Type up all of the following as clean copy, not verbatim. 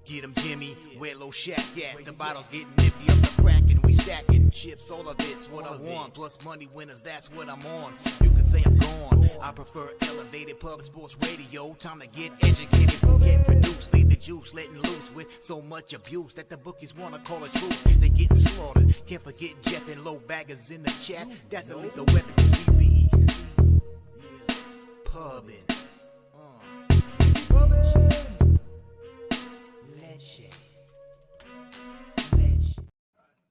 Get 'em Jimmy, where low shack at. The bottle's getting nifty up the crack and we stacking chips. All of it's what I want. Plus money winners, that's what I'm on. You can say I'm gone. I prefer elevated pub sports radio. Time to get educated, get produced. Leave the juice, letting loose with so much abuse that the bookies wanna call a truce. They getting slaughtered. Can't forget Jeff and low baggers in the chat. That's a lethal weapon cause we be pubbing.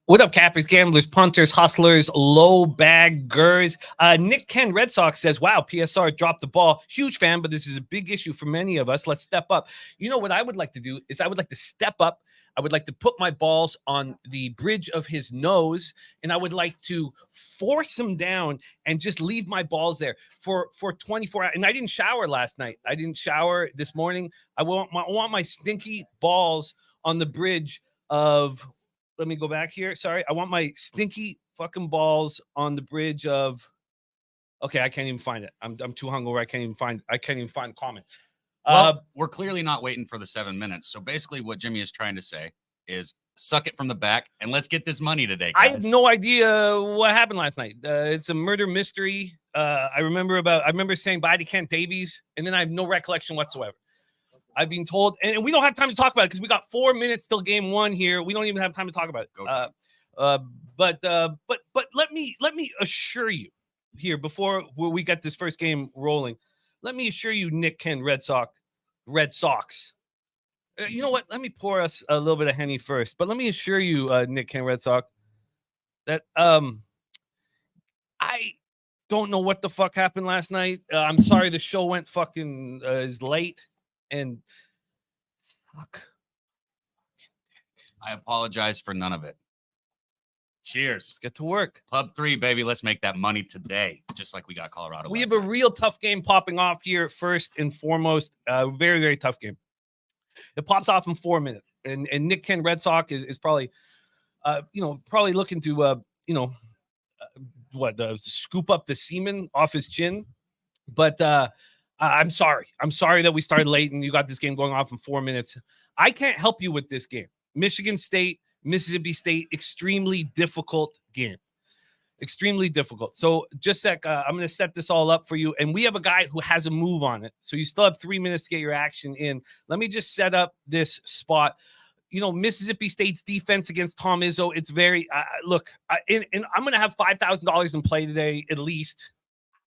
What up, cappers, gamblers, punters, hustlers, low baggers? Nick Ken Red Sox says, wow, PSR dropped the ball. Huge fan, but this is a big issue for many of us. Let's step up. You know what I would like to do is I would like to step up. I would like to put my balls on the bridge of his nose, and I would like to force him down and just leave my balls there for 24 hours. And I didn't shower last night. I didn't shower this morning. I want my stinky balls on the bridge of... Let me go back here. Sorry. I want my stinky fucking balls on the bridge of... Okay, I can't even find it. I'm too hungover. I can't even find the comment. Well, we're clearly not waiting for the 7 minutes. So basically what Jimmy is trying to say is suck it from the back and let's get this money today, guys. I have no idea what happened last night. It's a murder mystery. I remember saying bye to Kent Davies, and then I have no recollection whatsoever. I've been told, and we don't have time to talk about it because we got 4 minutes till game one here. We don't even have time to talk about it. But let me assure you here before we get this first game rolling. Let me assure you, Nick Ken Red Sox. You know what? Let me pour us a little bit of Henny first. But let me assure you, Nick Ken Red Sox, that I don't know what the fuck happened last night. I'm sorry the show went fucking is late. And fuck. I apologize for none of it. Cheers. Let's get to work. Pub 3, baby. Let's make that money today, just like we got Colorado. We have a real tough game popping off here first and foremost. Very, very tough game. It pops off in 4 minutes. And Nick Ken Red Sox is probably, probably looking to, scoop up the semen off his chin. But, I'm sorry. I'm sorry that we started late and you got this game going off in 4 minutes. I can't help you with this game. Michigan State, Mississippi State, extremely difficult game. Extremely difficult. So just a sec, I'm going to set this all up for you. And we have a guy who has a move on it. So you still have 3 minutes to get your action in. Let me just set up this spot. Mississippi State's defense against Tom Izzo, it's very, and I'm going to have $5,000 in play today at least.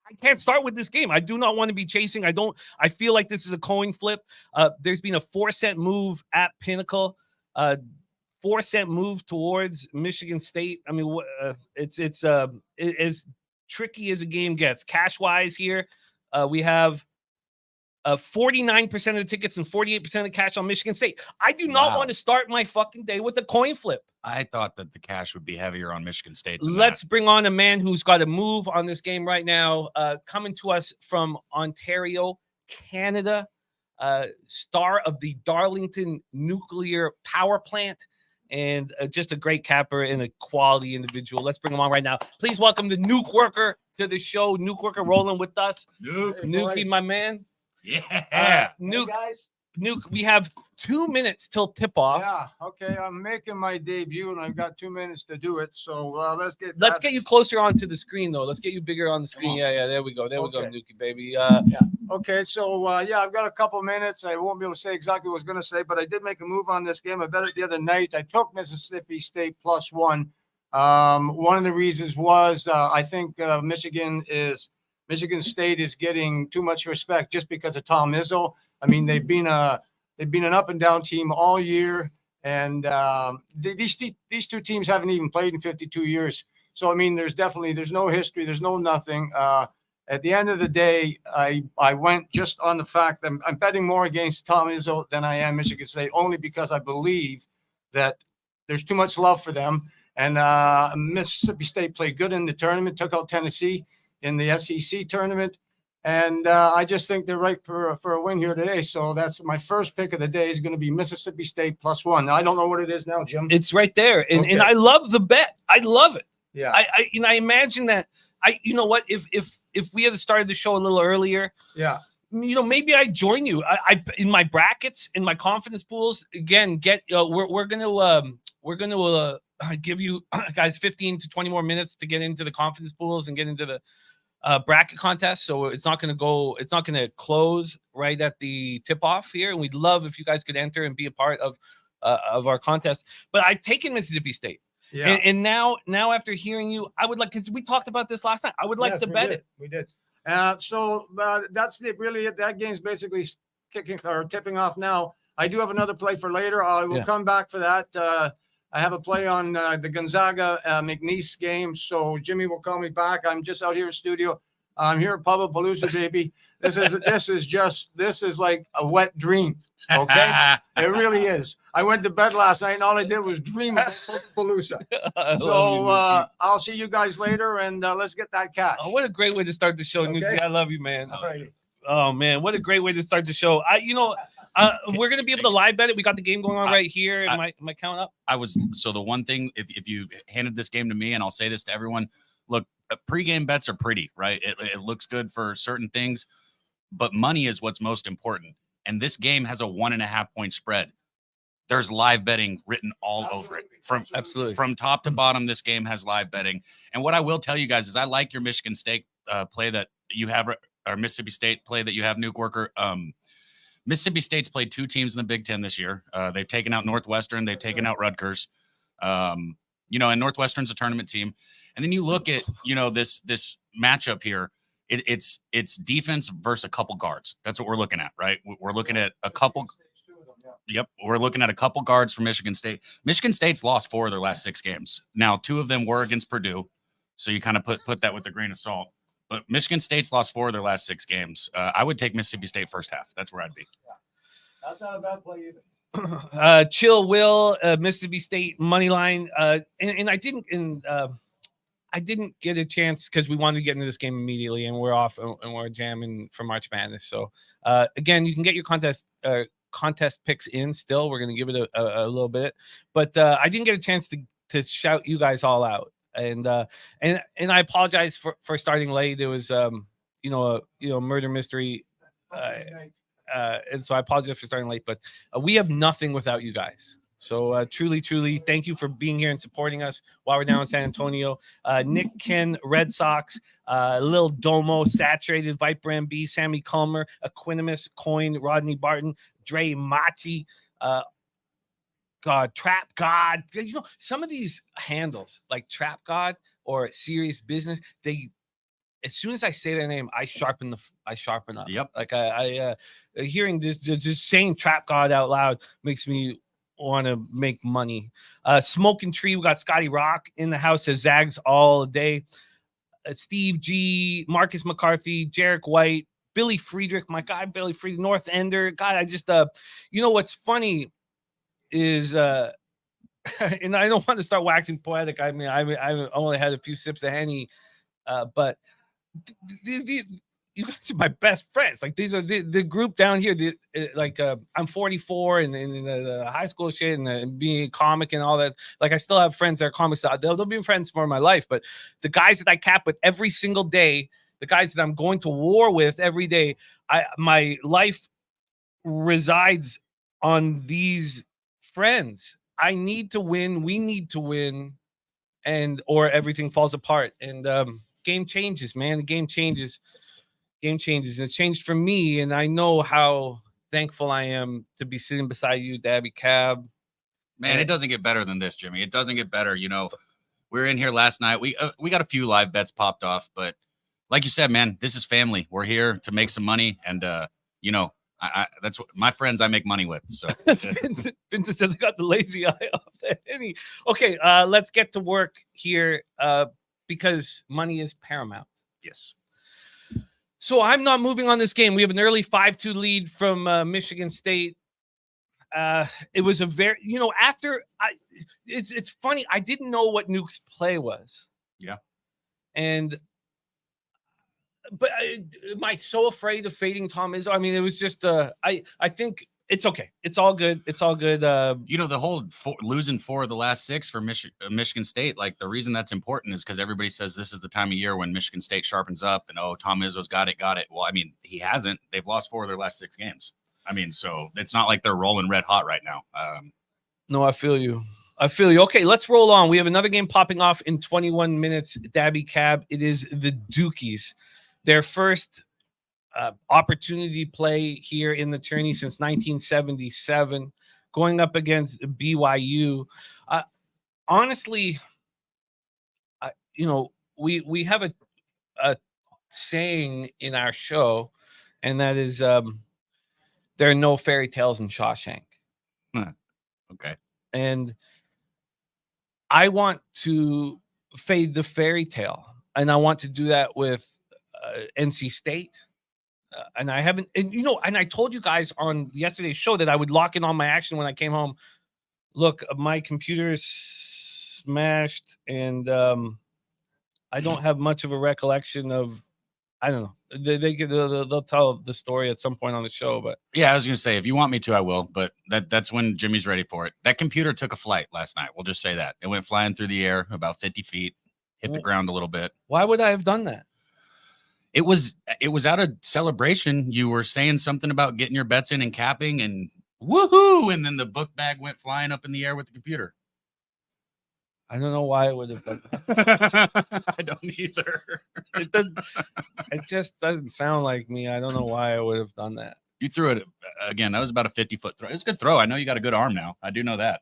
I can't start with this game. I do not want to be chasing. I feel like this is a coin flip. There's been a 4-cent move at Pinnacle, 4-cent move towards Michigan State. I mean, it's as tricky as a game gets. Cash wise here, we have 49% of the tickets and 48% of the cash on Michigan State. I do not want to start my fucking day with a coin flip. I thought that the cash would be heavier on Michigan State. Let's bring on a man who's got a move on this game right now, coming to us from Ontario, Canada, star of the Darlington Nuclear Power Plant, and just a great capper and a quality individual. Let's bring him on right now. Please welcome the Nuke Worker to the show. Nuke Worker rolling with us. Nuke, my man. Yeah. Nuke, hey guys. Nuke, we have 2 minutes till tip-off. Yeah, okay. I'm making my debut, and I've got 2 minutes to do it. So let's get you closer onto the screen, though. Let's get you bigger on the screen. Yeah. There we go. There we go, Nuke, baby. Okay, so, I've got a couple minutes. I won't be able to say exactly what I was going to say, but I did make a move on this game. I bet it the other night. I took Mississippi State +1. One of the reasons was I think Michigan State is getting too much respect just because of Tom Izzo. I mean, they've been an up and down team all year, and these two teams haven't even played in 52 years. So I mean, there's no history, there's no nothing. At the end of the day, I went just on the fact that I'm betting more against Tom Izzo than I am Michigan State, only because I believe that there's too much love for them. And Mississippi State played good in the tournament, took out Tennessee in the SEC tournament. And I just think they're right for a win here today. So that's my first pick of the day is going to be Mississippi State +1. Now, I don't know what it is now, Jim. It's right there. And I love the bet. I love it. Yeah. I imagine that you know what, if we had started the show a little earlier, maybe I join you. I in my brackets, in my confidence pools. Again, we're gonna give you guys 15 to 20 more minutes to get into the confidence pools and get into the bracket contest. So it's not going to close right at the tip off here. And we'd love if you guys could enter and be a part of our contest. But I've taken Mississippi State. Yeah. And now after hearing you, I would like, because we talked about this last night, I would like to bet it. We did. So that's really it. That game's basically kicking or tipping off now. I do have another play for later. I will come back for that. I have a play on the Gonzaga McNeese game. So Jimmy will call me back. I'm just out here in studio. I'm here at Pubapalooza, baby. This is like a wet dream. Okay, it really is. I went to bed last night and all I did was dream about Pubapalooza. So I'll see you guys later, and let's get that cash. Oh, what a great way to start the show, Okay. Nuke. I love you, man. All right. Oh man, what a great way to start the show. We're gonna be able to live bet it. We got the game going on right here. Am I count up? So the one thing, if you handed this game to me, and I'll say this to everyone, look, pregame bets are pretty, right? It looks good for certain things, but money is what's most important. And this game has a 1.5 point spread. There's live betting written all over it. From top to bottom, this game has live betting. And what I will tell you guys is I like your Michigan State play that you have, or Mississippi State play that you have, Nuke Worker. Mississippi State's played 2 teams in the Big Ten this year. They've taken out Northwestern. They've taken out Rutgers. And Northwestern's a tournament team. And then you look at, this matchup here. It's defense versus a couple guards. That's what we're looking at, right? We're looking at a couple. Yep. We're looking at a couple guards from Michigan State. Michigan State's lost 4 of their last 6 games. Now, 2 of them were against Purdue. So you kind of put that with a grain of salt. But Michigan State's lost 4 of their last 6 games. I would take Mississippi State first half. That's where I'd be. Yeah. That's not a bad play either. Chill Will, Mississippi State money line. And I didn't get a chance because we wanted to get into this game immediately, and we're off and we're jamming for March Madness. So again, you can get your contest picks in still. We're going to give it a little bit, but I didn't get a chance to shout you guys all out. And I apologize for starting late. It was a murder mystery, and so I apologize for starting late. But we have nothing without you guys. So truly, thank you for being here and supporting us while we're down in San Antonio. Nick, Ken, Red Sox, Lil Domo, Saturated, Viper MB, Sammy Culmer, Equinimus, Coin, Rodney Barton, Dre Machi, God, Trap God. Some of these handles like Trap God or Serious Business, as soon as I say their name, I sharpen up. Yep. Like I hearing just saying Trap God out loud makes me want to make money. Smoking Tree, we got Scotty Rock in the house as Zags all day. Steve G, Marcus McCarthy, Jarek White, Billy Friedrich, my guy Billy Friedrich, North Ender. God, I just what's funny is and I don't want to start waxing poetic. I mean, I only had a few sips of Henny, but you guys are my best friends. Like, these are the group down here. I'm 44 and in the high school shit and being a comic and all that. Like, I still have friends that are comics. They'll be friends for my life. But the guys that I cap with every single day, the guys that I'm going to war with every day, my life resides on these friends. I need to win. We need to win, or everything falls apart. And game changes, man. The game changes. And it's changed for me, and I know how thankful I am to be sitting beside you, Dabby Cab. Man, it doesn't get better than this, Jimmy. It doesn't get better. We were in here last night. We got a few live bets popped off, but like you said, man, this is family. We're here to make some money, and that's what my friends I make money with. So Vincent says I got the lazy eye off that. Okay, let's get to work here because money is paramount. Yes. So I'm not moving on this game. We have an early 5-2 lead from Michigan State. It was a very, it's funny. I didn't know what Nuke's play was. Yeah. But am I so afraid of fading Tom Izzo? I mean, it was just, I think It's okay. It's all good. It's all good. The whole losing 4 of the last 6 for Michigan State, like the reason that's important is because everybody says this is the time of year when Michigan State sharpens up and, Tom Izzo's got it. Well, I mean, he hasn't. They've lost 4 of their last 6 games. I mean, so it's not like they're rolling red hot right now. No, I feel you. Okay, let's roll on. We have another game popping off in 21 minutes. Dabby Cab. It is the Dukies. Their first opportunity play here in the tourney since 1977, going up against BYU. Honestly, we have a saying in our show, and that is there are no fairy tales in Shawshank. Okay. And I want to fade the fairy tale, and I want to do that with NC State. And I haven't, and I told you guys on yesterday's show that I would lock in on my action when I came home. Look, my computer is smashed, and I don't have much of a recollection of. I don't know. They'll tell the story at some point on the show, but yeah, I was gonna say if you want me to, I will. But that's when Jimmy's ready for it. That computer took a flight last night. We'll just say that it went flying through the air about 50 feet, hit the ground a little bit. Why would I have done that? It was out of celebration. You were saying something about getting your bets in and capping and woohoo, and then the book bag went flying up in the air with the computer. I don't know why it would have done that. I don't either. It just doesn't sound like me. I don't know why I would have done that. You threw it again. That was about a 50-foot throw. It's a good throw. I know you got a good arm now. I do know that.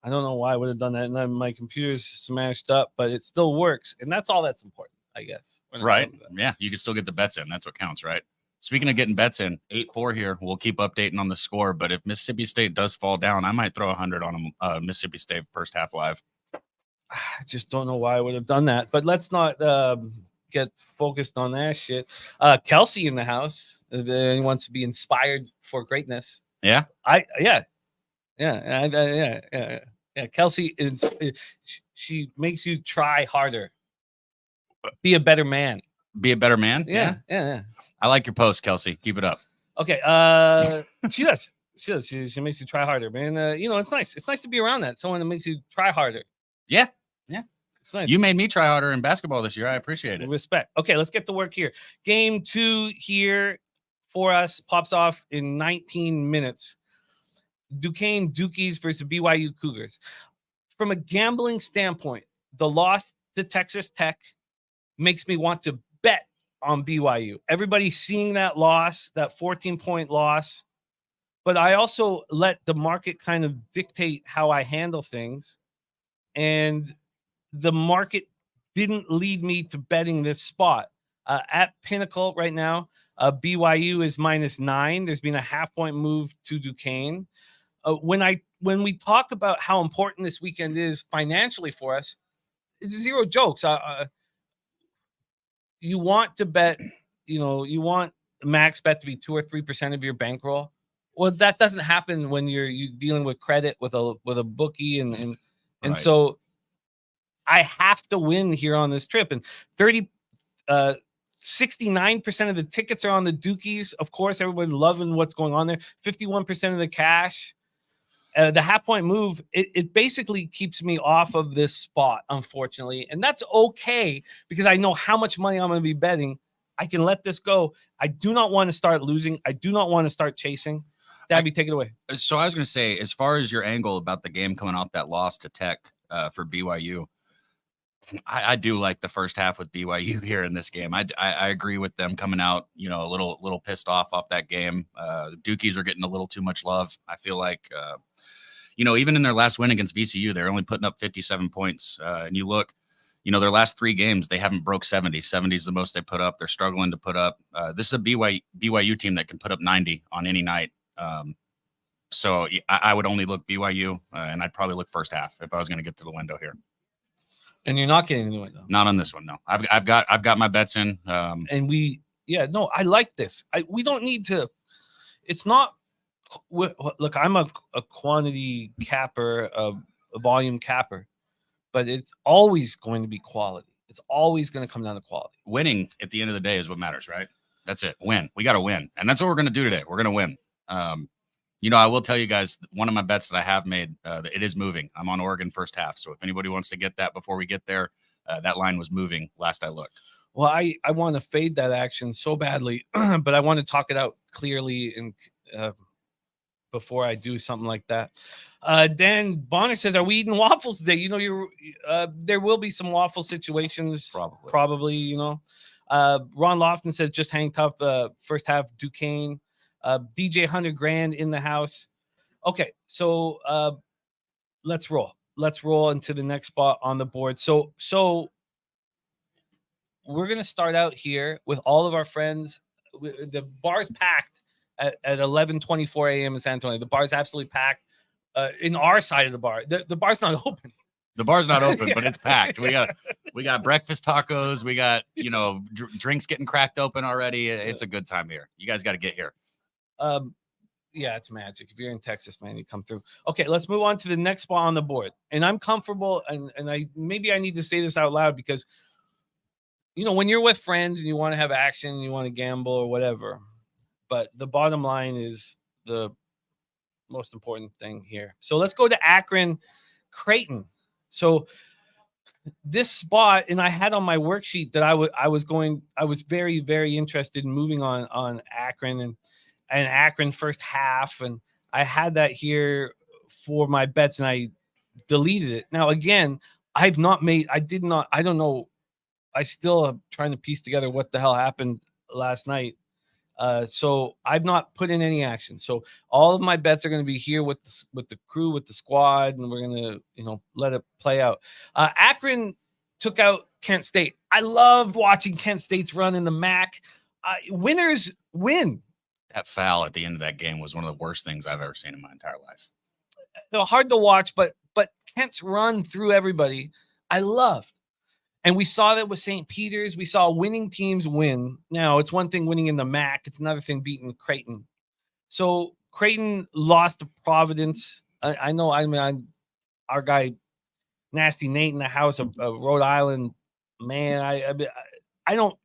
I don't know why I would have done that. And then my computer's smashed up, but it still works. And that's all that's important, I guess. Right. Yeah. You can still get the bets in. That's what counts, right? Speaking of getting bets in, 8-4 here. We'll keep updating on the score. But if Mississippi State does fall down, I might throw 100 on Mississippi State first half live. I just don't know why I would have done that. But let's not get focused on that shit. Kelsey in the house. If anyone wants to be inspired for greatness. Yeah. Yeah. Kelsey is. She makes you try harder. Be a better man. Be a better man. Yeah. I like your post, Kelsey. Keep it up. Okay. She does. She makes you try harder, man. It's nice. It's nice to be around that. Someone that makes you try harder. Yeah. It's nice. You made me try harder in basketball this year. I appreciate it. Respect. Okay, let's get to work here. Game 2 here for us pops off in 19 minutes. Duquesne Dukies versus BYU Cougars. From a gambling standpoint, the loss to Texas Tech makes me want to bet on BYU. Everybody's seeing that loss, that 14-point loss. But I also let the market kind of dictate how I handle things. And the market didn't lead me to betting this spot. At Pinnacle right now, BYU is -9. There's been a half-point move to Duquesne. When we talk about how important this weekend is financially for us, it's zero jokes. You want to bet, you want max bet to be 2 or 3% of your bankroll. Well, that doesn't happen when you're dealing with credit with a bookie and Right. So I have to win here on this trip. And 69% of the tickets are on the Dukies. Of course, everybody loving what's going on there. 51% of the cash. The half-point move, it basically keeps me off of this spot, unfortunately. And that's okay because I know how much money I'm going to be betting. I can let this go. I do not want to start losing. I do not want to start chasing. Dabby, take it away. So I was going to say, as far as your angle about the game coming off that loss to Tech for BYU, I do like the first half with BYU here in this game. I agree with them coming out, a little pissed off that game. The Dukies are getting a little too much love. I feel like, even in their last win against VCU, they're only putting up 57 points. And you look, their last 3 games, they haven't broke 70. 70 is the most they put up. They're struggling to put up. This is a BYU team that can put up 90 on any night. So I would only look BYU, and I'd probably look first half if I was going to get to the window here. And you're not getting the window. Not on this one, no. I've got my bets in. And I like this. We don't need to. It's not. Look, I'm a quantity capper, a volume capper, but it's always going to be quality. It's always going to come down to quality. Winning at the end of the day is what matters, right? That's it. Win. We got to win, and that's what we're going to do today. We're going to win. You know, I will tell you guys, one of my bets that I have made, it is moving. I'm on Oregon first half. So if anybody wants to get that before we get there, that line was moving last I looked. Well, I want to fade that action so badly, but I want to talk it out clearly and before I do something like that. Dan Bonner says, "Are we eating waffles today?" You know, there will be some waffle situations, probably. You know, Ron Lofton says, "Just hang tough." First half, Duquesne, DJ 100 grand in the house. Okay, so let's roll. Let's roll into the next spot on the board. So we're gonna start out here with all of our friends. The bar's packed at 11:24 a.m. in San Antonio. The bar's absolutely packed. In our side of the bar, the bar's not open. The bar's not open, but it's packed. We got breakfast tacos. We got drinks getting cracked open already. It's a good time here. You guys got to get here. Yeah, it's magic. If you're in Texas, man, you come through. Okay, let's move on to the next spot on the board. And I'm comfortable, and I need to say this out loud because, you know, when you're with friends and you want to have action, you want to gamble or whatever, but the bottom line is the most important thing here. So let's go to Akron, Creighton. So this spot, and I had on my worksheet that I was very, very interested in moving on Akron and Akron first half, and I had that here for my bets, and I deleted it. Now again, I don't know. I still am trying to piece together what the hell happened last night. So I've not put in any action. So all of my bets are going to be here with the crew, with the squad, and we're going to, let it play out. Akron took out Kent State. I loved watching Kent State's run in the MAC. Winners win. That foul at the end of that game was one of the worst things I've ever seen in my entire life. Hard to watch, but Kent's run through everybody, I loved. And we saw that with St. Peter's. We saw winning teams win. Now, it's one thing winning in the MAC. It's another thing beating Creighton. So Creighton lost to Providence. I know. I mean, our guy, Nasty Nate in the house of Rhode Island. Man, I don't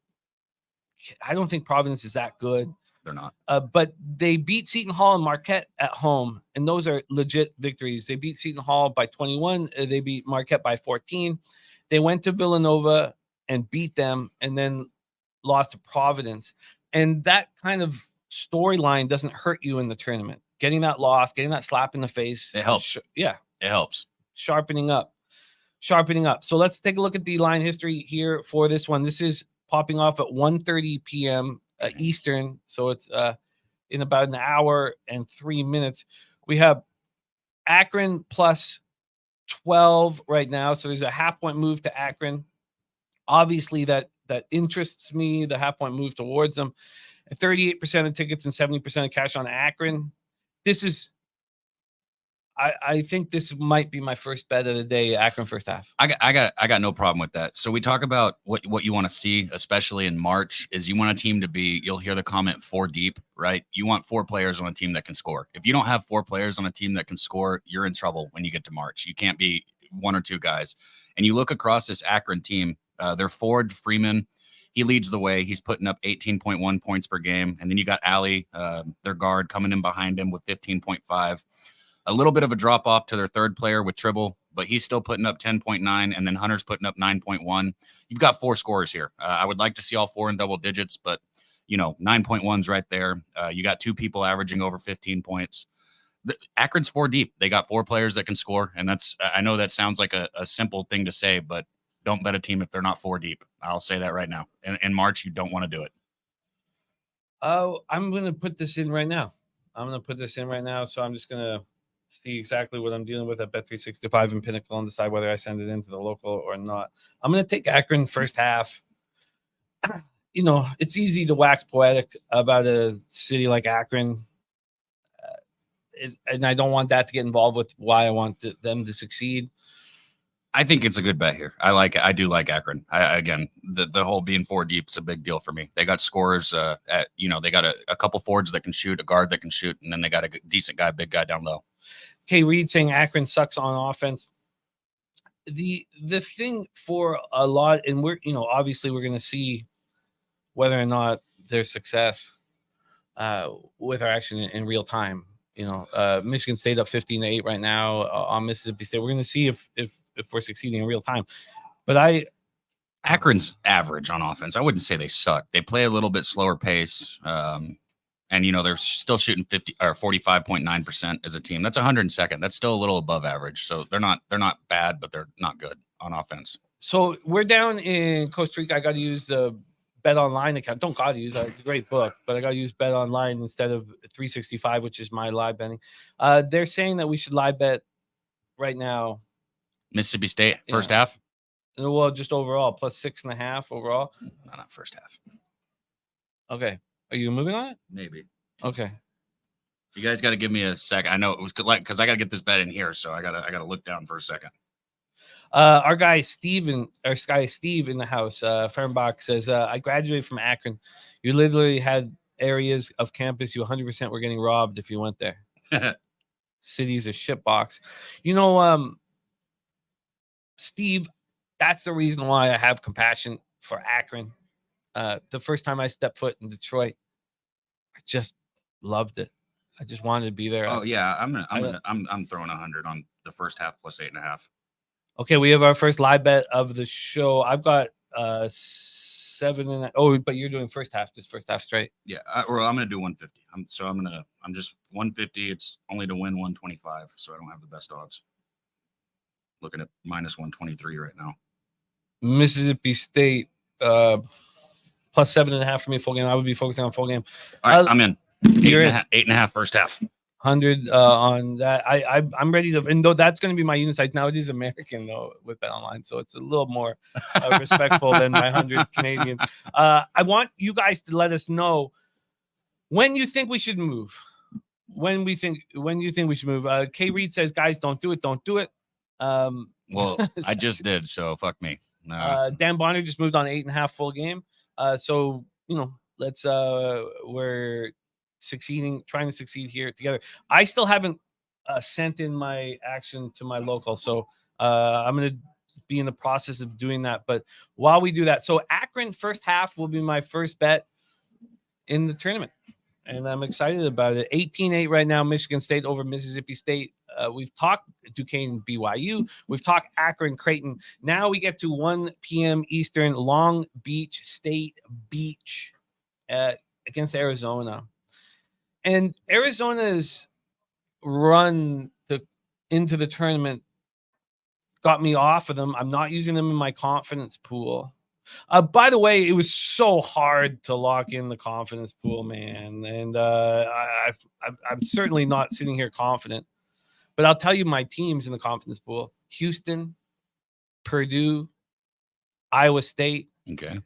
think Providence is that good. They're not. But they beat Seton Hall and Marquette at home, and those are legit victories. They beat Seton Hall by 21. They beat Marquette by 14. They went to Villanova and beat them, and then lost to Providence. And that kind of storyline doesn't hurt you in the tournament. Getting that loss, getting that slap in the face. It helps. Yeah. It helps. Sharpening up. So let's take a look at the line history here for this one. This is popping off at 1:30 p.m. Eastern. So it's in about an hour and 3 minutes. We have Akron plus 12 right now. So there's a half-point move to Akron. Obviously, that interests me, the half-point move towards them. 38% of tickets and 70% of cash on Akron. This is, I think this might be my first bet of the day, Akron first half. I got no problem with that. So we talk about what you want to see, especially in March, is you want a team to be, you'll hear the comment 4 deep, right? You want 4 players on a team that can score. If you don't have 4 players on a team that can score, you're in trouble when you get to March. You can't be 1 or 2 guys. And you look across this Akron team, their forward Freeman, he leads the way. He's putting up 18.1 points per game. And then you got Ali, their guard, coming in behind him with 15.5. A little bit of a drop off to their third player with Tribble, but he's still putting up 10.9, and then Hunter's putting up 9.1. You've got 4 scorers here. I would like to see all 4 in double digits, but 9.1's right there. You got 2 people averaging over 15 points. Akron's 4 deep. They got 4 players that can score, and I know that sounds like a simple thing to say, but don't bet a team if they're not 4 deep. I'll say that right now. In March, you don't want to do it. Oh, I'm going to put this in right now. So I'm just going to see exactly what I'm dealing with at Bet365 and Pinnacle and decide whether I send it into the local or not. I'm going to take Akron first half. It's easy to wax poetic about a city like Akron. And I don't want that to get involved with why I want them to succeed. I think it's a good bet here. I like it. I do like Akron. Again, the whole being 4 deep is a big deal for me. They got scorers they got a couple forwards that can shoot, a guard that can shoot, and then they got a decent guy, big guy down low. K. Reed saying Akron sucks on offense. The thing for a lot, and we're obviously we're going to see whether or not there's success with our action in real time. Michigan State up 15-8 right now on Mississippi State. We're going to see if we're succeeding in real time. But Akron's average on offense. I wouldn't say they suck. They play a little bit slower pace. And they're still shooting 45.9% as a team. That's 102nd. That's still a little above average. So they're not bad, but they're not good on offense. So we're down in Costa Rica. I got to use the Bet Online account. Don't got to use it. It's a great book, but I got to use Bet Online instead of 365, which is my live betting. They're saying that we should live bet right now. Mississippi State first half. Well, just overall plus 6.5 overall. No, not first half. Okay. Are you moving on it? Maybe. Okay. You guys got to give me a sec. I know it was because I got to get this bet in here, so I gotta look down for a second. Our guy Steve in the house, Fernbach says, I graduated from Akron. You literally had areas of campus you 100% were getting robbed if you went there. City's a shitbox. Steve, that's the reason why I have compassion for Akron. The first time I stepped foot in Detroit, I just loved it. I just wanted to be there. Oh yeah, I'm throwing 100 on the first half plus 8.5. Okay, we have our first live bet of the show. I've got 7. Oh, but you're doing first half straight. Yeah, or I'm gonna do 150. I'm just 150. It's only to win 125, so I don't have the best odds. Looking at minus 123 right now. Mississippi State plus 7.5 for me full game. I would be focusing on full game. All right, I'm in. You're 8.5 first half. 100 on that. I'm ready to, and though that's going to be my unit size. Now it is American though with Bet Online, so it's a little more respectful than my 100 Canadian. I want you guys to let us know when you think we should move. When you think we should move. K Reed says, guys, don't do it. Well, I just did, so fuck me. Dan Bonner just moved on 8.5 full game. So let's we're trying to succeed here together. I still haven't sent in my action to my local, so I'm going to be in the process of doing that. But while we do that, so Akron first half will be my first bet in the tournament, and I'm excited about it. 18-8 right now, Michigan State over Mississippi State. We've talked Duquesne, BYU. We've talked Akron, Creighton. Now we get to 1 p.m. Eastern, Long Beach State Beach against Arizona. And Arizona's run into the tournament got me off of them. I'm not using them in my confidence pool. By the way, it was so hard to lock in the confidence pool, man. And I'm certainly not sitting here confident. But I'll tell you my teams in the confidence pool: Houston, Purdue, Iowa State. Okay.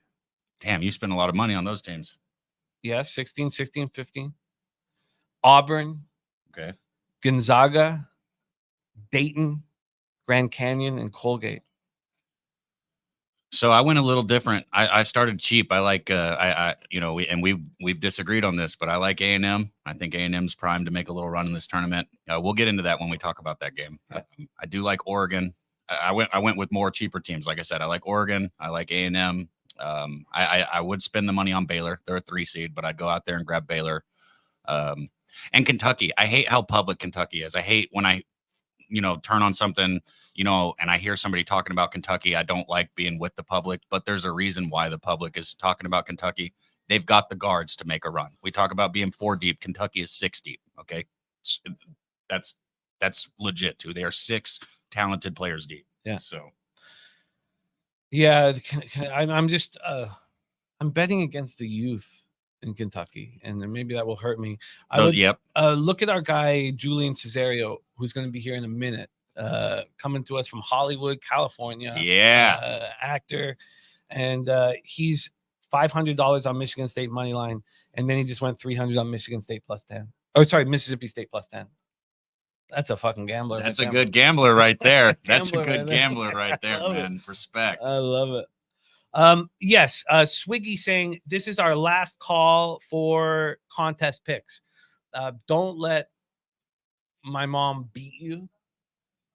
Damn, you spend a lot of money on those teams. Yeah, 16, 16, 15. Auburn. Okay. Gonzaga, Dayton, Grand Canyon, and Colgate. So I went a little different. I started cheap. I like we've disagreed on this, but I like A&M. I think A&M's primed to make a little run in this tournament. We'll get into that when we talk about that game. I do like Oregon. I went with more cheaper teams. Like I said, I like Oregon. I like A&M. I would spend the money on Baylor. They're a 3 seed, but I'd go out there and grab Baylor. And Kentucky. I hate how public Kentucky is. I hate when I turn on something, and I hear somebody talking about Kentucky. I don't like being with the public, but there's a reason why the public is talking about Kentucky. They've got the guards to make a run. We talk about being 4 deep. Kentucky is 6 deep. Okay. That's legit too. They are 6 talented players deep. Yeah. So. Yeah. I'm betting against the youth in Kentucky, and then maybe that will hurt me. Look at our guy Julian Cesario, who's going to be here in a minute, coming to us from Hollywood, California. Yeah, actor, and he's $500 on Michigan State money line, and then he just went 300 on Michigan State plus 10. Oh, sorry, Mississippi State plus 10. That's a fucking gambler. That's a good gambler right there. That's a Gambler good right there. gambler right there, I love man. Respect. I love it. Yes, Swiggy saying this is our last call for contest picks. Don't let my mom beat you.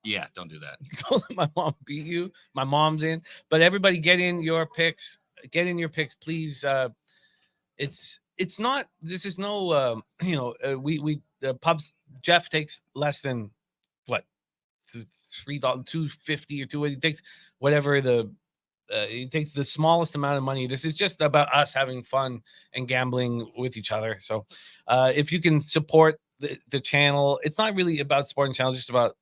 Yeah, don't do that. Don't let my mom beat you. My mom's in, but everybody get in your picks. Get in your picks, please. It's not. This is no. We the pubs. Jeff takes less than what $3, $2.50 or $2. He takes whatever he takes the smallest amount of money. This is just about us having fun and gambling with each other. So, if you can support the channel, it's not really about supporting the channel, it's just about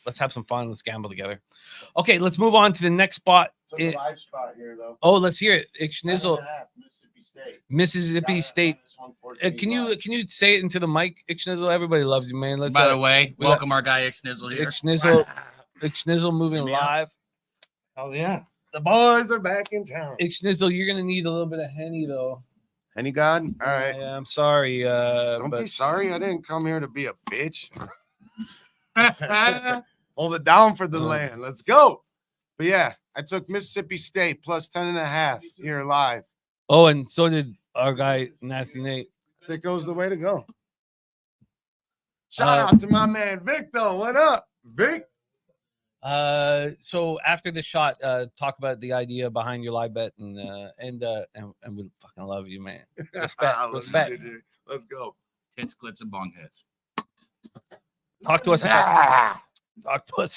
let's have some fun. Let's gamble together. Okay, let's move on to the next spot. It's a live spot here, though. Oh, let's hear it. Ixnizzle, 9.5, Mississippi State. Mississippi State. Minus 114 Can you say it into the mic, Ixnizzle? Everybody loves you, man. Let's. By the way, we welcome our guy Ixnizzle here. Ixnizzle moving Hear me out? live. Oh yeah, the boys are back in town. Ixnizzle, you're gonna need a little bit of Henny though. Henny God. All right. Yeah, I'm sorry. Don't but be sorry. I didn't come here to be a bitch. Hold it down for the land. Let's go. But yeah, I took Mississippi State plus 10.5 here live. oh, and so did our guy Nasty Nate. I think it was the way to go. Shout out to my man Vic though. What up, Vic? So after the shot, talk about the idea behind your live bet and we fucking love you, man. Respect. I love you Respect. too, dude. Let's go. Tits, clits, and bong heads. Talk to us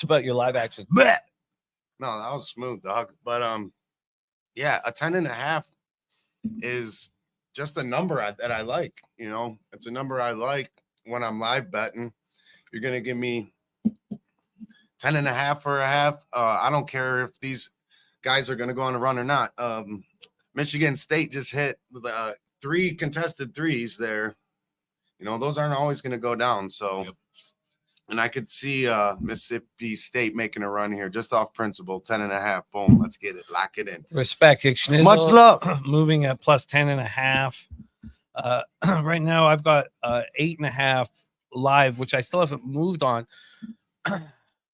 about your live action. Bleh. No, that was smooth, dog. But yeah, a 10.5 is just a number that I like. It's a number I like when I'm live betting. You're gonna give me 10.5 for a half. I don't care if these guys are gonna go on a run or not. Michigan State just hit the 3 contested threes there. Those aren't always gonna go down. So. Yep. And I could see Mississippi State making a run here just off principle. 10.5. Boom. Let's get it. Lock it in. Respect, Ixnizzle. Much love. Moving at plus 10.5. Right now, I've got 8.5 live, which I still haven't moved on. And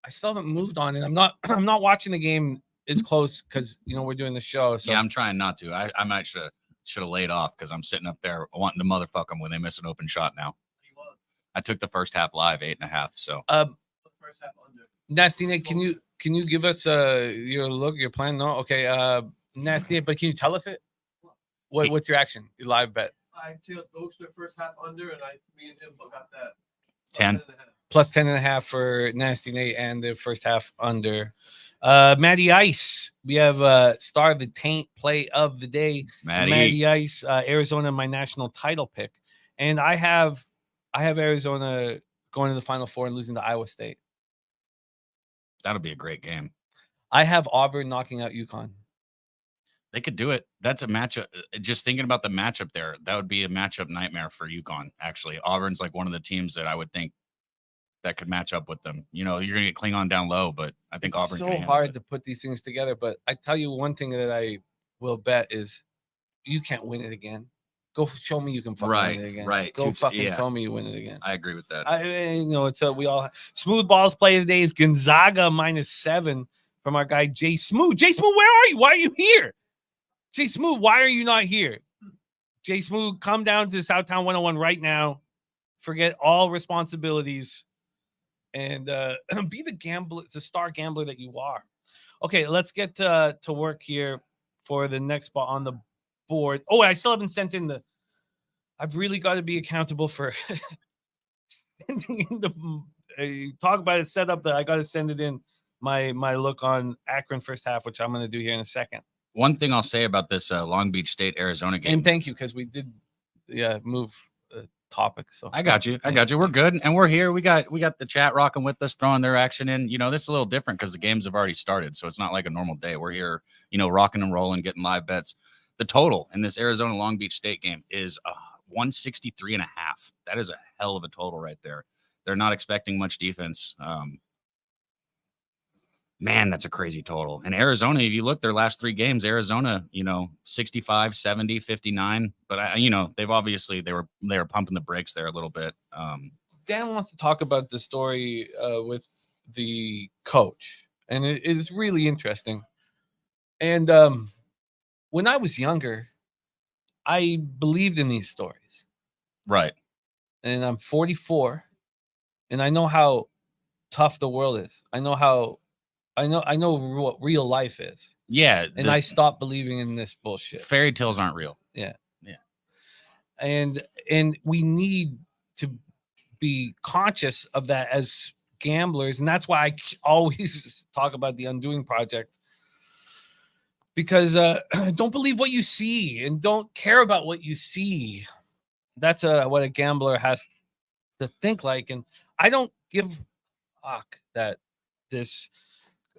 I'm not watching the game as close because we're doing the show. So Yeah, I'm trying not to. I might should have laid off because I'm sitting up there wanting to motherfuck them when they miss an open shot now. I took the first half live 8.5. So First half under. Nasty Nick, can you give us your plan? No, okay. Nasty Nick, but can you tell us it? What's your action? Your live bet? I took the first half under, and me and him got that 10. Plus 10.5 for Nasty Nate and the first half under. Matty Ice, we have star of the taint play of the day. Matty Ice, Arizona, my national title pick, and I have Arizona going to the Final Four and losing to Iowa State. That'll be a great game. I have Auburn knocking out UConn. They could do it. That's a matchup. Just thinking about the matchup there, that would be a matchup nightmare for UConn, actually. Auburn's like one of the teams that I would think that could match up with them. You're going to get Klingon down low, but I think Auburn can handle it. It's so hard to put these things together, but I tell you one thing that I will bet is you can't win it again. Go show me you can fucking win it again. Right. Go fucking show me you win it again. I agree with that. It's we all smooth balls play of the day is Gonzaga -7 from our guy Jay Smooth. Jay Smooth, where are you? Why are you here? Jay Smooth, why are you not here? Jay Smooth, come down to Southtown 101 right now. Forget all responsibilities and be the star gambler that you are. Okay, let's get to work here for the next spot on the board. Oh, I still haven't sent in I've really got to be accountable for sending in the talk about it set up that I got to send it in my look on Akron first half, which I'm going to do here in a second. One thing I'll say about this Long Beach State Arizona game. And thank you, because we did move topics. So I got you. We're good. And we're here. We got the chat rocking with us, throwing their action in. This is a little different because the games have already started. So it's not like a normal day. We're here, rocking and rolling, getting live bets. The total in this Arizona Long Beach State game is 163.5. That is a hell of a total right there. They're not expecting much defense. Man, that's a crazy total. And Arizona, if you look their last 3 games, Arizona, 65, 70, 59. But they've obviously they were pumping the brakes there a little bit. Dan wants to talk about the story with the coach, and it is really interesting. And when I was younger, I believed in these stories. Right. And I'm 44, and I know how tough the world is. I know what real life is. Yeah. And I stopped believing in this bullshit. Fairy tales aren't real. Yeah. And we need to be conscious of that as gamblers, and that's why I always talk about the Undoing Project. Because don't believe what you see and don't care about what you see. That's what a gambler has to think like. And I don't give a fuck that this,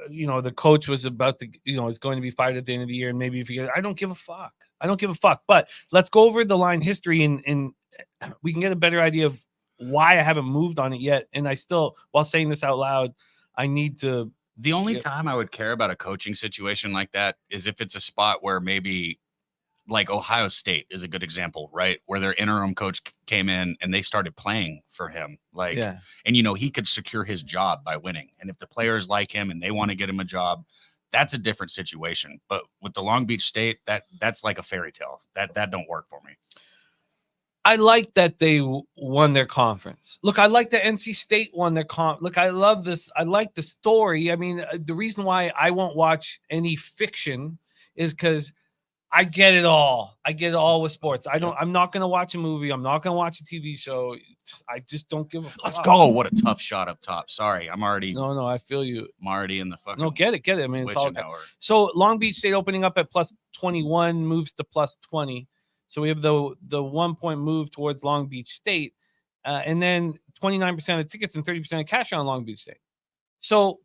the coach was about to, is going to be fired at the end of the year. And maybe if I don't give a fuck. I don't give a fuck. But let's go over the line history and we can get a better idea of why I haven't moved on it yet. And I still, while saying this out loud, I need to. The only time I would care about a coaching situation like that is if it's a spot where maybe like Ohio State is a good example, right? Where their interim coach came in and they started playing for him. And he could secure his job by winning. And if the players like him and they want to get him a job, that's a different situation. But with the Long Beach State, that's like a fairy tale. That don't work for me. I like that they won their conference. Look, I like that NC State won their Look, I love this. I like the story. I mean, the reason why I won't watch any fiction is because I get it all. I get it all with sports. I'm not going to watch a movie. I'm not going to watch a TV show. I just don't give a fuck. Let's go. What a tough shot up top. Sorry, I'm already. No, I feel you. I'm already in the fucking. No, get it. I mean, it's all okay. So Long Beach State opening up at plus 21 moves to plus 20. So we have the 1 point move towards Long Beach State, and then 29% of the tickets and 30% of cash on Long Beach State. So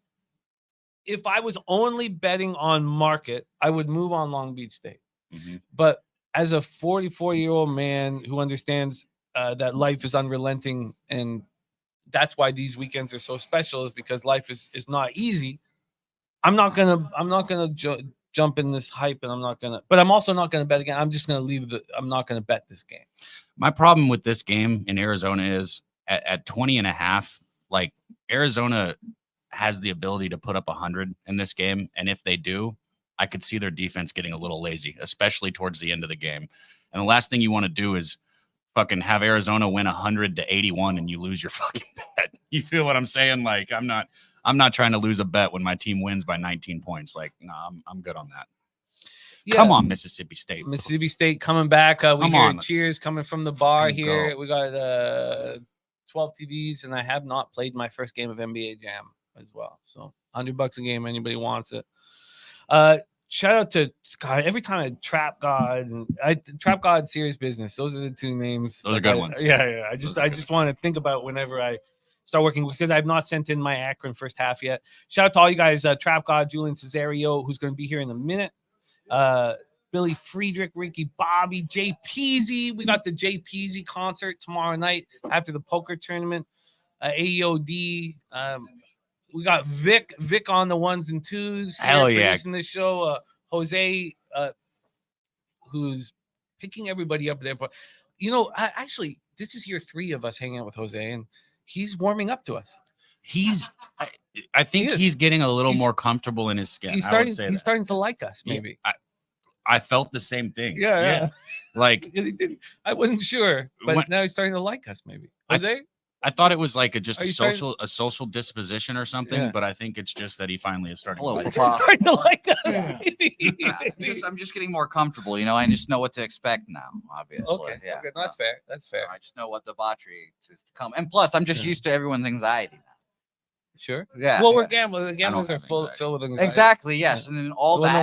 if I was only betting on market, I would move on Long Beach State. Mm-hmm. But as a 44-year-old man who understands that life is unrelenting, and that's why these weekends are so special, is because life is not easy. I'm not gonna jump in this hype, and but I'm also not gonna bet again. I'm just gonna I'm not gonna bet this game. My problem with this game in Arizona is at 20.5, like Arizona has the ability to put up 100 in this game. And if they do, I could see their defense getting a little lazy, especially towards the end of the game. And the last thing you want to do is fucking have Arizona win 100-81 and you lose your fucking bet. You feel what I'm saying? Like, I'm not trying to lose a bet when my team wins by 19 points. Like, no, I'm good on that. Yeah. Come on, Mississippi State. Mississippi State coming back. We hear cheers coming from the bar here. We got 12 TVs, and I have not played my first game of NBA Jam as well. So $100 a game. Anybody wants it. Shout out to God. Every time I Trap God and Trap God, Serious Business. Those are the two names. Those are good ones. Yeah. I just want to think about whenever I start working, because I've not sent in my Akron first half yet. Shout out to all you guys. Trap God, Julian Cesario, who's going to be here in a minute. Billy Friedrich, Ricky Bobby, Jay Peasy. We got the Jay Peasy concert tomorrow night after the poker tournament. AEOD. We got Vic on the ones and twos. Hell yeah. In the show. Jose, who's picking everybody up there. But, actually, this is year 3 of us hanging out with Jose, and he's warming up to us. I think he's getting a little more comfortable in his skin. He's starting to like us, maybe. I felt the same thing. Yeah. Like, I wasn't sure, but now he's starting to like us, maybe. Jose? I thought it was like a social disposition or something, but I think it's just that he finally is starting to like us. Yeah. I'm just getting more comfortable, I just know what to expect now, obviously. Okay. That's fair. I just know what debauchery is to come. And plus, I'm just used to everyone's anxiety now. Sure. Yeah. Well, we're gamblers. Gamblers are filled with anxiety. Exactly. Yes. And then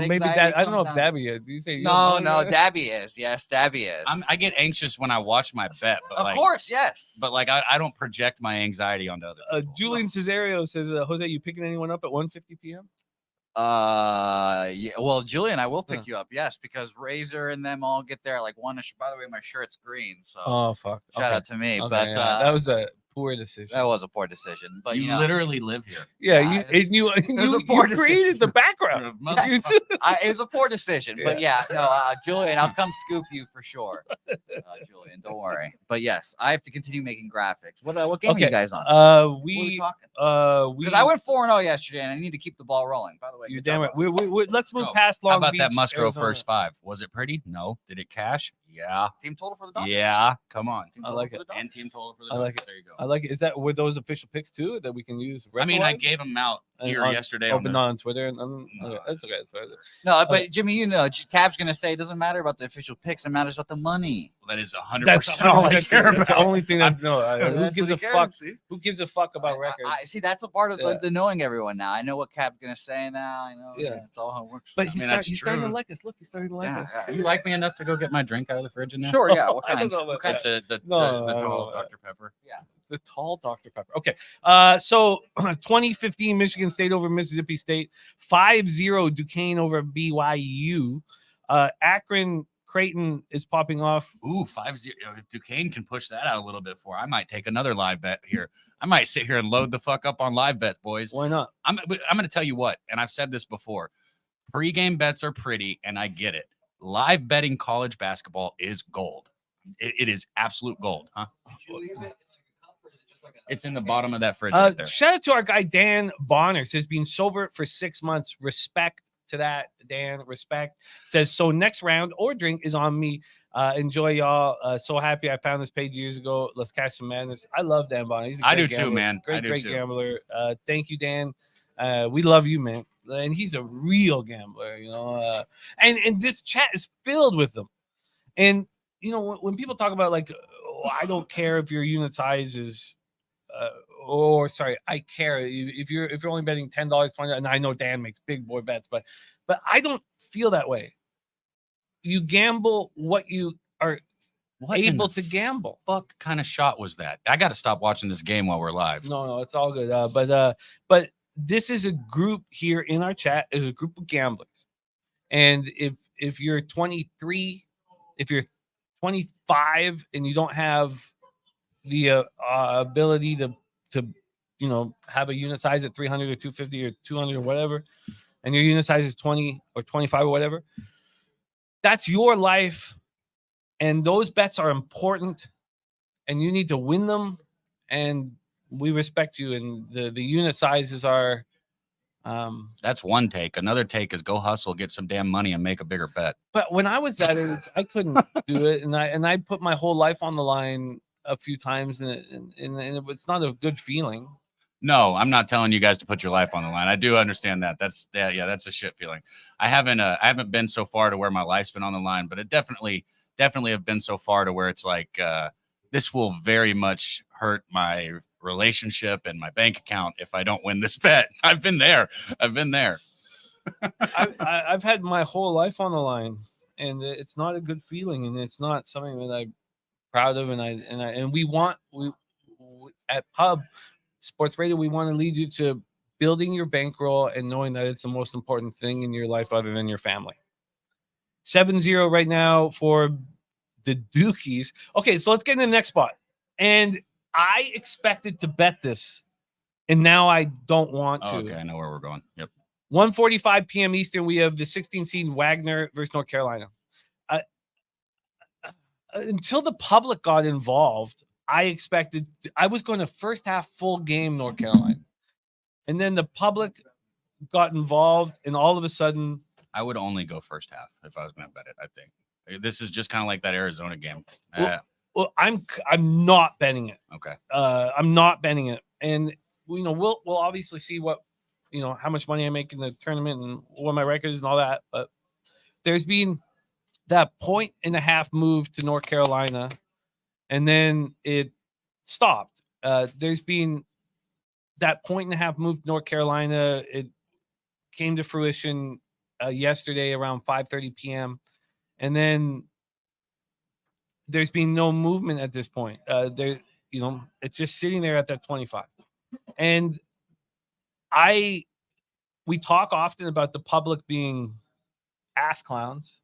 maybe that. I don't know if Dabby is. Do you say? No, Dabby is. Yes, Dabby is. I get anxious when I watch my bet. But of course, yes. But I don't project my anxiety onto other people. Julian Cesario says, Jose, you picking anyone up at 1:50 p.m.? Yeah. Well, Julian, I will pick you up. Yes, because Razor and them all get there like 1ish. By the way, my shirt's green. So. Oh fuck. Shout out to me. Okay, but that was a poor decision. That was a poor decision. But you literally live here. Yeah, you created the background. It was a poor decision. But Julian, I'll come scoop you for sure. Julian, don't worry. But yes, I have to continue making graphics. What game are you guys on? What are we talking? Because I went 4-0 yesterday, and I need to keep the ball rolling. By the way, you're damn right. Let's move past Long Beach. How about that Musgrove first 5? Was it pretty? No. Did it cash? Yeah. Team total for the Dodgers? Yeah. Come on. I like it. And team total for the Dodgers. I like it. There you go. I like it. Is that were those official picks too that we can use? I mean, I gave them out here yesterday. But not on Twitter. And okay, that's okay. That's okay. No, but Jimmy, you know, Cap's gonna say it doesn't matter about the official picks. It matters about the money. That is 100% That's all I care That's the about. only thing that no. Who That's gives what a he fuck? cares, see? Who gives a fuck about records? I see. That's a part of Yeah. the knowing everyone now. I know what Cap's gonna say now. I know. Yeah. That's all how it works. But now. he's starting to like us. Look, he's starting to like us. You like me enough to go get my drink out of the fridge in there? Sure. Yeah. What I don't kind? know about What kind's that. the No, tall I don't know. Dr. Pepper? The tall Dr. Pepper. Okay. So 2015 Michigan State over Mississippi State, 5-0 Duquesne over BYU. Akron Creighton is popping off. Ooh, 5-0. If Duquesne can push that out a little bit I might take another live bet here. I might sit here and load the fuck up on live bets, boys. Why not? I'm going to tell you what, and I've said this before. Pre-game bets are pretty, and I get it. Live betting college basketball is gold. It is absolute gold, huh? It's in the bottom of that fridge right there. Shout out to our guy Dan Bonner. Says being sober for 6 months. Respect to that, Dan. Respect. Says so. Next round or drink is on me. Enjoy, y'all. So happy I found this page years ago. Let's catch some madness. I love Dan Bonner. He's a I great do too, gambler. man. I Great, do great too. gambler. Thank you, Dan. We love you, man. And he's a real gambler, you know. And this chat is filled with them. And you know, when people talk about like, oh, I don't care if your unit size is. I care if you're only betting $10, $20, and I know Dan makes big boy bets, but I don't feel that way. You gamble what you are able to gamble. Fuck kind of shot was that? I got to stop watching this game while we're live. No, it's all good. But this is a group here in our chat, is a group of gamblers, and if you're 23, if you're 25, and you don't have the ability to you know have a unit size at 300 or 250 or 200 or whatever, and your unit size is 20 or 25 or whatever, that's your life, and those bets are important, and you need to win them, and we respect you, and the unit sizes are That's one take. Another take is go hustle, get some damn money, and make a bigger bet. but when I was that age, I couldn't do it, and I put my whole life on the line a few times, and it's not a good feeling. No, I'm not telling you guys to put your life on the line. I do understand that. That's a shit feeling. I haven't been so far to where my life's been on the line, but it definitely have been so far to where it's like this will very much hurt my relationship and my bank account if I don't win this bet. I've been there. I've had my whole life on the line, and it's not a good feeling, and it's not something that I'm proud of. And we at Pub Sports Radio, we want to lead you to building your bankroll and knowing that it's the most important thing in your life other than your family. 7-0 right now for the Dukies. Okay, so let's get in the next spot. And I expected to bet this, and now I don't want to. Okay, I know where we're going. Yep. 1:45 p.m. Eastern, we have the 16 seed Wagner versus North Carolina. Until the public got involved, I was going to first half full game North Carolina. And then the public got involved, and all of a sudden, I would only go first half if I was going to bet it. I think this is just kind of like that Arizona game. well, I'm not betting it. Okay. I'm not betting it, and we'll obviously see what how much money I make in the tournament and what my record is and all that. But there's been that 1.5 move to North Carolina, and then it stopped. There's been that 1.5 move to North Carolina. It came to fruition yesterday around 5:30 p.m. And then there's been no movement at this point. It's just sitting there at that 25. And we talk often about the public being ass clowns.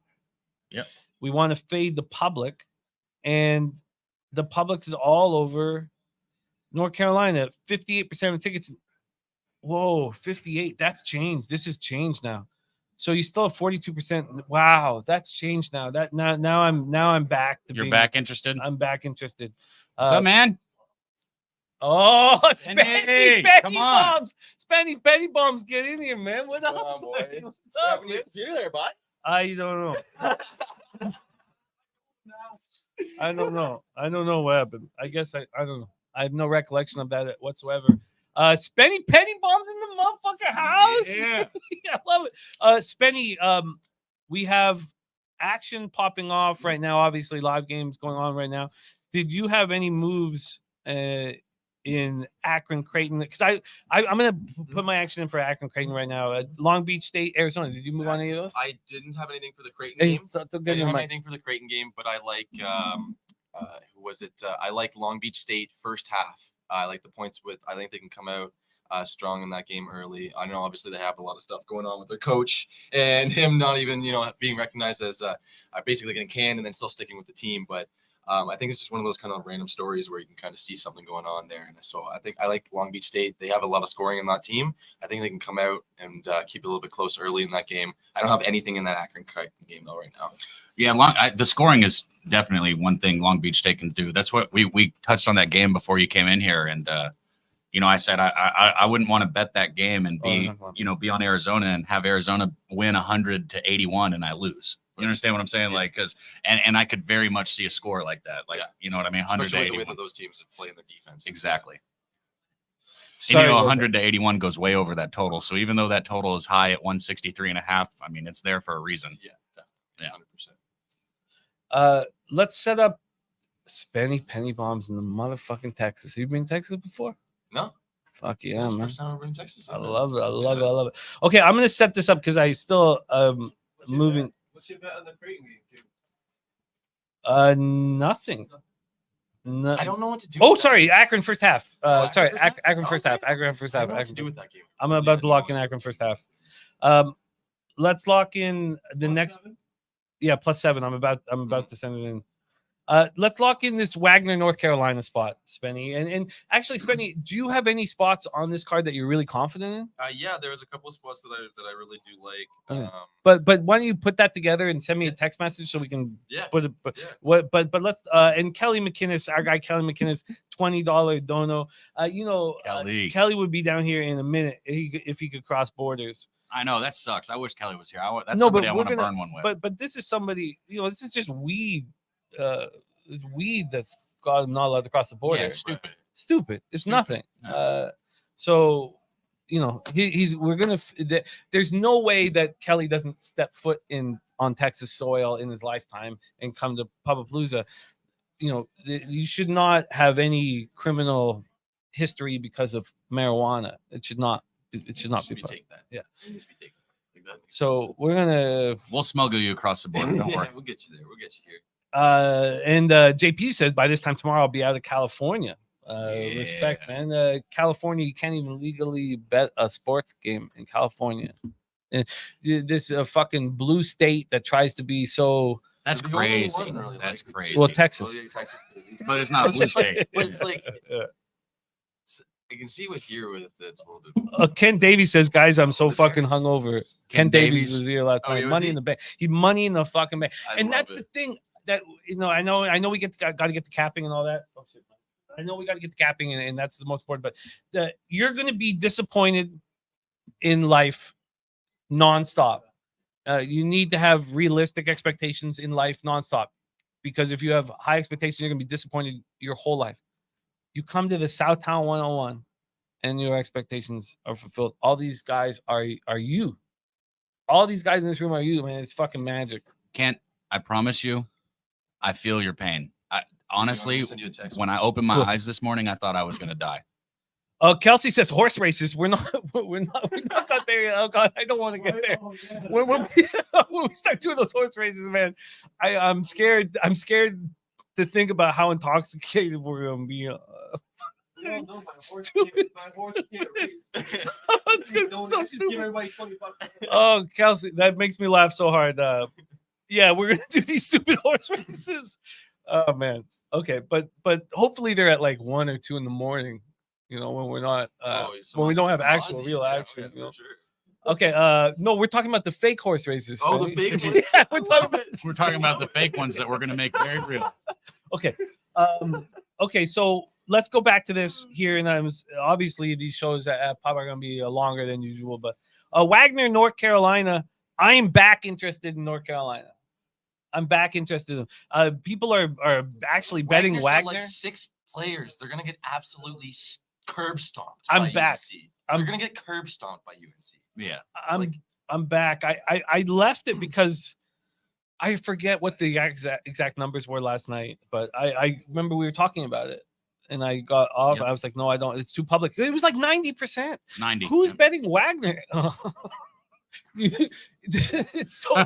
Yep. We want to fade the public, and the public is all over North Carolina. 58% of tickets. Whoa, 58. That's changed. This has changed now. So you still have 42%. Wow, that's changed now. Now I'm back. You're back interested? I'm back interested. What's up, man? Oh, Spenny come on. Bombs. Spenny Betty Bombs, get in here, man. What up, boys? What's up, man? You there, bud? I don't know. I don't know what happened. I guess I don't know. I have no recollection of that whatsoever. Spenny penny bombs in the motherfucker house. Yeah. I love it. Spenny, we have action popping off right now. Obviously, live games going on right now. Did you have any moves in Akron, Creighton? Because I'm gonna put my action in for Akron, Creighton right now. Long Beach State, Arizona. Did you move on any of those? I didn't have anything for the Creighton Hey, game. so- so I good didn't in have my- anything for the Creighton game, but I like who was it? I like Long Beach State first half. I like the points with. I think they can come out strong in that game early. I know obviously they have a lot of stuff going on with their coach and him not even being recognized as basically getting canned and then still sticking with the team, but. I think it's just one of those kind of random stories where you can kind of see something going on there. And so I think I like Long Beach State. They have a lot of scoring in that team. I think they can come out and keep it a little bit close early in that game. I don't have anything in that Akron Creighton game though right now. Yeah, the scoring is definitely one thing Long Beach State can do. That's what we touched on that game before you came in here, and I said I wouldn't want to bet that game and be on Arizona and have Arizona win 100-81 and I lose. You understand what I'm saying? Like, because and I could very much see a score like that. Like, you know what I mean? 100 Especially to with the way 81. that those teams play in their defense. Exactly. Sorry, And, guys. 100 to 81 goes way over that total. So even though that total is high at 163.5, I mean, it's there for a reason. Yeah, definitely. Yeah. 100%. Let's set up Spenny penny bombs in the motherfucking Texas. Have you been to Texas before? No. Fuck yeah, That's the man. first time I've been in Texas. I love it. I love it. I love it. Okay, I'm gonna set this up because I still moving. What's your bet on the Creighton game, Jim? Nothing. No. I don't know what to do. Oh, with that sorry, game. Akron first half. Sorry, Akron first half? Akron first half. Okay. Akron first I half. don't know what to Akron do first- with that game. I'm about to lock in Akron first half. Let's lock in the Plus next. 7? Yeah, +7. I'm about to send it in. Let's lock in this Wagner, North Carolina spot, Spenny. And actually, Spenny, do you have any spots on this card that you're really confident in? Yeah, there was a couple of spots that I really do like. Okay. But why don't you put that together and send me a text message so we can Yeah. put it. But Yeah. what? But let's. And Kelly McInnes, our guy Kelly McInnes, $20 dono. Kelly would be down here in a minute if he could cross borders. I know that sucks. I wish Kelly was here. That's No, somebody but I we're want to gonna- burn one with. But this is somebody. This is just weed. This weed that's got him not allowed to cross the border. Yeah, stupid. Stupid. It's Stupid. nothing. Yeah. So we're gonna. There's no way that Kelly doesn't step foot on Texas soil in his lifetime and come to Pubapalooza. You should not have any criminal history because of marijuana. It should not. It should not be. take that. Yeah. It needs to be taken. Like that makes So sense. we're gonna. We'll smuggle you across the border. Don't worry. We'll get you there. We'll get you here. And JP says by this time tomorrow I'll be out of California. Respect, man. California, you can't even legally bet a sports game in California. And this fucking blue state that tries to be so. That's The only crazy. one really That's likes it, crazy. too. Well, Texas. Oh, yeah, Texas too. But it's not It's blue just like- state. but it's like Yeah. I can see with here with it's a little bit. Ken Davies says, guys, I'm so The fucking Bears. hungover. Ken Ken Davies Davies? was here last Oh, night. he was Money he? in the bank. He money in the fucking bank. I And love that's it. the thing that I know we got to get the capping and all that. Oh, shit. I know we got to get the capping and that's the most important. But you're going to be disappointed in life nonstop. You need to have realistic expectations in life nonstop, because if you have high expectations, you're going to be disappointed your whole life. You come to the Southtown 101 and your expectations are fulfilled. All these guys are you. All these guys in this room are you, man. It's fucking magic. Can't I promise you, I feel your pain. Honestly, Send you a text. when I opened my Cool. eyes this morning, I thought I was gonna die. Kelsey says horse races. We're not got there yet. Oh God, I don't want to get there. Oh, yeah. When we start doing those horse races, man, I'm scared. I'm scared to think about how intoxicated we're gonna be. No, my horse Stupid. can't race. It's gonna be Don't so just give stupid. everybody $20. Oh, Kelsey, that makes me laugh so hard. Yeah, we're gonna do these stupid horse races. Oh man. Okay, but hopefully they're at like 1 or 2 in the morning. When we're not when we don't have actual real action. Okay, no, we're talking about the fake horse races. Oh, the Benny. fake ones? Yeah, we're talking about. We're talking about the fake ones that we're gonna make very real. Okay, okay, so let's go back to this here, and obviously these shows at Pub are gonna be longer than usual, but Wagner, North Carolina. I am back interested in North Carolina. I'm back interested in. People are actually betting Wagner's got Wagner. like 6 players. They're gonna get absolutely curb stomped. I'm by back. UNC. I'm- They're gonna get curb stomped by UNC. Yeah. I'm back. I left it because I forget what the exact numbers were last night, but I remember we were talking about it, and I got off. Yep. I was like, no, I don't. It's too public. It was like 90%. 90. Who's Yep. betting Wagner? It's so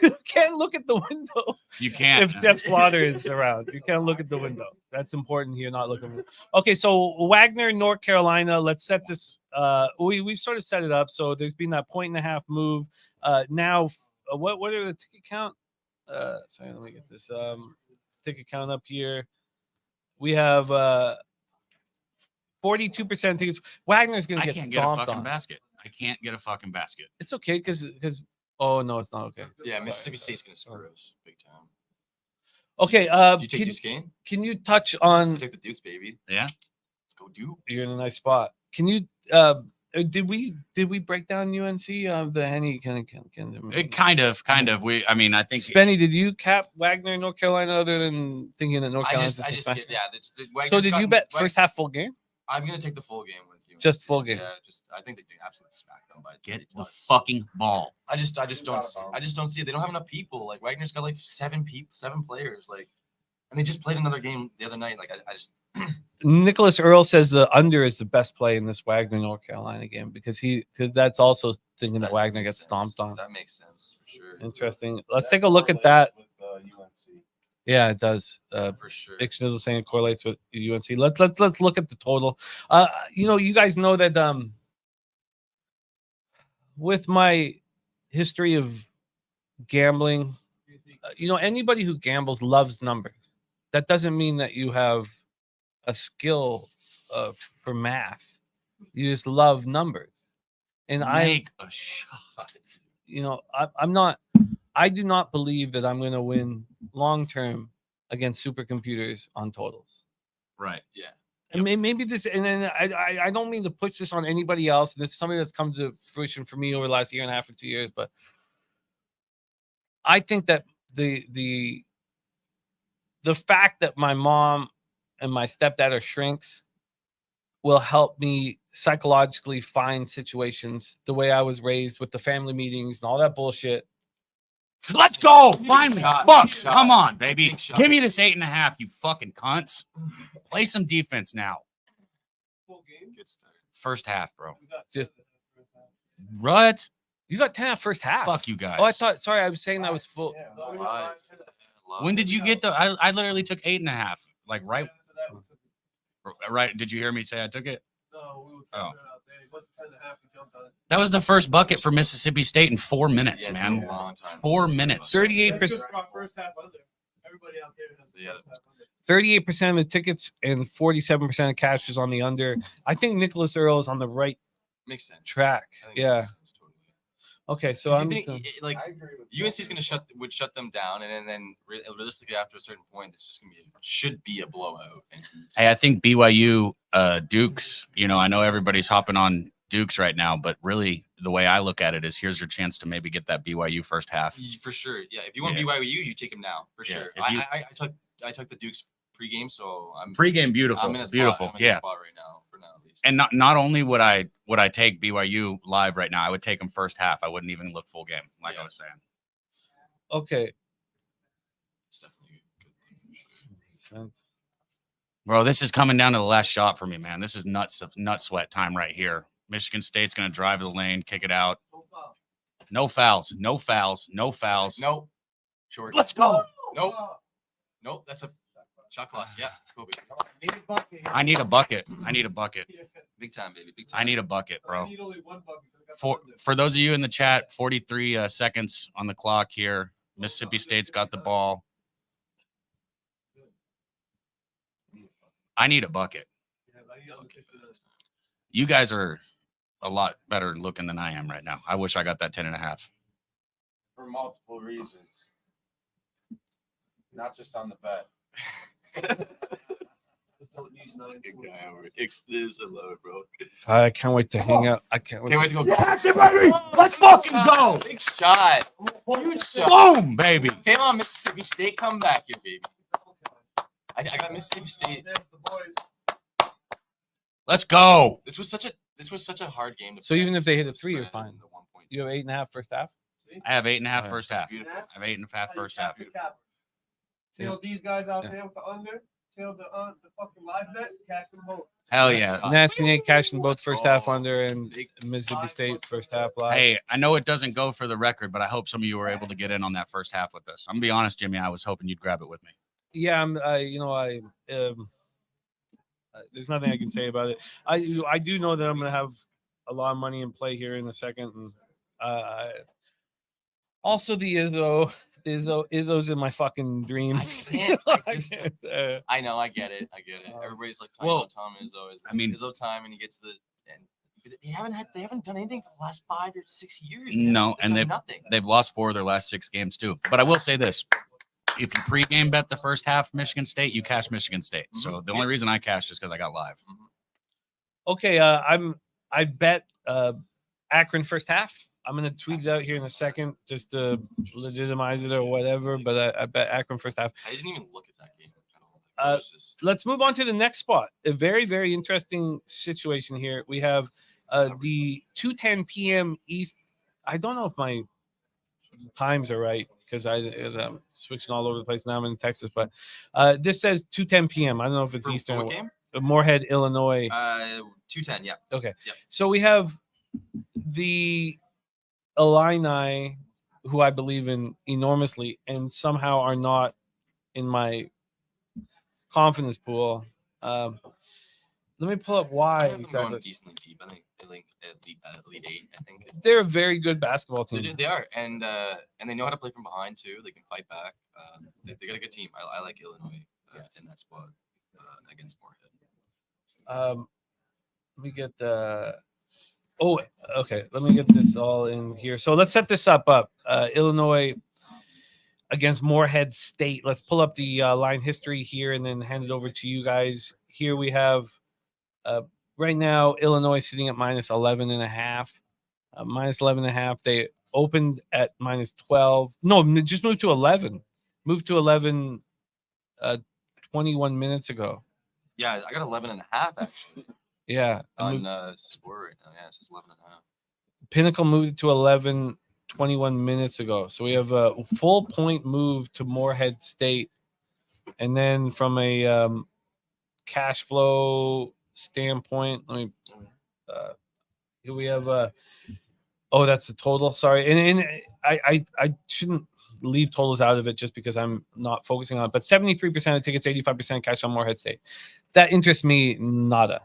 you can't look at the window You can't. if Jeff Slaughter is around. You can't look at the window. That's important here. Not looking. Okay, so Wagner, North Carolina. Let's set this. We've sort of set it up. So there's been that 1.5 move. Now, what are the ticket count? Sorry, let me get this ticket count up here. We have 42% tickets. Wagner's gonna I get can't get a stomped fucking on. basket. I can't get a fucking basket. It's okay because oh no, it's not okay. Yeah, Mississippi State's gonna screw us big time. Okay, Did you take Duquesne? can you touch I on? took the Dukes, baby. Yeah. Let's go Dukes. You're in a nice spot. Can you? Did we break down UNC? The Henny can Kind of. I mean, I think Spenny, did you cap Wagner, North Carolina, other than thinking that North I Carolina's just suspension? get, yeah. So did you bet first half full game? I'm gonna take the full game with you. Just full game. Yeah, I think they do absolutely smack them by get 30 the plus. fucking ball. I just don't see it. They don't have enough people. Like Wagner's got like 7 players. Like, and they just played another game the other night. Like I just Nicholas Earl says the under is the best play in this Wagner North Carolina game because that's also thinking that Wagner makes gets sense. stomped on. That makes sense for sure. Interesting. Let's take a look at that. Yeah, it does. For sure. Big Schnizzle saying it correlates with UNC. Let's look at the total. You guys know that with my history of gambling, anybody who gambles loves numbers. That doesn't mean that you have a skill for math. You just love numbers. And Make a shot. I do not believe that I'm going to win long term against supercomputers on totals. Right. Yeah. And maybe this, and then I don't mean to push this on anybody else. This is something that's come to fruition for me over the last year and a half or 2 years, but I think that the fact that my mom and my stepdad are shrinks will help me psychologically find situations the way I was raised with the family meetings and all that bullshit. Let's go. Finally. shot, Fuck. big shot. Come on, baby. Big shot. Give me this 8.5, you fucking cunts. Play some defense now. Good start. First half, bro. Just What? you got 10 at first half. Fuck you guys. Oh, I was saying that was full. When did you get the? I literally took 8.5. Like right. Did you hear me say I took it? No, we were Oh. He went to 10.5. He jumped on it. That was the first bucket for Mississippi State in 4 minutes, Yeah, it's been man. a long time. 4 minutes. 38%. That's good for our first half under. Everybody out there has the Yeah. first half under. 38% of the tickets and 47% of cash is on the under. I think Nicholas Earl is on the right Makes sense. track. I think it Yeah. makes sense, totally. Okay, so 'Cause I'm you just gonna- think, like UNC's gonna shut them down, and then realistically after a certain point, it's just gonna should be a blowout. And Hey, I think BYU Dukes. I know everybody's hopping on Dukes right now, but really the way I look at it is here's your chance to maybe get that BYU first half. for sure, yeah. If you want Yeah. BYU, you take him now for Yeah, sure. if you- I took the Dukes pregame, so I'm Pregame, beautiful, I'm in a spot, beautiful. I'm in a Yeah. spot right now for now at least. And not only would I take BYU live right now, I would take them first half. I wouldn't even look full game, like I was saying. okay. It's definitely a good one for sure. Bro, this is coming down to the last shot for me, man. This is nut sweat time right here. Michigan State's going to drive the lane, kick it out. No fouls. No fouls. No fouls. Nope. Short. Let's go. Nope. Nope. That's a shot clock. Yeah. Let's go, baby. I need a bucket. I need a bucket. Big time, baby. Big time. I need a bucket, I bro. need only one bucket. I got For one left. for those of you in the chat, 43 seconds on the clock here. Mississippi State's got the ball. I need a bucket. Yeah, I need only 50 minutes. You guys are a lot better looking than I am right now. I wish I got that 10.5. For multiple reasons. Not just on the bet. Just don't need 9 points. This is a load, bro. I can't wait to hang out. I can't wait. Can't wait to go. Yes, baby. Let's fucking go. Big shot. Huge shot. Boom, baby. Come on, Mississippi State. Come back here, baby. I got Mississippi State. There's the boys. Let's go. This was such a hard game to So even bet if they hit because a 3, you're the spread fine. and the 1 point. You have 8.5 first half. I have 8.5 Oh, first That's half. beautiful. I have 8.5 first half. Tail these guys out Yeah. there with the under. Tail the fucking live bet. Catch them both. Hell That's yeah. hot. Nasty Nate cashing both first half Oh, under, and big Mississippi State first half live. Hey, I know it doesn't go for the record, but I hope some of you were able to get in on that first half with us. I'm gonna be honest, Jimmy. I was hoping you'd grab it with me. Yeah, there's nothing I can say about it. I do know that I'm gonna have a lot of money in play here in a second, and also the Izzo's in my fucking dreams. I know, I get it. Everybody's like talking about Tom Izzo. Izzo time, and he gets they haven't done anything for the last 5 or 6 years. No, and done nothing. They've lost 4 of their last 6 games too. But I will say this: if you pregame bet the first half Michigan State, you cash Michigan State. So the only reason I cashed is because I got live. Okay, I bet Akron first half. I'm gonna tweet it out here in a second just to legitimize it or whatever. But I bet Akron first half. I didn't even look at that game. It was just, Let's move on to the next spot. A very, very interesting situation here. We have the 2:10 p.m. East. I don't know if my times are right because I'm switching all over the place now. I'm in Texas, but this says 2:10 p.m. I don't know if it's for Eastern. what game? Morehead, Illinois. 210. Yeah. Okay. Yep. So we have the Illini, who I believe in enormously, and somehow are not in my confidence pool. Let me pull up I why have them exactly. going decently deep. I think Elite 8. I think They're a very good basketball team. they are, and they know how to play from behind too. They can fight back. They got a good team. I like Illinois in that spot against Morehead. Let me get the. Oh, okay. Let me get this all in here. So let's set this up. Illinois against Morehead State. Let's pull up the line history here and then hand it over to you guys. Here we have right now Illinois sitting at minus 11.5. Minus 11.5. They opened at minus 12. No, just moved to 11. Moved to 11 21 minutes ago. Yeah, I got 11.5 actually Yeah. on score right now. Yeah, it says 11.5. Pinnacle moved to 11 21 minutes ago. So we have a full point move to Morehead State. And then from a cash flow standpoint, let me here we have that's the total. Sorry. And I shouldn't leave totals out of it just because I'm not focusing on it. But 73% of tickets, 85% cash on Morehead State. That interests me nada.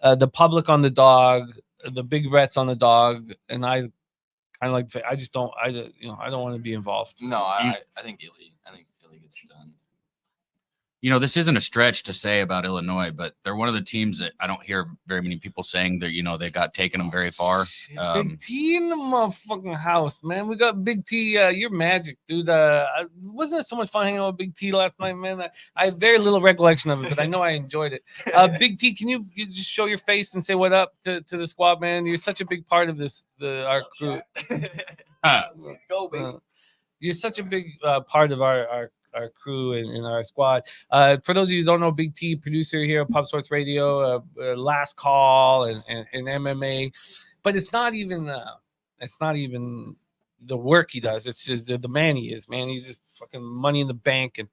The public on the dog, the big bets on the dog, and I kind of like. I just don't. I don't want to be involved. No, I think Illy gets it done. This isn't a stretch to say about Illinois, but they're one of the teams that I don't hear very many people saying that, they got taken them very far. Big T in the motherfucking house, man. We got Big T. You're magic, dude. Wasn't it so much fun hanging out with Big T last night, man? I have very little recollection of it, but I know I enjoyed it. Big T, can you just show your face and say what up to the squad, man? You're such a big part of our crew. Let's go, baby. You're such a big part of our crew and our squad. For those of you who don't know, Big T, producer here at Pub Sports Radio, Last Call and MMA, but it's not even the work he does. It's just the man he is, man. He's just fucking money in the bank and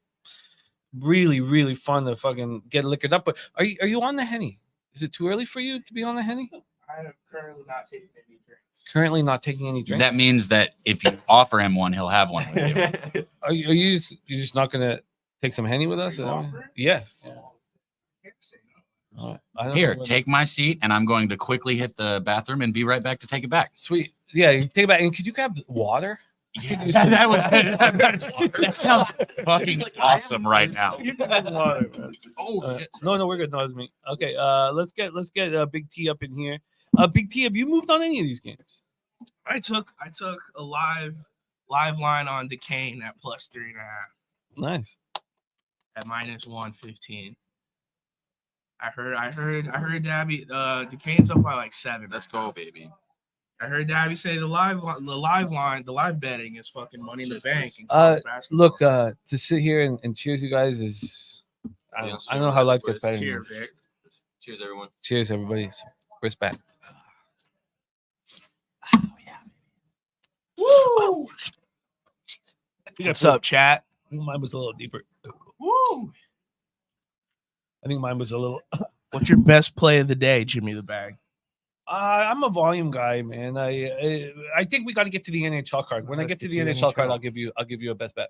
really, really fun to fucking get liquored up. But are you on the Henny? Is it too early for you to be on the Henny? I am currently not taking any drinks. Currently not taking any drinks. That means that if you offer him one, he'll have one with you. Are you just not gonna take some Henny with us? Yes. I don't Here, know take my seat, and I'm going to quickly hit the bathroom and be right back to take it back. Sweet. Yeah, you take it back. And could you grab water? Yeah, that sounds fucking awesome right now. Oh shit. No, we're good. No, it's me. Okay, let's get Big T up in here. Big T, have you moved on any of these games? I took a live line on Duquesne at plus 3.5 Nice. at minus 115. I heard Dabby Duquesne's up by like 7. Let's go, baby. I heard Dabby say the live betting is fucking money in the bank. In college basketball. Look, to sit here and cheers you guys is I don't know how life gets better. Cheer, Vic. Cheers, everyone. Cheers, everybody. Respect. Woo! What's up, chat? Mine was a little deeper. Woo! I think mine was a little. What's your best play of the day, Jimmy the Bag? I'm a volume guy, man. I think we got to get to the NHL card. When I get to the NHL card, I'll give you a best bet.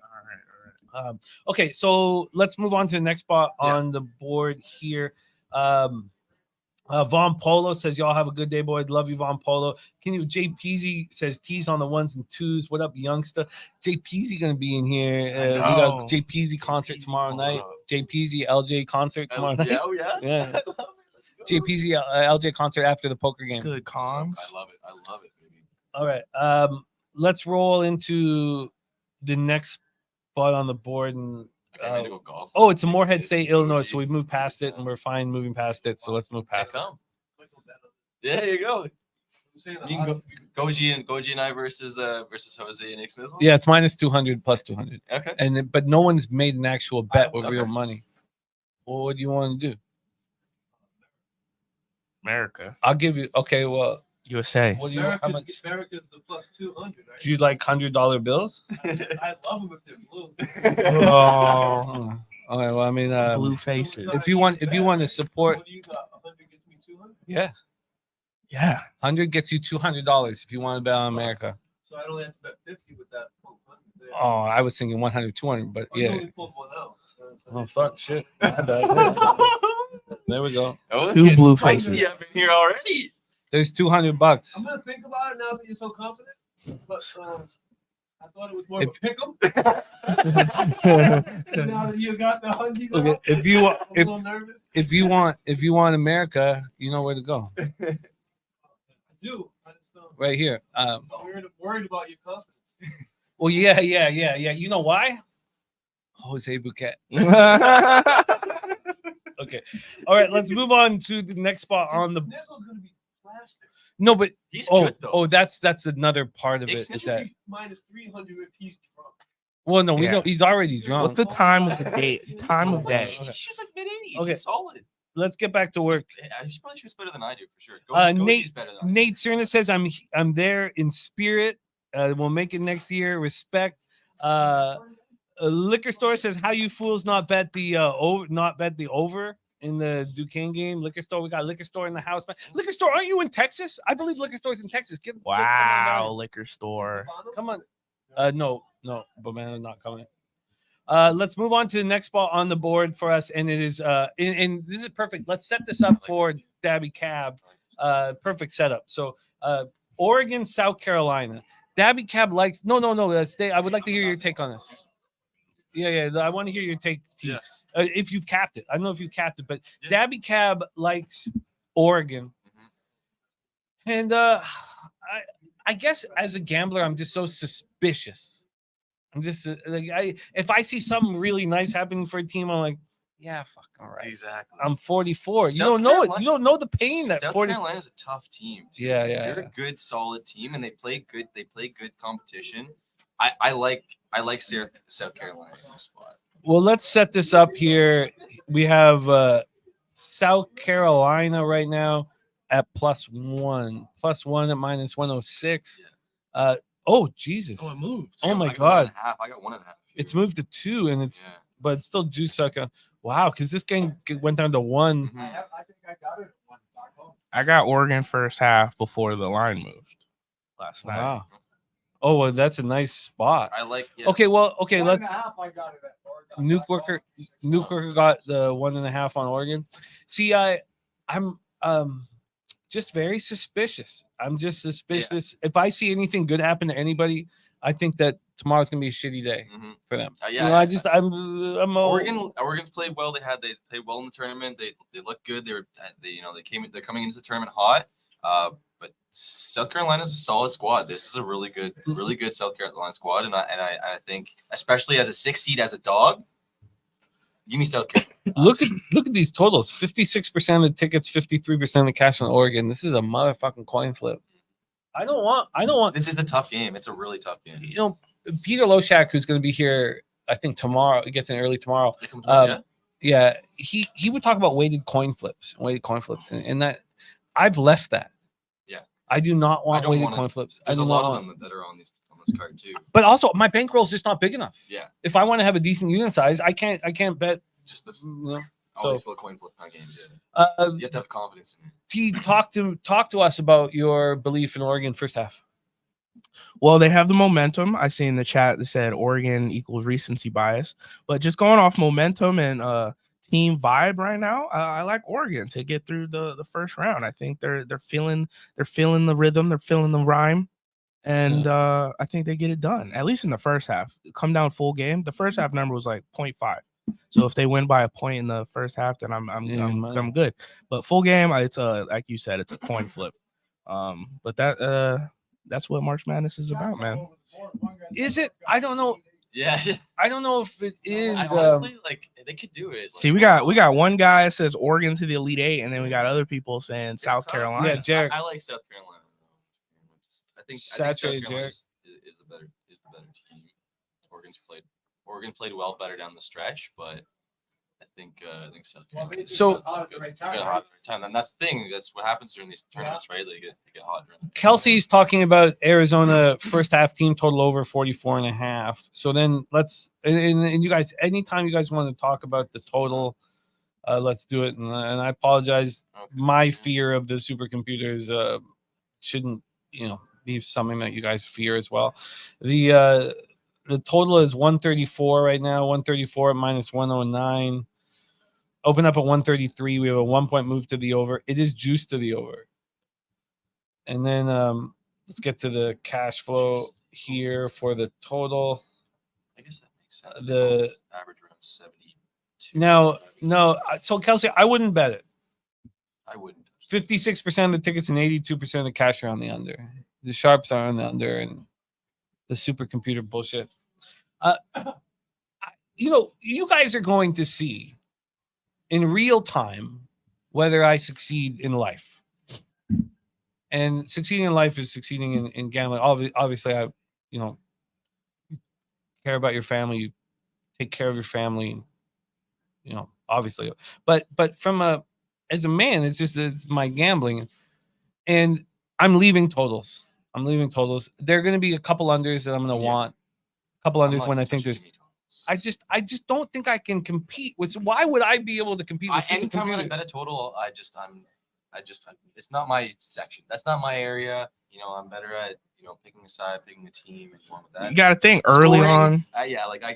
All right. Okay, so let's move on to the next spot on the board here. Von Polo says, y'all have a good day, boy. Love you, Von Polo. Can you, Jay Peasy says, tease on the 1s and 2s. What up, youngster? Jay Peasy going to be in here. We got Jay Peasy concert tomorrow night. Jay Peasy LJ concert tomorrow night. Oh, yeah. Yeah. Jay Peasy LJ concert after the poker game. Good comms. I love it. I love it, baby. All right. Let's roll into the next spot on the board. And I need to go golf. oh, it's a Morehead State, Illinois. So we've moved past it and we're fine moving past it. So let's move past it. Yeah, there you go. I'm saying You can go Goji and I versus Jose and Nixon as well. Yeah, it's minus 200 plus 200. Okay. But no one's made an actual bet with real money. Well, what do you want to do? America. I'll give you. Okay, well, USA. what do you? How much? America's the plus 200. Right? Do you like $100 bills? I love them if they're blue. Oh, All right. Well, I mean, blue faces. if you want to support, What do you got? 100 gets me 200. yeah, Yeah. 100 gets you $200 if you want to bet on America. So I only have to bet 50 with that. 100 there. Oh, I was thinking 100, 200, but I yeah. only pulled one out. Oh fuck, shit. My bad. There we go. Oh, Two blue spicy faces. up in here already. There's $200. I'm gonna think about it now that you're so confident. But I thought it was more of a pick 'em. Now that you got the 100, Okay, if you I'm a little nervous. if you want America, you know where to go. I do. I just don't. Right here. Worried about your confidence. Well, yeah. You know why? Jose Bouquet. Okay. All right, let's move on to the next spot on the. This one's gonna be plastic. No, but He's good though. that's another part of Nick it. Smith Is that minus 300 if he's drunk. well, no, we Yeah. know he's already drunk. What's the time of the day? Time of day. He shoots like mid-80s. Okay. He's solid. Let's get back to work. He probably shoots better than I do for sure. Nate- Goji's better than I do. Nate Cerna says I'm there in spirit. We'll make it next year. Respect. A liquor store says how you fools not bet the over in the Duquesne game. Liquor store, we got liquor store in the house. Man. Liquor store, aren't you in Texas? I believe liquor store's in Texas. Wow, liquor store. Come on. No, but man, I'm not coming. Let's move on to the next spot on the board for us, and it is and this is perfect. Let's set this up for Dabby Cab. Perfect setup. So Oregon, South Carolina. Dabby Cab likes no. Stay. I would like to hear your take on this. Yeah. I want to hear your take. Yeah. If you've capped it, I don't know if you capped it, but Dabby Cab likes Oregon, and I guess as a gambler, I'm just so suspicious. I'm just if I see something really nice happening for a team, I'm like, yeah, fuck, all right. Exactly. I'm 44. South You don't know it. Carolina- You don't know the pain that South 40. Carolina's a tough team. Too. Yeah. They're a good, solid team, and they play good. They play good competition. I like South Carolina in this spot. Well, let's set this up here. We have South Carolina right now at +1 at minus 106. Oh Jesus! Oh, it moved. Oh my I got God! 1.5. I got 1.5. It's moved to 2, and it's Yeah. but it's still juice sucker. Wow, because this game went down to 1. Mhm. I think I got it at one back home. I got Oregon first half before the line moved last night. Wow. Oh well, that's a nice spot. I like. Yeah. Okay, well, One and let's. a half, I got it at Oregon. Nuke Worker got the 1.5 on Oregon. See, I'm just very suspicious. I'm just suspicious. If I see anything good happen to anybody, I think that tomorrow's gonna be a shitty day Mhm. for them. Yeah. You know, I'm Oregon's played well. They played well in the tournament. They look good. They're coming into the tournament hot. But South Carolina's a solid squad. This is a really good South Carolina squad, and I think, especially as a 6 seed as a dog, give me South Carolina. look at these totals. 56% of the tickets, 53% of the cash on Oregon. This is a motherfucking coin flip. I don't want. This is a tough game. It's a really tough game. You know, Peter Loshak, who's going to be here, I think tomorrow. He gets in early tomorrow. They come to- Yeah, he would talk about weighted coin flips, and that I've left that. Yeah. I do not I want don't weighted want coin flips. I There's do a not lot want. of them that are on this card too. But also, my bankroll is just not big enough. Yeah. If I want to have a decent unit size, I can't bet. Just this. You know, All so, these little coin flip kind of games. Yeah. You have to have confidence in it. T, talk to us about your belief in Oregon first half. Well, they have the momentum. I see in the chat that said Oregon equals recency bias, but just going off momentum and team vibe right now, I like Oregon to get through the first round. I think they're feeling the rhythm, they're feeling the rhyme, and I think they get it done at least in the first half. Come down full game. The first half number was like 0.5. So if they win by a point in the first half, then I'm good. But full game, it's like you said, it's a coin flip. But that's what March Madness is about, man. Is it? I don't know. Yeah. I don't know if it is. I honestly, like they could do it. See, we got one guy that says Oregon to the Elite Eight, and then we got other people saying South Carolina. Yeah, Jared. I like South Carolina. I think South Saturated, Carolina Jared. is the better team. Oregon played well better down the stretch, but I think South Carolina. So got hot at the right time, and that's the thing. That's what happens during these tournaments, right? They get hot. Kelsey's talking about Arizona first half team total over 44.5. So then let's and you guys, anytime you guys want to talk about the total, let's do it. And I apologize. Okay. My fear of the supercomputers shouldn't be something that you guys fear as well. The total is 134 right now. 134 minus 109. Open up at 133. We have a 1 point move to the over. It is juiced to the over. And then let's get to the cash flow here for the total. I guess that makes sense. The average around 72. No. So Kelsey, I wouldn't bet it. I wouldn't. 56% of the tickets and 82% of the cash are on the under. The sharps are on the under, and the supercomputer bullshit. You guys are going to see in real time whether I succeed in life. And succeeding in life is succeeding in gambling. Obviously, you care about your family, you take care of your family, obviously. But as a man, it's my gambling, and I'm leaving totals. There are going to be a couple unders that I'm going to want. A couple unders when I think there's. I just don't think I can compete with. Why would I be able to compete with? Anytime I'm going to bet a total, it's not my section. That's not my area. I'm better at picking a side, picking a team, and going with that. You got to think early on.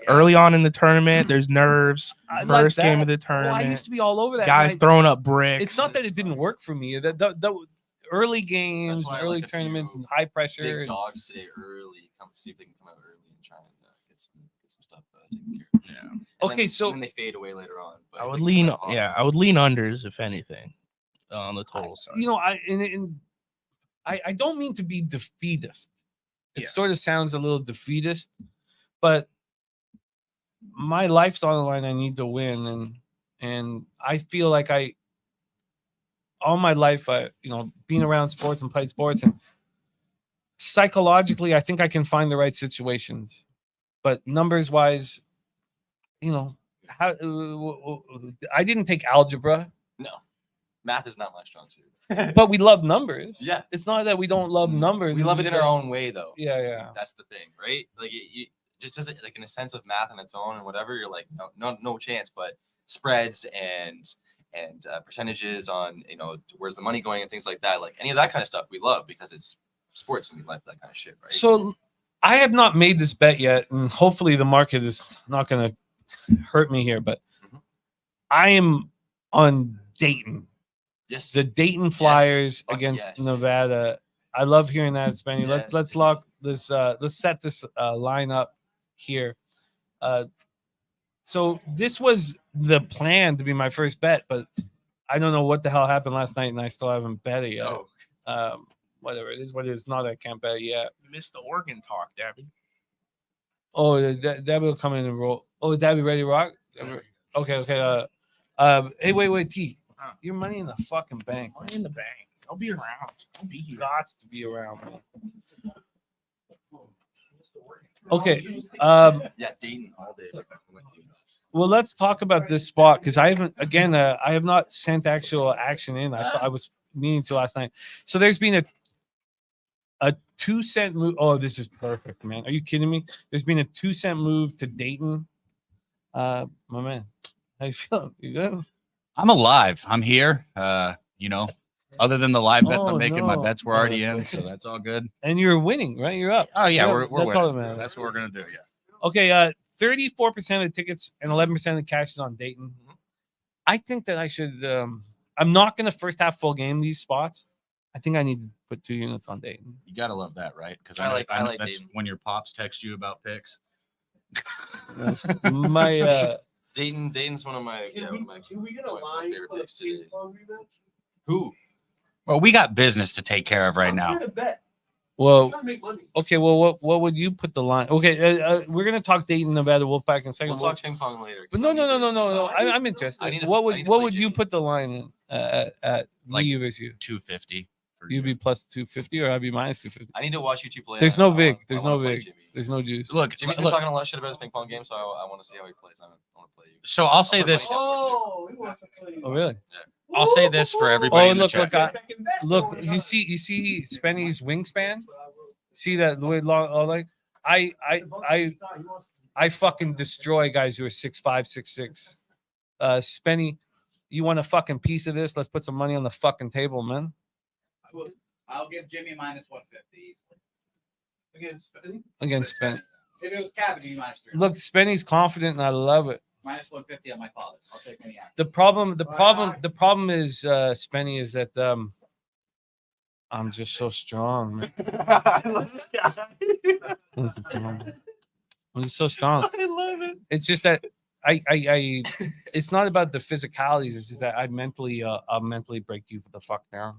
Early on in the tournament, there's nerves. First game of the tournament. I used to be all over that. Guys throwing up bricks. It's not that it didn't work for me. The early games, early tournaments, and high pressure. Big dogs today early. Come see if they can come out early and try and get some stuff taken care of. Yeah. Okay, so then they fade away later on. But I would lean unders if anything on the total side. I don't mean to be defeatist. It sort of sounds a little defeatist, but my life's on the line. I need to win, and I feel like all my life, being around sports and played sports, and psychologically, I think I can find the right situations. But numbers wise, I didn't take algebra. No, math is not my strong suit. But we love numbers. Yeah, it's not that we don't love numbers. We love it in our own way, though. Yeah. That's the thing, right? Like just like in a sense of math on its own and whatever, you're like no chance. But spreads and percentages on where's the money going and things like that, like any of that kind of stuff, we love because it's sports and we like that kind of shit, right? So I have not made this bet yet, and hopefully the market is not going to hurt me here, but I am on Dayton. Yes. The Dayton Flyers against Nevada. I love hearing that, Spenny. Let's lock this. Let's set this line up here. So this was the plan to be my first bet, but I don't know what the hell happened last night, and I still haven't bet it yet. Whatever it is, what it is not, I can't bet it yet. You missed the Oregon talk, Debbie. Oh, Debbie will come in and roll. Oh, Debbie ready to rock? Okay. Hey, wait, T. Your money in the fucking bank. Money in the bank. I'll be around. I'll be here. Gots to be around, man. Okay. Yeah, Dayton all day. Well, let's talk about this spot because I haven't. Again, I have not sent actual action in. I thought I was meaning to last night. So there's been a 2-cent move. Oh, this is perfect, man. Are you kidding me? There's been a 2-cent move to Dayton. My man, how you feeling? You good? I'm alive. I'm here. You know, other than the live bets Oh, I'm making, my no. bets were Oh, already that's in, so that's all good. And you're winning, right? You're up. Oh yeah, Yeah, we're that's all that winning. matters. That's what we're gonna do. Yeah. Okay, 34% of the tickets and 11% of the cash is on Dayton. I think that I should. I'm not going to first half full game these spots. I think I need to put 2 units on Dayton. You gotta love that, right? Because I I like know that's Dayton. when your pops text you about picks. My Dayton's one of my Can we get a my line favorite for the picks today. ping pong rematch? Who? Well, we got business to take care of right I'm now. trying to bet. I'm well, trying to make money. okay. Well, what would you put the line? Okay, we're going to talk Dayton, Nevada, Wolfpack in a second. We'll talk ping pong later. But 'cause no, I no, need no, to- no, no, no. I need I'm to- interested. I need to- What I would need to what play would you Jimmy. put the line in at Like me versus you? 250. for You'd you. be plus 250 or I'd be minus 250. I need to watch you two play. There's I- no I vig. wanna- I There's wanna no play vig. Jimmy. There's no juice. Look, Jimmy's been look. talking a lot of shit about his ping pong game, so I want to see how he plays. I want to play you. So I'll say this. Oh, he wants to play. Oh, really? I'll say this for everybody Oh, in the look, chat. look, you see Spenny's wingspan? See that the way long? Oh, like I fucking destroy guys who are 6'5", 6'6". Spenny, you want a fucking piece of this? Let's put some money on the fucking table, man. I'll give Jimmy minus 150. Against Spenny. If it was Cabin, you minus 3. Look, Spenny's confident, and I love it. Minus 150 on my father. I'll take any action. The problem is Spenny is that I'm just so strong, man. I love this guy. That's the problem. I'm just so strong. I love it. It's just that I it's not about the physicalities. It's just that I'll mentally break you the fuck down.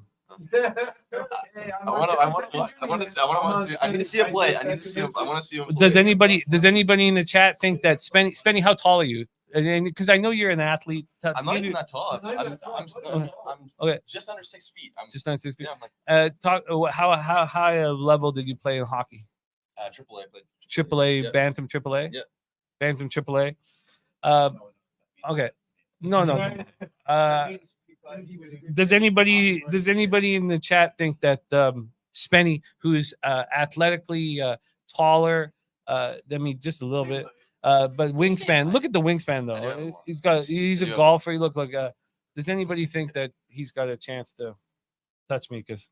I need to see him play. I need to see him. I want to see him. Does play. anybody in the chat think that Spenny, how tall are you? Because I know you're an athlete. I'm not even that tall. I'm Okay. just under 6 feet. I'm Just on 6 feet. yeah, I'm like How high a level did you play in hockey? AAA. But AAA, Yep. Bantam AAA? Yep. Bantam AAA. Okay. No. Does anybody in the chat think that Spenny, who's athletically taller than me just a little bit, but wingspan? Look at the wingspan though. He's a golfer. He looked like. Does anybody think that he's got a chance to touch me? Because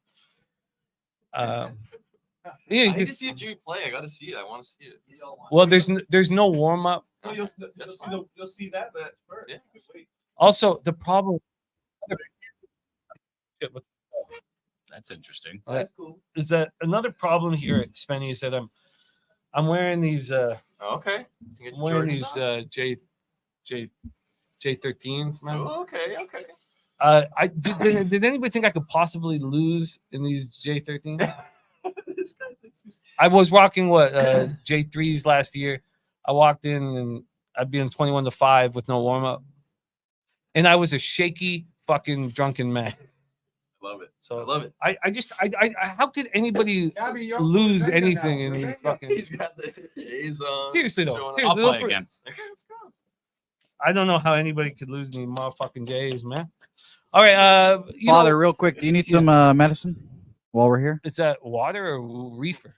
I need to see Jimmy play. I got to see it. I want to see it. well, there's no warm up. You'll see that match first. Yeah. Wait. Also, the problem. That's interesting. That's cool. Is that another problem here at Spenny is that I'm wearing these Okay. You I'm get wearing Jordans these on? J13s, man. Oh, okay. Did anybody think I could possibly lose in these J13s? This guy thinks he's- I was rocking J3s last year. I walked in and I'd be in 21-5 with no warm up, and I was a shaky fucking drunken man. Love it. So I love it. I how could anybody Gabby, you're lose up for the anything now. in these Remember? fucking? He's got the A's on. Seriously though, showing seriously, I'll look play for- again. Okay, let's go. I don't know how anybody could lose any motherfucking J's, man. All right, you Father, know, real quick, do you need some medicine while we're here? is that water or reefer?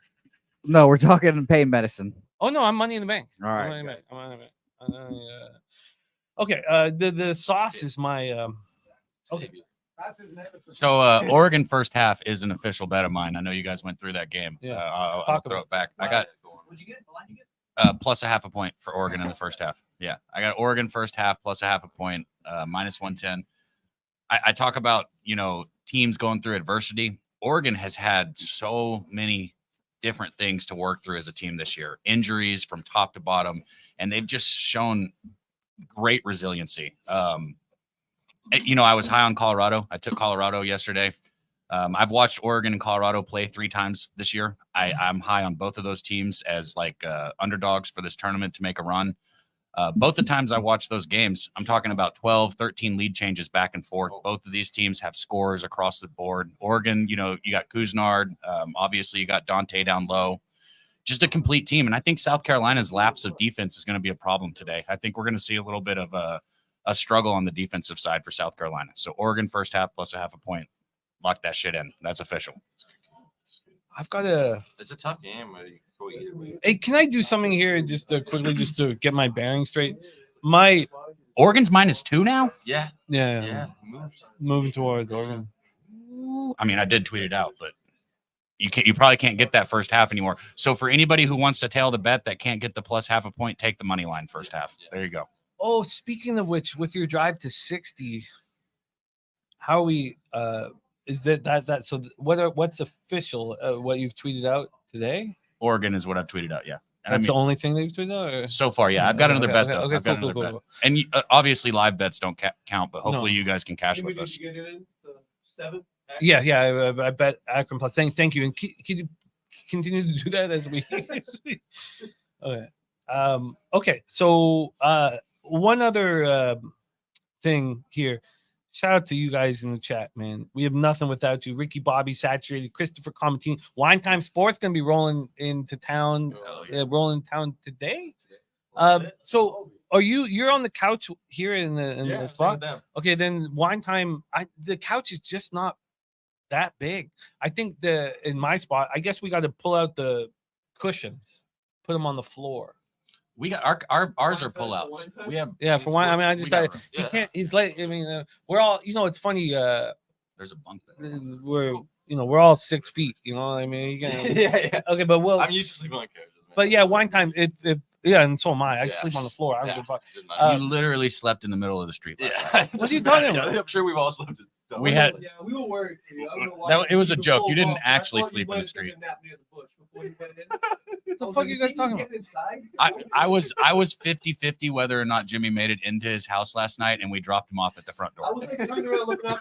No, we're talking pain medicine. Oh no, I'm Money in the Bank. All I'm right. Money in the Bank. I'm Money in the Bank. Okay, the sauce is my okay. Savior. That's his name. So Oregon first half is an official bet of mine. I know you guys went through that game. Yeah. I'll Talk throw about it back. I got What'd you get? The line you get? plus a half a point for Oregon in the first half. Yeah, I got Oregon first half plus a half a point, minus 110. I talk about, teams going through adversity. Oregon has had so many different things to work through as a team this year, injuries from top to bottom, and they've just shown great resiliency. I was high on Colorado. I took Colorado yesterday. I've watched Oregon and Colorado play 3 times this year. I'm high on both of those teams as underdogs for this tournament to make a run. Both the times I watched those games, I'm talking about 12, 13 lead changes back and forth. Both of these teams have scores across the board. Oregon, you got Kuznard. Obviously, you got Dante down low. just a complete team. And I think South Carolina's lapse of defense is going to be a problem today. I think we're going to see a little bit of a struggle on the defensive side for South Carolina. So Oregon first half plus 0.5 point. Lock that shit in. That's official. I've got a. It's a tough game. But you can go either way. Hey, can I do something here just to quickly, just to get my bearings straight? My Oregon's -2 now. Yeah. yeah, moving towards Oregon. I mean, I did tweet it out, but you probably can't get that first half anymore. So for anybody who wants to tail the bet that can't get the plus 0.5 point, take the money line first half. There you go. Oh, speaking of which, with your drive to 60, how are we? Is that so? What's official? What you've tweeted out today? Oregon is what I've tweeted out. Yeah, and That's the only thing that you've tweeted out. Or? So far, yeah. I've got another bet though. Okay, I've got another bet. And obviously, live bets don't count, but hopefully, you guys can cash with us. Get it in the 7? Yeah. I bet Akron plus. Thank you, and can you continue to do that as we? Okay. Okay. So one other thing here. Shout out to you guys in the chat, man. We have nothing without you. Ricky, Bobby, Saturated, Christopher Comatini. Wine Time Sports going to be rolling into town, rolling town today. So are you're on the couch here in the spot? Okay, then Wine Time. The couch is just not that big. I think in my spot, I guess we got to pull out the cushions, put them on the floor. We got ours are pullouts. We have for one. I mean, I just got he can't. He's like, I mean, we're all. It's funny. There's a bunk there. We're all 6 feet. You know what I mean? You can, yeah. Okay, but I'm used to sleeping on couches. But yeah, Wine Time. And so am I. I sleep on the floor. I don't give a fuck. You literally slept in the middle of the street. What are you talking about? I'm sure we've all slept. We had. Yeah, we were worried. It was a joke. You didn't actually sleep in the street. What the fuck are you guys talking about? I was 50-50 whether or not Jimmy made it into his house last night, and we dropped him off at the front door. I was like turning around looking up.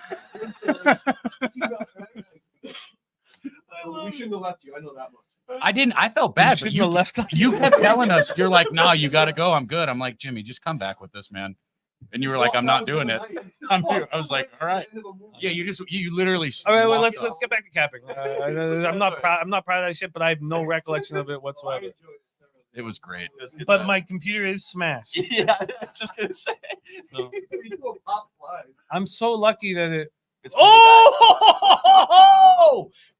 We shouldn't have left you. I know that much. I didn't. I felt bad, but you left us. You kept telling us, you're like, "Nah, you got to go. I'm good." I'm like, Jimmy, just come back with this, man. And you were like, "I'm not doing it." I was like, "All right." Yeah, you literally. All right, well, let's get back to capping. I'm not proud of that shit, but I have no recollection of it whatsoever. It was great. But my computer is smashed. Yeah, I was just gonna say. So, I'm so lucky that it.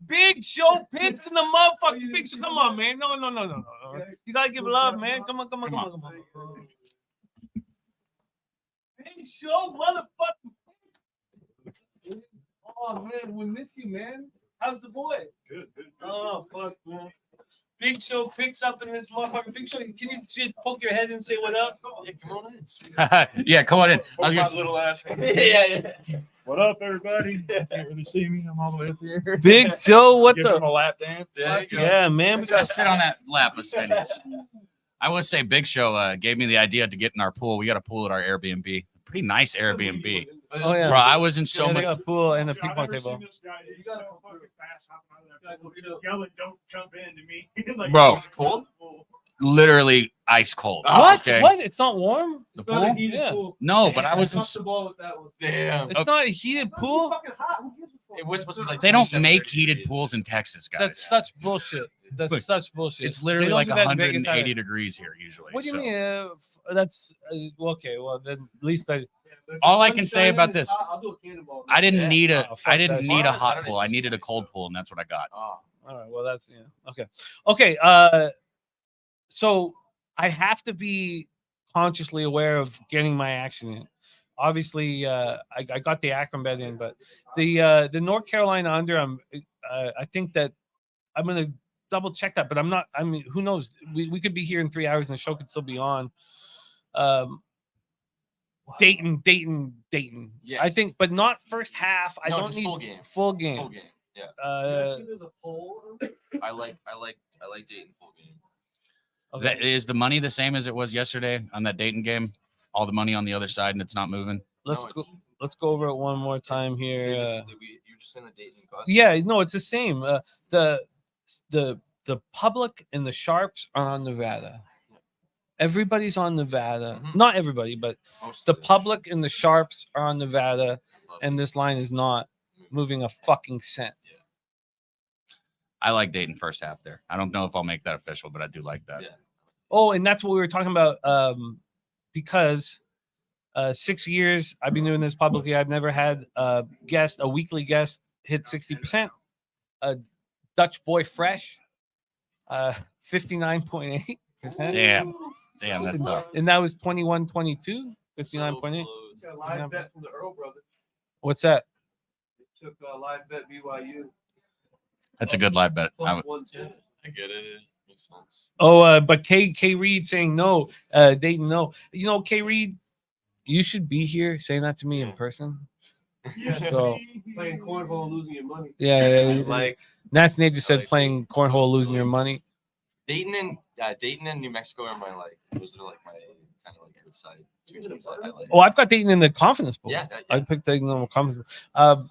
Big Show picks in the motherfucking Big Show. Come on, man. No. You gotta give love, man. Come on. Big Show, motherfucking. Oh man, we miss you, man. How's the boy? Good. Oh fuck, man. Big Show picks up in this motherfucking Big Show. Can you just poke your head and say what up? Yeah, come on in. Yeah, come on in. I was my little ass. Yeah. What up, everybody? Can't really see me. I'm all the way up here. Big Joe, what Give him a lap dance. Yeah, man. We gotta sit on that lap of spinnies. I will say, Big Show gave me the idea to get in our pool. We got a pool at our Airbnb. Pretty nice Airbnb. Oh yeah, bro. I was in so They much. got a pool and a ping pong table. Yelling, don't jump into me. Bro, Is it cold? Literally ice cold. What? Okay. What? It's not warm? The pool? Yeah. No, but I was in. Damn. It's not a heated pool. It was supposed to be like They don't 27 make degrees. heated pools in Texas, guys. That's such bullshit. That's Look, such bullshit. It's literally They don't like do that in Vegas 180 either. degrees here usually. What do you so. mean? That's okay. Well, then at least I. All I can say about this, I'll do a cannonball. I didn't need a, Oh, fuck I didn't that need shit. a hot Saturday's pool. I supposed to needed a be cold so- pool, and that's what I got. Oh. All right. Well, that's okay. So I have to be consciously aware of getting my action in. Obviously, I got the Akron bet in, but the North Carolina under. I think that I'm gonna double check that, but I'm not. I mean, who knows? We could be here in 3 hours and the show could still be on. Dayton. Yes. I think, but not first half. I No, don't just need full game. Full game. Full game. Yeah. I like Dayton full game. Okay. That is the money the same as it was yesterday on that Dayton game. All the money on the other side, and it's not moving. Let's No, go. it's- Let's go over it one more time It's- here. you're just in the Dayton. Yeah, no, it's the same. The public and the sharps are on Nevada. Everybody's on Nevada. Mhm. Not everybody, but Most the of it. public and the sharps are on Nevada, Love and it. this line is not moving a fucking cent. I like Dayton first half there. I don't know if I'll make that official, but I do like that. Yeah. Oh, and that's what we were talking about. Because 6 years I've been doing this publicly, I've never had a weekly guest hit 60%. Dutch Boy Fresh, 59.8%. Damn, that's tough. And that was 21-22, 59.8. Got a live bet from the Earl brothers. What's that? They took a live bet BYU. That's a good live bet. Plus 110. I get it. It makes sense. Oh, but K Reed saying no. Dayton no. You know, K Reed, you should be here saying that to me in person. Yeah, So playing cornhole and losing your money. yeah, Like Nats Nate just said like playing cornhole, losing your money. Dayton and New Mexico are my those are like my kind of like outside two teams I like. Oh, I've got Dayton in the confidence pool. Yeah, I picked Dayton in the confidence pool.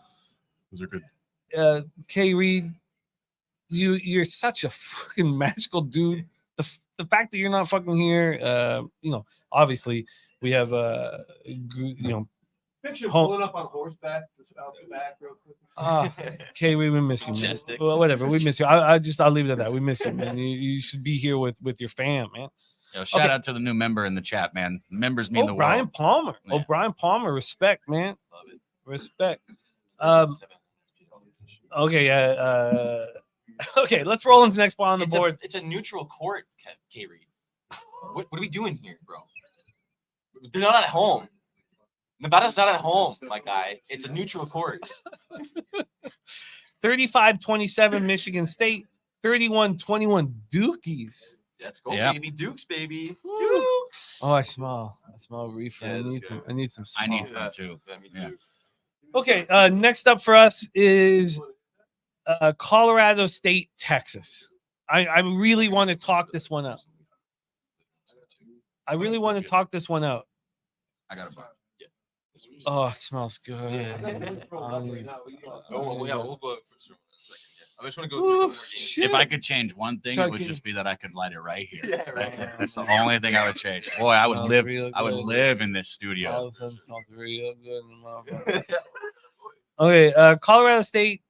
Those are good. K Reed, you're such a fucking magical dude. The fact that you're not fucking here, obviously we have Picture Home- pulling up on horseback, just out the back real quick. Okay, we miss you, man. Majestic. Well, whatever, we miss you. I'll leave it at that. We miss you, man. You should be here with your fam, man. Yo, shout Okay. out to the new member in the chat, man. Members mean the Brian world. Palmer. Yeah. Oh, Brian Palmer, respect, man. Love it. Respect. Seven. Okay, okay, let's roll into the next ball on the board. It's a neutral court, K Reed. What are we doing here, bro? They're not at home. Nevada's not at home, my guy. It's a neutral court. 35-27 Michigan State, 31-21 Dukies. Let's go, Yeah. baby. Dukes, baby. Woo. Dukes. Oh, I smell reefer. Yeah, I that's need good. some. I need some. I need small. them too. Yeah, me Yeah. too. Okay, next up for us is Colorado State, Texas. I really want to talk this one out. I really want to talk this one out. I got a buy. Oh, it smells good. Oh, well, yeah, we'll go for sure in a second. Yeah. I just want to go Ooh, through one more game. shit. If I could change one thing, Sorry, it would can just be that I could light it right here. Yeah, right. That's it. That's the only thing I would change. Boy, I would Smells live. real I would good. live in this All studio. of a sudden, it smells real good. In the motherfucker. Okay, Colorado State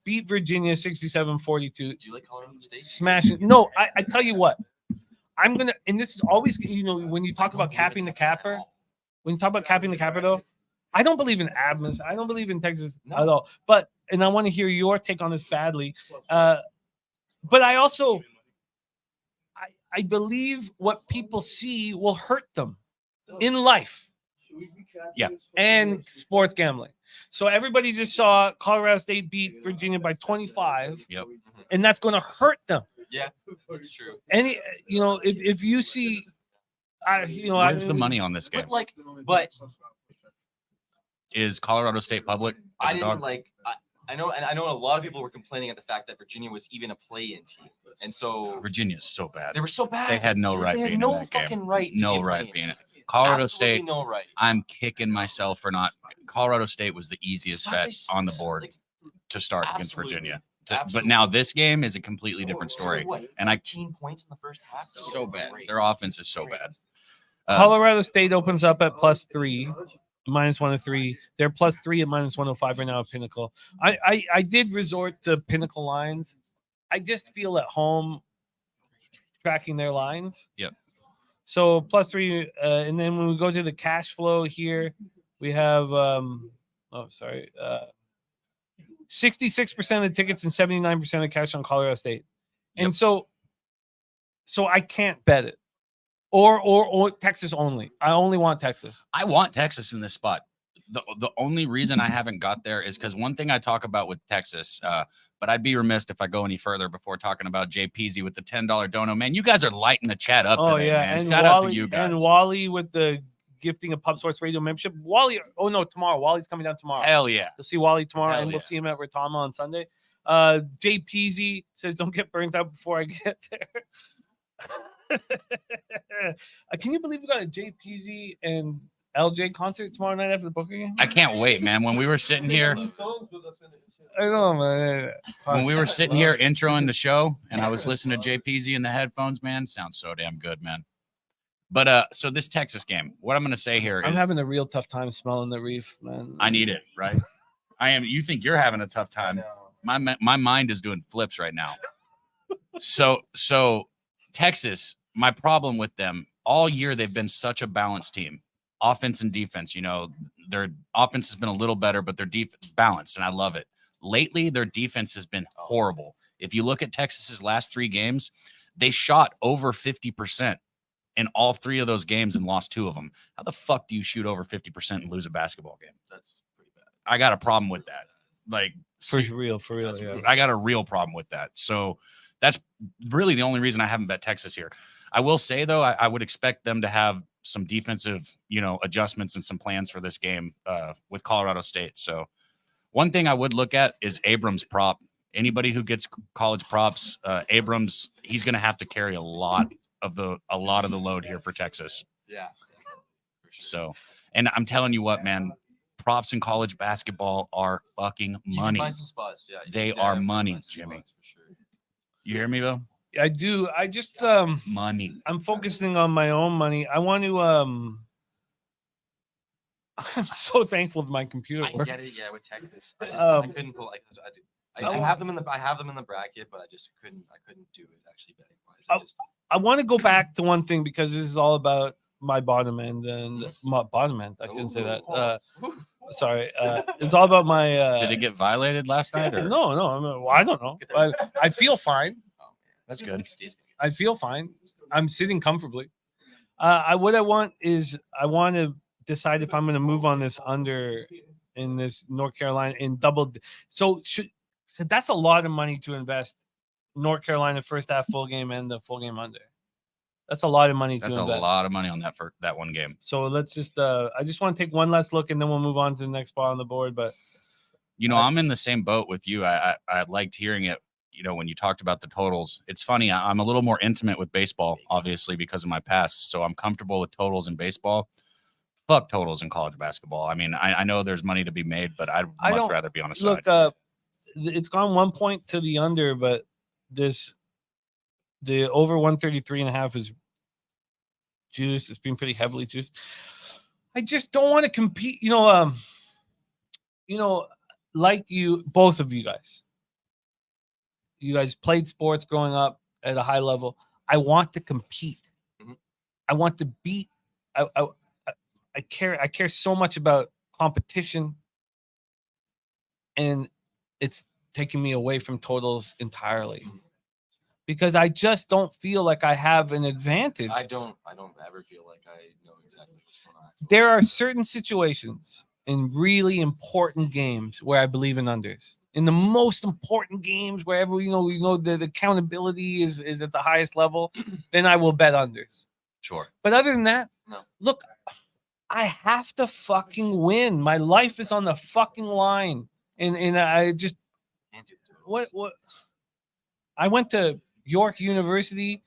beat Virginia 67-42. Do you like Colorado State? Smashing. No, I tell you what, I'm gonna, and this is always, when you talk about capping the capper, though, I don't believe in Adams. I don't believe in Texas at all. But, and I want to hear your take on this badly. But I also, I believe what people see will hurt them in life Yeah. and sports gambling. So everybody just saw Colorado State beat Virginia by 25, Yep. and that's going to hurt them. Yeah, that's true. Any, if you see, Where's the money on this game? But Is Colorado State public? as I a didn't dog? like. I know a lot of people were complaining at the fact that Virginia was even a play-in team, and so Virginia's so bad. they were so bad. They had no right They had being no in that game. fucking right. To No be a right play-in being team. it. Colorado Absolutely State. no right. I'm kicking myself for not. Colorado State was the easiest bet on the board Like, to start against absolutely. Virginia. But Absolutely. now this game is a completely different story. What, And I 15 points in the first half. so bad. Great. Their offense is so bad. Colorado State opens up at +3, -103. They're +3 at -105 right now at Pinnacle. I did resort to Pinnacle lines. I just feel at home tracking their lines. Yep. So +3, and then when we go to the cash flow here, we have 66% of the tickets and 79% of the cash on Colorado State. And Yep. so I can't bet it. Or Texas only. I only want Texas. I want Texas in this spot. The only reason I haven't got there is because one thing I talk about with Texas, but I'd be remiss if I go any further before talking about Jay Peasy with the $10 dono. Man, you guys are lighting the chat up today, man. and Shout out to you guys. And Wally with the gifting of Pub Sports Radio membership. Wally, tomorrow. Wally's coming down tomorrow. Hell yeah. You'll see Wally tomorrow, Hell and we'll yeah. see him at Retama on Sunday. Jay Peasy says, "Don't get burnt out before I get there." Can you believe we got a Jay Peasy and LJ concert tomorrow night after the Booker game? I can't wait, man. When we were sitting here, I know, man. when we were sitting here introing the show, and I was listening to JPZ in the headphones, man, sounds so damn good, man. But so this Texas game, what I'm gonna say here is I'm having a real tough time smelling the reef, man. I need it, right? I am. You think you're having a tough time? my mind is doing flips right now. So Texas, my problem with them all year, they've been such a balanced team, offense and defense. You know, their offense has been a little better, but their defense balanced, and I love it. Lately, their defense has been horrible. If you look at Texas's last 3 games, they shot over 50% in all 3 of those games and lost 2 of them. How the fuck do you shoot over 50% and lose a basketball game? That's pretty bad. I got a problem with that. Like For real. Yeah. I got a real problem with that. So that's really the only reason I haven't bet Texas here. I will say though, I would expect them to have some defensive, adjustments and some plans for this game with Colorado State. So one thing I would look at is Abrams' prop. Anybody who gets college props, Abrams, he's going to have to carry a lot of the load here for Texas. Yeah. For sure. So, and I'm telling you what, man, props in college basketball are fucking You can money. find some spots. Yeah, you They can are definitely money, find some Jimmy. spots for sure. You hear me, Bill? I do. I just Money. I'm focusing on my own money. I want to I'm so thankful that my computer I works. get it. Yeah, with Texas, I couldn't pull. I have them in the bracket, but I couldn't do it actually betting wise. I want to go back to one thing because this is all about my bottom end and my bottom end. I shouldn't say that. Sorry. It's all about my. Did it get violated last night? Or? No. I don't know. I feel fine. That's good. I feel fine. I'm sitting comfortably. What I want to decide if I'm going to move on this under in this North Carolina in double. So that's a lot of money to invest. North Carolina first half full game and the full game under. That's a lot of money. That's to invest. a lot of money on that for that one game. So let's just. I just want to take one last look and then we'll move on to the next spot on the board. But I'm in the same boat with you. I liked hearing it. When you talked about the totals, it's funny. I'm a little more intimate with baseball, obviously, because of my past. So I'm comfortable with totals in baseball. Fuck totals in college basketball. I mean, I know there's money to be made, but I'd much rather be on a side. Look, it's gone 1 point to the under, but the over 133.5 is juiced. It's been pretty heavily juiced. I just don't want to compete. Like you, both of you guys. You guys played sports growing up at a high level. I want to compete. Mm-hmm. I want to beat. I care so much about competition, and it's taking me away from totals entirely because I just don't feel like I have an advantage. I don't ever feel like I know exactly what's going on. There are certain situations in really important games where I believe in unders. In the most important games, wherever the accountability is at the highest level, then I will bet unders. Sure. But other than that, No. Look, I have to fucking win. My life is on the fucking line, and I just Can't do it. what I went to York University,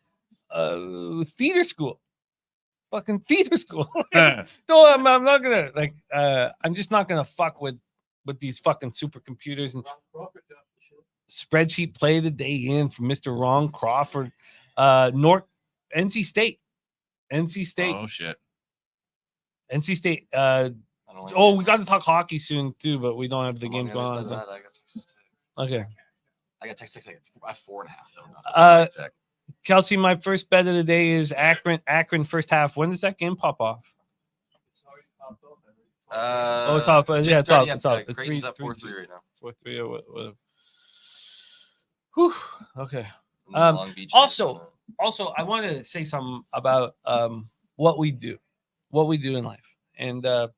theater school, fucking theater school. No, I'm not gonna I'm just not gonna fuck with these fucking supercomputers and spreadsheet play the day in from Mr. Ron Crawford, NC State. Oh shit. NC State. I don't Oh, like we got to talk hockey soon too, but we don't have the I'm games the going other on. side So. of that, I got Texas Tech. Okay. I got Texas Tech at 4.5 though. Kelsey, my first bet of the day is Akron first half. When does that game pop off? It's off. Yeah, it's off. It's off. It's Creighton's 3-3 at 4-3 right now. 4-3 or what? Whew. Okay. And then Long Beach is Also, I want to say something about what we do in life, and there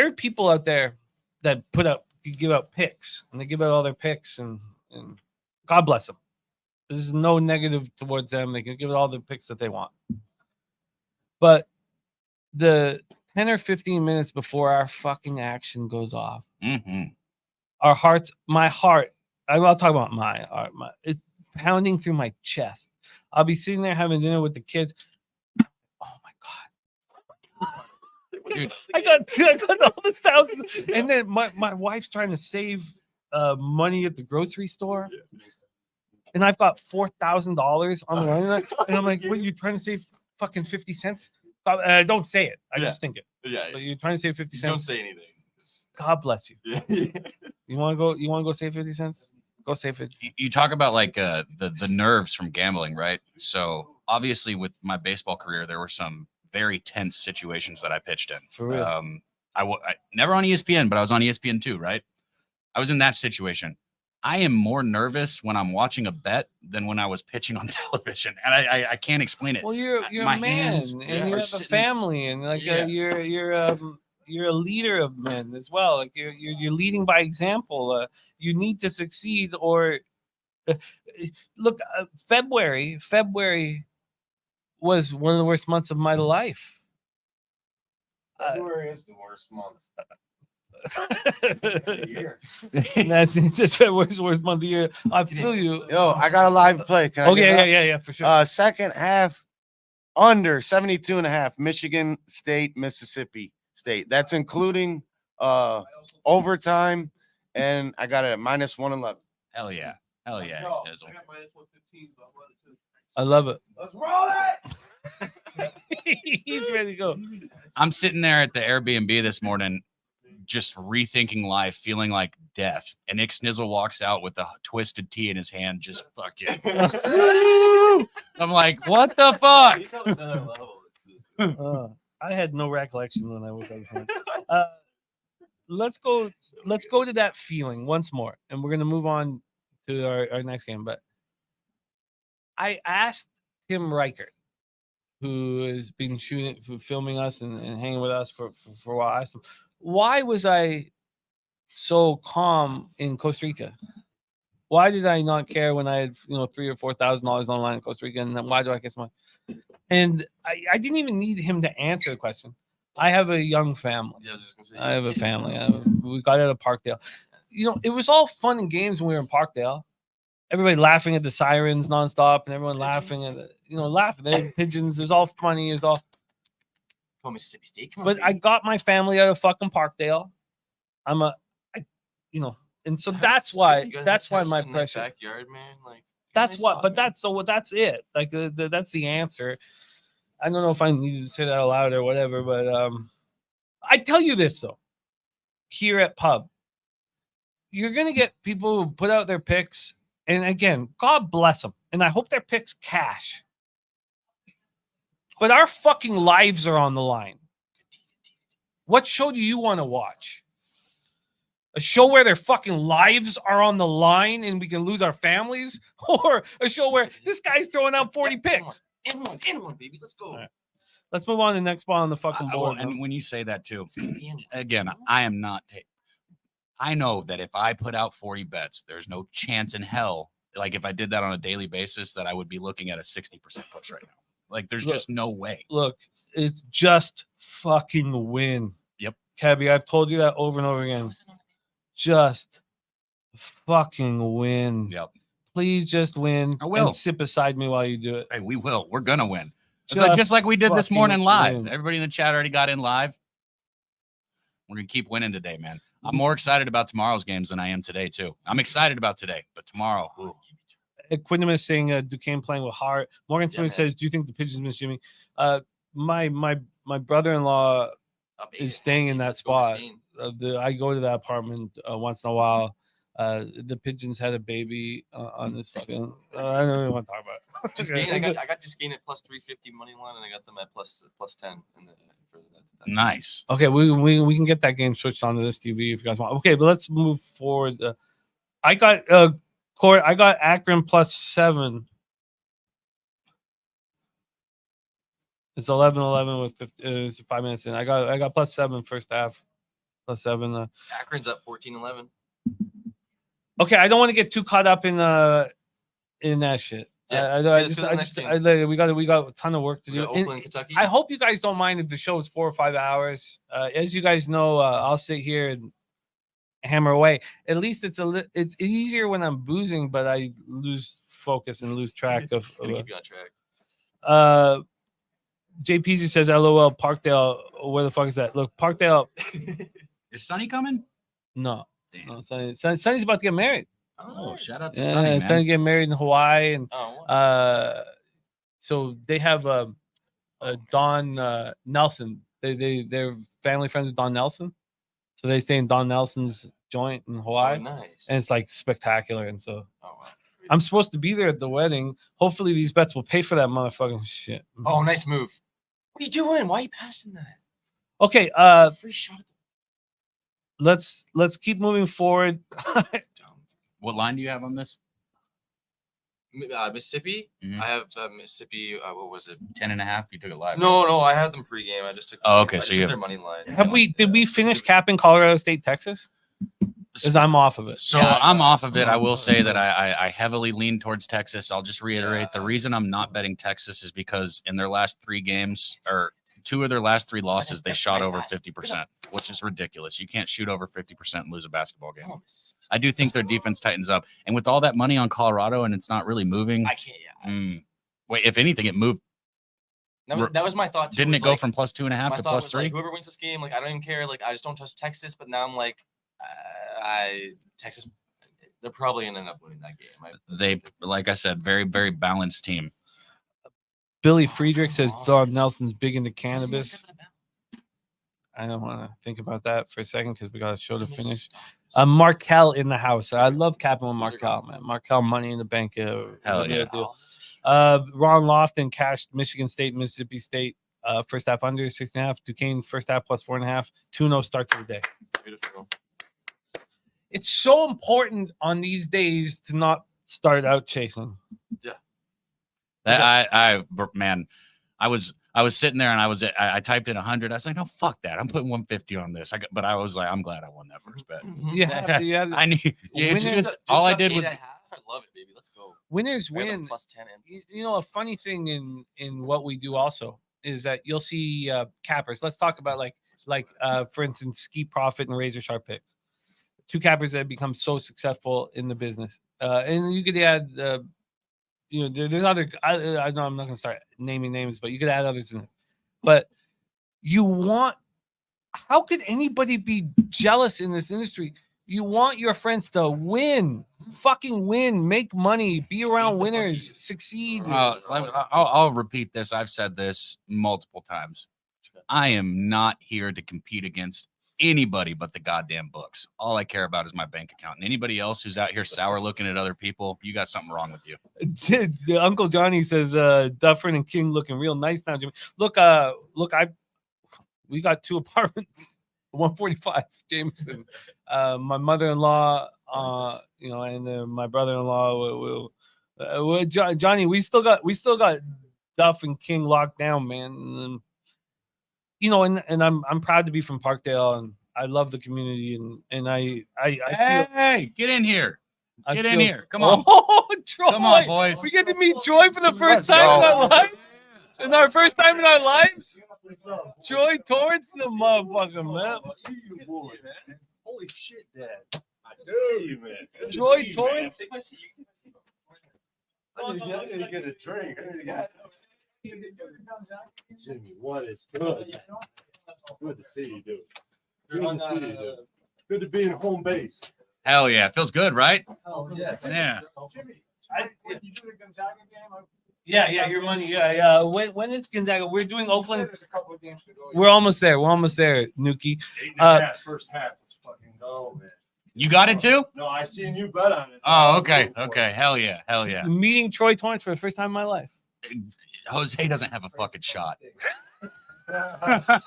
are people out there that give out picks, and they give out all their picks, and God bless them. This is no negative towards them. They can give it all the picks that they want, but the 10 or 15 minutes before our fucking action goes off, my heart. I'll talk about my heart. It's pounding through my chest. I'll be sitting there having dinner with the kids. Oh my god, dude! I got all this thousands, and then my wife's trying to save money at the grocery store, and I've got $4,000 on the line, and I'm like, "What? You trying to save fucking 50 cents?" Don't say it. I just think it. Yeah. But you're trying to save 50 cents. Don't say anything. God bless you. Yeah. You want to go? You want to go save 50 cents? Go save 50 cents. You talk about like the nerves from gambling, right? So obviously with my baseball career, there were some very tense situations that I pitched in. For real. I never on ESPN, but I was on ESPN too, right? I was in that situation. I am more nervous when I'm watching a bet than when I was pitching on television, and I can't explain it. Well, you're My a man, hands, and yeah, you are have a sitting- family, and like Yeah. you're a leader of men as well. Like you're leading by example. You need to succeed, or look. February was one of the worst months of my life. February is the worst month. That's just February's worst month of the year. I feel you. Yo, I got a live play. Can I Okay, get it up? yeah, for sure. Second half under 72.5, Michigan State, Mississippi State. That's including overtime, and I got it at -111. Hell yeah, Snizzle. I got -115, but I'm running too. I love it. Let's roll it. He's ready to go. I'm sitting there at the Airbnb this morning, just rethinking life, feeling like death. And Nick Snizzle walks out with a twisted tea in his hand, just fucking. I'm like, what the fuck? He felt another level. I had no recollection when I woke up. This morning. Let's go to that feeling once more, and we're gonna move on to our next game. But I asked Tim Reichert, who has been filming us and hanging with us for a while. I asked him, why was I so calm in Costa Rica? Why did I not care when I had $3,000 or $4,000 online in Costa Rica? And then why do I get so much? And I didn't even need him to answer the question. I have a young family. Yeah, I was just gonna say, I have a kids, family. We got out of Parkdale. It was all fun and games when we were in Parkdale. Everybody laughing at the sirens nonstop, and everyone laughing at laughing. They had pigeons. It was all funny. It was all. Come on, Mississippi State. Come on, But I got my family out of fucking Parkdale. And so that's why my pressure. Backyard, man. Like That's what. But that's it. Like that's the answer. I don't know if I need to say that out loud or whatever, but I tell you this though. Here at Pub, you're gonna get people who put out their picks, and again, God bless them, and I hope their picks cash. But our fucking lives are on the line. What show do you want to watch? A show where their fucking lives are on the line and we can lose our families? Or a show where this guy's throwing out 40 picks? In one, baby. Let's go. Right. Let's move on to the next spot on the fucking board. And when you say that too, again, I am not. I know that if I put out 40 bets, there's no chance in hell. Like if I did that on a daily basis, that I would be looking at a 60% push right now. Like there's just no way. Look, it's just fucking win. Yep. Cabby, I've told you that over and over again. Just fucking win. Yep. Please just win. I will. And sit beside me while you do it. Hey, we will. We're gonna win. Just Just like we did this fucking morning live. win. Everybody in the chat already got in live. We're gonna keep winning today, man. I'm more excited about tomorrow's games than I am today, too. I'm excited about today, but tomorrow. Ooh. Quintum is saying Duquesne playing with heart. Morgan Smith says, "Do you think the Pigeons miss Jimmy?" My brother-in-law is staying in that spot. I go to that apartment once in a while. The Pigeons had a baby on this fucking. I don't even want to talk about it. Duquesne, I got Duquesne at plus 350 money line, and I got them at plus 10. For that. Nice. Okay, we can get that game switched onto this TV if you guys want. Okay, but let's move forward. I got I got Akron plus 7. It's 11-11 with it's 5 minutes in. I got plus 7 first half. Plus 7. Akron's up 14-11. Okay, I don't want to get too caught up in that shit. Yeah, we got a ton of work to do. Oakland, Kentucky. I hope you guys don't mind if the show is 4 or 5 hours. As you guys know, I'll sit here and hammer away. At least it's easier when I'm boozing, but I lose focus and lose track of. Keep you on track. JPZ says, "LOL, Parkdale. Where the fuck is that? Look, Parkdale. Is Sonny coming? No, Sonny's about to get married. Oh, shout out to Yeah, Sonny, he's man. gonna get married in Hawaii, and wow. so they have Don Nelson. They're family friends with Don Nelson. So they stay in Don Nelson's joint in Hawaii, nice. and it's like spectacular. And so Oh, wow. I'm supposed to be there at the wedding. Hopefully these bets will pay for that motherfucking shit. Oh, nice move. What are you doing? Why are you passing that? Okay, Free shot. let's keep moving forward. What line do you have on this? Mississippi. Mhm. I have Mississippi. What was it? 10.5. You took it live. No, I had them pregame. I just took. Oh, okay, I so just you took have- their money line. Did we finish capping Colorado State, Texas? Because I'm off of it. So I'm off of it. I will say that I heavily lean towards Texas. I'll just reiterate the reason I'm not betting Texas is because in their last 3 games or 2 of their last 3 losses, they shot over 50%, which is ridiculous. You can't shoot over 50% and lose a basketball game. I do think their defense tightens up. And with all that money on Colorado and it's not really moving, I can't. Yeah. wait, if anything, it moved. That was my thought. Too, Didn't was it go like, from +2.5 my to thought was +3? like, whoever wins this game, like I don't even care. Like I just don't trust Texas. But now I'm like, Texas. They're probably gonna end up winning that game. They, like I said, very, very balanced team. Billy Friedrich says Don Nelson's big into cannabis. I don't want to think about that for a second because we got a show to finish. Markel in the house. I love capping with Markel, man. Markel money in the bank. Hell Deal. yeah. Ron Lofton cashed Michigan State, Mississippi State first half under 6.5. Duquesne first half plus 4.5. 2-0 start to the day. Beautiful. It's so important on these days to not start out chasing. Yeah. Man, I was sitting there and I typed in 100. I was like, no, fuck that. I'm putting 150 on this. But I was like, I'm glad I won that first bet. Yeah, I need. It's Winners- just all I did was. 8.5. I love it, baby. Let's go. Winners We have them win. plus 10 and You know, a funny thing in what we do also is that you'll see cappers. Let's talk about like for instance, Ski Profit and Razor Sharp Picks. 2 cappers that have become so successful in the business. And you could add there's other I know I'm not gonna start naming names, but you could add others in it. But how could anybody be jealous in this industry? You want your friends to win, fucking win, make money, be around winners, succeed. I'll repeat this. I've said this multiple times. I am not here to compete against anybody but the goddamn books. All I care about is my bank account. And anybody else who's out here sour looking at other people, you got something wrong with you. Uncle Johnny says Dufferin and King looking real nice now, Jimmy. Look, we got 2 apartments, 145 Jameson. My mother-in-law, and my brother-in-law Johnny, we still got Duff and King locked down, man. And I'm proud to be from Parkdale, and I love the community, and I Hey, get in here. Get in here. Come on. Oh, Troy. Come on, boys. We get to meet Troy for the first time in our lives. In our first time in our lives. Troy Torrance, the motherfucker, man. Holy shit, Dad. I tell you, man. Troy Torrance. I need to get a drink. Jimmy, what is good? Good to see you, dude. Good to see you, dude. Good to be in home base. Hell yeah. Feels good, right? Oh, yeah. Yeah. Jimmy, Yeah. you do the Gonzaga game? Yeah, your money. Yeah. When is Gonzaga? We're doing Oakland. There's a couple of games to go. We're almost there. Nuki. 8.5 first half. Let's fucking go, man. You got it too? No, I seen you bet on it. Oh, okay. Okay. Hell yeah. Hell yeah. Meeting Troy Torrance for the first time in my life. Jose doesn't have a fucking shot. Yeah,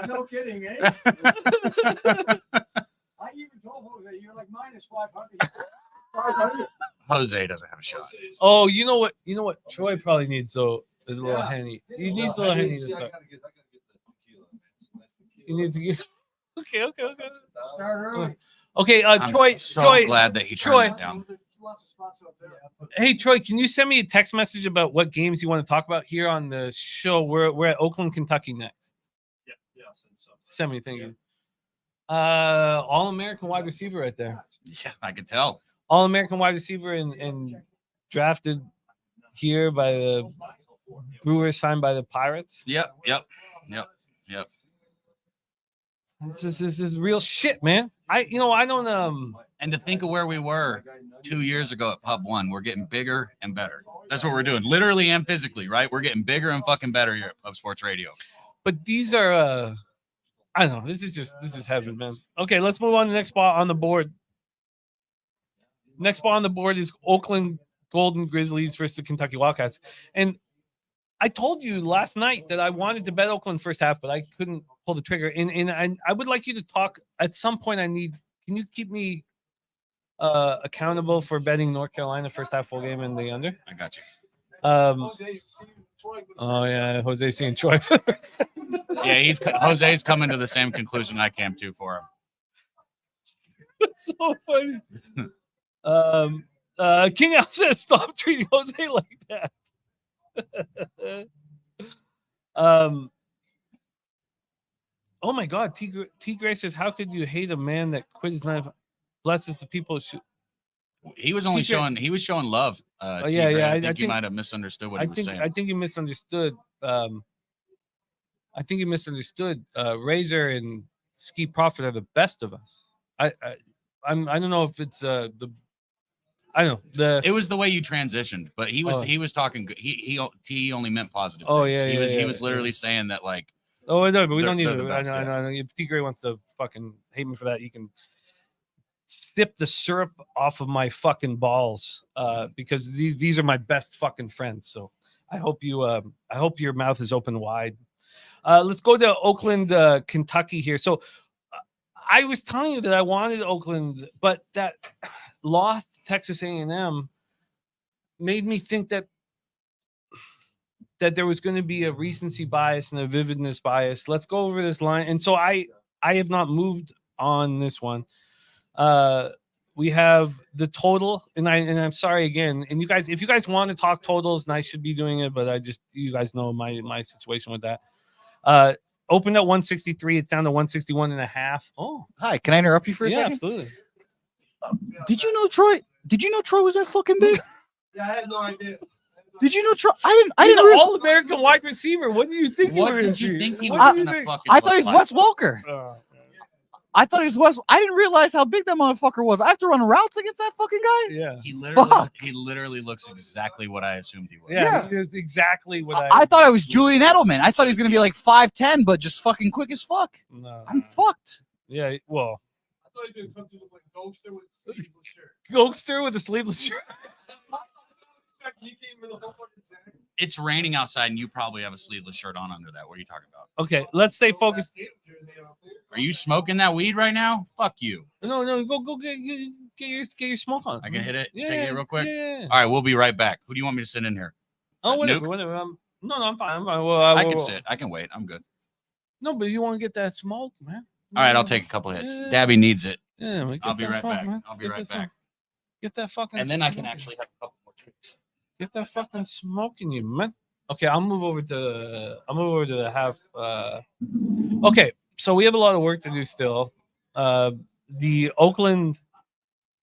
no kidding, eh? I even told Jose, you're like minus 500. 500. Jose doesn't have a shot. Oh, you know what? Troy probably needs is a little Henny. He needs a little Henny to I start. gotta get the tequila, man. Some nice tequila. You need to get. Okay. Start early. Okay, I'm Troy. so Troy. glad that he Troy. turned it down. There's lots of spots up there. Hey Troy, can you send me a text message about what games you want to talk about here on the show? We're at Oakland, Kentucky next. Yeah, I'll send some. Send me, thank you. All-American wide receiver right there. Yeah, I could tell. All-American wide receiver and drafted here by the Brewers, signed by the Pirates. Yep. This is real shit, man. I don't And to think of where we were 2 years ago at Pub 1, we're getting bigger and better. That's what we're doing, literally and physically, right? We're getting bigger and fucking better here at Pub Sports Radio. but these are I don't know. This is heaven, man. Okay, let's move on to the next spot on the board. Next spot on the board is Oakland Golden Grizzlies versus the Kentucky Wildcats. And I told you last night that I wanted to bet Oakland first half, but I couldn't pull the trigger. And I would like you to talk at some point. Can you keep me accountable for betting North Carolina first half full game and the under? I got you. Oh yeah, Jose seeing Troy. Yeah, Jose's coming to the same conclusion I came to for him. It's so funny. King Al says stop treating Jose like that. Oh my God, T Gray says, how could you hate a man that quit his knife, blesses the people? He was only showing love. Yeah. I think you might have misunderstood what he was saying. I think you misunderstood. Razor and Ski Profit are the best of us. I don't know if it's it was the way you transitioned, but he was talking good. He only meant positive things. Oh yeah, he was literally saying that like. Oh no, but we don't need to. I know. If T Gray wants to fucking hate me for that, you can sip the syrup off of my fucking balls, because these are my best fucking friends. So I hope your mouth is open wide. Let's go to Oakland, Kentucky here. So I was telling you that I wanted Oakland, but that lost to Texas A&M made me think that there was going to be a recency bias and a vividness bias. Let's go over this line. And so I have not moved on this one. We have the total, and I'm sorry again. And you guys, if you guys want to talk totals, and I should be doing it, but you guys know my situation with that. Opened at 163, it's down to 161.5. Oh, hi. Can I interrupt you for a second? Absolutely. Did you know Troy was that fucking big? Yeah, I had no idea. Did you know Troy? I He's didn't. an all-American wide receiver. What do you think? What did you think he was What gonna fucking? I thought he look was like? Wes Welker. I thought he was Wes. I didn't realize how big that motherfucker was. I have to run routes against that fucking guy. Yeah. He Fuck. literally looks exactly what I assumed he was. Yeah. He is exactly what I thought I was Julian Edelman. I thought he was gonna be like 5'10", but just fucking quick as fuck. No. I'm fucked. Yeah. Well, I thought he was going to come to look like Ghoster with a sleeveless shirt. Gokester with a sleeveless shirt. He came in the whole fucking jacket. It's raining outside, and you probably have a sleeveless shirt on under that. What are you talking about? Okay, let's stay focused. Are you smoking that weed right now? Fuck you. No, go get your smoke on. I can hit it. Yeah, Take it real quick. Yeah. All right, we'll be right back. Who do you want me to sit in here? Oh, whatever. Nuke? No, I'm fine. Well, I can sit. I can wait. I'm good. No, but you want to get that smoke, man. All right, I'll take a couple hits. Yeah. Dabby needs it. Yeah, I'll be right back. I'll be right back. Get that fucking. And then I can smoke. actually have a couple more drinks. Get that fucking smoke in you, man. Okay, I'll move over to the half. Okay, so we have a lot of work to do still. The Oakland,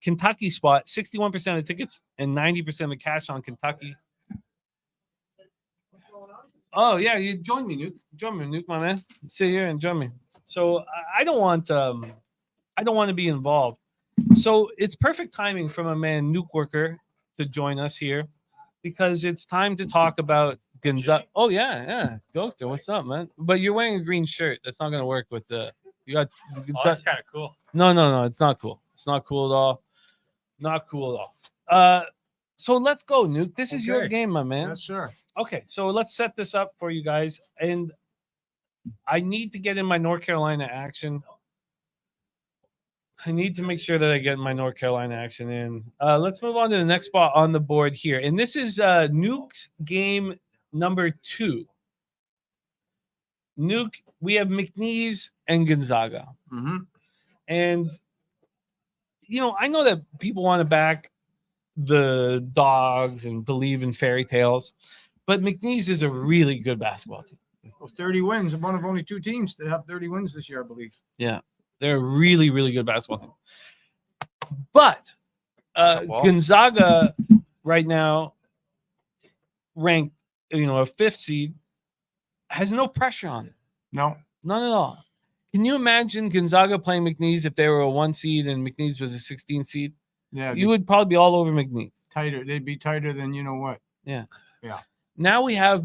Kentucky spot, 61% of the tickets and 90% of the cash on Kentucky. Oh yeah, you join me, Nuke. Join me, Nuke, my man. Sit here and join me. So I don't want to be involved. So it's perfect timing from a man, Nuke Worker, to join us here, because it's time to talk about Gonzaga. Oh yeah, Ghoster, what's up, man? But you're wearing a green shirt. That's not gonna work with the. You got. That's kind of cool. No, it's not cool. It's not cool at all. Not cool at all. So let's go, Nuke. This is your game, my man. Yes, sir. Okay, so let's set this up for you guys, and I need to get in my North Carolina action. I need to make sure that I get my North Carolina action in. Let's move on to the next spot on the board here. And this is Nuke's game number 2. Nuke, we have McNeese and Gonzaga. Mm-hmm. And, I know that people want to back the Dogs and believe in fairy tales, but McNeese is a really good basketball team. Well, 30 wins. One of only 2 teams to have 30 wins this year, I believe. Yeah. They're a really, really good basketball team. But Gonzaga right now, ranked, a 5th seed, has no pressure on it. No. None at all. Can you imagine Gonzaga playing McNeese if they were a 1 seed and McNeese was a 16 seed? Yeah. You would probably be all over McNeese. Tighter. They'd be tighter than you know what. Yeah. Yeah. Now we have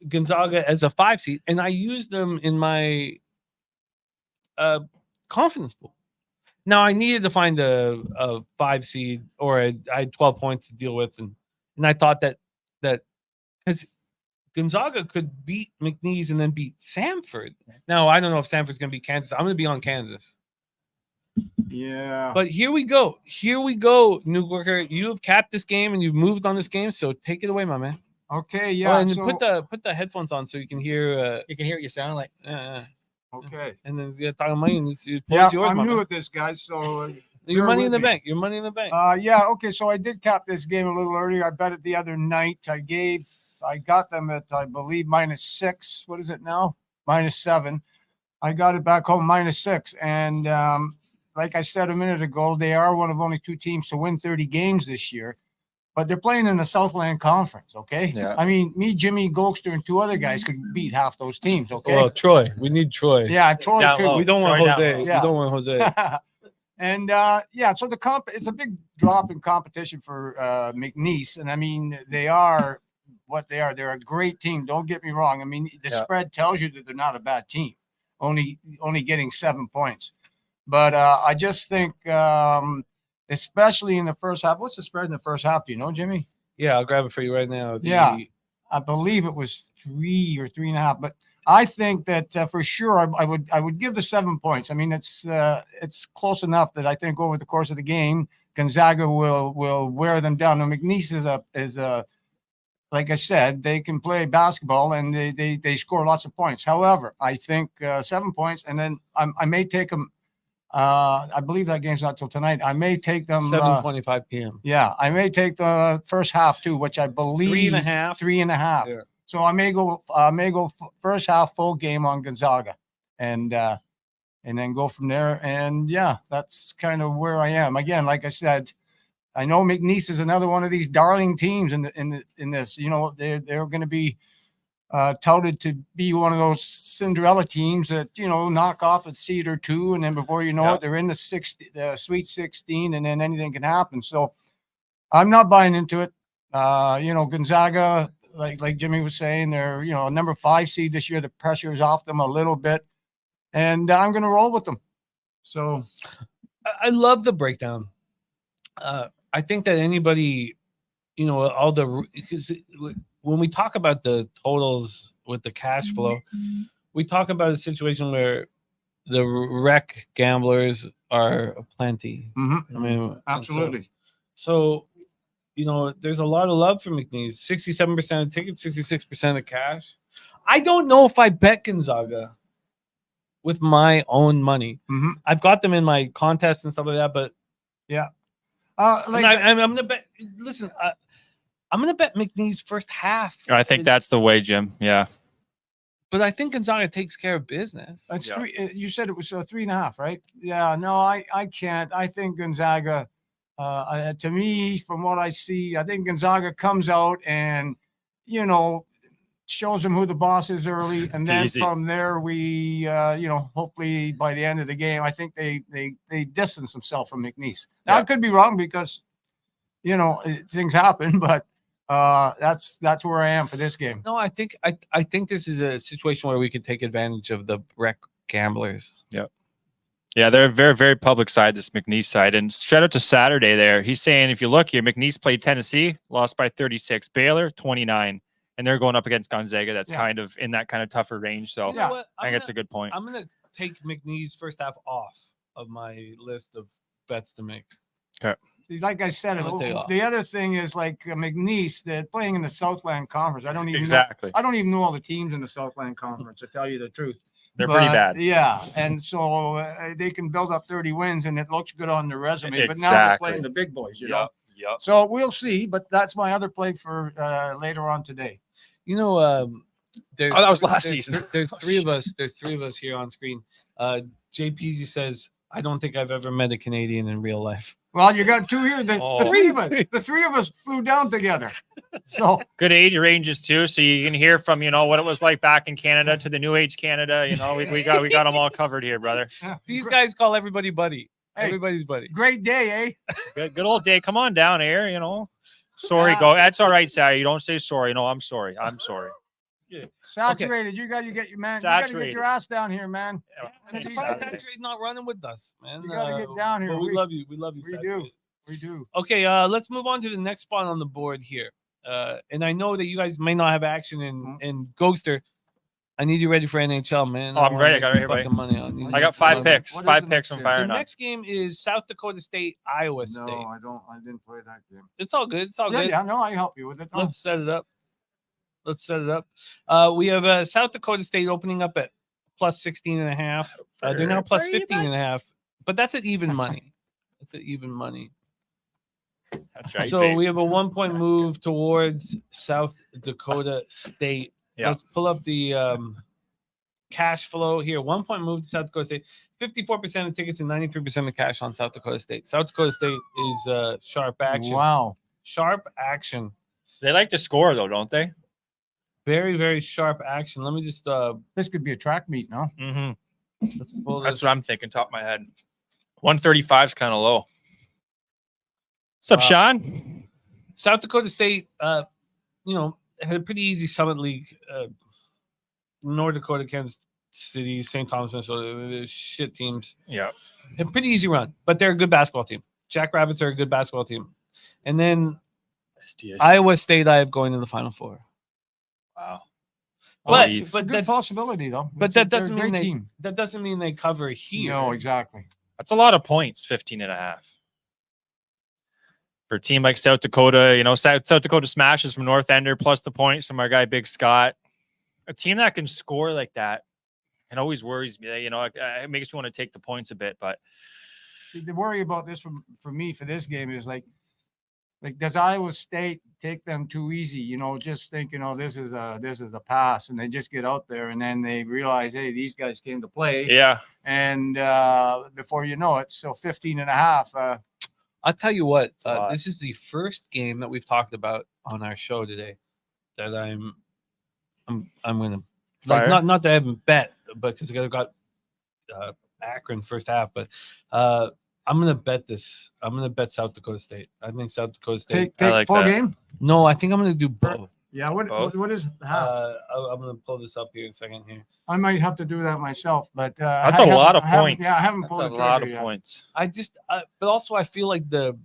Gonzaga as a 5 seed, and I used them in my confidence pool. Now I needed to find a 5 seed, or I had 12 points to deal with, and I thought that because Gonzaga could beat McNeese and then beat Samford. Now I don't know if Samford's going to beat Kansas. I'm going to be on Kansas. Yeah. But here we go, Nuke Worker. You have capped this game and you've moved on this game, so take it away, my man. Okay. Yeah. Oh, and so, put the headphones on so you can hear. You can hear what you sound like. okay. And then you're talking money, and it's yours, I'm my new man. at this, guys. So Your bear money in with the me. bank. Your money in the bank. Yeah. Okay. So I did cap this game a little earlier. I bet it the other night. I got them at, I believe, -6. What is it now? -7. I got it back home -6. And like I said a minute ago, they are one of only 2 teams to win 30 games this year, but they're playing in the Southland Conference. Okay. Yeah. I mean, me, Jimmy Golkster, and 2 other guys could beat half those teams. Okay. Well, Troy. We need Troy. Yeah. Troy Down too. low. We don't want Troy down Jose. low. We Yeah. don't want Jose. And yeah, so it's a big drop in competition for McNeese, and I mean they are what they are. They're a great team. Don't get me wrong. I mean the spread tells you that they're not a bad team, only getting 7 points. But I just think, especially in the first half. What's the spread in the first half? Do you know, Jimmy? Yeah, I'll grab it for you right now. Yeah. I believe it was 3 or 3.5, but I think that for sure I would give the 7 points. I mean, it's close enough that I think over the course of the game, Gonzaga will wear them down. Now, McNeese is a like I said, they can play basketball and they score lots of points. However, I think 7 points, and then I may take them. I believe that game's not till tonight. I may take them 7:25 p.m. Yeah, I may take the first half too, which I believe 3.5. 3.5. Yeah. So I may go first half full game on Gonzaga, and then go from there. And yeah, that's kind of where I am. Again, like I said, I know McNeese is another one of these darling teams in this. You know, they're going to be touted to be one of those Cinderella teams that, you know, knock off a seed or 2, and then before you know it, they're in the Sweet 16, and then anything can happen. So I'm not buying into it. You know, Gonzaga, like Jimmy was saying, they're, you know, a number 5 seed this year. The pressure is off them a little bit, and I'm going to roll with them. So I love the breakdown. I think that anybody, you know, because when we talk about the totals with the cash flow, we talk about a situation where the rec gamblers are plenty. I mean, absolutely. So, you know, there's a lot of love for McNeese. 67% of tickets, 66% of cash. I don't know if I bet Gonzaga with my own money. I've got them in my contest and stuff like that, but yeah. I'm gonna bet. Listen, I'm gonna bet McNeese first half. I think that's the way, Jim. Yeah. But I think Gonzaga takes care of business. That's 3. You said it was 3.5, right? Yeah. No, I can't. I think Gonzaga. To me, from what I see, I think Gonzaga comes out and, you know, shows them who the boss is early, and then from there we, you know, hopefully by the end of the game, I think they distance themselves from McNeese. Now I could be wrong because, you know, things happen, but that's where I am for this game. No, I think this is a situation where we could take advantage of the rec gamblers. Yep. Yeah, they're a very, very public side, this McNeese side. And shout out to Saturday there. He's saying, if you look here, McNeese played Tennessee, lost by 36, Baylor 29, and they're going up against Gonzaga. That's kind of in that kind of tougher range. So I think it's a good point. I'm gonna take McNeese first half off of my list of bets to make. Okay. See, like I said, the other thing is like McNeese, they're playing in the Southland Conference. I don't even know all the teams in the Southland Conference, to tell you the truth. They're pretty bad. Yeah, and so they can build up 30 wins, and it looks good on the resume. But now they're playing the big boys, you know. Yep. So we'll see. But that's my other play for later on today. You know, that was last season. There's 3 of us. There's 3 of us here on screen. JPZ says, "I don't think I've ever met a Canadian in real life." Well, you got 2 here. The 3 of us. The 3 of us flew down together. So good age ranges too, so you can hear from, you know, what it was like back in Canada to the new age Canada. You know, we got them all covered here, brother. Yeah. These guys call everybody buddy. Hey, everybody's buddy. Great day, eh? Good old day. Come on down here. You know, sorry, go. That's all right, Sally. You don't say sorry. No, I'm sorry. I'm sorry. Saturated. You got to get your man. You got to get Saturated. your ass down here, man. I'm It's surprised Saturday. Saturate's not running with us, man. You got to get down here. But we love you. We love you. We do. Saturated. We do. Okay, let's move on to the next spot on the board here. And I know that you guys may not have action in Ghoster. I need you ready for NHL, man. Oh, I'm ready. I got it here, fucking buddy. money on you. I got 5 picks. What is 5 the picks next on game? fire The now. next game is South Dakota State, Iowa State. No, I didn't play that game. It's all good. It's all Yeah, good. yeah. No, I help you with it. No. Let's set it up. We have South Dakota State opening up at plus 16.5. They're now plus 15.5, but that's at even money. That's at even money. That's right. So we have a 1-point move towards South Dakota State. Yeah. Let's pull up the cash flow here. 1-point move to South Dakota State. 54% of tickets and 93% of cash on South Dakota State. South Dakota State is sharp action. Wow. Sharp action. They like to score, though, don't they? Very, very sharp action. Let me just This could be a track meet, no? Mm-hmm. let's pull That's this. what I'm thinking, top of my head. 135 is kind of low. What's up, Sean? South Dakota State, had a pretty easy Summit League. North Dakota, Kansas City, St. Thomas, Minnesota, they're shit teams. Yeah. A pretty easy run, but they're a good basketball team. Jackrabbits are a good basketball team. And then Iowa State, I have going to the Final Four. Wow. But It's a good possibility, though. But They're that doesn't a great mean team. that doesn't mean they cover here. No, exactly. That's a lot of points, 15.5. For a team like South Dakota, South Dakota smashes from North Ender plus the points from our guy Big Scott. A team that can score like that, it always worries me. It makes me want to take the points a bit. But See, the worry about this for me for this game is like does Iowa State take them too easy? Just think, this is a pass, and they just get out there, and then they realize, hey, these guys came to play. yeah, And before you know it, so 15.5. I'll tell you what, lot. this is the first game that we've talked about on our show today that I'm gonna Fire? not that I haven't bet, but because I got Akron first half, but I'm gonna bet this. I'm gonna bet South Dakota State. I think South Dakota State. Take like full that. game. No, I think I'm gonna do both. Yeah. What Both? is half? I'm gonna pull this up here in a second here. I might have to do that myself, but that's a lot of points. Yeah, I haven't That's pulled a the lot trigger of yet. points. I just, but also I feel like the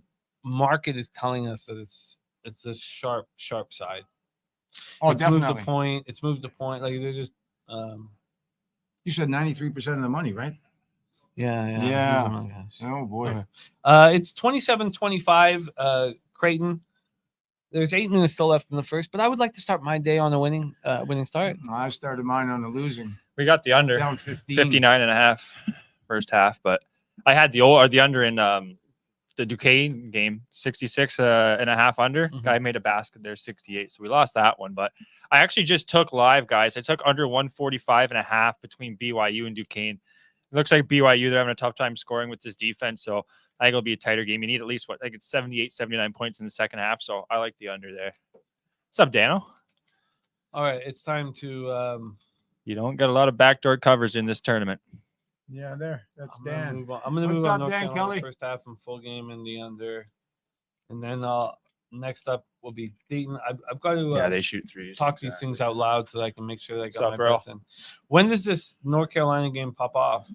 market is telling us that it's a sharp side. Oh, It's moved definitely. the point. It's moved the point. Like they're just, You said 93% of the money, right? yeah. Yeah. Oh my gosh. Oh boy. Okay. It's 27-25. Creighton. There's 8 minutes still left in the first, but I would like to start my day on a winning start. I started mine on the losing. We got the under Down 15. 59.5 first half, but I had the under in the Duquesne game, 66.5 under. Mhm. Guy made a basket there, 68. So we lost that one, but I actually just took live, guys. I took under 145.5 between BYU and Duquesne. It looks like BYU, they're having a tough time scoring with this defense. So I think it'll be a tighter game. You need at least it's 78, 79 points in the second half. So I like the under there. What's up, Dano? All right, it's time to. You don't get a lot of backdoor covers in this tournament. Yeah, there. That's I'm gonna Dan. move on. I'm gonna What's move on up, North Dan Carolina Kelly? first half and full game in the under, and then next up will be Dayton. I've got to Yeah, they shoot threes. talk these things out loud so that I can make sure that I What's got up, my bro? bets in. When does this North Carolina game pop off?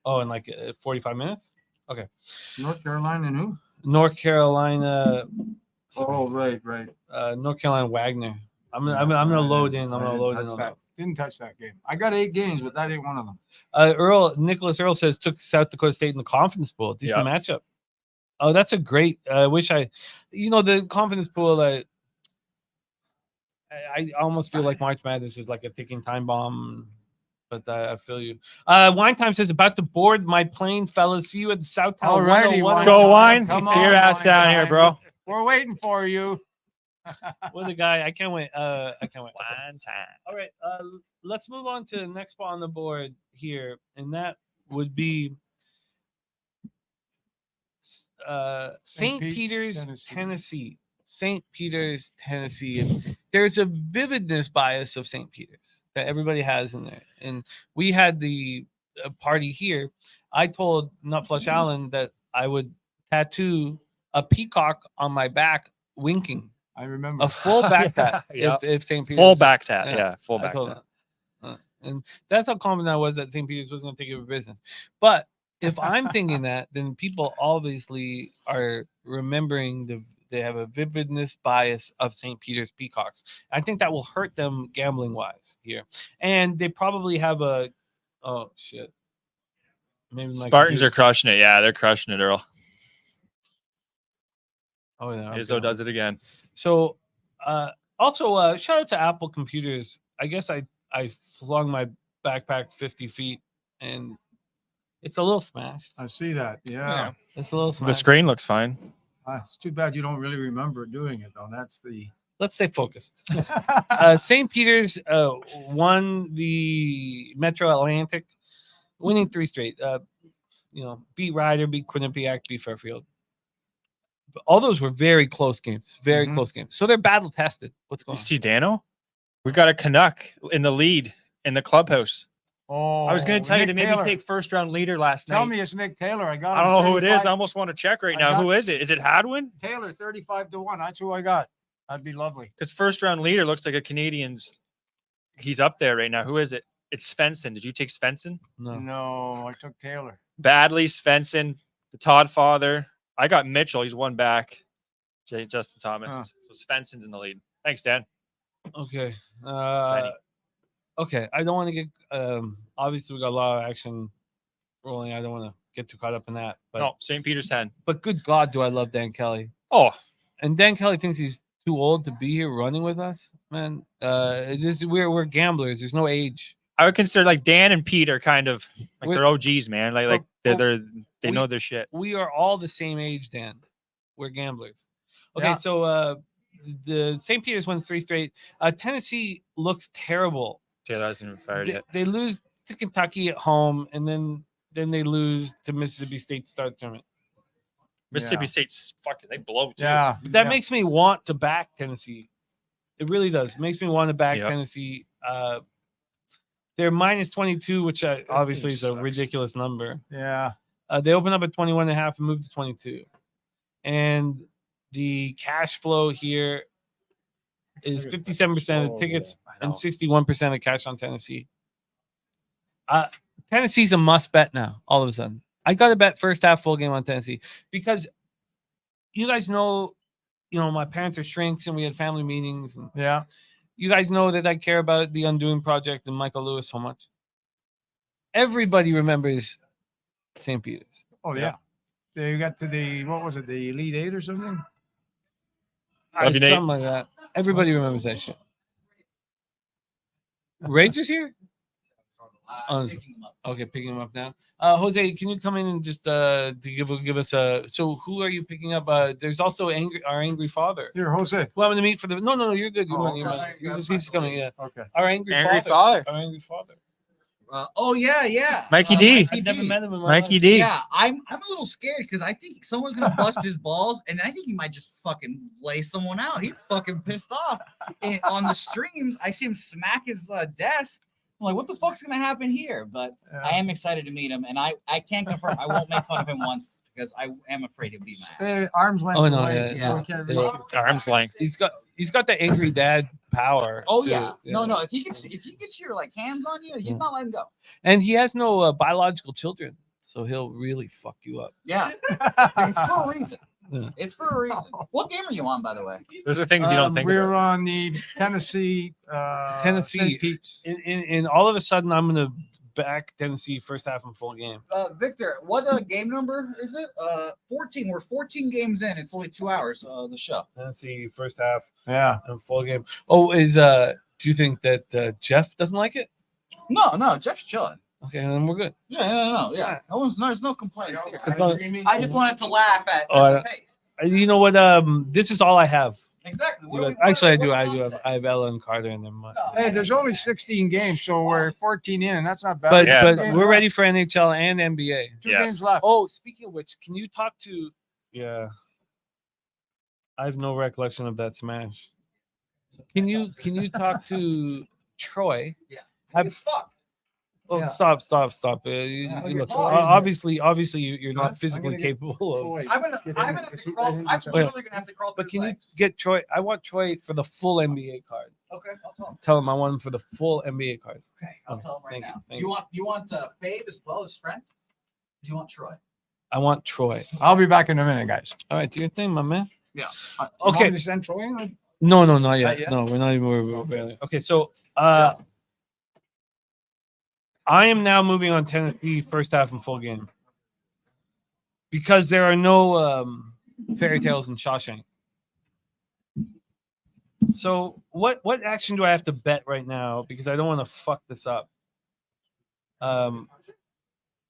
Oh, in like 45 minutes. Okay, North Carolina and who? North Carolina. Oh, right. North Carolina Wagner. I'm gonna load in. I'm I gonna didn't load touch in on that. Didn't touch that game. I got 8 games, but that ain't one of them. Nicholas Earl says took South Dakota State in the confidence pool. Decent matchup. Oh, that's a great. I wish the confidence pool. I almost feel like March Madness is like a ticking time bomb. But I feel you. Wine Time says about to board my plane, fellas. See you at the Southtown. Alrighty, 101. Go, Wine. Come Get your on, ass Wine down here, Time. bro. We're waiting for you. What a guy. I can't wait. I can't wait. Okay. Wine time. All right. Let's move on to the next spot on the board here. And that would be St. Pete's, Peter's, Tennessee. Tennessee. St. Peter's, Tennessee. And there's a vividness bias of St. Peter's that everybody has in there. And we had the party here. I told Nutflush Allen that I would tattoo a peacock on my back winking. I remember. A full back tap. Yeah. If St. Peter's Full back tap. Yeah, full I back told tap. him. And that's how confident I was that St. Peter's was going to take over business. But if I'm thinking that, then people obviously are remembering they have a vividness bias of St. Peter's Peacocks. I think that will hurt them gambling wise here. And they probably have oh shit. Maybe my Spartans are computer's- crushing it. Yeah, they're crushing it, Earl. Oh yeah. Izzo okay. does it again. So also shout out to Apple Computers. I guess I flung my backpack 50 feet and it's a little smashed. I see that. Yeah. It's a little The smashed. screen looks fine. It's too bad you don't really remember doing it, though. That's the. Let's stay focused. St. Peter's won the Metro Atlantic, winning 3 straight. Beat Ryder, beat Quinnipiac, beat Fairfield. But all those were very close games. Very close games. So they're battle tested. What's going You on? see, Dano? We got a Canuck in the lead in the clubhouse. Oh, I was going to tell you to Nick maybe Taylor. take first round leader last Tell night. me it's Nick Taylor. I got. I don't him know who it is. 35 I almost want to check right I now. got- Who is it? Is it Hadwin? Taylor 35-1. That's who I got. That'd be lovely. Because first round leader looks like a Canadian's. He's up there right now. Who is it? It's Svensson. Did you take Svensson? No, I took Taylor. Badley, Svensson, the Todd father. I got Mitchell. He's one back. Justin Thomas. Huh. So Svensson's in the lead. Thanks, Dan. Okay. Svenny. Okay. I don't want to get. Obviously, we got a lot of action rolling. I don't want to get too caught up in that. But No, St. Peter's 10. But good God, do I love Dan Kelly? Oh, And Dan Kelly thinks he's too old to be here running with us, man. It's just, we're gamblers. There's no age. I would consider like Dan and Pete are kind of like We're- they're OGs, man. Like they we- know their shit. We are all the same age, Dan. We're gamblers. Okay, Yeah. so the St. Peter's wins 3 straight. Tennessee looks terrible. Taylor hasn't even fired yet. They lose to Kentucky at home, and then they lose to Mississippi State to start the tournament. Mississippi Yeah. State's fucking they blow too. Yeah. But that yeah. makes me want to back Tennessee. It really does. It makes me want to back Yep. Tennessee. They're minus 22, which obviously team is a sucks. ridiculous number. Yeah. They open up at 21.5 and move to 22. And the cash flow here is 57% of tickets and 61% of cash on Tennessee. Tennessee's a must bet now, all of a sudden. I got to bet first half full game on Tennessee because you guys know, my parents are shrinks and we had family meetings. And Yeah. you guys know that I care about the Undoing Project and Michael Lewis so much. Everybody remembers St. Peter's. Oh yeah. They got to the what was it? The Elite Eight or something? Love you, Nate. Something like that. Everybody remembers that shit. Razor's here? Okay, picking him up now. Jose, can you come in and just to give us a? So who are you picking up? There's also our angry father. Here, Jose. Who I'm going to meet for the? No, you're good. Oh, He's coming. Yeah, Okay. our angry father. Our angry father. Oh yeah. Mikey D. I've never met him in my Mikey life. D. Yeah, I'm a little scared because I think someone's gonna bust his balls, and I think he might just fucking lay someone out. He's fucking pissed off. And on the streams, I see him smack his desk. I'm like, what the fuck's gonna happen here? But I am excited to meet him, and I can confirm I won't make fun of him once because I am afraid he'll beat my ass. Stay arms length. Oh, no, away, yeah, so yeah. we can't Yeah. reach. Arms length. He's got the angry dad power. Oh too. yeah. No. If he gets your like hands on you, he's not letting go. And he has no biological children, so he'll really fuck you up. Yeah. It's for a reason. Yeah. It's for a reason. What game are you on, by the way? Those are things you don't think We're about. on the Tennessee. Tennessee. St. Pete's. And all of a sudden, I'm gonna back Tennessee first half and full game. Victor, what game number is it? 14. We're 14 games in. It's only 2 hours. The show. Tennessee first half Yeah. and full game. Oh, do you think that Jeff doesn't like it? No. Jeff's chilling. Okay, then we're good. Yeah. There's no complaints here. As long- I just wanted to laugh at Oh, the pace. You know what? This is all I have. Exactly. Actually, I do. I have Ella and Carter in them. Hey, there's only 16 games, so we're 14 in, and that's not bad. But Yeah. but we're ready for NHL and NBA. Two Yes. games left. Oh, speaking of which, can you talk to? Yeah, I have no recollection of that smash. Can you talk to Troy? Yeah. Have- It's fucked. Oh, Yeah. stop. Look, obviously, you're Huh? not I'm physically gonna get capable of. I'm gonna have to crawl. I'm literally gonna have to crawl. But through can his you legs. get Troy? I want Troy for the full NBA card. Okay, I'll tell him. Tell him I want him for the full NBA card. Okay, I'll tell him right Thank you, now. thank You want Fave as well as friend? Do you want Troy? I want Troy. I'll be back in a minute, guys. All right, do your thing, my man. You Okay. want me to send Troy in? No, not yet. Not yet? No, we're not even. We're barely. Okay, so I am now moving on Tennessee first half and full game because there are no fairy tales in Shawshank. So what action do I have to bet right now? Because I don't want to fuck this up.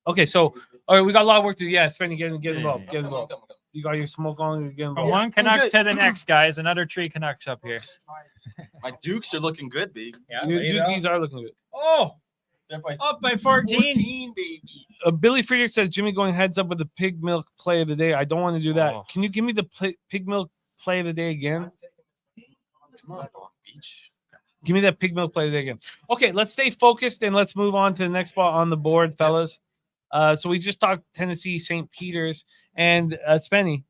Okay, so all right, we got a lot of work to do. Yeah, Spenny, get involved. Get involved. You got your smoke on. Get From involved. one Canuck to the next, guys. Another tree Canucks up here. My Dukes are looking good, baby. Yeah, Your Dukies are looking good. Oh, They're by up by 14. 14, baby. Billy Friedrich says Jimmy going heads up with the pig milk play of the day. I don't want to do that. Oh. Can you give me the pig milk play of the day again? Come on, Long Beach. Give me that pig milk play of the day again. Okay, let's stay focused and let's move on to the next spot on the board, fellas. So we just talked Tennessee, St. Peter's, and Spenny.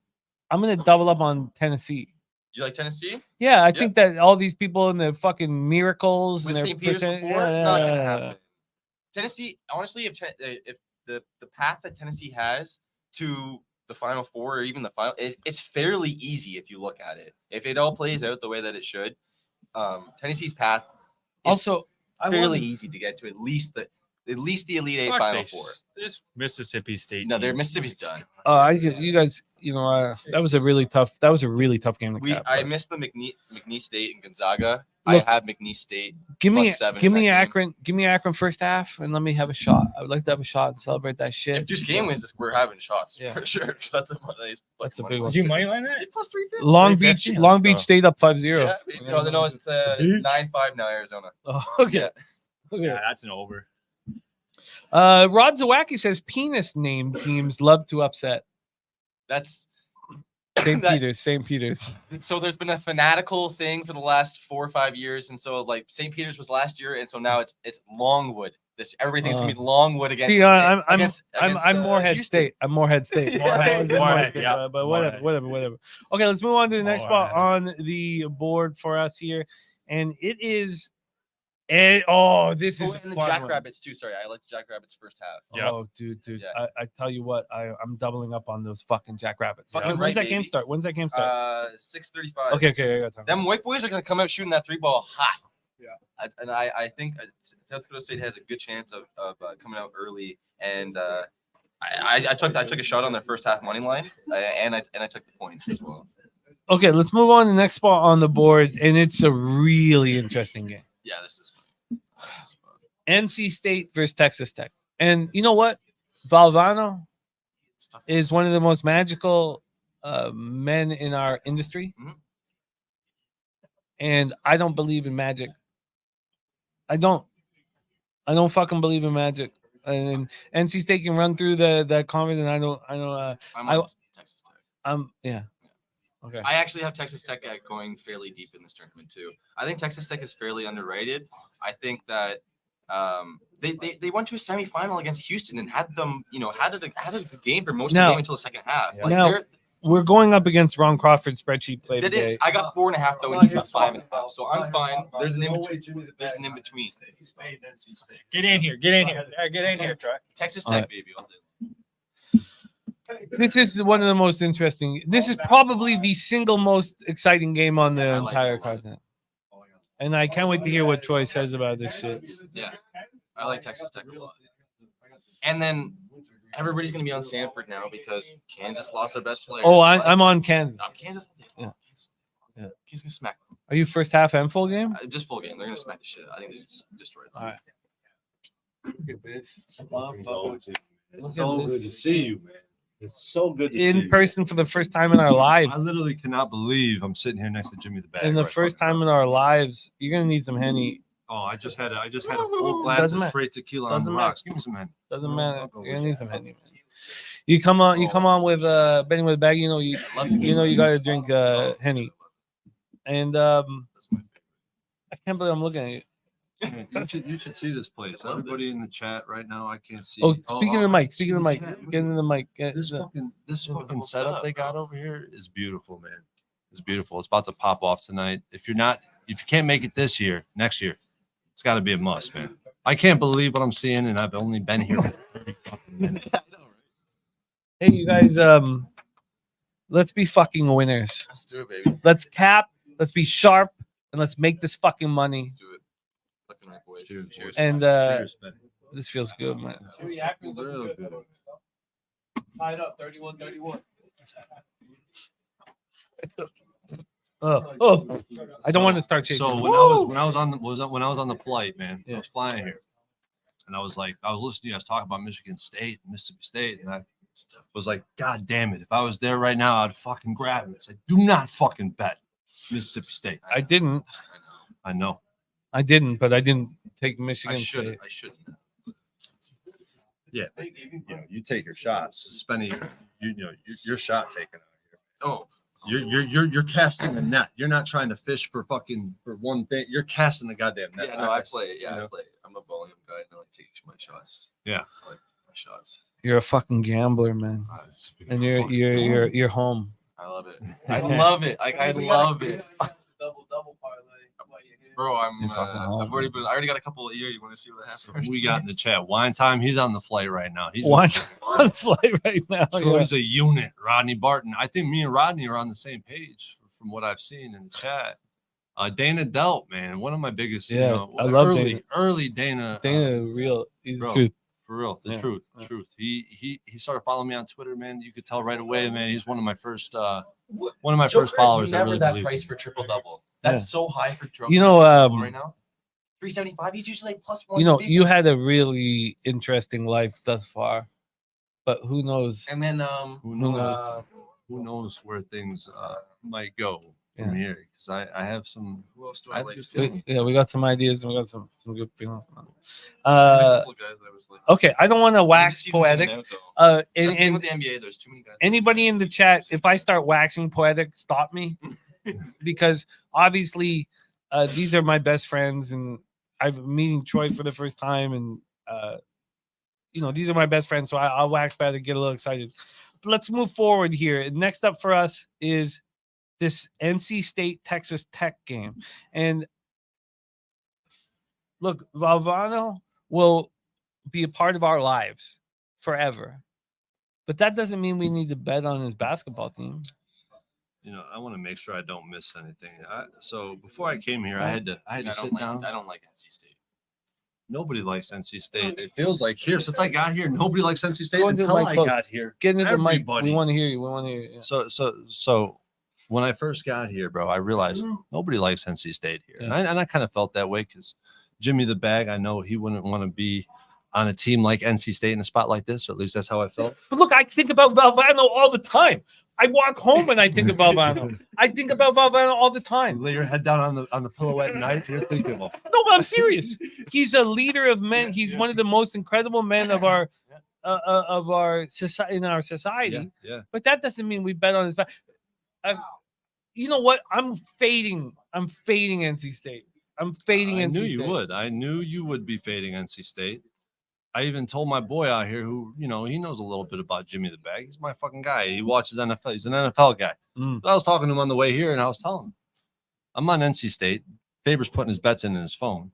I'm gonna double up on Tennessee. You like Tennessee? Yeah, I think that all these people in the fucking miracles With and St. Peter's pretend- before? yeah, Not yeah, gonna yeah. happen. Tennessee, honestly, if the path that Tennessee has to the Final Four or even the final, it's fairly easy if you look at it. If it all plays out the way that it should, Tennessee's path is Also, I fairly wonder- easy to get to at least the Elite Eight Fuck Final this. Four. This Mississippi State. No, team. Mississippi's done. you guys, that was a really tough. That was a really tough game to cap. I but missed the McNeese State and Gonzaga. Look, I have McNeese State. give me +7 in that game. Akron. Give me Akron first half, and let me have a shot. I would like to have a shot and celebrate that shit. If just game wins, we're having shots Yeah. for sure. 'Cause that's a That's a big one. Did you money line that? Plus 350. Long Beach, 350, Long let's Beach go. stayed up 5-0. Yeah, no, it's 9-5 now, Arizona. Oh, okay. Yeah. Okay. Yeah, that's an over. Rod Zawacki says penis name teams love to upset. That's St. That- Peter's, St. Peter's. so there's been a fanatical thing for the last 4 or 5 years, and so like St. Peter's was last year, and so now it's Longwood. Everything's gonna be Longwood against. See, I'm against, Morehead Houston. State. I'm Morehead State. Yeah. Morehead, State, yeah. but Morehead. whatever. Okay, let's move on to the next spot Morehead. on the board for us here, and it is. And this is Oh, a and the fun one. Jackrabbits too. Sorry, I like the Jackrabbits first half. Yep. Oh, dude. Yeah. I tell you what, I'm doubling up on those fucking Jackrabbits. Fucking When's right, that game baby. start? When's that game start? 6:35. Okay, I got time. Them white boys are gonna come out shooting that 3-ball hot. Yeah. I think South Dakota State has a good chance of coming out early, and I took a shot on their first half money line, and I took the points as well. Okay, let's move on to the next spot on the board, and it's a really interesting game. Yeah, this is. NC State versus Texas Tech. And you know what? Valvano is one of the most magical men in our industry. Mhm. And I don't believe in magic. I don't fucking believe in magic. And NC State can run through the conference, and I don't I'm on Texas Tech. yeah. Okay. I actually have Texas Tech going fairly deep in this tournament too. I think Texas Tech is fairly underrated. I think that they went to a semifinal against Houston and had them, had a game for most of the Now- game until the second half. Like now, we're going up against Ron Crawford's spreadsheet play that today. is, I got 4.5 though, and he's got 5.5, so I'm fine. There's an in between. There's an in between. Get in here. Get in here. Get in here, Troy. Texas All Tech, right. baby. All day. This is one of the most interesting. This is probably the single most exciting game on the I like it entire a lot. continent. And I can't wait to hear what Troy says about this shit. Yeah, I like Texas Tech a lot. And then everybody's gonna be on Sanford now because Kansas lost their best player. Oh, I'm on Kansas. Kansas. Yeah. Yeah. Kansas gonna smack them. Are you first half and full game? Just full game. They're gonna smack the shit. I think they just destroy them. All right. Look at this. It's so good to see you, man. It's so good to see In you. person for the first time in our lives. I literally cannot believe I'm sitting here next to Jimmy the Bag. In the right first fucking time in our lives, you're gonna need some Henny. Oh, I just had a full glass Doesn't of matter. straight tequila on the Doesn't rocks. Give me some Henny. Doesn't I'll matter. go You're with gonna need you. some Henny, man. You come on with betting with a bag. You gotta drink Henny. And I can't believe I'm looking at you. You should see this place. Everybody in the chat right now, I can't see. Oh, speaking of the mic, see speaking of the mic, chat. get in the mic. This fucking setup they got over here is beautiful, man. It's beautiful. It's about to pop off tonight. If you can't make it this year, next year, it's got to be a must, man. I can't believe what I'm seeing, and I've only been here for 30 fucking minutes. Hey, you guys, let's be fucking winners. Let's do it, baby. Let's cap. Let's be sharp, and let's make this fucking money. Let's do it. Fucking right, boys. Cheers. And Cheers, man. this feels good, man. Real good. Tied up 31-31. Oh, I don't want to start chasing. So when I was on the flight, man, I was flying here, and I was listening to you guys talk about Michigan State, Mississippi State, and I was like, God damn it! If I was there right now, I'd fucking grab it. Say, do not fucking bet Mississippi State. I didn't. I know. I didn't, but I didn't take Michigan State. I shouldn't. Yeah, you take your shots. Spending, your shot taken out here. Oh, You're casting the net. You're not trying to fish for one thing. You're casting the goddamn net. yeah, no, I play. Yeah, I play. I'm a volume guy, and I like taking my shots. Yeah. I like my shots. You're a fucking gambler, man, and you're home. I love it. I love it. I love it. Double parlay. Bro, You're fucking home. I already got a couple of years. You want to see what happens? We got in the chat. Wine time. He's on the flight right now. He's on flight right now. Troy's a unit. Rodney Barton. I think me and Rodney are on the same page from what I've seen in the chat. Dana Delt, man, one of my biggest. Yeah, I love early Dana. Dana, real. He's bro, good. For real, the truth. He started following me on Twitter, man. You could tell right away, man. He's one of my first followers. Never I really that believe. price for triple double. That's so high for triple. You know, right now, 375. He's usually like plus 1. You know, you had a really interesting life thus far, but who knows? And then Who knows where things might go from here? Because I have some. Who else do I like? We got some ideas and we got some good feelings. Guys that was like, Okay, I don't want to wax see who's in poetic. and out, though. That's the thing And with the NBA, there's too many guys. anybody in the chat, if I start waxing poetic, stop me, because obviously these are my best friends, and I'm meeting Troy for the first time, and these are my best friends, so I'll wax poetic, get a little excited. But let's move forward here. Next up for us is this NC State Texas Tech game, and look, Valvano will be a part of our lives forever, but that doesn't mean we need to bet on his basketball team. I want to make sure I don't miss anything. So before I came here, I had to sit down. I don't like NC State. Nobody likes NC State. It feels like here since I got here, nobody likes NC State Go into the until mic, I folks. got here. Get into the mic. Everybody. We want to hear you. We want to hear you. Yeah. So when I first got here, bro, I realized nobody likes NC State here, Yeah. and I kind of felt that way because Jimmy the Bag, I know he wouldn't want to be on a team like NC State in a spot like this, or at least that's how I felt. But look, I think about Valvano all the time. I walk home and I think about Valvano. I think about Valvano all the You time. lay your head down on the pillow at night, you're thinking of him. No, but I'm serious. He's a leader of men. He's one of the most incredible men of our society, in our society. Yeah. But that doesn't mean we bet on his back. You know what? I'm fading NC State. I'm fading I NC knew State. you would. I knew you would be fading NC State. I even told my boy out here who, he knows a little bit about Jimmy the Bag. He's my fucking guy. He watches NFL. He's an NFL guy. But I was talking to him on the way here, and I was telling him, I'm on NC State. Faber's putting his bets in his phone,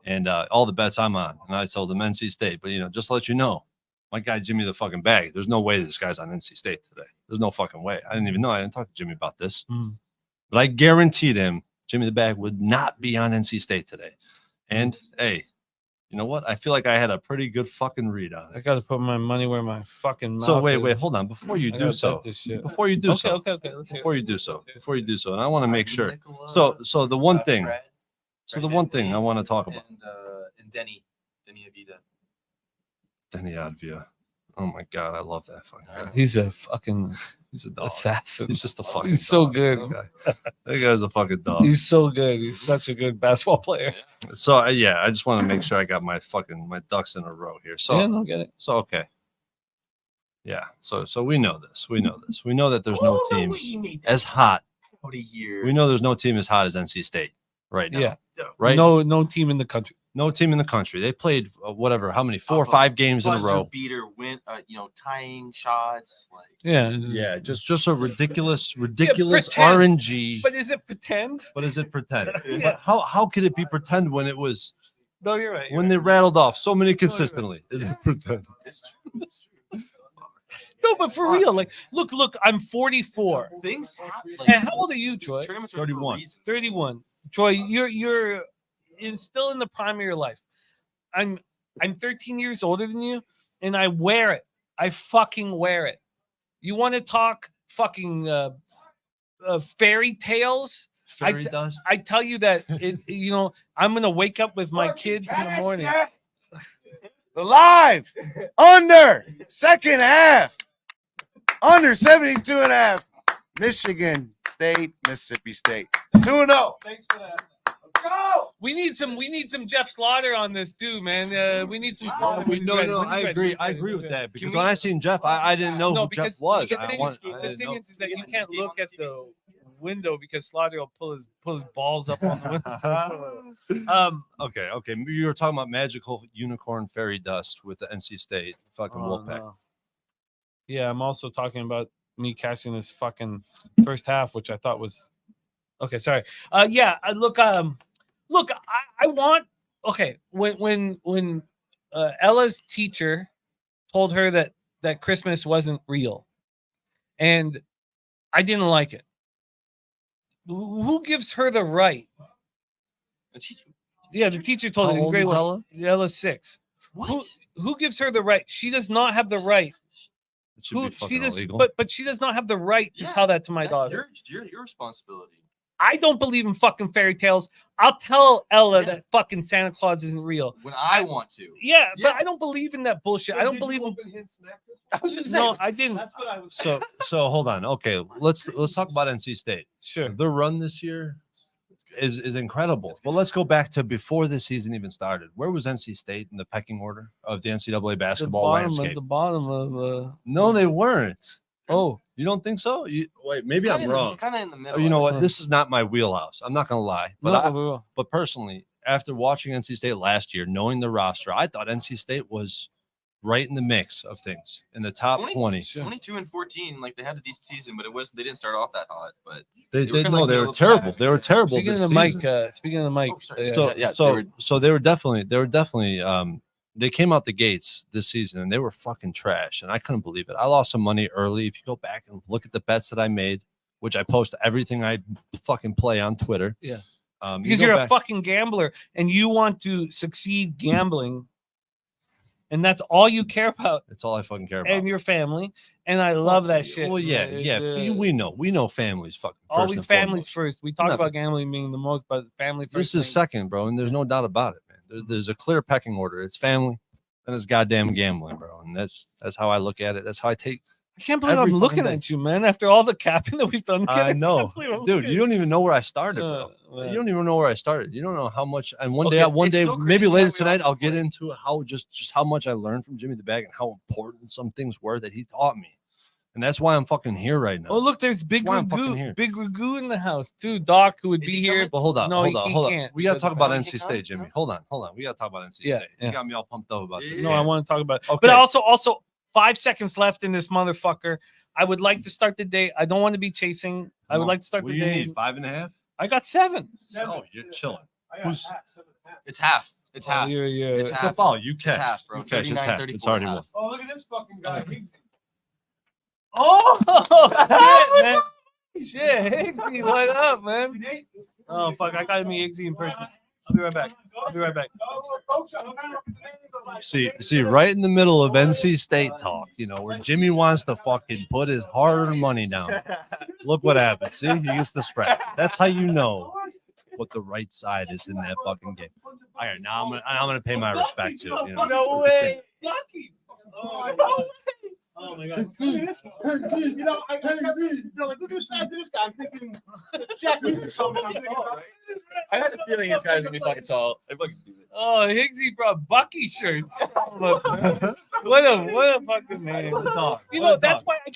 and all the bets I'm on. And I told him NC State. But, just to let you know, my guy Jimmy the fucking Bag, there's no way this guy's on NC State today. There's no fucking way. I didn't even know. I didn't talk to Jimmy about this. But I guaranteed him Jimmy the Bag would not be on NC State today. And, hey, you know what? I feel like I had a pretty good fucking read on I it. got to put my money where my fucking mouth So wait, is. hold on. Before you I do gotta so, bet this shit. before you do so, Okay. Let's hear it. before you do so, and I want to make sure. So the one thing, I want to talk about. And Denny Avida. Denny Advia. Oh my God, I love that fucking guy. He's a fucking He's a dog. assassin. He's just a fucking. He's so dog, good. that guy. That guy's a fucking dog. He's so good. He's such a good basketball player. So yeah, I just want to make sure I got my ducks in a row here. So Yeah, no, get it. So okay. Yeah. So we know this. We know this. We know that there's no team as hot. Out a year. We know there's no team as hot as NC State. right now. Yeah. Right. No team in the country. No team in the country. They played whatever, how many, 4 or 5 games in a Buzzer row. beater, tying shots. Like Yeah. Just a ridiculous pretend. RNG. But is it pretend? But is it pretend? Yeah. But how could it be pretend when it was No, you're right. when they rattled off so many consistently? Is it pretend? it's true. It's true. No, but for real, like, look, I'm 44. Things happen. And how old are you, Troy? Tournaments are 31. 31. Troy, you're still in the prime of your life. I'm 13 years older than you, and I wear it. I fucking wear it. You want to talk fucking fairy tales? Fairy dust. I tell you that I'm gonna wake up with my kids in the morning. Live under second half, under 72.5. Michigan State, Mississippi State, 2-0. Thanks for that. Go! We need some Jeff Slaughter on this too, man. We need some. No, I agree. I agree with that because when I seen Jeff, I didn't know who Jeff was. The thing is that you can't look at the window because Slaughter will pull his balls up on the window. Okay. You were talking about magical unicorn fairy dust with the NC State fucking Wolfpack. No. Yeah, I'm also talking about me catching this fucking first half, which I thought was okay. Sorry. Look. I want. Okay, when Ella's teacher told her that Christmas wasn't real, and I didn't like it. Who gives her the right? The teacher. Yeah, the teacher told her in grade 1. Ella's 6. What? Who gives her the right? She does not have the right. It should be fucking illegal. But she does not have the right to tell that to my daughter. Your responsibility. I don't believe in fucking fairy tales. I'll tell Ella that fucking Santa Claus isn't real. When I want to. Yeah, but I don't believe in that bullshit. I don't believe in. I was just saying. No, I didn't. That's what I was. So hold on. Okay, let's talk about NC State. Sure. Their run this year is incredible. But let's go back to before the season even started. Where was NC State in the pecking order of the NCAA basketball landscape? At the bottom of. No, they weren't. Oh, you don't think so? Wait, maybe I'm wrong. Kind of in the middle. You know what? This is not my wheelhouse. I'm not gonna lie, but no, but personally, after watching NC State last year, knowing the roster, I thought NC State was right in the mix of things in the top 20. 22 and 14, like they had a decent season, but they didn't start off that hot. But they were terrible. They were terrible. Speaking of the mic. So they were definitely they came out the gates this season and they were fucking trash. And I couldn't believe it. I lost some money early. If you go back and look at the bets that I made, which I post everything I fucking play on Twitter. Yeah. Because you're a fucking gambler and you want to succeed gambling. And that's all you care about. That's all I fucking care about. And your family. And I love that shit. Well, yeah. We know families fucking first. Always families first. We talk about gambling being the most, but family first. This is second, bro. And there's no doubt about it. There's a clear pecking order. It's family, and it's goddamn gambling, bro. And that's how I look at it. That's how I take. I can't believe I'm looking at you, man. After all the capping that we've done, I know, dude. You don't even know where I started, bro. You don't even know where I started. You don't know how much. And one day, maybe later tonight, I'll get into how just how much I learned from Jimmy the Bag and how important some things were that he taught me. And that's why I'm fucking here right now. Oh, look, there's Big Ragu in the house too. Doc, who would be here. But hold on. Can't. We got to talk about NC State, Jimmy. Hold on. We got to talk about NC State. You got me all pumped up about this. No, I want to talk about it. Okay. But also 5 seconds left in this motherfucker. I would like to start the day. I don't want to be chasing. I would like to start the day. You need 5.5? I got 7. Oh, you're chilling. It's half. It's half. It's half. Oh, you catch. It's half, bro. 39, 34. It's already won. Oh, look at this fucking guy. Oh, shit, man. Shit, Higgsy, what up, man? Oh, fuck, I gotta meet Higgsy in person. I'll be right back. See, right in the middle of NC State talk, where Jimmy wants to fucking put his hard-earned money down. Look what happens. See, he gets the spread. That's how you know what the right side is in that fucking game. All right, now I'm gonna pay my respect to it. No way. Oh my God! Look at this. Like, look at the size of this guy. I'm thinking Jack Newton something. I had a feeling this guy's gonna be fucking tall. Oh, Higgsy brought Bucky shirts. What a fucking man. That's why I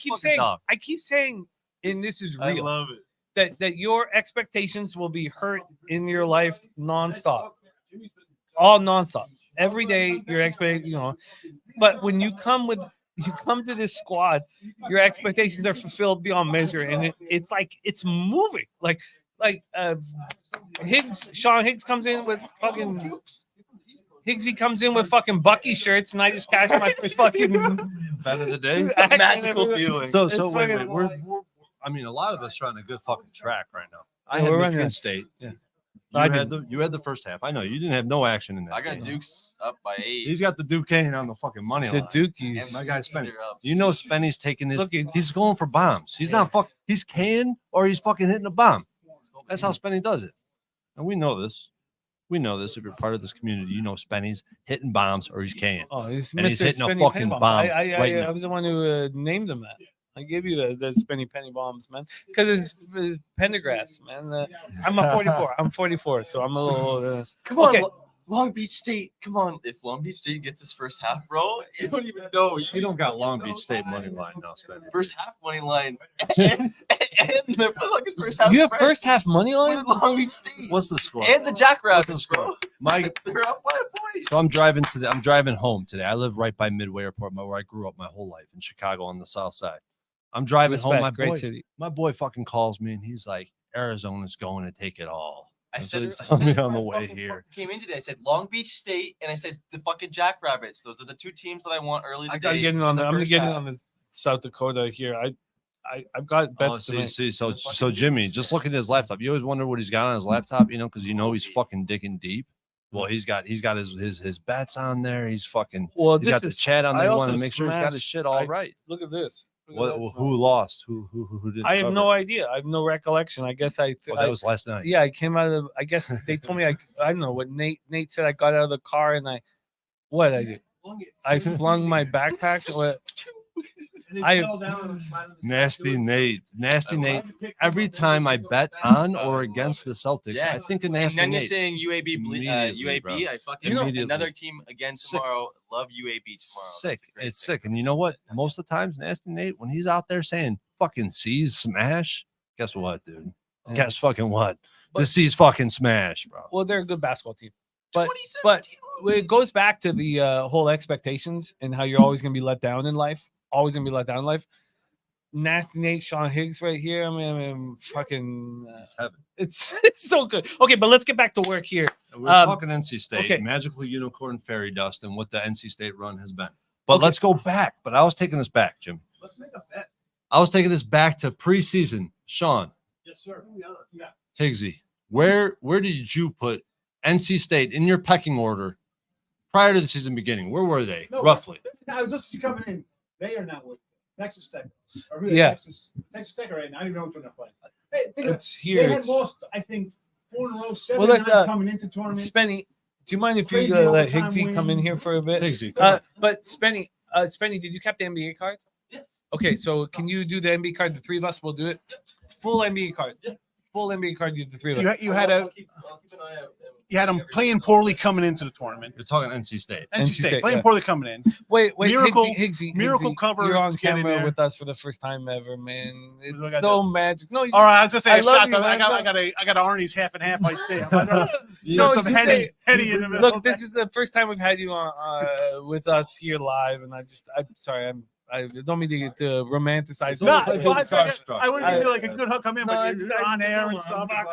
keep saying. And this is real. I love it. that your expectations will be hurt in your life nonstop, all nonstop. Every day, your expectation, But when you come to this squad, your expectations are fulfilled beyond measure, and it's like it's moving. Like Sean Higgs comes in with fucking. Higgsy comes in with fucking Bucky shirts, and I just cashed my first fucking bet of the day. Magical feeling. So wait. We're I mean, a lot of us are on a good fucking track right now. I had Michigan State. Yeah. You had the first half. I know you didn't have no action in that. I got game. Dukes up by 8. He's got the Duquesne on the fucking money line. The Dukies. My guy Spenny. They're up. You know Spenny's taking his. Look, he's going for bombs. He's not fuck. He's K'ing or he's fucking hitting a bomb. That's how Spenny does it. And we know this. We know this. If you're part of this community, you know Spenny's hitting bombs or he's K'ing. Oh, he's And he's Mr. hitting a Spenny fucking Penny Bomb. bomb I right now. was the one who named him that. I gave you the Spenny Penny Bombs, man, because it's Pendergrass, man. I'm a 44. I'm 44, so I'm a little. Come on, okay. Long Beach State. Come on. If Long Beach State gets his first half, bro, you don't even know. You don't got Long Beach State money line now, Spenny. First half money line. and the fucking first half. You have spread first half money line? with Long Beach State. What's the score? And the Jackrabbits, bro. My They're up by a point. So I'm driving home today. I live right by Midway Airport, where I grew up my whole life in Chicago on the south side. I'm driving home. My boy fucking calls me and he's like, Arizona's going to take it all. I said he's it telling me on the way fucking here. Came in today. I said Long Beach State, and I said the fucking Jackrabbits. Those are the two teams that I want early today. I gotta get in on the. I'm gonna first get in half. on the South Dakota here. I've got bets to make. So Jimmy, just look at his laptop. You always wonder what he's got on his laptop, because he's fucking digging deep. Well, he's got his bets on there. He's fucking. Well, he's got the chat on there. You want to make sure he's got his shit all right. Look at this. Who lost? Who did? I have no idea. I have no recollection. I guess that was last night. Yeah, I came out of. I guess they told me I don't know what Nate said. I got out of the car and I did. I flung my backpacks. What? Nasty Nate. Every time I bet on or against the Celtics, I think of Nasty And then Nate. you're saying UAB, Immediately, bro. UAB. I fucking another team again tomorrow. Love UAB tomorrow. Sick. It's sick. And you know what? Most of the times, Nasty Nate, when he's out there saying fucking C's smash, guess what, dude? Yeah. Guess fucking what? The C's fucking smash, bro. Well, they're a good basketball team. But it goes back to the whole expectations and how you're always going to be let down in life. Always going to be let down in life. Nasty Nate, Sean Higgs right here. I mean fucking. It's heaven. It's so good. Okay, but let's get back to work here. We're talking NC State, okay. Magical Unicorn Fairy Dust, and what the NC State run has been. But let's go back. But I was taking this back, Jim. Let's make a bet. I was taking this back to preseason. Sean. Yes, sir. Yeah. Higgsy, where did you put NC State in your pecking order prior to the season beginning? Where were they roughly? I was just coming in. They are not with Texas Tech. Texas Tech right now. I don't even know if they're playing. They had lost, I think, 4 in a row, 7 or 9 coming into tournament. Spenny, do you mind if you let Higgsy come in here for a bit? Higgsy, but Spenny, did you cap the NBA card? Yes. Okay, so can you do the NBA card? The three of us will do it. Full NBA card. Full NBA card. You the three of us. You had them playing poorly coming into the tournament. You're talking NC State. NC State playing poorly coming in. Wait, Higgsy, Higgsy, cover. You're on to get in camera there. with us for the first time ever, man. It's Look at so that. magic. No, All right, I was just saying I love shots. you, I man. got a Arnie's half and half iced tea. No, Some just heady say- in the middle. Look, this is the first time we've had you on with us here live, and I'm sorry, I don't mean to get to romanticize. No, it. I wouldn't feel like a good hook come in, No, but it's you're on air and stuff. fuck,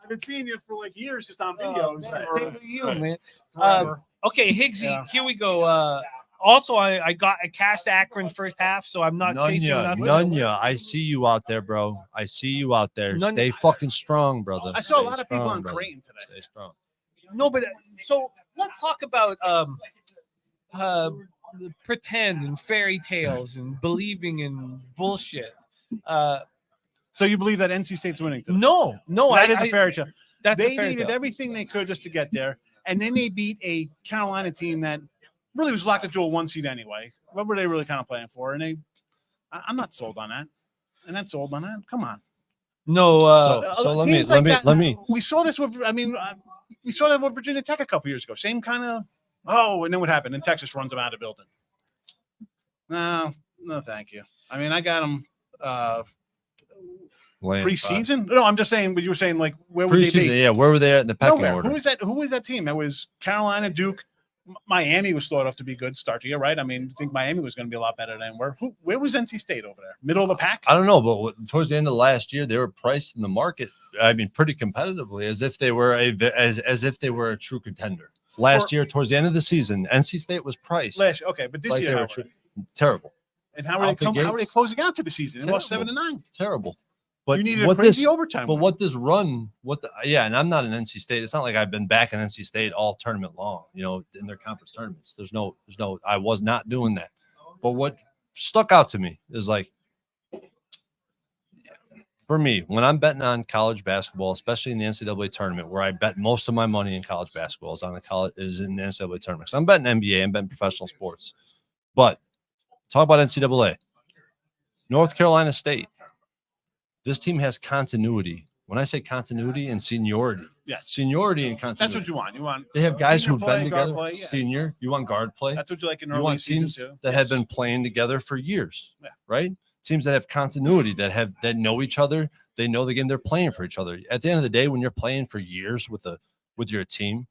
I've been seeing you for like years just on videos. Same with you, man. Forever. Okay, Higgsy, here we go. Also, I cashed Akron first half, so I'm not chasing nothing. Nunya, I see you out there, bro. I see you out there. Nunya- Stay fucking strong, brother. I saw a Stay lot of people strong, on brother. Creighton today. Stay strong. No, but so let's talk about pretend and fairy tales and believing in bullshit. So you believe that NC State's winning today? No, That is a fairy tale. That's They a fairy needed tale. everything they could just to get there, and then they beat a Carolina team that really was locked into a 1 seed anyway. What were they really kind of playing for? And I'm not sold on that. I'm not sold on that. Come on. No. So let Teams me like let me. We saw this with. We saw that with Virginia Tech a couple years ago. Same kind of. Oh, and then what happened? And Texas runs them out of the building. No, thank you. I mean, I got them preseason? No, I'm just saying. But you were saying like where would they Preseason, be? yeah. Where were they at in the pecking Nowhere. order? Who was that team? That was Carolina, Duke, Miami was thought of to be good start to year, right? I mean, I think Miami was going to be a lot better than where was NC State over there? Middle of the pack? I don't know, but towards the end of last year, they were priced in the market. I mean, pretty competitively, as if they were a true contender. Last year, towards the end of the season, NC State was priced. Okay, but this like year, they were terrible. And how are they closing out to the season? They lost 7-9. Terrible. But you needed a crazy overtime. But what this run, and I'm not an NC State. It's not like I've been back in NC State all tournament long, in their conference tournaments. There's no, I was not doing that. But what stuck out to me is like, for me, when I'm betting on college basketball, especially in the NCAA tournament, where I bet most of my money in college basketball is in the NCAA tournament. So I'm betting NBA, I'm betting professional sports. But talk about NCAA. North Carolina State. This team has continuity. When I say continuity and seniority, yes, seniority and continuity. That's what you want. You want. They have guys who've play, been together. Play, yeah. Senior. You want guard play. That's what you like in you early want season teams too. that have been playing together for years, right? Teams that have continuity, that know each other. They know the game. They're playing for each other. At the end of the day, when you're playing for years with your team,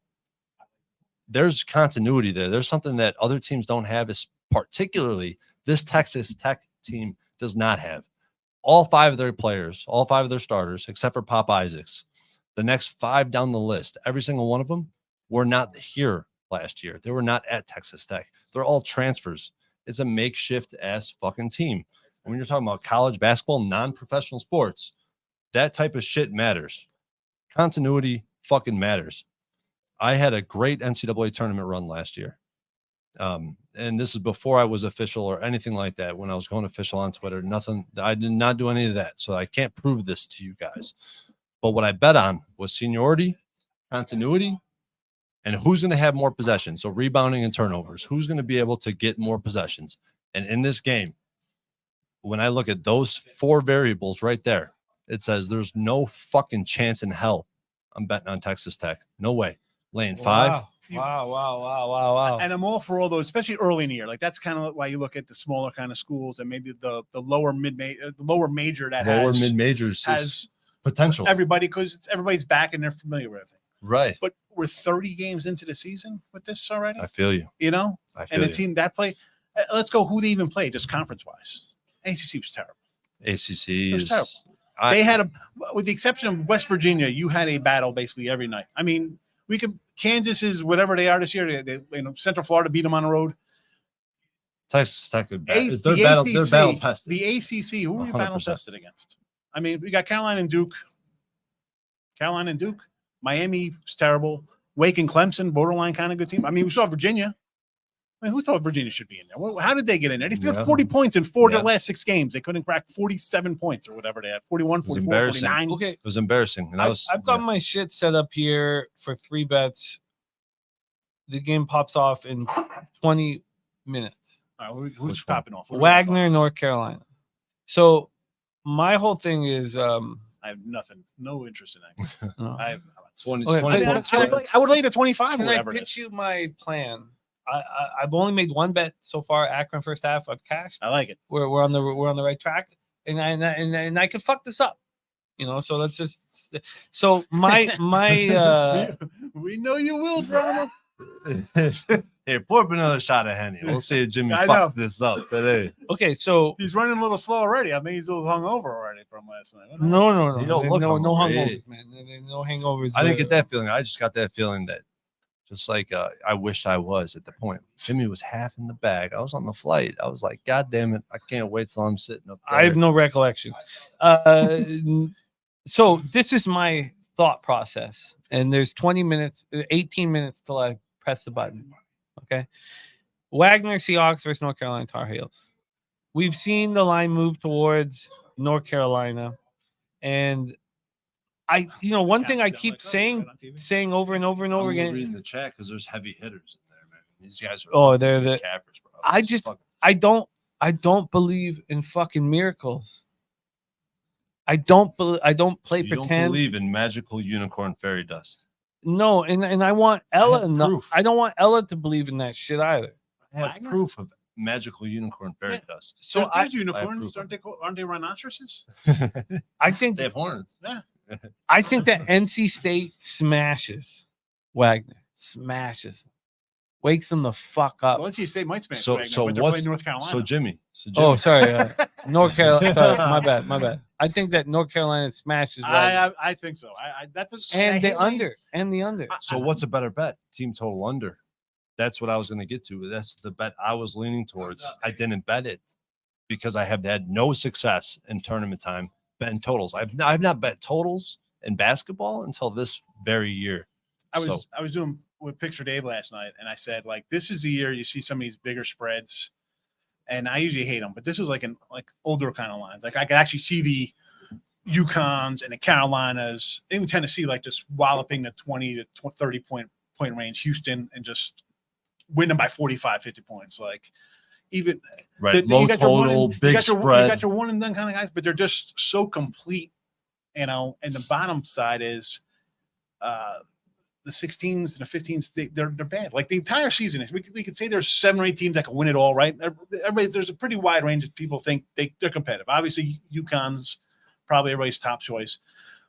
there's continuity there. There's something that other teams don't have. Is particularly this Texas Tech team does not have. All 5 of their players, all 5 of their starters, except for Pop Isaacs, the next 5 down the list, every single one of them were not here last year. They were not at Texas Tech. They're all transfers. It's a makeshift ass fucking team. And when you're talking about college basketball, non-professional sports, that type of shit matters. Continuity fucking matters. I had a great NCAA tournament run last year. And this is before I was official or anything like that. When I was going official on Twitter, nothing, I did not do any of that. So I can't prove this to you guys. But what I bet on was seniority, continuity, and who's going to have more possessions. So rebounding and turnovers. Who's going to be able to get more possessions? And in this game, when I look at those 4 variables right there, it says there's no fucking chance in hell I'm betting on Texas Tech. No way. Lane 5. Wow. And I'm all for all those, especially early in the year. Like that's kind of why you look at the smaller kind of schools and maybe the lower major that has mid-majors has potential. Everybody, because everybody's back and they're familiar with it. Right. But we're 30 games into the season with this already. I feel you. And a team that play. Let's go. Who they even play, just conference wise. ACC was terrible. ACC is terrible. They had with the exception of West Virginia, you had a battle basically every night. I mean, Kansas is whatever they are this year. Central Florida beat them on the road. Texas Tech, they're battle tested. The ACC, who were you battle tested against? I mean, we got Carolina and Duke. Miami was terrible. Wake and Clemson, borderline kind of good team. I mean, we saw Virginia. I mean, who thought Virginia should be in there? How did they get in there? They still had 40 points in 4 of their last 6 games. They couldn't crack 47 points or whatever they had. 41, 44, 49. Okay. It was embarrassing. And I've got my shit set up here for 3 bets. The game pops off in 20 minutes. All right, who's popping off? Wagner, North Carolina. So my whole thing is I have nothing, no interest in that. No. I have 20 I would lay to 25 or Can whatever. I pitch you my plan? I've only made 1 bet so far. Akron first half. I've cashed. I like it. We're on the right track, and I can fuck this up, So let's just. So my we know you will, drama. Hey, pour up another shot of Henny. We'll see if Jimmy fucked this up. But hey, okay, so he's running a little slow already. I think he's a little hungover already from last night. No. You don't look no hungover. hangovers, man. No hangovers. I didn't get that feeling. I just got that feeling that. Just like I wished I was at the point. Jimmy was half in the bag. I was on the flight. I was like, God damn it. I can't wait till I'm sitting up there. I have no recollection. So this is my thought process. And there's 18 minutes till I press the button. Okay. Wagner Seahawks versus North Carolina Tar Heels. We've seen the line move towards North Carolina. And one thing I keep saying over and over and over again. Reading the chat because there's heavy hitters in there, man. These guys are they're the cappers, bro. I don't believe in fucking miracles. I don't play pretend. You don't believe in magical unicorn fairy dust. No, and I want Ella. I don't want Ella to believe in that shit either. I have proof of magical unicorn fairy Yeah. dust. So There's I unicorns, approve aren't they rhinoceroses? I think They have horns. Yeah. I think that NC State smashes Wagner, smashes, wakes him the fuck up. Well, NC State might smash So Wagner, so but they're what's playing North Carolina. so Jimmy? Oh, sorry, North Carolina. Sorry, my bad. I think that North Carolina smashes Wagner. I think so. That's and the under. So what's a better bet? Team total under. That's what I was going to get to. That's the bet I was leaning towards. I didn't bet it because I have had no success in tournament time betting totals. I've not bet totals in basketball until this very year. I was doing with Picks for Dave last night, and I said, like, this is the year you see some of these bigger spreads, and I usually hate them, but this is like older kind of lines. Like I can actually see the UConns and the Carolinas, even Tennessee, like just walloping the 20 to 30 point range, Houston, and just win them by 45, 50 points. Like even low you got your total, big spread. You got your one and done kind of guys, but they're just so complete, And the bottom side is the 16s and the 15s. They're bad. Like the entire season, we could say there's 7 or 8 teams that can win it all, right? There's a pretty wide range of people think they're competitive. Obviously, UConn's probably everybody's top choice,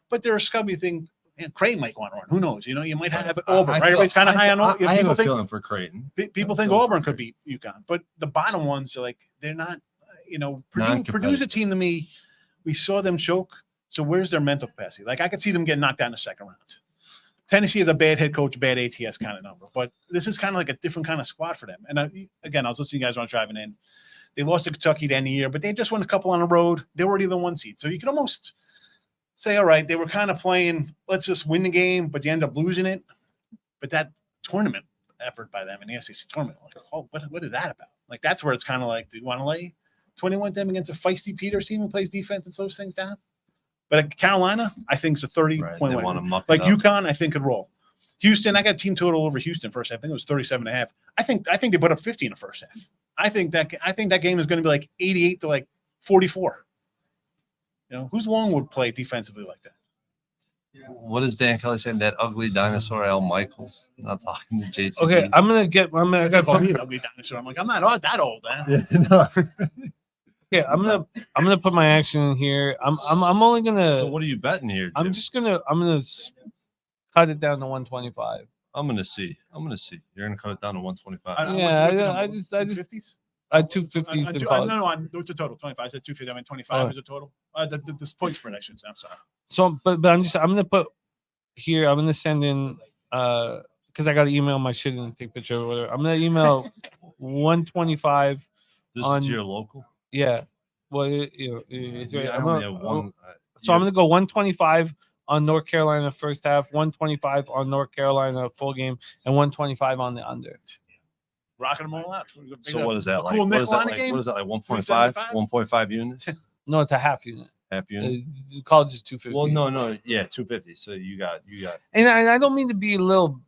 but there's a scummy thing. Creighton might want to run. Who knows? You might have Auburn. Right? Everybody's kind of high on Auburn. I have a feeling for Creighton. People think Auburn could beat UConn, but the bottom ones are like they're not. Purdue's a team to me. We saw them choke. So where's their mental capacity? Like I could see them getting knocked out in the second round. Tennessee is a bad head coach, bad ATS kind of number, but this is kind of like a different kind of squad for them. And I was listening to you guys when I was driving in. They lost to Kentucky to end the year, but they just won a couple on the road. They were already the 1 seed, so you could almost say, all right, they were kind of playing, let's just win the game, but you end up losing it. But that tournament effort by them in the SEC tournament, like, oh, what is that about? Like, that's where it's kind of like, do you want to lay 21 them against a feisty Peters team who plays defense and slows things down? But Carolina, I think, is a 30-point win. Like UConn, I think could roll. Houston, I got team total over Houston first half. I think it was 37.5. I think they put up 50 in the first half. I think that game is going to be like 88 to like 44. Who's Longwood play defensively like that? What is Dan Kelly saying? That ugly dinosaur Al Michaels not talking to JT. Okay, I gotta call me an ugly dinosaur. I'm like, I'm not that old, man. Yeah, no. Okay, I'm gonna put my action in here. I'm only gonna. So what are you betting here, Jim? I'm gonna cut it down to 125. I'm gonna see. You're gonna cut it down to 125. I just 250s? 250s. No, what's the total? 25. I said 250. I meant 25 is a total. This point spread, I should say. I'm sorry. So, but I'm gonna put here. I'm gonna send in because I got to email my shit and take a picture or whatever. I'm gonna email 125. This is to your local. Yeah. Well, it's right. I only have one. So I'm gonna go 125 on North Carolina first half, 125 on North Carolina full game, and 125 on the under. Rocking them all out. So what is that like? Cool What is that like? What is that like? 1.5? 1.5 units? No, it's a half unit. Half unit. College is 250. Well, no, yeah, 250. So you got. And I don't mean to be a little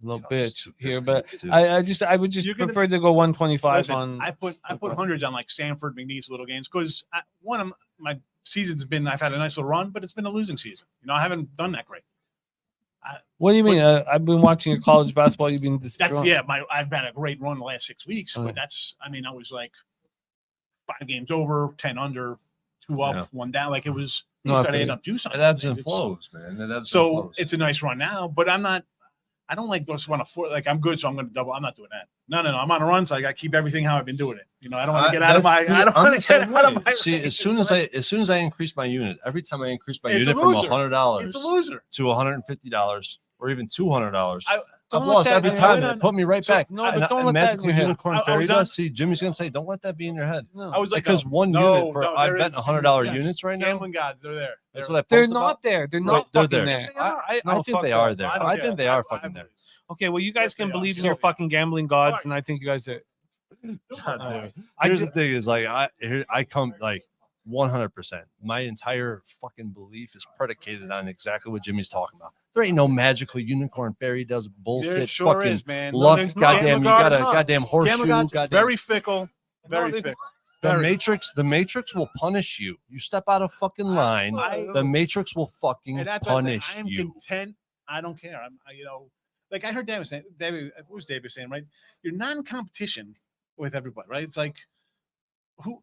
bitch here, but I would just prefer to go 125 listen, on. I put hundreds on like Stanford, McNeese little games because one of my seasons been I've had a nice little run, but it's been a losing season. I haven't done that great. What do you mean? I've been watching your college basketball. You've been destroying. I've had a great run the last 6 weeks, but I was like 5 games over, 10 under, 2 up, 1 down. Like it was. You got to end up do something. It ebbs and flows, man. It's a nice run now, but I'm not. I don't just want to like I'm good, so I'm going to double. I'm not doing that. No. I'm on a run, so I got to keep everything how I've been doing it. I don't want to get out of my. I don't want to get out of my. See, as soon as I increase my unit, every time I increase my unit from $100, it's a loser to $150 or even $200. I've Don't lost let that every be time. in- It put me right back. No, but don't let that in magical your head. unicorn I fairy was on- dust. See, Jimmy's gonna say, don't let that be in your head. No. I was like, Because one unit for I bet $100 units right now. Gambling gods, they're there. That's what I They're posted not about. there. They're Right, not they're fucking there. there. I No, think fuck they that. are there. I don't I care. think they are fucking there. Okay, well, you guys Yes, they can are. believe in So- your fucking gambling gods, and I think you guys are. Here's the thing: is like I come like 100%. My entire fucking belief is predicated on exactly what Jimmy's talking about. There ain't no magical unicorn fairy does bullshit. There sure fucking is, man. luck. There's no- Goddamn, you got a Gambling goddamn horseshoe. gods, Goddamn. very fickle. Very fickle. The Matrix will punish you. You step out of fucking line, the Matrix will fucking And that's what I say. punish I am you. content. I don't care. like I heard David saying, what was David saying, right? You're non-competition with everybody, right? It's like who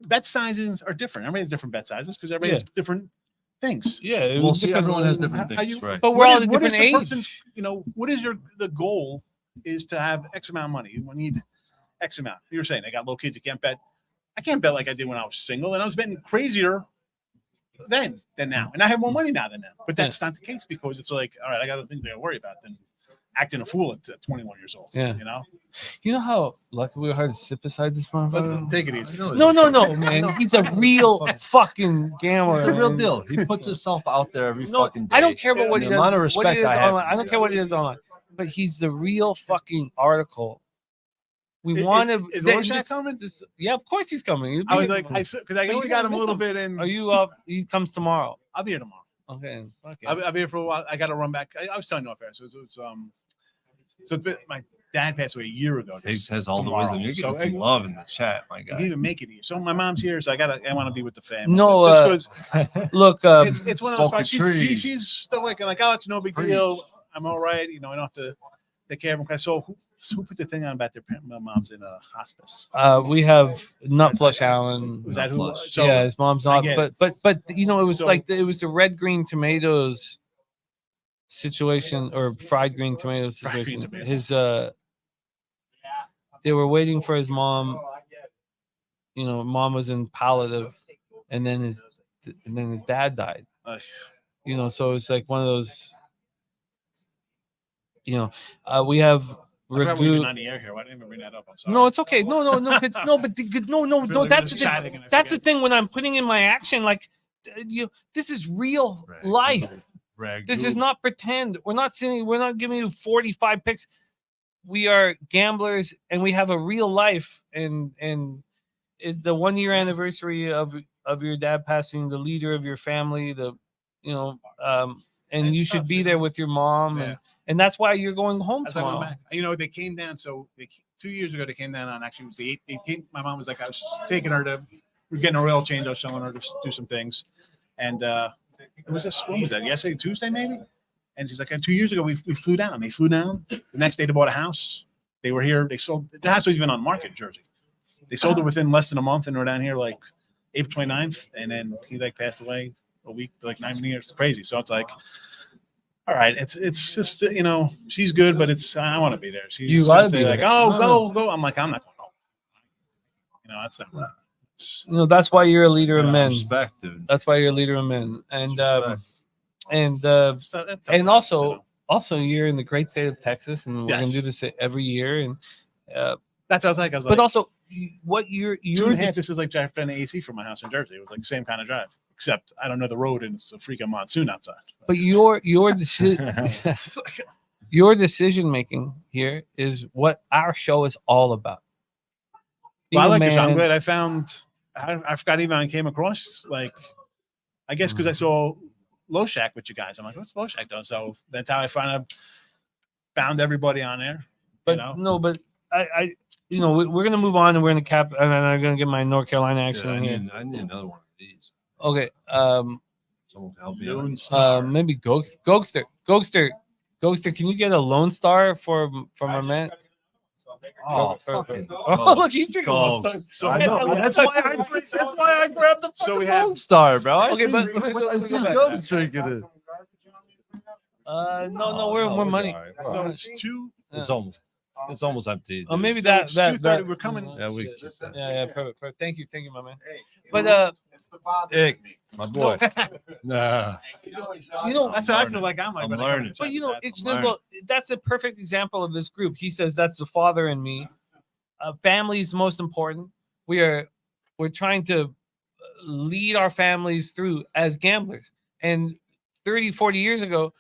bet sizes are different. Everybody has different bet sizes because everybody has different things. Yeah, it Well, was see, different. everyone has different How things, you- right? But we're all at a what is different the age. person's, what is the goal is to have X amount of money. You need X amount. You were saying I got little kids, you can't bet. I can't bet like I did when I was single, and I was betting crazier then than now. And I have more money now than now. But that's not the case because it's like, all right, I got other things I gotta worry about than acting a fool at 21 years old. Yeah. You know how lucky we are to sit beside this motherfucker? Let's take it easy. No, man. He's a real fucking gambler. The real man. deal. He puts himself out there every No, fucking day. I don't care about what he The does. amount of what respect he does I have online. for I don't you care what guys. he does online. But he's the real fucking article. We Is- want to. is Rorschach coming? Yeah, of course he's coming. He'll I was be- like, because I But only you got gotta him a miss little him. bit in. Are you up? He comes tomorrow. I'll be here tomorrow. Okay. Okay. I'll be here for a while. I got to run back. I was telling you off air. So it's it's been, my dad passed away a year ago. Higgs has all the tomorrow. wisdom. You're So getting some love in the chat, my I guy. can even make it here. So my mom's here, so I want to be with the family. No, Just 'cause look, it's one of those. Smoke a She's, tree. she's still like, oh, it's no big deal. I'm all right. I don't have to take care of him. So who put the thing on about their my mom's in a hospice? we have Nut Flush Allen. Was that who? Flush. So Yeah, his mom's I not. get But it was So- like it was the red green tomatoes situation or fried green tomatoes Fried green situation. tomatoes. They were waiting for his mom. Mom was in palliative, and then his dad died. So it's like one of those. We have I forgot we were Raghu. on the air here. Why didn't I even bring that up? I'm sorry. No, it's okay. No, no. No. Feel like That's we're the just thing. chatting and I That's the forget. thing when I'm putting in my action. Like, this is real life. This is not pretend. We're not sitting. We're not giving you 45 picks. We are gamblers, and we have a real life. And it's the 1 year anniversary of your dad passing, the leader of your family. And It's you should tough, be there with your mom, Yeah. and that's why you're going home As I went tomorrow. back, they came down. So 2 years ago, they came down on actually it was the 8th. My mom was like, I was taking her to, we are getting her oil change. I was showing her to do some things. And it was when was that? Yesterday, Tuesday, maybe? And she's like, 2 years ago, we flew down. They flew down. The next day, they bought a house. They were here. They sold, the house was even on market in Jersey. They sold it within less than a month and we're down here like April 29th. And then he passed away a week, like 9 years. It's crazy. So it's like, all right, it's just she's good, but I want to be there. She's You gotta just be like, there. oh, No, go. I'm like, I'm not going home. That's not right. That's why you're a leader of men. Respect, dude. That's why you're a leader of men. And That's and also you're in the great state of Texas, and we're Yes. gonna do this every year. And that's what I was like. but also what you're 2.5. This is like driving the AC from my house in Jersey. It was like the same kind of drive, except I don't know the road and it's a freaking monsoon outside. but your decision making here is what our show is all about. Well, I Being a like this. I'm man- glad I found. I forgot even I came across I guess because I saw Low Shack with you guys. I'm like, what's Low Shack doing? So that's how I found everybody on there. But no, but we're gonna move on and we're gonna cap, and then I'm gonna get my North Carolina action in here. I need another one of these. Okay. Someone help me out. Maybe Gokster. Can you get a Lone Star from our man? Oh, fucking Oh, look, he's drinking Lone Star. So I know. That's why I grabbed the So we fucking have- Lone Star, bro. Okay, but I see go back. Ghost drinking it. No, we're we're money. all right. So it's two. It's almost empty. Oh, maybe dude. that it's that 2:30. We're coming. Yeah, we. Yeah, perfect. Thank you, my man. But Ick, my boy. Nah. That's how I feel like I'm like. I'm when I learning. come But to it's learning. look, that's a perfect example of this group. He says that's the father in me. Family is most important. We're trying to lead our families through as gamblers. And 30, 40 years ago,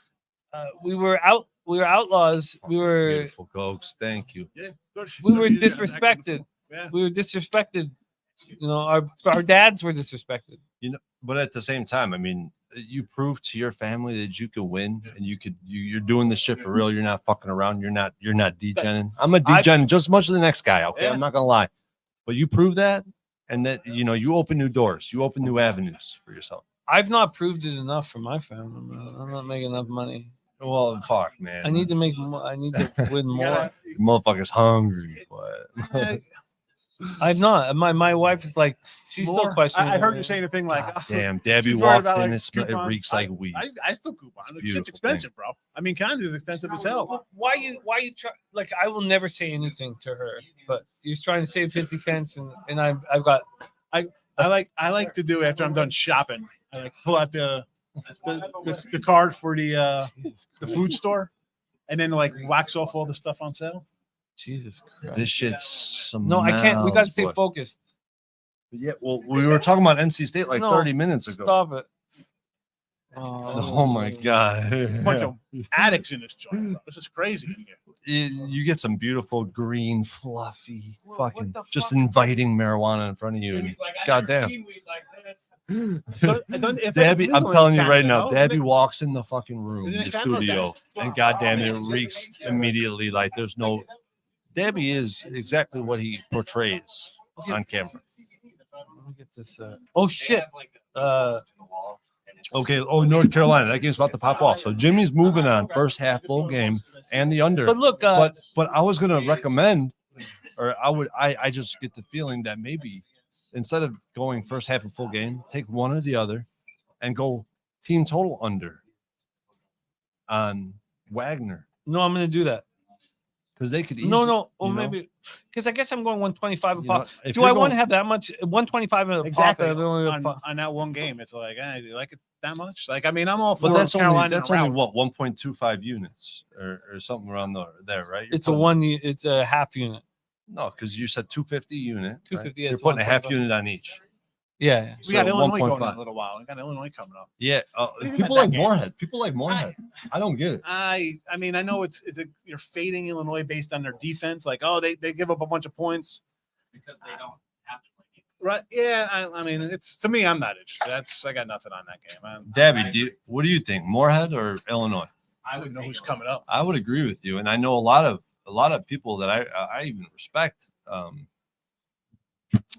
we were outlaws. We were Beautiful Ghost. Thank you. Yeah, we were 30 years ago, disrespected. Yeah. We were disrespected. Our dads were disrespected. But at the same time, I mean, you prove to your family that you can win and you're doing this shit for real. You're not fucking around. You're not degening. I'm a degen just as much as the next guy. Okay. Yeah. I'm not gonna lie, but you prove that, and that you open new doors, you open new avenues for yourself. I've not proved it enough for my family. Man. I'm not making enough money. Well, fuck, man. I need to make more. I need to win more. Motherfucker's hungry, but I'm not. My wife is like, she's still questioning. I heard you saying a thing like, damn, Debbie she's worried walks about, in, like, it coupons. reeks like weed. I still coupon. The beautiful shit's expensive, bro. I mean, Canada's expensive as hell. Why you try? Like, I will never say anything to her, but you're trying to save 50 cents, and I've got. I like to do after I'm done shopping. I like pull out the card for the food store, and then like wax off all the stuff on sale. Jesus Christ. This shit's some. No, I can't. We got to stay boy. focused. Yeah, well, we were talking about NC State like No, 30 minutes ago. Stop it. Oh my god. A bunch of addicts in this joint, bro. This is crazy. You get some beautiful green, fluffy, fucking the just fuck? inviting marijuana in front of you. And goddamn. If Debbie, it's I'm legal in telling you right Canada, now, no? Debbie walks in the fucking room, Isn't the it Canada? studio, Okay. and goddamn it reeks immediately like there's no. Debbie is exactly what he portrays on camera. Let me get this. Oh shit. Okay. Oh, North Carolina. That game's about to pop off. So Jimmy's moving on. First half full game and the under. But look, but I was gonna recommend, or I just get the feeling that maybe instead of going first half of full game, take one or the other, and go team total under on Wagner. No, I'm gonna do that. Because they could easily, No. Well, you know? maybe because I guess I'm going 125 a You pop. know, if Do you're I want to going- have that much? 125 a Exactly. pop. On that one game, it's like, do you like it that much? Like, I mean, I'm all for But that's Carolina. only what 1.25 units or something around there, right? You're It's a putting- it's a half unit. No, because you said 250 unit. 250, Right? yeah, You're it's putting a half 125. unit on each. Yeah. We got So Illinois going in 1.5. a little while. We got Illinois coming up. Yeah, Even people at like that game. Morehead. People like Morehead. I don't get it. I mean, I know you're fading Illinois based on their defense. Like, oh, they give up a bunch of points. Because they don't have to play defense. Right. Yeah. I mean, it's to me, I'm not interested. I got nothing on that game. Debbie, what do you think? Morehead or Illinois? I would know who's coming up. I would agree with you, and I know a lot of people that I even respect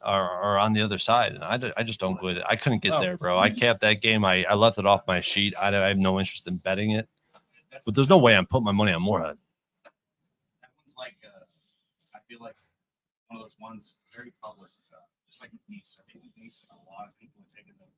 are on the other side, and I just don't go. I couldn't get there, bro. I capped that game. I left it off my sheet. I have no interest in betting it, but there's no way I'm putting my money on Morehead. That one's like, I feel like one of those ones very public, just like McNeese. I think McNeese, a lot of people are taking them.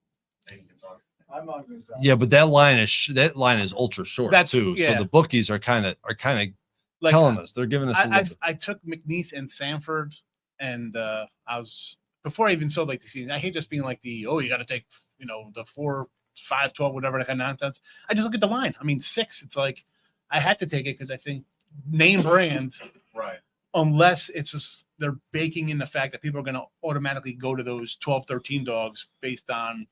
I'm on Yeah, but that line is ultra short too. Yeah. So the bookies are kind of Like, telling us they're giving us. a little bit. I took McNeese and Sanford, and I was before I even saw like the season. I hate just being like you got to take the 4, 5, 12, whatever that kind of nonsense. I just look at the line. I mean 6. It's like I had to take it because I think name brand, Right. unless it's just they're baking in the fact that people are going to automatically go to those 12, 13 dogs based on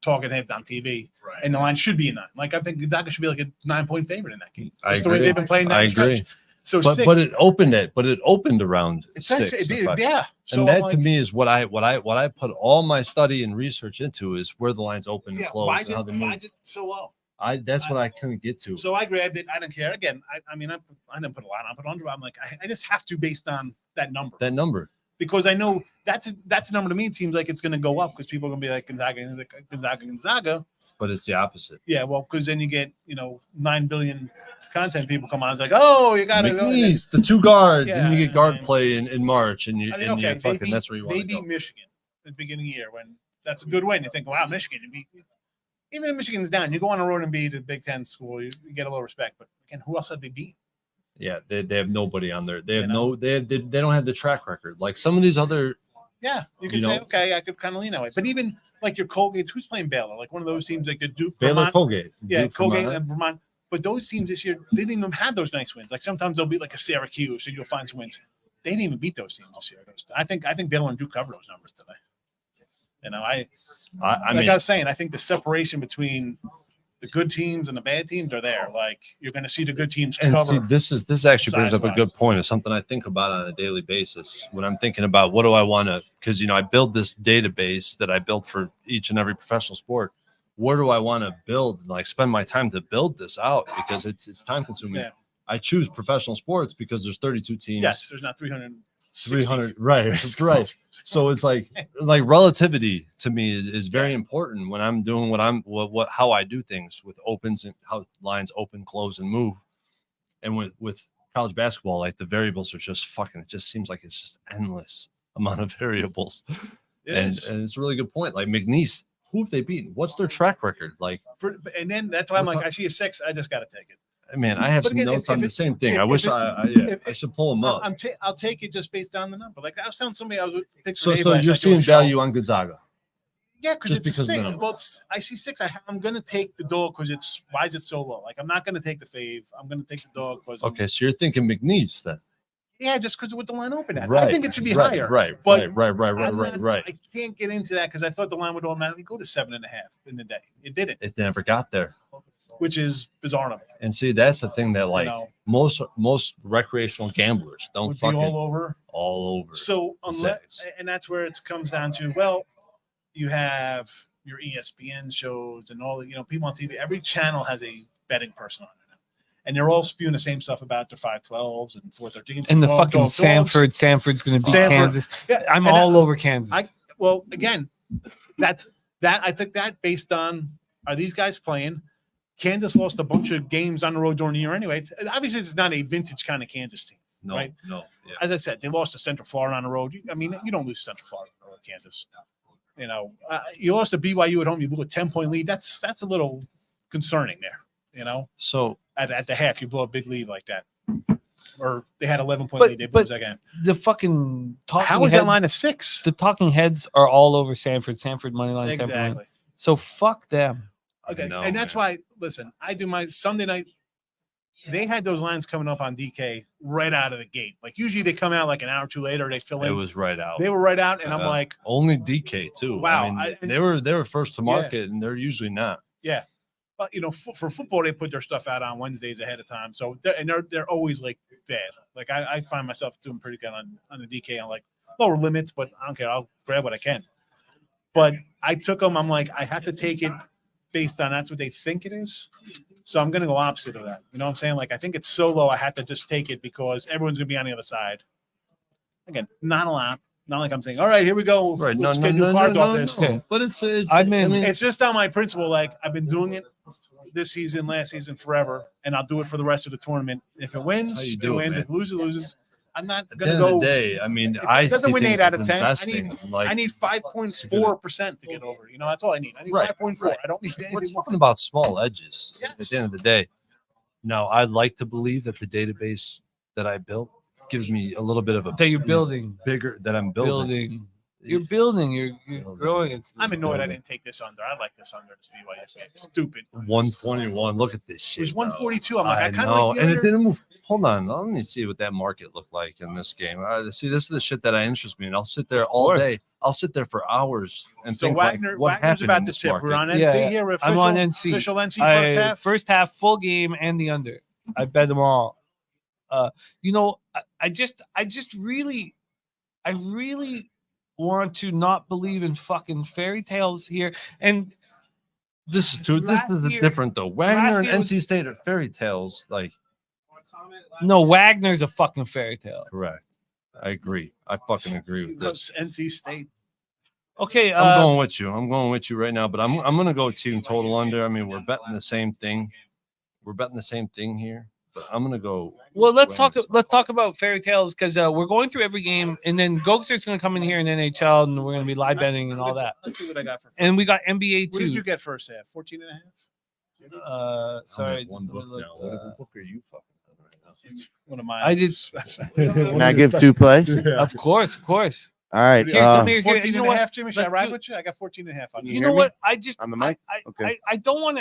talking heads on TV. Right. And the line should be a 9. Like I think Gonzaga should be like a 9-point favorite in that game. I Just the way agree. they've been playing down I the stretch. agree. So But 6. it opened around Essentially, 6. it did, or 5. yeah. So And that I'm to like, me is what I put all my study and research into is where the lines open and yeah, close why and how they is move. it so low? That's what I couldn't get to. So I grabbed it. I didn't care. Again, I mean, I didn't put a lot on. I put under. I'm like, I just have to based on that number That number. because I know that's a number to me. It seems like it's going to go up because people are going to be like Gonzaga. But it's the opposite. Yeah, well, because then you get 9 billion content people come on. It's like, oh, you got to go. McNeese, the 2 guards, and you Yeah, get guard I mean- play in March, and you I mean, and okay, you're fucking. That's where you want they to go. beat Michigan at the beginning of the year when that's a good win. You think, wow, Michigan. Even if Michigan's down, you go on a road and beat a Big Ten school, you get a little respect. But again, who else have they beat? Yeah, they have nobody on there. They have You know? they don't have the track record like some of these other. Yeah, you could You say, know? okay, I could kind of lean that way. But even like your Colgates, who's playing Baylor? Like one of those teams like the Duke, Baylor, Vermont. Colgate. Yeah, Duke, Colgate Vermont. and Vermont. But those teams this year, they didn't even have those nice wins. Like sometimes they'll beat like a Syracuse, so you'll find some wins. They didn't even beat those teams this year. I think Baylor and Duke cover those numbers today. I mean, like I was saying, I think the separation between the good teams and the bad teams are there. Like you're going to see the good teams and cover. see, this actually brings up a size-wise. good point of something I think about on a daily basis when I'm thinking about what do I want to, because I build this database that I built for each and every professional sport. Where do I want to build, like spend my time to build this out because it's time consuming. Yeah. I choose professional sports because there's 32 teams. Yes, there's not 300 300. Right. That's right. So it's like relativity to me is very important when I'm doing how I do things with opens and how lines open, close, and move. And with college basketball, like the variables are just fucking, it just seems like it's just endless amount of variables. And it's a really good point. Like McNeese, who have they beaten? What's their track record? Like, and then that's why I'm like, I see a 6, I just got to take it. Man, I have some notes on the same thing. I should pull them up. I'll take it just based on the number. Like I was telling somebody, I was with So you're seeing value on Gonzaga. Yeah, because it's a 6. Well, I see 6. I'm gonna take the dog because why is it so low? Like I'm not gonna take the fave. I'm gonna take the dog because. Okay, so you're thinking McNeese then? Yeah, just because with the line open at. Right. I think it should be right, higher. Right. I can't get into that because I thought the line would automatically go to 7.5 in the day. It didn't. It never got there. Which is bizarre to me. And see, that's the thing that like most recreational gamblers don't would fucking be all over. So and that's where it comes down to. Well, you have your ESPN shows and all the people on TV. Every channel has a betting person on it now, and they're all spewing the same stuff about their 512s and 413s. And the fucking Sanford's going to beat Kansas. Yeah, I'm all over Kansas. Again, I took that based on are these guys playing? Kansas lost a bunch of games on the road during the year anyway. Obviously, it's not a vintage kind of Kansas team. No, right? No. Yeah. As I said, they lost to Central Florida on the road. I mean, you don't lose Central Florida on the road, Kansas. You lost to BYU at home. You blew a 10-point lead. That's a little concerning there. So at the half, you blow a big lead like that. Or they had 11-point lead. They blew that game. The fucking talking how is that line of 6? The talking heads are all over Sanford. Sanford money line. Exactly. Sanford. So fuck them. Okay, and that's why. Listen, I do my Sunday night. They had those lines coming up on DK right out of the gate. Like usually they come out like an hour or two later. They fill in. It was right out. They were right out, and I'm like, only DK too. Wow, I mean, they were first to market, and they're usually not. Yeah, but for football, they put their stuff out on Wednesdays ahead of time. So they're always like bad. Like I find myself doing pretty good on the DK on like lower limits, but I don't care. I'll grab what I can. But I took them. I'm like, I have to take it based on that's what they think it is. So I'm going to go opposite of that. You know what I'm saying? Like, I think it's so low, I have to just take it because everyone's going to be on the other side. Again, not a lot. Not like I'm saying, all right, here we go. Right. Let's get new card off this. But it's just on my principle. Like, I've been doing it this season, last season, forever, and I'll do it for the rest of the tournament. If it wins, it wins. If it loses, it loses. I'm not going to go. Day, I mean, it doesn't win 8 out of 10. I need 5.4% to get over. That's all I need. I need 5.4. I don't need anything. We're talking about small edges at the end of the day. Now, I'd like to believe that the database that I built gives me a little bit of that you're building bigger that I'm building. You're building. You're growing. I'm annoyed I didn't take this under. I like this under. This BYU game. Stupid. 121. Look at this shit. It was 142. I'm like, I kind of know, like the and under. it didn't move. Hold on, let me see what that market looked like in this game. See, this is the shit that I interest me in. I'll sit there all day. I'll sit there for hours and think Wagner, what Wagner's happened about in to this tip. market. We're on NC here. Official, I'm on NC. Official NC first half. First half, full game, and the under. I bet them all. I really want to not believe in fucking fairy tales here. And this is different though. Wagner and NC State are fairy tales, like. No, Wagner's a fucking fairy tale. Correct. I agree. I fucking agree with this. NC State. Okay, I'm going with you. I'm going with you right now, but I'm gonna go team total under. I mean, we're betting the same thing. We're betting the same thing here, but I'm gonna go. Well, let's talk about fairy tales because we're going through every game, and then Gokster's gonna come in here in NHL, and we're gonna be live betting and all that. Let's see what I got for. And we got NBA too. What did you get first half? 14 and a half. Sorry. One book now. What book are you fucking? One of mine. I did. Can I give 2 plays? Of course. All right. 14 and a half, Jimmy. Should I ride with you? I got 14 and a half on you know what? I just on the mic. Okay. I don't want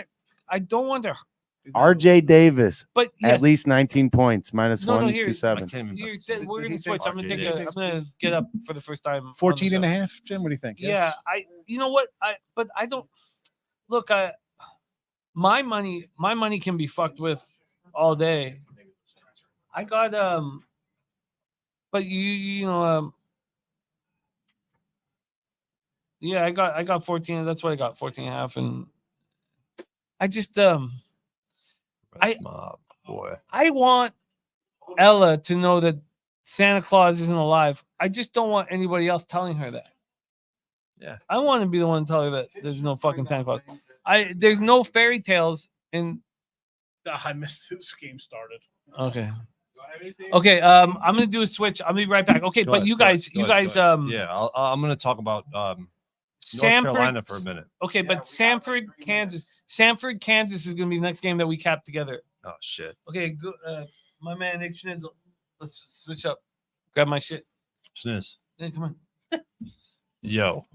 to. RJ Davis, but at least 19 points, minus no, 127. We're gonna switch. I'm gonna get up for the first time. 14 and a half, Jim. What do you think? Yeah, you know what? But I don't look. My money can be fucked with all day. I got but yeah, I got 14. That's what I got, 14 and a half, and I just Mob, boy. I want Ella to know that Santa Claus isn't alive. I just don't want anybody else telling her that. Yeah. I want to be the one to tell her that there's no fucking Santa Claus. There's no fairy tales in. I missed this game started. Okay. Okay. I'm gonna do a switch. I'll be right back. Okay, Go but ahead, you go ahead, guys, go you ahead, guys, go ahead. Yeah, I'm gonna talk about North Carolina for a minute. Okay, but Sanford, Kansas. Sanford, Kansas is gonna be the next game that we cap together. Oh shit. Okay, good. My man Nick Schnizzle. Let's switch up. Grab my shit. Schniz. Yeah, come on. Yo,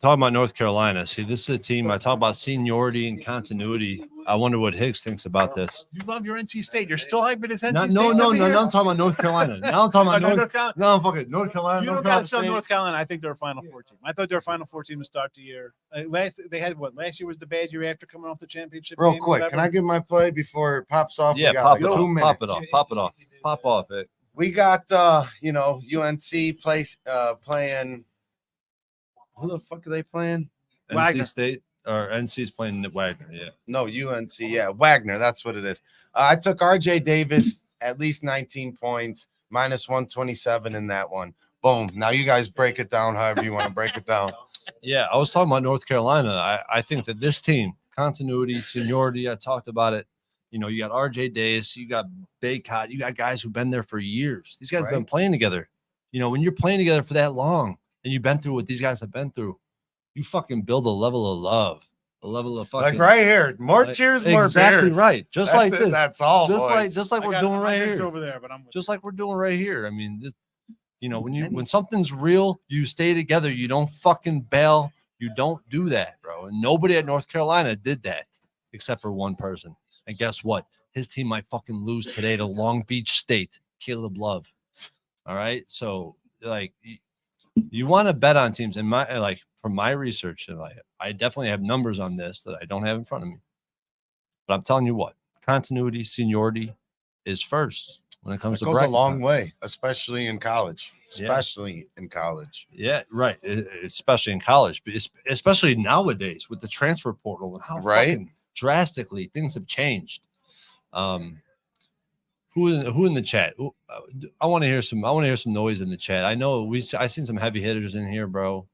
talking about North Carolina. See, this is a team. I talk about seniority and continuity. I wonder what Hicks thinks about this. You love your NC State. You're still hyping his NC No, State. no, over here? I'm talking about North Carolina. Now I'm talking about North Carolina. No, I'm fucking North Carolina. You North don't Carolina got to sell State. North Carolina. I think they're a Final Four team. I thought they were a Final Four team to start the year. Last year was the bad year after coming off the championship. Real game, quick, can I give my play before it pops off? Yeah, We got pop like it 2 off. minutes. Pop it off. Pop it off. Pop off it. We got UNC playing. Who the fuck are they playing? Wagner. NC State or NC's playing Wagner. Yeah. No, UNC. Yeah, Wagner. That's what it is. I took RJ Davis at least 19 points, minus 127 in that one. Boom. Now you guys break it down however you want to break it down. Yeah, I was talking about North Carolina. I think that this team, continuity, seniority, I talked about it. You know, you got RJ Davis, you got Baycott, you got guys who've been there for years. These guys have been playing together. You know, when you're playing together for that long and you've been through what these guys have been through, you fucking build a level of love, a level of fucking Like right here. More cheers, more exactly beers. right. Just That's like it. this. That's all. Just like we're doing right here. over there, but I'm Just like we're doing right here. I mean, this, you know, when something's real, you stay together. You don't fucking bail. You don't do that, bro. And nobody at North Carolina did that except for one person. And guess what? His team might fucking lose today to Long Beach State, Caleb Love. All right. So like you want to bet on teams, and from my research, and I definitely have numbers on this that I don't have in front of me. But I'm telling you what, continuity, seniority is first when it comes to goes a bracket long time. way, especially in college. Yeah. Especially in college. Yeah, right. Especially in college, but especially nowadays with the transfer portal and how fucking drastically things have changed. Who in the chat? I want to hear some noise in the chat. I know I seen some heavy hitters in here, bro,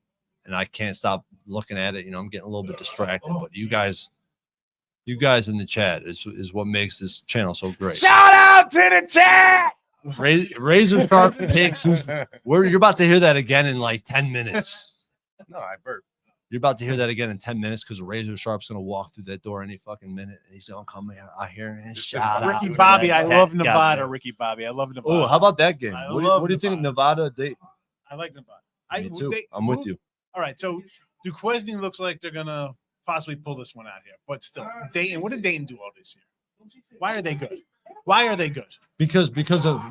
and I can't stop looking at it. You know, I'm getting a little bit distracted, but you guys in the chat is what makes this channel so great. Shout out to the chat. Razor Sharp Picks. You're about to hear that again in like 10 minutes. No, I burped. You're about to hear that again in 10 minutes because Razor Sharp's going to walk through that door any fucking minute and he's going to come out here and shout out. Ricky Bobby. I love Nevada. Goddamn. Ricky Bobby. I love Nevada. Oh, how about that game? I What love do you think of Nevada? Dayton? I like Nevada. Me too. I'm with you. All right. So Duquesne looks like they're going to possibly pull this one out here. But still, Dayton, what did Dayton do all this year? Why are they good? Why are they good? Because of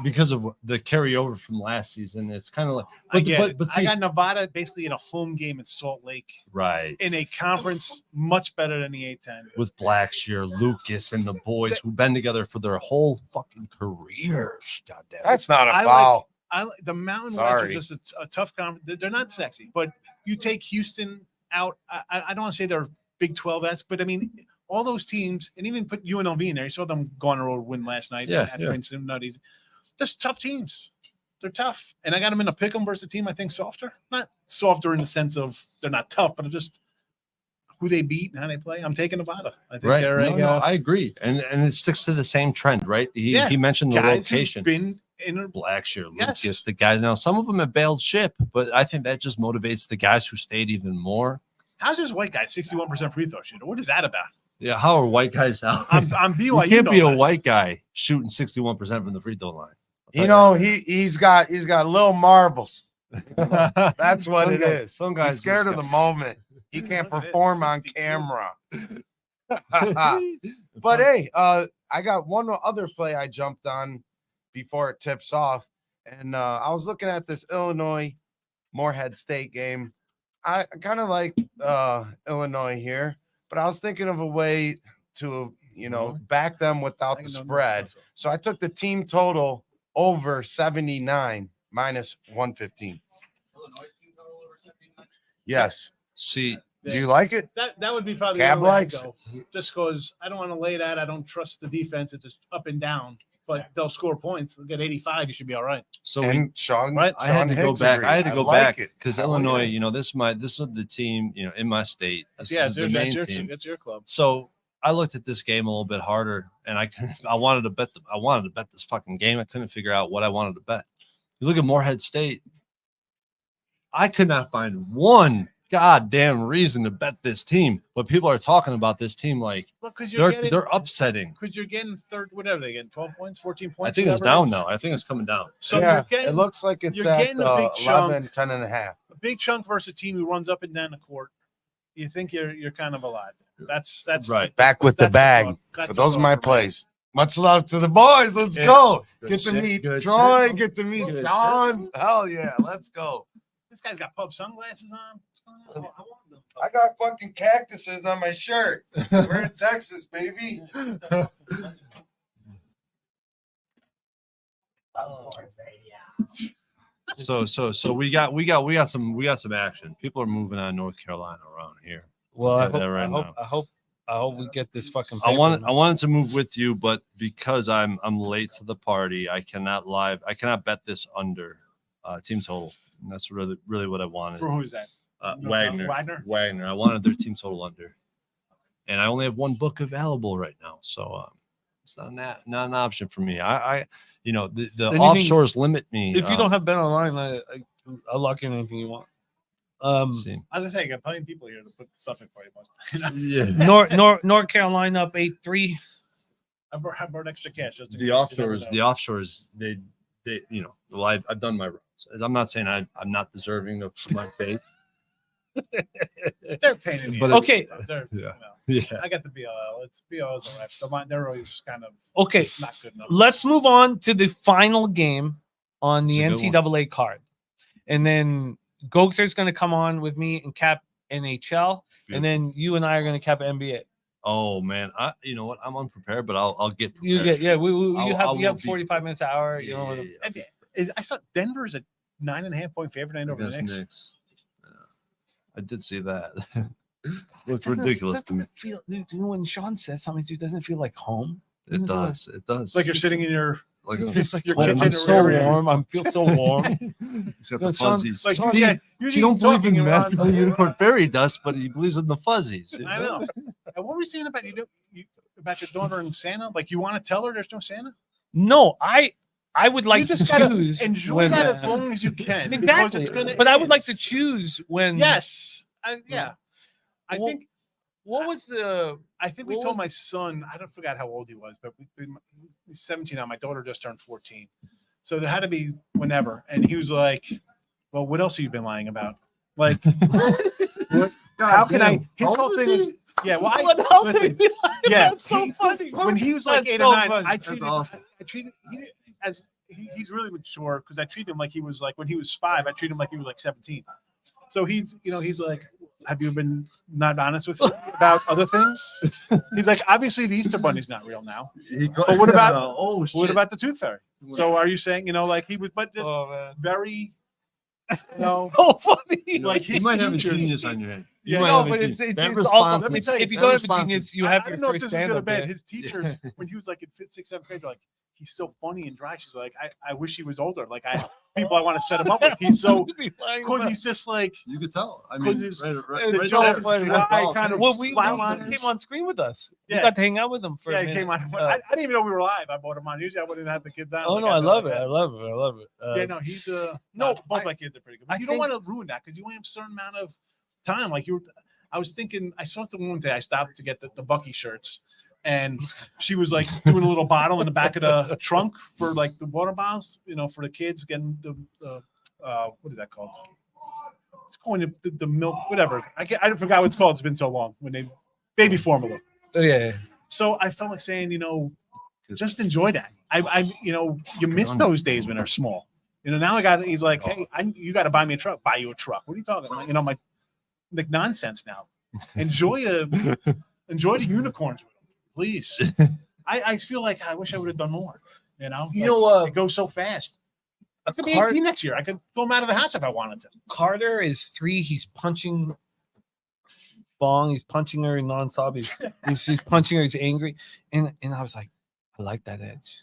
the carryover from last season. It's kind of like but see, I got Nevada basically in a home game in Salt Lake. Right. In a conference much better than the A-10. With Blackshear, Lucas, and the boys who've been together for their whole fucking careers. Goddamn. That's not a foul. The Mountain West Sorry. is just a tough conference. They're not sexy, but you take Houston out. I don't want to say they're Big 12-esque, but I mean, all those teams, and even put UNLV in there. You saw them go on a road win last night. Yeah, at yeah. Princeton. They're tough teams. They're tough. And I got them in a pick 'em versus a team I think softer. Not softer in the sense of they're not tough, but just who they beat and how they play. I'm taking Nevada. I think Right. they're No, I agree. And it sticks to the same trend, right? He mentioned the guys who've location. Been in Blackshear, Yes. Lucas, the guys. Now, some of them have bailed ship, but I think that just motivates the guys who stayed even more. How's this white guy 61% free throw shooter? What is that about? Yeah, how are white guys out? I'm BYU. You can't be a guys. white guy shooting 61% from the free throw line. You know, he's got little marbles. That's what Some it guys- is. some guys He's scared just of the moment. He can't perform on camera. But hey, I got one other play I jumped on before it tips off, and I was looking at this Illinois Morehead State game. I kind of like Illinois here, but I was thinking of a way to back them without the spread. So I took the team total over 79 minus 115. Yes. See, do you like it? That would be probably Cab the way I'd likes? go. Just because I don't want to lay that. I don't trust the defense. It's just up and down. but they'll score points. They'll get 85. You should be all right. So And Sean, Right? I had to go Higgs back. agreed. I had to go like back it. because Hell Illinois, yeah. this is the team, in my state. This Yeah, is the main team. it's your club. So I looked at this game a little bit harder, and I wanted to bet this fucking game. I couldn't figure out what I wanted to bet. You look at Morehead State. I could not find one goddamn reason to bet this team, but people are talking about this team like Well, because they're upsetting. Because you're getting whatever they get, 12 points, 14 points. I think it's whatever it down is. now. I think it's coming down. So yeah, you're getting, it looks like it's you're at getting a big 11, chunk. 10 and a half. a big chunk versus a team who runs up and down the court. You think you're kind of alive. That's Right. Back with the that's bag. thought. That's For the those are thought my for me. plays. Much love to the boys. Let's Yeah. go. Good Get to shit, meet good Troy. shit. Get to meet Good Sean. Hell yeah. Let's go. This guy's got pub sunglasses on. What's going on? I want them. I got fucking cactuses on my shirt. We're in Texas, baby. So we got some action. People are moving on North Carolina around here. Well, I'll I tell you hope, that right I, hope, now. I hope I hope we get this fucking. I paper, wanted to move with you, but because I'm late to the party, I cannot bet this under team total. And that's really what I wanted. For who's that? Wagner. Wagner? I wanted their team total under. And I only have one book available right now. So it's not an option for me. The Anything- offshores limit me. If you don't have Bet Online, I'll lock in anything you want. see. As I say, I got plenty of people here to put stuff in for you. Most Yeah. North Carolina up 8-3. I brought extra cash. Just in The case, you never offshores, know. they I've done my runs. I'm not saying I'm not deserving of my fate. They're pain in the But ass. Okay. They're, Yeah. you know, Yeah. I got the BLL. It's BLL's all right. So they're always kind of Okay, not good enough. let's move on to the final game on the It's a good one. NCAA card, and then Gokster's going to come on with me and cap NHL, and then you and I are going to cap NBA. Oh man, you know what? I'm unprepared, but I'll get prepared. You get you I have will be- 45 minutes an hour. You know, I saw Denver's a 9.5 point favorite over the Against Knicks. Knicks. Yeah. I did see that. It's ridiculous to me. Feel, you know, when Sean says something, it doesn't feel like home. It does. It does. It's like you're sitting in your Like It's like your home. kitchen I'm or so wherever. warm. I feel so warm. he's got No, the Sean- fuzzies. like Sean, yeah, you usually don't he's believe talking in around- magical unicorn fairy dust, but he believes in the fuzzies. I know. And what were we saying about about your daughter and Santa? Like you want to tell her there's no Santa? No, I would like you to just gotta choose enjoy when, that as long as you can. because exactly. It's gonna But I would like end. to choose when. Yes. Yeah. I Well, think What was the? we what told was- my son, I don't forget how old he was, but he's 17 now. My daughter just turned 14. So there had to be whenever. And he was like, well, what else have you been lying about? Like, how can I? His whole thing is, yeah, well, What else listen, would be like? yeah, That's so funny. when he was like That's 8 so or 9, funny. I That's treated, awesome. as he's really mature because I treat him like he was like when he was 5, I treat him like he was like 17. So he's like, have you been not honest with me about other things? He's like, obviously the Easter Bunny's not real now. But what about what about the Tooth Fairy? So are you saying, like he was, but just Oh man. very, So funny. like You his might have a teachers- genius on your head. You Yeah, might no, have a but genius. it's That also. response Let me is- tell you, If you that don't have a response genius, is- you have I your don't know if first this is good or stand-up bad. bit. His teachers, when he was like in 5th, 6th, 7th grade, they're like, he's so funny and dry. She's like, I wish he was older. Like people I want to set him up with. He's so because he's just like You could tell. I Because mean, it's- The right joke there. is funny. That's all. kind of Well, we flatliners. came on screen with us. We Yeah. got to hang out with him for Yeah, a he minute. came on. I didn't even know we were live. I bought him on. Usually I wouldn't have the kids on. Oh Like, no, I feel love like it. I that. love it. I love it. Yeah, no, he's no, both I- my kids are pretty good. I But you don't think- want to ruin that because you only have a certain amount of time. Like I was thinking, I saw someone one day. I stopped to get the Bucky shirts, and she was like doing a little bottle in the back of the trunk for like the water bottles, for the kids getting the what is that called? It's calling the milk, whatever. I forgot what it's called. It's been so long. Baby formula. Oh, yeah. So I felt like saying, just enjoy that. You miss those days when they're small. Now he's like, hey, you got to buy me a truck. Buy you a truck. What are you talking about? My like nonsense now. Enjoy the unicorns with them, please. I feel like I wish I would have done more. It goes so fast. It's gonna be 18 next year. I could throw him out of the house if I wanted to. Carter is 3. He's punching Bong. He's punching her nonstop. He's punching her. He's angry. And I was like, I like that edge.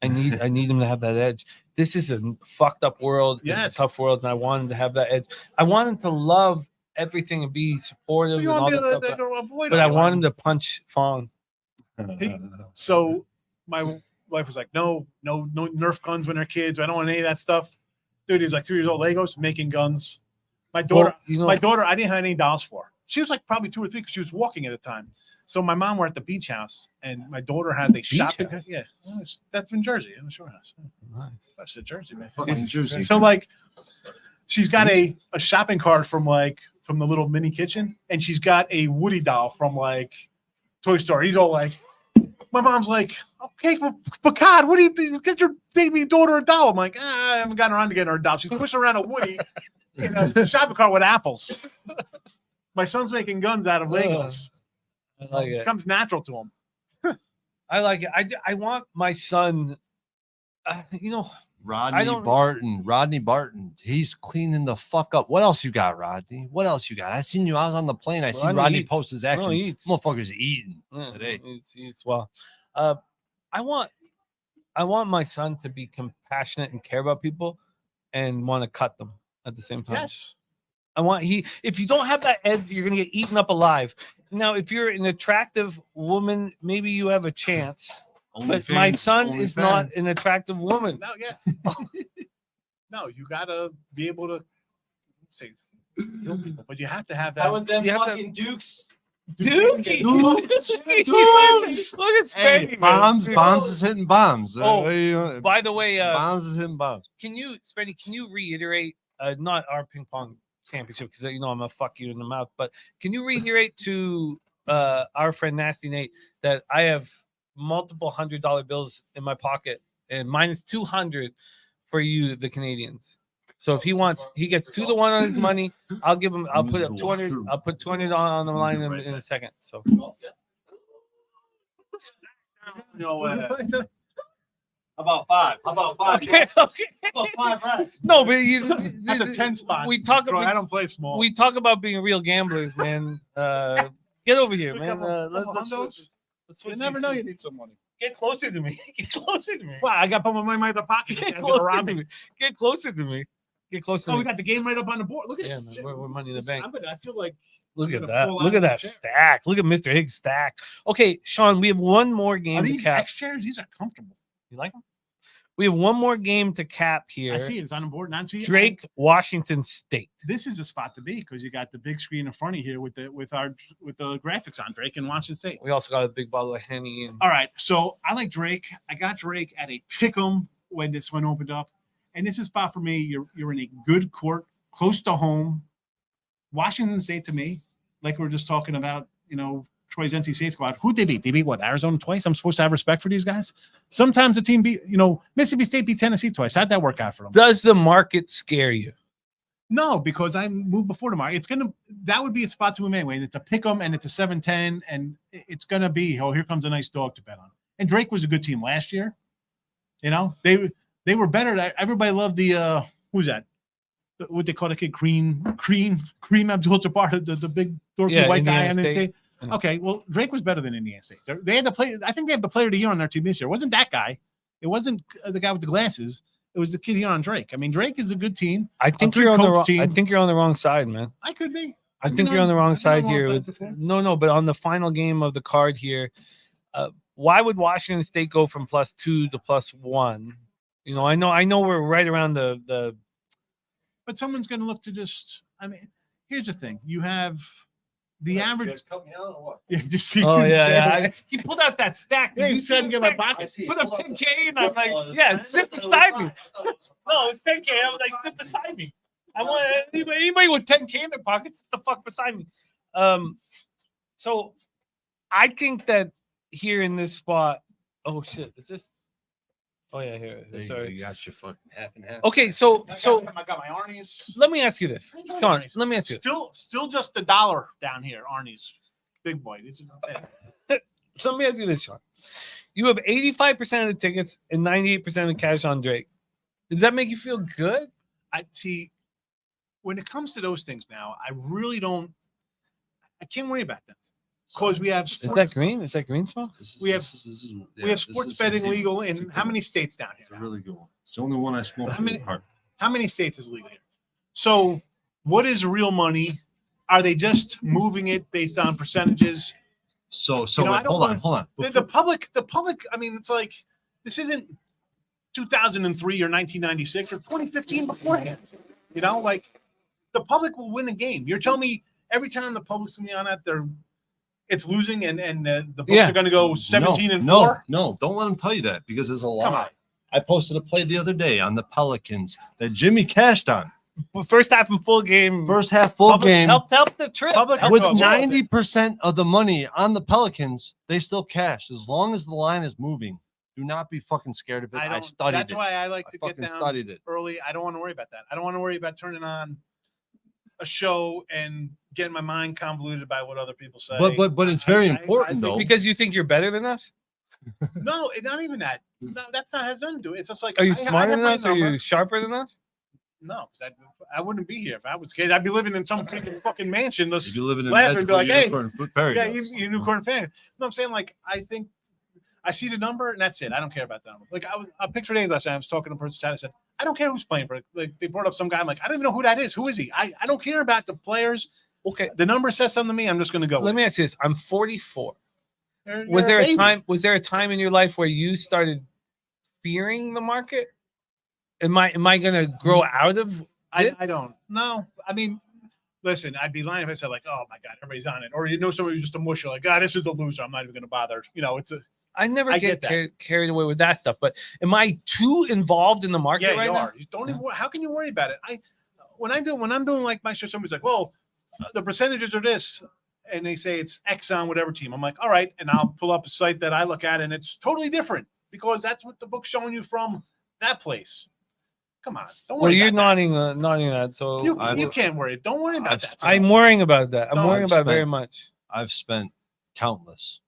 I need him to have that edge. This is a fucked up world. Yes. It's a tough world, and I want him to have that edge. I want him to love everything and be supportive You and all want that to stuff. avoid But all I that. want him to punch Fong. So my wife was like, no Nerf guns when they're kids. I don't want any of that stuff. Dude, he was like 3 years old, Legos, making guns. My daughter, Well, I didn't have any dolls for. She was like probably 2 or 3 because she was walking at the time. So my mom were at the beach house, and my daughter has a shopping. house? Yeah, that's in Jersey, in the shore house. Nice. I said Jersey, man. Fucking Jersey. So like, she's got a shopping cart from the little mini kitchen, and she's got a Woody doll from like Toy Story. He's all like, my mom's like, okay, but God, what do you do? Get your baby daughter a doll. I'm like, I haven't gotten around to getting her a doll. She's pushing around a Woody in a shopping cart with apples. My son's making guns out of Legos. I like it. Comes natural to him. I like it. I want my son. Rodney Barton. He's cleaning the fuck up. What else you got, Rodney? What else you got? I seen you. I was on the plane. I seen Rodney post his action. Motherfucker's eating today. It's well. I want my son to be compassionate and care about people, and want to cut them at the same time. Yes. If you don't have that edge, you're gonna get eaten up alive. Now, if you're an attractive woman, maybe you have a chance. But my son is not an attractive woman. No, yes. No, you gotta be able to say kill people, but you have to have that. How would them You have to- fucking Dukes? Dookie. Look at Spanky. Hey, bombs is hitting bombs. By the way, bombs is hitting bombs. Spanky, can you reiterate, not our ping pong championship, because I'm gonna fuck you in the mouth, but can you reiterate to our friend Nasty Nate that I have multiple $100 bills in my pocket, and minus 200 for you, the Canadians. So if he gets 2-1 on his money. I'll put up 200. I'll put 200 on the line in a second. So. About five. Okay. About 5 racks. No, but That's a 10 spot. We talk Troy, about. I don't play small. We talk about being real gamblers, man. Get over here, man. Let's you never know you need some money. Get closer to me. Get closer to me. Wow, I got to put my money in my other pocket. Get closer to me. Get closer to me. Get closer to Oh, me. we got the game right up on the board. Look at Yeah, it. man, we're money in the bank. I feel like Look I'm at gonna that. fall Look out at of that the chair. stack. Look at Mr. Higgs' stack. Okay, Sean, we have one more game Are to these cap. X chairs? These are comfortable. You like them? We have one more game to cap here. I see it. It's on the board. Nancy Drake, Washington State. This is a spot to be because you got the big screen in front of here with the graphics on Drake and Washington State. We also got a big bottle of Henny. And All right, so I like Drake. I got Drake at a pick'em when this one opened up, and this is a spot for me. You're in a good court, close to home. Washington State to me, like we were just talking about, Troy's NC State squad. Who'd they beat? They beat what? Arizona twice. I'm supposed to have respect for these guys. Sometimes the team beat, Mississippi State beat Tennessee twice. How'd that work out for them? does the market scare you? No, because I moved before tomorrow. That would be a spot to move anyway. And it's a pick 'em and it's a 7-10, and it's gonna be, here comes a nice dog to bet on. And Drake was a good team last year. They were better. Everybody loved the who's that? What they call the kid, Cream Abdul-Jabbar, the big dorky white guy on the state. Okay, well, Drake was better than Indiana State. They had to play. I think they have the player of the year on their team this year. It wasn't that guy. It wasn't the guy with the glasses. It was the kid here on Drake. I mean, Drake is a good team. I think you're on the wrong. I think you're on the wrong side, man. I could be. I think you're on the wrong side here. I've been on No, but on the final game of the card here, why would Washington State go from +2 to +1? I know we're right around the. But someone's going to look to just. I mean, here's the thing: you have the average. Cut me out or what? Yeah, just see. Oh yeah. He pulled out that stack. Yeah, Did he you said see to the get my stack? pocket. Put up 10K, and I'm like, yeah, sit beside me. No, it's 10K. I was like, sit beside me. I want anybody with 10K in their pockets, sit the fuck beside me. So I think that here in this spot. Oh shit! Is this? Oh yeah, here. Sorry. You got your fucking half and half. Okay, so I got my Arnie's. let me ask you this, Sean. Let me ask you. Still just $1 down here. Arnie's, big boy. These are, So let me ask you this, Sean. You have 85% of the tickets and 98% of the cash on Drake. Does that make you feel good? I see. When it comes to those things now, I really don't. I can't worry about them. because we have Is sports, that green? Is that green smoke? we have sports betting legal in how many states down here? It's a really good one. It's the only one I smoke. How many states is legal here? So what is real money? Are they just moving it based on percentages? So You know, I wait, don't hold on. The public. I mean, it's like this isn't 2003 or 1996 or 2015 beforehand. You know, like the public will win a game. You're telling me every time the public's me on that, it's losing and the books are going to go 17-4. No, don't let them tell you that because there's a Come on. lie. I posted a play the other day on the Pelicans that Jimmy cashed on. First half and full game. First half full game. Help the trip. With 90% of the money on the Pelicans, they still cash. As long as the line is moving, do not be fucking scared of it. I studied That's it. why I like to get fucking down studied it. early. I don't want to worry about that. I don't want to worry about turning on a show and getting my mind convoluted by what other people say. But it's very important though. Because you think you're better than us? No, not even that. No, that's not has nothing to do. It's just like, Are you I smarter have than my us? Are number. you sharper than us? No, because I wouldn't be here if I was kidding. I'd be living in some fucking mansion. Just If you live in a laughing and be like, hey, unicorn food paradise. you're a unicorn fan. No, I'm saying like I think I see the number and that's it. I don't care about the number. Like I picked for days last night. I was talking to a person chat. I said, I don't care who's playing for it. Like they brought up some guy. I'm like, I don't even know who that is. Who is he? I don't care about the players. Okay. The number says something to me. I'm just going to go. Let me ask you this. I'm 44. Was there Was there a time in your life where you started fearing the market? Am I going to grow out of it? I don't. No. I mean, listen, I'd be lying if I said like, oh my God, everybody's on it. Or you know somebody who's just a musher, like, God, this is a loser. I'm not even going to bother. You know, it's a I never I get get carried away with that stuff. But am I too involved in the market yeah, right you now? are. You don't even. How can you worry about it? When I'm doing like my show, somebody's like, well, the percentages are this, and they say it's X on whatever team. I'm like, all right, and I'll pull up a site that I look at, and it's totally different because that's what the book's showing you from that place. Come on, don't worry. Well, you're about nodding that, so that. You can't worry. Don't worry about that. I'm worrying about that. I'm worrying about it very much. I've spent countless.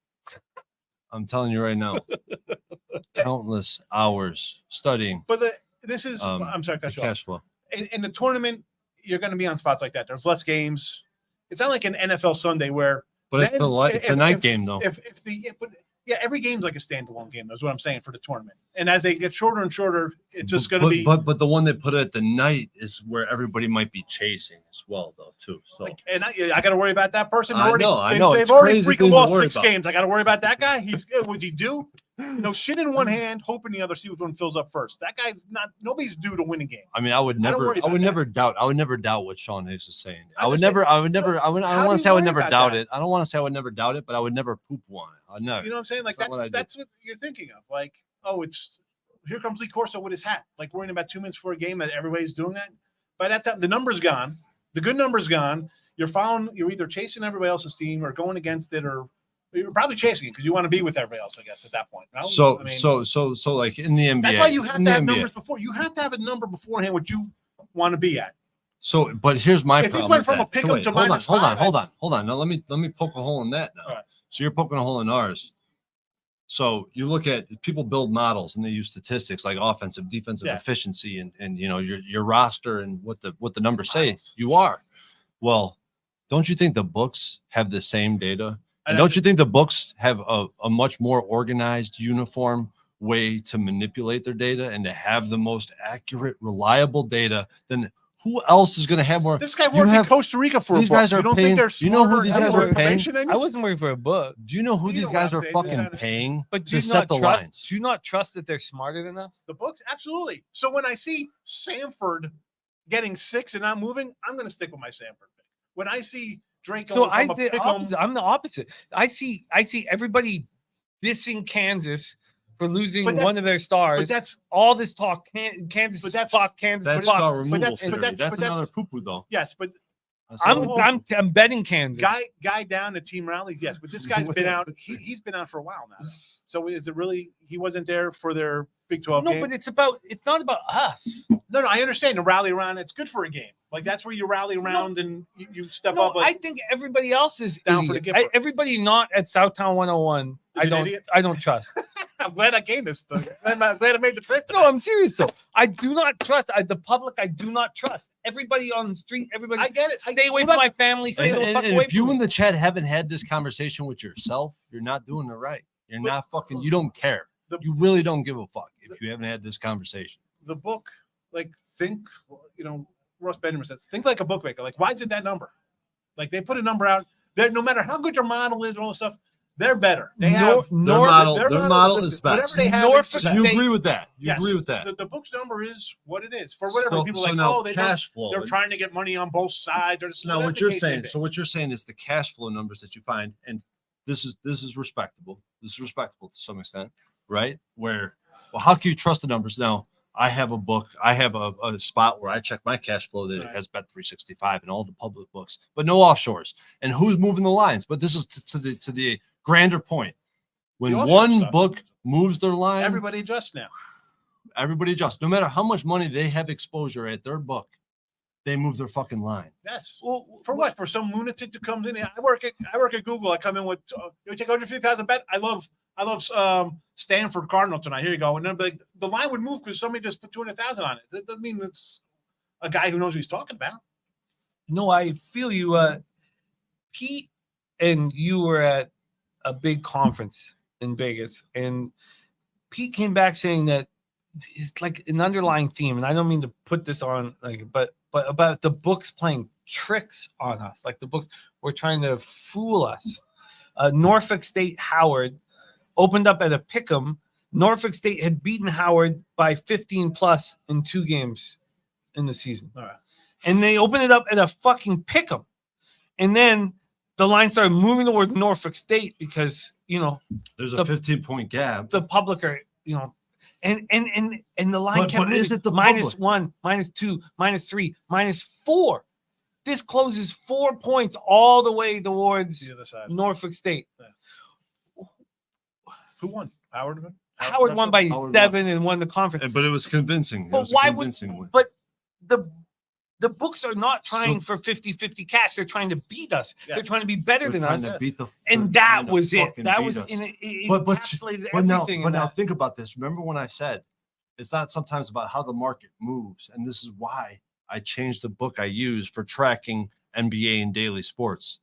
I'm telling you right now, countless hours studying. But this is. I'm sorry, cut you off. Cash flow. In the tournament, you're going to be on spots like that. There's less games. It's not like an NFL Sunday where. But it's the night game though. Yeah, every game's like a standalone game. That's what I'm saying for the tournament. And as they get shorter and shorter, it's just going to be. But the one they put at the night is where everybody might be chasing as well, though, too. So and I got to worry about that person. I know. They've already freaking lost 6 games. I got to worry about that guy. What's he do? Shit in one hand, hoping the other. See which one fills up first. That guy's not. Nobody's due to win a game. I mean, I would never doubt what Sean Higgs is saying. I don't want to say I would never doubt it. I don't want to say I would never doubt it, but I would never poop on it. I never. You know what I'm saying? Like that's what you're thinking of. Like, oh, it's here comes Lee Corso with his hat. Like worrying about 2 minutes for a game that everybody's doing that. By that time, the number's gone. The good number's gone. You're either chasing everybody else's team or going against it, or you're probably chasing it because you want to be with everybody else, I guess, at that point. No? So like in the NBA. That's why you have to have numbers before. You have to have a number beforehand what you want to be at. So, but here's my problem. If this went from a pick-up to minus five. Hold on. Now let me poke a hole in that now. Right. So you're poking a hole in ours. So you look at people build models and they use statistics like offensive, defensive efficiency, and your roster and what the numbers say you are. Well, don't you think the books have the same data? And don't you think the books have a much more organized, uniform way to manipulate their data and to have the most accurate, reliable data than who else is going to have more? This guy worked in Costa Rica for these a book. guys are you don't paying. think they're Do you know who these guys are paying? I wasn't working for a book. Do you know who these guys are fucking paying to set the lines? Do you not trust that they're smarter than us? The books, absolutely. So when I see Samford getting 6 and not moving, I'm going to stick with my Samford pick. When I see Drake, so I'm the opposite. I see everybody dissing Kansas for losing one of their stars. But that's all this talk. Kansas talk. Kansas that's talk. Star removal theory. That's another poo-poo though. Yes, but I'm betting Kansas. Guy down at team rallies. Yes, but this guy's been out. He's been out for a while now. So is it really? He wasn't there for their Big 12 game? No, but it's not about us. No, I understand the rally around. It's good for a game. Like that's where you rally around and you step up. I think everybody else is down for the gift. Everybody not at Southtown 101. I don't trust. I'm glad I came this time. I'm glad I made the trip. No, I'm serious. So I do not trust the public. I do not trust everybody on the street. Everybody, I get it. Stay away from my family. Stay the fuck And away if you from in me. the chat haven't had this conversation with yourself, you're not doing it right. You're not fucking. You don't care. You really don't give a fuck if you haven't had this conversation. The book, like, think, Ross Benjamin says, think like a bookmaker. Like, why is it that number? Like, they put a number out there. No matter how good your model is and all this stuff, they're better. They have their model is best. Whatever they have. Norfolk So you agree with that? You agree with that? The book's number is what it is. For whatever So- people so like, now they're cash flow. They're trying to get money on both sides. Or Now, whatever what the you're case may saying, be. so what you're saying is the cash flow numbers that you find, and this is respectable. This is respectable to some extent, right? Where, well, how can you trust the numbers? Now, I have a book. I have a spot where I check my cash flow that it has Bet365 and all the public books, but no offshores. And who's moving the lines? But this is to the grander point. When The offshore one stuff. book moves their line, Everybody adjusts now. everybody adjusts. No matter how much money they have exposure at their book, they move their fucking line. Yes. Well, For what? For some lunatic to come in? I work at Google. I come in with you take 150,000 bet. I love Stanford Cardinal tonight. Here you go. And then like the line would move because somebody just put 200,000 on it. That doesn't mean it's a guy who knows what he's talking about. No, I feel you. Pete and you were at a big conference in Vegas, and Pete came back saying that it's like an underlying theme, and I don't mean to put this on, like, but about the books playing tricks on us, like the books were trying to fool us. Norfolk State Howard opened up at a pick'em. Norfolk State had beaten Howard by 15 plus in 2 games in the season. All right. And they opened it up at a fucking pick'em. And then the line started moving toward Norfolk State because, There's a 15-point gap. the public are, and the line But kept is moving. it the minus public? 1, -2, -3, -4. This closes 4 points all the way towards The other side. Norfolk State. Who won? Howard won? Howard won by Howard 7 and won the conference. But it was convincing. It But was a why would? convincing win. But the books are not trying for 50-50 cash. They're trying to beat us. They're Yes. trying to be better They're than trying us. to beat the- And they're that trying to was it. fucking That beat was us. it But encapsulated now, everything. but in now that. think about this. Remember when I said it's not sometimes about how the market moves, and this is why I changed the book I use for tracking NBA and daily sports,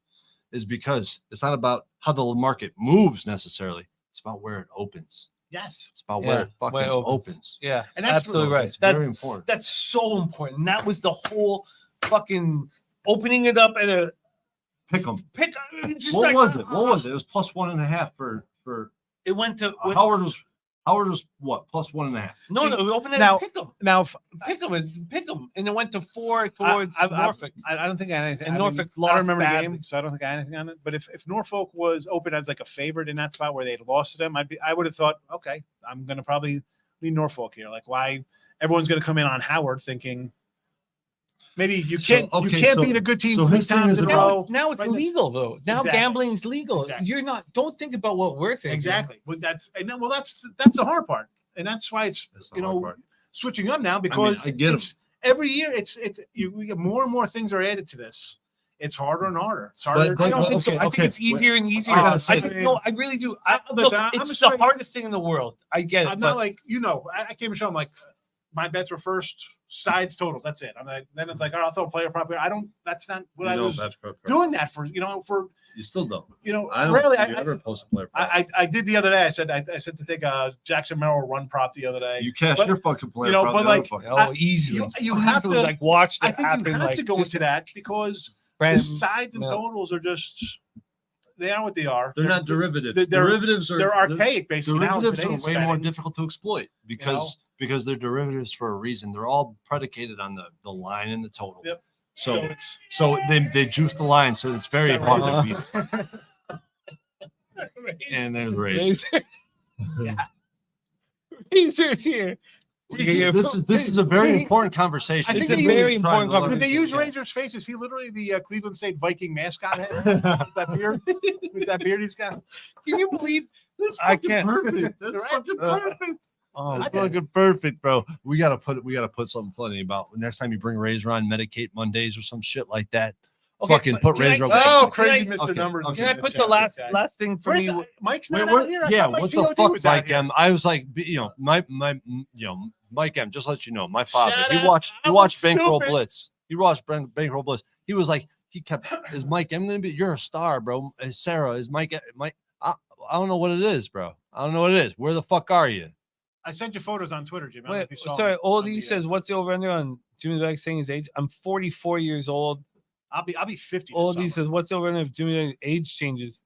is because it's not about how the market moves necessarily. It's about where it opens. Yes. It's about Yeah, where it where fucking it opens. Yeah, And that's absolutely So right. It's very important. That's so important. And that was the whole fucking opening it up at a Pick them. pick. Just What like, was it? What was it? It was plus 1.5 for It went to Howard was what? Plus 1.5. no, See, no. We opened it now- at pick 'em, Now, and it went to 4 towards Norfolk. I don't think I had anything. And I Norfolk I don't lost remember the badly. game, so I don't think I had anything on it. But if Norfolk was open as like a favorite in that spot where they'd lost to them, I would have thought, okay, I'm gonna probably lean Norfolk here. Like, why everyone's gonna come in on Howard thinking maybe you can't beat a good team so 3 his thing times is in a about- row. Now it's Right, that's- legal though. Now Exactly. gambling is legal. Exactly. Don't think about what we're thinking. Exactly. Well, that's the hard part, and that's why it's That's the hard part. switching up now because I get 'em. it's every year we get more and more things are added to this. It's harder and harder. It's harder. But- I don't Well, think so. okay, I think okay. it's easier and easier. I gotta I say- think no, I really do. Listen, Look, I'm it's a the straight- hardest thing in the world. I get it. I'm but not like I came and show. I'm like my bets were first sides totals. That's it. I'm like then it's like all right, I'll throw a player prop here. I don't. That's not what I was doing that for. You still don't. I rarely. You ever post a player prop. I did the other day. I said to take a Jackson Merrill run prop the other day. You cash But- your fucking player you know, prop. but the other like, fucking- oh, easily. you have to like watch I that think happen. you have like to go just into that because the Brandon- sides and yeah. totals are just they are what they are. They're not derivatives. they're- Derivatives are They're archaic basically. now in Derivatives today's are way more betting. difficult to exploit because they're derivatives for a reason. They're all predicated on the line and the total. Yep. So it's they juice the line, so it's very hard to beat. And there's Razor. Razor's here. This is a very important conversation. I think It's a very important Did conversation. they use Yeah. Razor's face? Is he literally the Cleveland State Viking mascot head with that beard? With that beard he's got? Can you believe? That's I fucking can't. perfect. That's Right? fucking perfect. Oh, That's fucking perfect, bro. We gotta put something funny about next time you bring Razor on Medicate Mondays or some shit like that. Okay, fucking but put can I- Razor. Oh, Can crazy I- Mr. Numbers. is Can I in the put the chat, last this guy. last thing for Where's me? the- Mike's Wait, not out here. I yeah, thought Mike what the POD fuck, was out Mike here. M? I was like, my Mike M. Just let you know, my father. Shut He up. watched I was Bankroll stupid. Blitz. He watched Bankroll Blitz. He was like, he kept, is Mike M gonna be? You're a star, bro. Is Sarah? Is Mike? I don't know what it is, bro. I don't know what it is. Where the fuck are you? I sent you photos on Twitter, Jimmy. I don't know Wait, if you saw sorry. them on Oldie the, says, "What's the over under on Jimmy the Bag saying his age?" I'm 44 years old. I'll be 50. This Oldie summer. says, "What's the over under if Jimmy age changes?"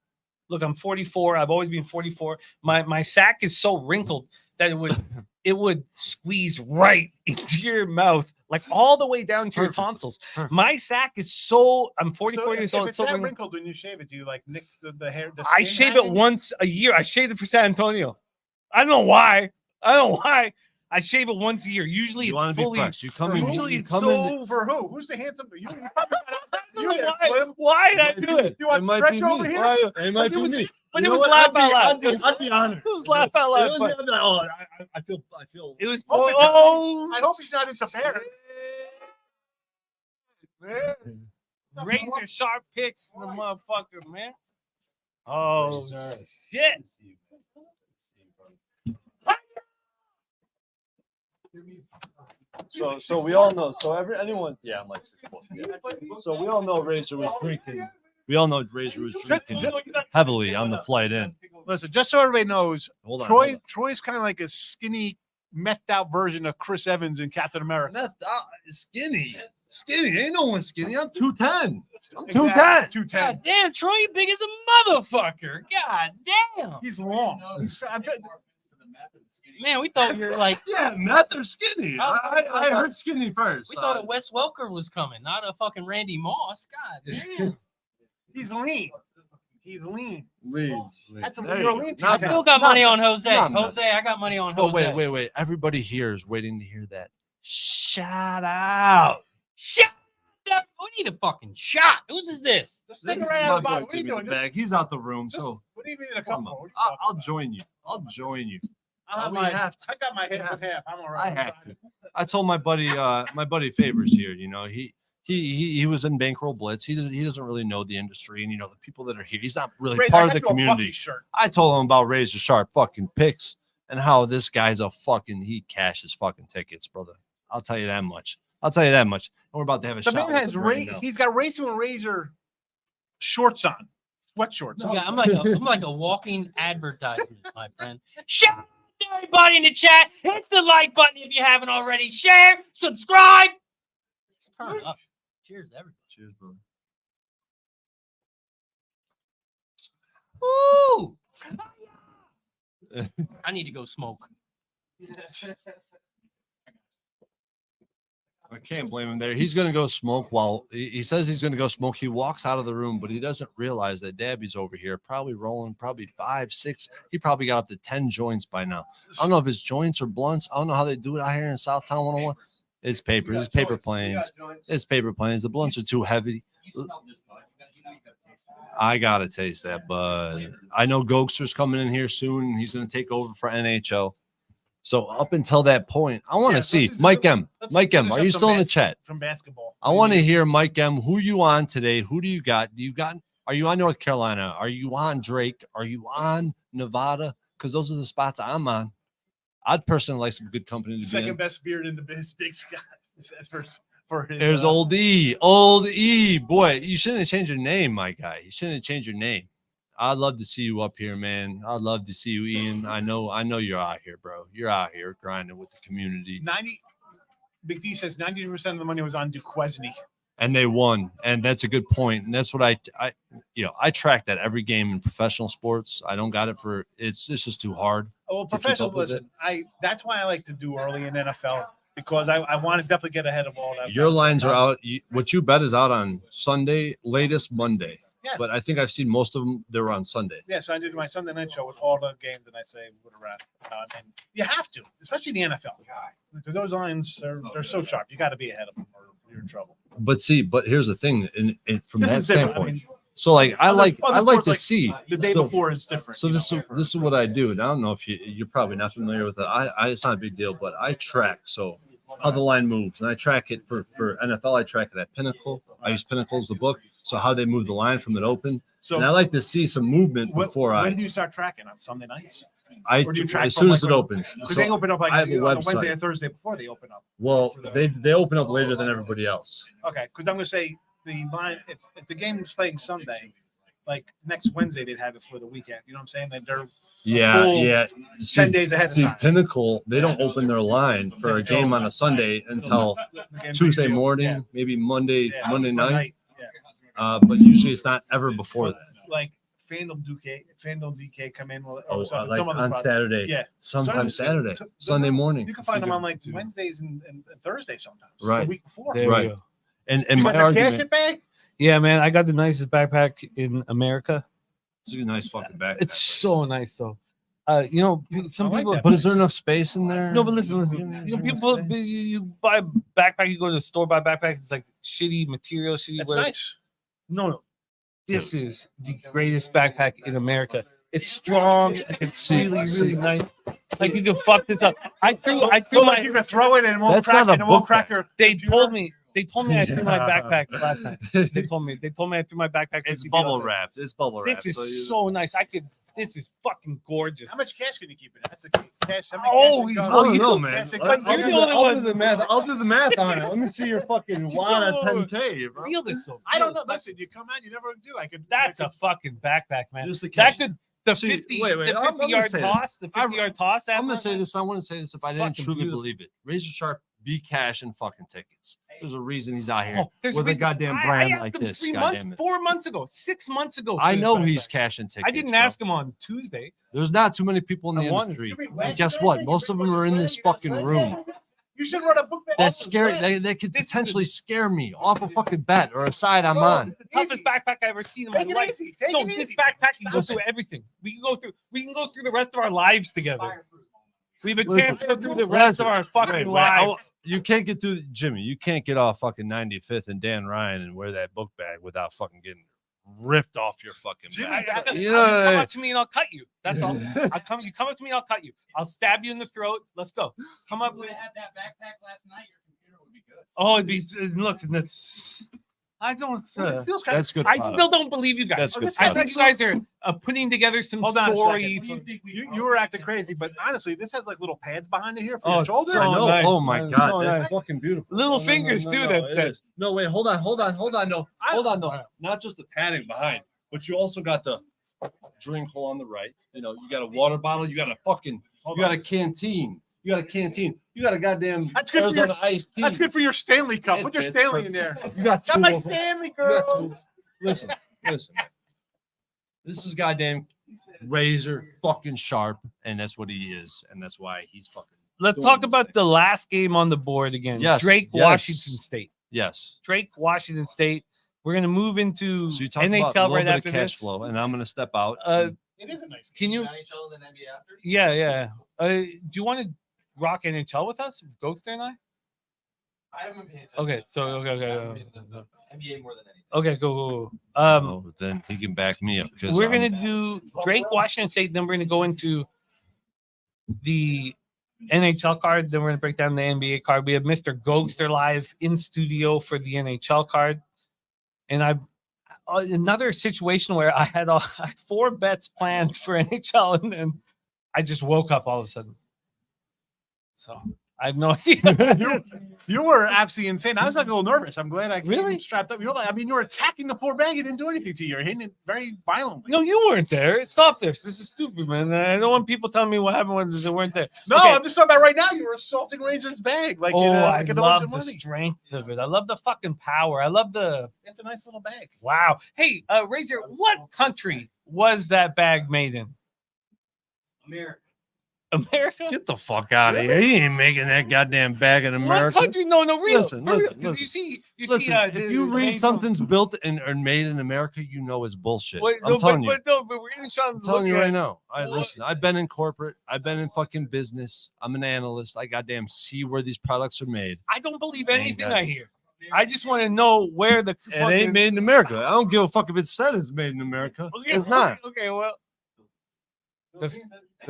Look, I'm 44. I've always been 44. My sack is so wrinkled that it would squeeze right into your mouth, like all the way down to your tonsils. My sack is so. I'm 44 So years if old. it's So that wrinkled. wrinkled when you shave it, do you like nick the hair? The I skin shave back it in? once a year. I shaved it for San Antonio. I don't know why. I shave it once a year. Usually You it's want to be fully. fresh. You come in. Usually You it's come so. in. For who? Who's the handsome? You I don't know why. Slim? Why did I do it? You want It might stretch be over me. here? Why- It might it be was- me. But You it know was what? laugh out loud. I'd be honored. It was laugh out loud. But Oh, I feel. it was. Hope it's- Oh, I hope he's not into parent. razor sharp picks, the motherfucker, man. Oh shit! So we all know. So anyone. Yeah, I'm like 6'4". Yeah. So we all know Razor was drinking. We all know Razor was drinking heavily on the flight in. Listen, just so everybody knows, Hold on. Troy's kind of like a skinny, methed out version of Chris Evans in Captain America. Not skinny. Skinny. Ain't no one skinny. I'm 210. I'm 210. 210. God damn, Troy, you big as a motherfucker. God damn. He's long. Man, we thought you were like, Yeah, meth or skinny. I heard skinny first. we thought a Wes Welker was coming, not a fucking Randy Moss. God damn. He's lean. He's lean. Lean. That's a There you're a you go. lean I Not team. still got money on Jose. Not bad. Jose, I got money on Oh, Jose. wait. Everybody here is waiting to hear that. Shout out. Shut up. We need a fucking shot. Whose is this? Just stick around at the bottom. What are you doing? Bag. He's out the room, so What do you mean in a come couple? on. What are you talking I'll about? join you. I'll join you. I'll have we my, have to. I got my half and half. I'm all right. I have to. I told my buddy Favors here. You know, he was in Bankroll Blitz. He doesn't really know the industry, and you know the people that are here. He's not really Ray, part I of the got you a Bucky community. shirt. I told him about Razor Sharp fucking picks and how this guy's he cashes fucking tickets, brother. I'll tell you that much. And we're about to have a The shot. man has he's got Razor and Razor shorts on, sweat shorts. Yeah, I'm like a walking advertisement, my friend. Shout out to everybody in the chat. Hit the like button if you haven't already. Share, subscribe. Let's turn it up. Cheers to everybody. Cheers, brother. Ooh. I need to go smoke. I can't blame him there. He's going to go smoke while he says he's going to go smoke. He walks out of the room, but he doesn't realize that Dabby's over here, probably rolling, probably 5, 6. He probably got up to 10 joints by now. I don't know if it's joints or blunts. I don't know how they do it out here in Southtown 101. It's paper. It's paper planes. It's paper planes. The blunts are too heavy. I got to taste that, but I know Gokster's coming in here soon. And he's going to take over for NHL. So up until that point, I want to see Mike M. Mike M. Are you still in the chat? From basketball. I want to hear Mike M. Who you on today? Who do you got? Are you on North Carolina? Are you on Drake? Are you on Nevada? Because those are the spots I'm on. I'd personally like some good company to be Second in. best beard in the Big Sky. That's for his. There's old E. Old E. Boy, you shouldn't have changed your name, my guy. You shouldn't have changed your name. I'd love to see you up here, man. I'd love to see you, Ian. I know you're out here, bro. You're out here grinding with the community. 90. Big D says 90% of the money was on Duquesne. And they won, and that's a good point. And that's what I track that every game in professional sports. I don't got it for it's just too hard. Oh, well, to keep professional. up with Listen, that's why I like to do early in NFL because I want to definitely get ahead of all that. Your lines are out. What you bet is out on Sunday, latest Monday. Yes. But I think I've seen most of them. They were on Sunday. Yeah, so I did my Sunday night show with all the games, and I say what a rat. And you have to, especially the NFL, because those lines they're so sharp. You got to be ahead of them, or you're in trouble. But here's the thing, and from This that is different. standpoint. I mean, So like I other like sports, to like, see the day before is different. So this is what I do. And I don't know if you're probably not familiar with it. It's not a big deal, but I track how the line moves, and I track it for NFL. I track it at Pinnacle. I use Pinnacle as the book. So how they move the line from it open. So And I like to see some movement before when do you start tracking on Sunday nights? I Or do you track as from, soon like, as it when- opens. Because So they open up like I have a on a Wednesday website. and Thursday before they open up. Well, they open up later than everybody else. Okay, because I'm gonna say the line if the game was playing Sunday, like next Wednesday they'd have it for the weekend. You know what I'm saying? Like they're Yeah. 10 days ahead of See, time. Pinnacle, they don't open their line for a game on a Sunday until The game Tuesday preview. morning, Yeah. maybe Monday Yeah, night. Yeah. But usually it's not ever before that. Like FanDuel DK come in or Oh, something, like some other on spots. Saturday. Yeah. Sometimes Sunday- Saturday, Sunday morning. You can find them on like Wednesdays and Thursdays sometimes. Right. The week before. There we Right. go. And You my got your cash argument, it bag? Yeah, man, I got the nicest backpack in America. it's a nice fucking bag. It's so nice, though. You know, some I like people. that. But is there enough space in there? No, but listen. You know, people, you buy a backpack, you go to the store, buy a backpack. It's like shitty material, shitty. It's whatever. nice. No. This is the greatest backpack in America. It's strong. It's really nice. Like you can fuck this up. I threw So my. like you can throw it and it won't That's crack not a and it won't book crack bag. your. They told me I threw my backpack last night. They told me I threw my backpack. It's 50 feet bubble up there. wrapped. It's bubble wrapped. This is so nice. This is fucking gorgeous. How much cash can you keep in it? That's a cash. How many Oh, cash you- can I go? don't know, you- man. But you're the only one. I'll do the math on it. Let me see your fucking wad at 10K, bro. Feel this though. I don't know. Feel this. Listen, you come out, you never do. I could. That's I a fucking backpack, man. This is the That cash. could the See, 50 wait, the I'm 50 gonna yard say this. toss, the 50 yard toss. I'm gonna Admiral, say this. I want to say this if I It's didn't fucking truly beautiful. believe it. Razor Sharp, be cash and fucking tickets. There's a reason he's out here Oh, there's with a reason- goddamn I brand asked like him this. 3 Goddamn it. 4 months ago, 6 months ago. I for know this he's backpack. cashing tickets. I didn't bro. ask him on Tuesday. There's not too many people in the I wanted- industry. And guess what? Most of them are in this fucking room. You should run a book bag. That's scary. They could This is potentially scare me off a fucking bet or a side I'm on. It's the toughest backpack I ever seen in my Take it life. easy. Take No, it this easy. backpack can go Stop through everything. We can go through the rest of our lives together. We have a Listen, chance to go through the rest of our fucking lives. You can't get through, Jimmy. You can't get off fucking 95th and Dan Ryan and wear that book bag without fucking getting ripped off your fucking back. You know, Come up to me and I'll cut you. That's all. You come up to me, I'll cut you. I'll stab you in the throat. Let's go. Come up. Would have had that backpack last night. Your computer would be good. Oh, it'd be look. That's. I don't. It feels kind that's good. I product. still don't believe you guys. That's good I think product. you guys are putting together some Hold on a story. second. You were acting crazy, but honestly, this has like little pads behind it here for Oh, your shoulder. so I know. nice. Oh my So god, that's nice. fucking beautiful. Little fingers, too, that- it that- is. No, wait, hold on. No, hold on. No, not just the padding behind, but you also got the drink hole on the right. You know, you got a water bottle. You got a fucking. You got a canteen. You got a canteen. You got a goddamn. That's good for your. Arizona iced tea. That's good for your Stanley Cup. It Put your fits Stanley in there. You got Got my tools. Stanley, You got girls. tools. Listen. This is goddamn razor fucking sharp, and that's what he is, and that's why he's fucking. Let's doing talk this about thing. the last game on the board again. Yes, Drake, yes. Washington State. Yes. Drake, Washington State. We're gonna move into So you talked NHL about a little right bit after of cash this. flow, and I'm gonna step out. It is a nice. Can you? NHL and then NBA after? Yeah. Do you want to rock NHL with us, with Ghoster and I? I haven't paid attention. Okay, so okay. NBA more than anything. Okay, go. Oh, then he can back me up. 'Cause We're I'm- gonna do Drake, Washington State. Then we're gonna go into the NHL card. Then we're gonna break down the NBA card. We have Mr. Ghoster live in studio for the NHL card, and I've another situation where I had 4 bets planned for NHL, and then I just woke up all of a sudden. So I have no idea. You were absolutely insane. I was like a little nervous. I'm glad I came Really? strapped up. You're like, I mean, you were attacking the poor bag. You didn't do anything to you. You're hitting it very violently. No, you weren't there. Stop this. This is stupid, man. I don't want people telling me what happened when they weren't there. No, Okay. I'm just talking about right now. You were assaulting Razor's bag. Like, Oh, like I an love ocean the money. strength of it. I love the fucking power. I love the It's a nice little bag. wow. Hey, Razor, what country was that bag made in? America. America? Get the fuck out of here. He ain't making that goddamn bag in What America. country? No, real. Listen, For real. listen, 'Cause listen. You Listen, see, if you made read from- something's built and made in America, you know it's bullshit. Wait, I'm telling you. but we're even trying I'm to telling look you at- right now. what- Listen, I've been in corporate. I've been in fucking business. I'm an analyst. I goddamn see where these products are made. I don't believe Ain't anything got I it. hear. I just want to know where the It ain't made in America. I don't give a fuck if it said it's made in America. Okay, It's not. Okay, well, the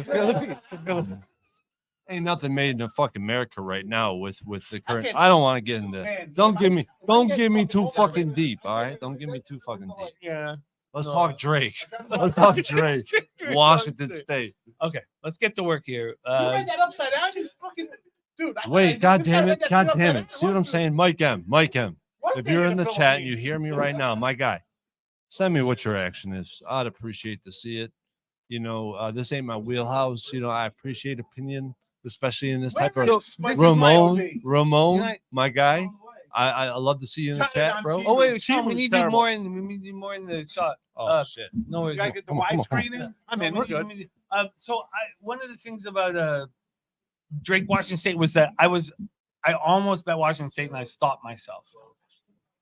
Philippines. The Philippines. Ain't nothing made in fucking America right now with the current. I don't want to get into. Don't get me too fucking deep. All right, don't get me too fucking deep. Yeah. Let's talk Drake. Let's talk Drake. Washington State. Okay, let's get to work here. You read that upside down, you fucking dude. Wait, God damn it. See what I'm saying? Mike M. If you're in the chat and you hear me right now, my guy, send me what your action is. I'd appreciate to see it. You know, this ain't my wheelhouse. You know, I appreciate opinion, especially in this type of Ramon, my guy. I love to see you in the chat, bro. Oh wait, Sean, we need you more in. We need more in the shot. Oh shit! No worries. You gotta get the widescreen in. I mean, we're good. One of the things about Drake Washington State was that I almost bet Washington State and I stopped myself.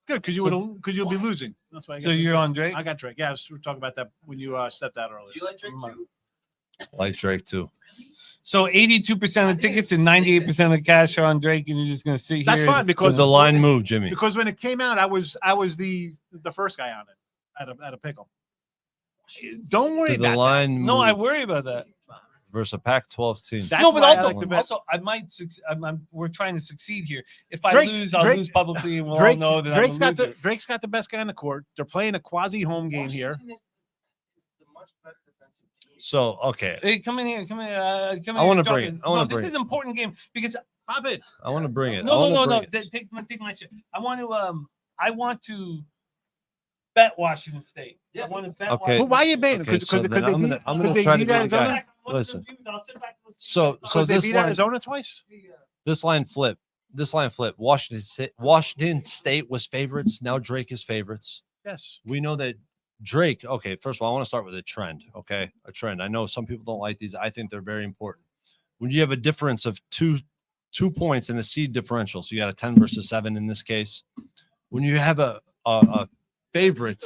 Good, because you'll be losing. That's why. So you're on Drake. I got Drake. Yeah, we were talking about that when you said that earlier. You like Drake too? Like Drake too. So 82% of the tickets and 98% of the cash are on Drake, and you're just gonna sit here. That's fine because the line moved, Jimmy. Because when it came out, I was the first guy on it at a pickle. Don't worry about the line that. No, I worry about that. Versus a Pac-12 team. That's no, but why I like the bet. also I might. We're trying to succeed here. If I lose, I'll lose publicly, and we'll all know that Drake's I'm a got loser. Drake's got the best guy on the court. They're playing a quasi home game here. So okay, Hey, come in here. Come in. Come in. I wanna drop bring it. it. I wanna No, bring this is an important game because Pop it. I want to bring it. no. Take my shit. I want to bet Washington State. I want to bet. Okay. Well, why are you betting? Okay, so then I'm gonna try to get the guy. Listen. So this beat line, Arizona twice. this line flip. Washington State was favorites. Now Drake is favorites. Yes. We know that Drake. Okay, first of all, I want to start with a trend. Okay, a trend. I know some people don't like these. I think they're very important. When you have a difference of two points in a seed differential, so you got a 10 versus 7 in this case. When you have a favorite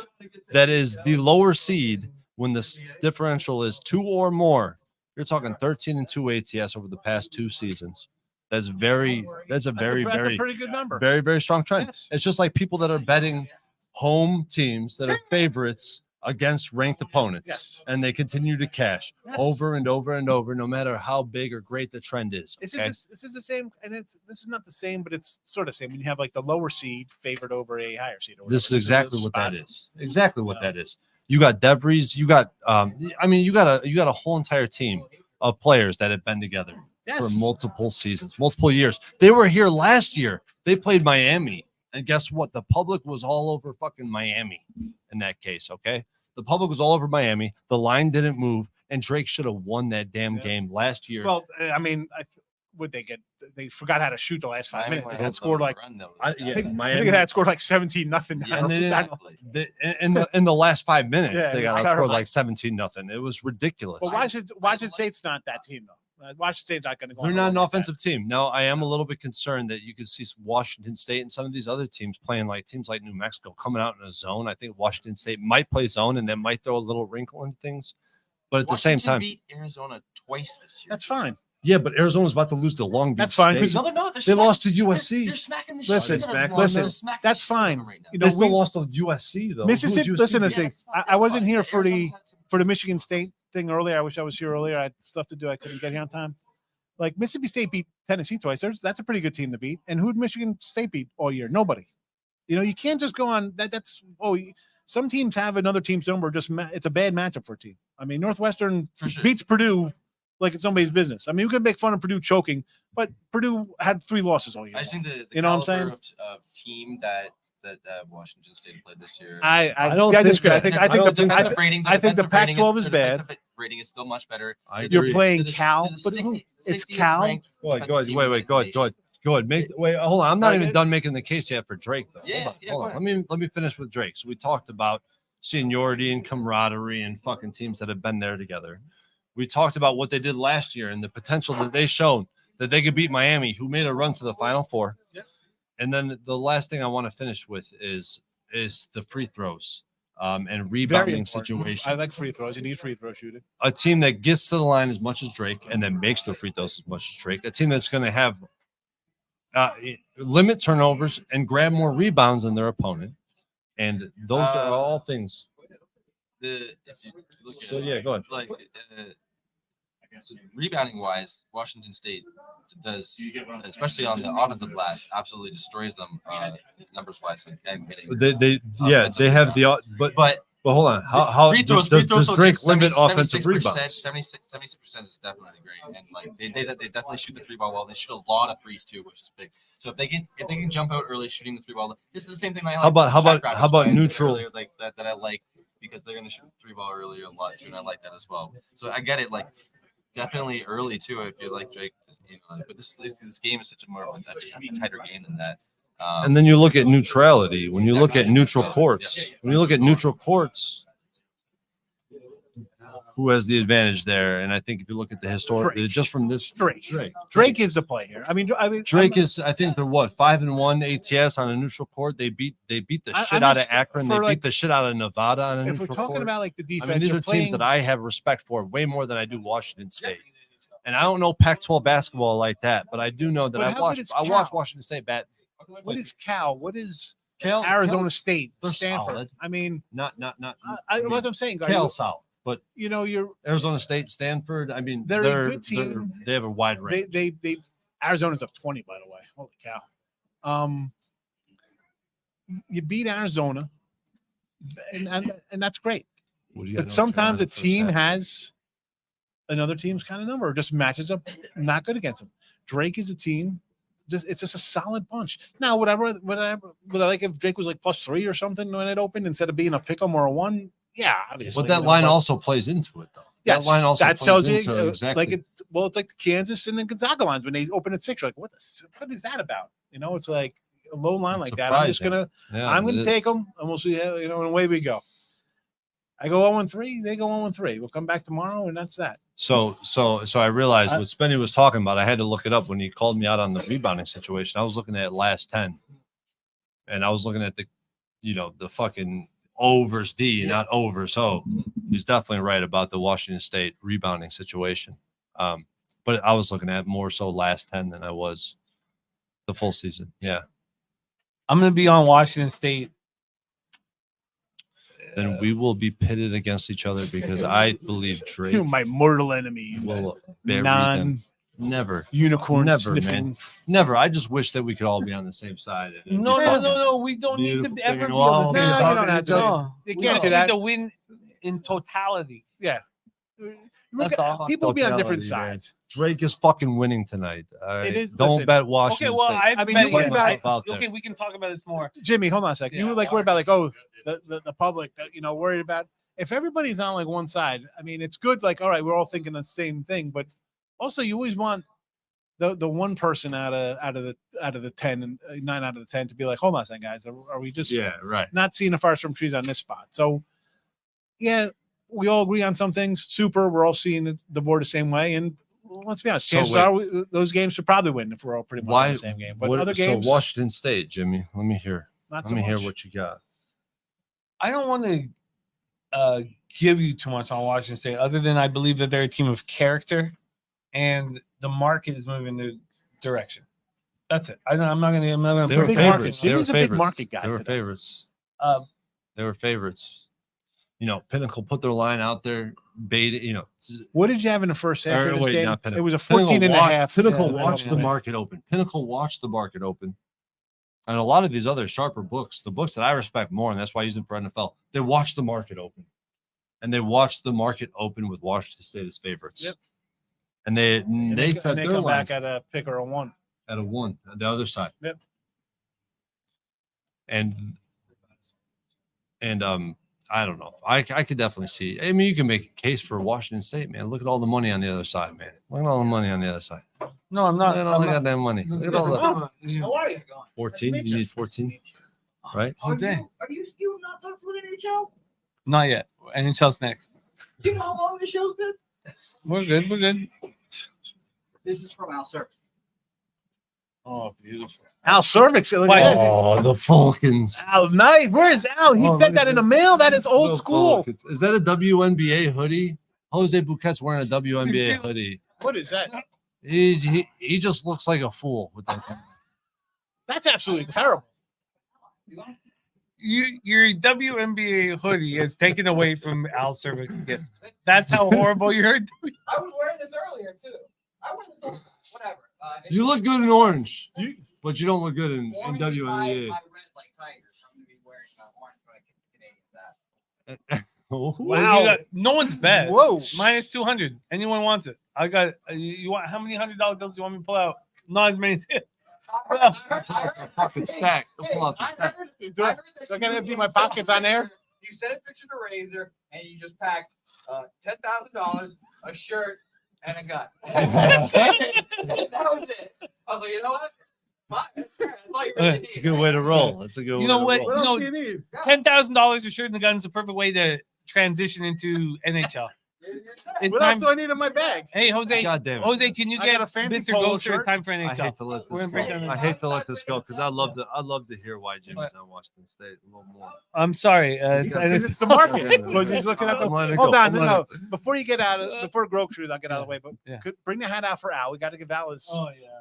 that is the lower seed, when the differential is 2 or more, you're talking 13-2 ATS over the past 2 seasons. That's a very pretty good number. very, very strong trend. Yes. It's just like people that are betting home teams that are favorites against ranked opponents, Yes. and they continue to cash over and over and over, no matter how big or great the trend is. This Okay? is the same, and this is not the same, but it's sort of the same. When you have like the lower seed favored over a higher seed. Or This is whatever. exactly a what that spot. is. Exactly what that is. You got DeVries. You got you got a whole entire team of players that have been together for multiple seasons, multiple years. They were here last year. They played Miami, and guess what? The public was all over fucking Miami in that case. Okay, the public was all over Miami. The line didn't move, and Drake should have won that damn game last year. Well, I mean, would they get? They forgot how to shoot the last 5 minutes. They had scored like I think it had scored like 17-0. And they didn't, in the last 5 minutes, Yeah, they got terrible. outscored like 17-0. It was ridiculous. But Washington State's not that team though. Washington State's not going to go. They're on a not run an like that. offensive team. No, I am a little bit concerned that you could see Washington State and some of these other teams playing like teams like New Mexico coming out in a zone. I think Washington State might play zone and that might throw a little wrinkle into things. But at the same time, beat Arizona twice this year. That's fine. yeah, but Arizona's about to lose to Long Beach. That's fine. State. No, they're not. They lost to USC. They're smacking the Listen, shit out of listen, They're smacking that's the shit fine. out of right now. You They know, still we- lost to USC though. Mississippi. Who's Listen to USC? this thing. I wasn't here for the Michigan State thing earlier. I wish I was here earlier. I had stuff to do. I couldn't get here on time. Like Mississippi State beat Tennessee twice. That's a pretty good team to beat. And who did Michigan State beat all year? Nobody. You know, you can't just go on that. Some teams have another team's number. It's a bad matchup for a team. I mean, Northwestern For sure. beats Purdue like it's somebody's business. I mean, we could make fun of Purdue choking, but Purdue had 3 losses all year. I just think the You know what I'm saying? caliber of team that Washington State played this year. I don't think disagree. that. I think defensive rating, I think the defensive rating Pac-12 is bad. defensive rating is still much better. I You're agree. playing They're the- Cal, they're the but 60 it's 60th Cal. ranked Go ahead, defensive team in wait, the go ahead. nation. Go ahead. Wait, hold on. I'm not Right, even good. done making the case yet for Drake, though. Yeah, Hold on, yeah, hold go on. Let me finish with Drake. So we talked about seniority and camaraderie and fucking teams that have been there together. We talked about what they did last year and the potential that they showed that they could beat Miami, who made a run to the Final Four. Yep. And then the last thing I want to finish with is the free throws and rebounding situation. I like free throws. You need free throw shooting. A team that gets to the line as much as Drake and then makes their free throws as much as Drake. A team that's going to have limit turnovers and grab more rebounds than their opponent. And those are all things. If you look at So, yeah, go ahead. Like rebounding wise, Washington State does, especially on the offensive glass, absolutely destroys them numbers wise. They have the but hold on. How does Drake limit offensive rebounds? 76% is definitely great, and like they definitely shoot the three ball well. They shoot a lot of threes too, which is big. So if they can jump out early shooting the three ball, this is the same thing I like. How about neutral? Earlier, like that I like because they're gonna shoot the three ball earlier a lot too, and I like that as well. So I get it, like definitely early too if you like Drake. But this game is such a more of a tighter game than that. And then you look at neutrality. When you look at neutral courts, who has the advantage there? And I think if you look at the historic, just from this, Drake is the play here. I mean, Drake is. I think they're what 5-1 ATS on a neutral court. They beat the shit out of Akron. They beat the shit out of Nevada on a neutral court. If we're talking about like the defense, I mean, these are teams that I have respect for way more than I do Washington State. And I don't know Pac-12 basketball like that, but I do know that I watched Washington State bat. What is Cal? What is Cal? Arizona State? They're Stanford. solid. I mean, not. What I'm saying, guys. Cal solid, but you're Arizona State, Stanford. I mean, they're a good team. They have a wide range. They Arizona's up 20, by the way. Holy cow! You beat Arizona, and that's great. But sometimes a team has another team's kind of number, or just matches up not good against them. Drake is a team. It's just a solid bunch. Now, would I like if Drake was like +3 or something when it opened instead of being a pick 'em or a 1? Yeah, obviously. But that line also plays into it, though. Yes, that line also that plays tells you into exactly. it's like the Kansas and the Gonzaga lines when they open at 6. You're like, what is that about? It's like a low line like that. I'm just gonna take them and we'll see how, and away we go. I go 0-3, they go 0-3. We'll come back tomorrow, and that's that. So I realized what Spenny was talking about. I had to look it up when he called me out on the rebounding situation. I was looking at last 10, and I was looking at the fucking O versus D, not O versus O. He's definitely right about the Washington State rebounding situation. But I was looking at more so last 10 than I was the full season. Yeah. I'm going to be on Washington State. Then we will be pitted against each other because I believe Drake. You're my mortal enemy. Will bury them. Never. Unicorn. Never, man. Never. I just wish that we could all be on the same side. No. We don't need to ever be on the same side. No, you can't do that. To win in totality. Yeah. That's all. People will be on different sides. Drake is fucking winning tonight. It is. Don't bet Washington. Okay, well, State. Okay, we can talk about this more. Jimmy, hold on a second. You were like worried about the public, worried about if everybody's on like one side. I mean, it's good. Like, all right, we're all thinking the same thing, but also you always want the one person out of the 10 and 9 out of the 10 to be like, hold on a second, guys, are we just not seeing the forest from trees on this spot? So yeah. We all agree on some things. Super. We're all seeing the board the same way. And let's be honest, chances are those games should probably win if we're all pretty much in the same game. But other games. So Washington State, Jimmy. Let me hear. Hear what you got. I don't want to give you too much on Washington State, other than I believe that they're a team of character, and the market is moving in the direction. That's it. I'm not going to. They were favorites. Jimmy's a big market guy. They were favorites. They were favorites. Pinnacle put their line out there, baited, What did you have in the first half of this game? Not Pinnacle. It was a 14.5. Pinnacle watched the market open. Pinnacle watched the market open. And a lot of these other sharper books, the books that I respect more, and that's why I use them for NFL, they watch the market open. And they watched the market open with Washington State as favorites. Yep. And they said they come back at a pick or a 1. At a 1 on the other side. Yep. And I don't know. I could definitely see. I mean, you can make a case for Washington State, man. Look at all the money on the other side, man. Look at all the money on the other side. No, I'm not. Look at all the goddamn money. Look at all the. How are you? 14. You need 14, right? Jose. Are you not talking to an NHL? Not yet. NHL's next. Do you know how long the show's been? We're good. This is from Al Serp. Oh, beautiful. Al Cervix. Oh, the Falcons. Al, nice. Where is Al? He sent that in the mail. That is old school. Falcons. Is that a WNBA hoodie? Jose Bouquet's wearing a WNBA hoodie. What is that? He just looks like a fool with that. That's absolutely terrible. Your WNBA hoodie is taken away from Al Cervic's gift. That's how horrible your. I was wearing this earlier too. I wear this over, whatever. You look good in orange, but you don't look good in My WNBA. red like tigers. I'm gonna be wearing orange when I kick the Canadians' ass. Wow. No one's bet. Whoa. Minus 200. Anyone wants it? I got. You want how many $100 bills you want me to pull out? Not as many as it. Pocket stack. Pull out the stack. Do I gotta empty my pockets on air? You sent a picture to Razor, and you just packed $10,000, a shirt, and a gun. That was it. I was like, you know what? Fine, that's all you really need. It's a good way to roll. That's a good. You know way what? To roll. You know, $10,000 a shirt and a gun is the perfect way to transition into NHL. It's What time- else do I need in my bag? Hey, Jose. God damn it. Jose, can you I get got a fancy Mr. polo Ghoster? It's shirt. time for I NHL. hate to let We're this gonna break go. down I hate to let this go because I love to hear why Jimmy's on Washington State a little more. I'm sorry. It's the market. Because he's looking at the. I'm letting it Hold go. on, I'm no, letting no. Before you get out of before groceries, I'll get out of the way. But Yeah. bring the hat out for Al. We got to give Al his.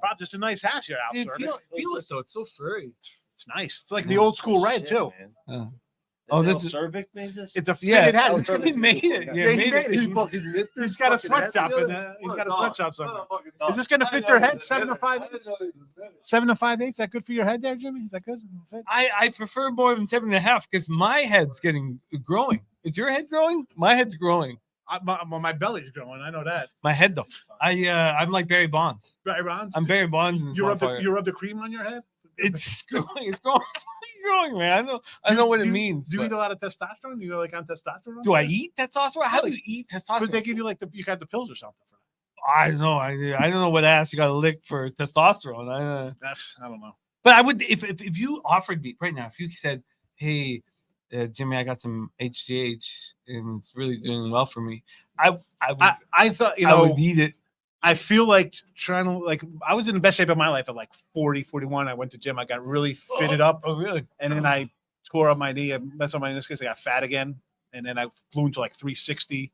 Prop, just a nice hat here, Al. Dude, sir. feel it though. It's so furry. It's nice. It's like the old school red too. Oh, this is Cervic made this. It's a yeah. fitted hat. He made it. Yeah, he made it. He fucking knit this He's got a fucking hat sweatshop in together. he's got a sweatshop somewhere. Is this gonna fit your head? 7 to 5 8? 7 to 5 8. Is that good for your head there, Jimmy? Is that good? I prefer more than 7.5 because my head's getting growing. Is your head growing? My head's growing. My belly's growing. I know that. My head though. I'm like Barry Bonds. Barry Bonds. I'm Barry Bonds. In this You rub motherfucker. the cream on your head. It's growing. It's growing. It's growing, man. I know what it means. Do you but- eat a lot of testosterone? You go like on testosterone? Do I eat testosterone? How do you eat Because testosterone? they give you like you got the pills or something. I don't know. I don't know what ass you got to lick for testosterone. I don't know. But I would if you offered me right now, if you said, "Hey, Jimmy, I got some HGH and it's really doing well for me," I would. I thought I would eat it. I feel like trying to I was in the best shape of my life at like 40, 41. I went to gym. I got really fitted up. Oh, really? And then I tore up my knee. I messed up my meniscus. I got fat again. And then I flew into like 360.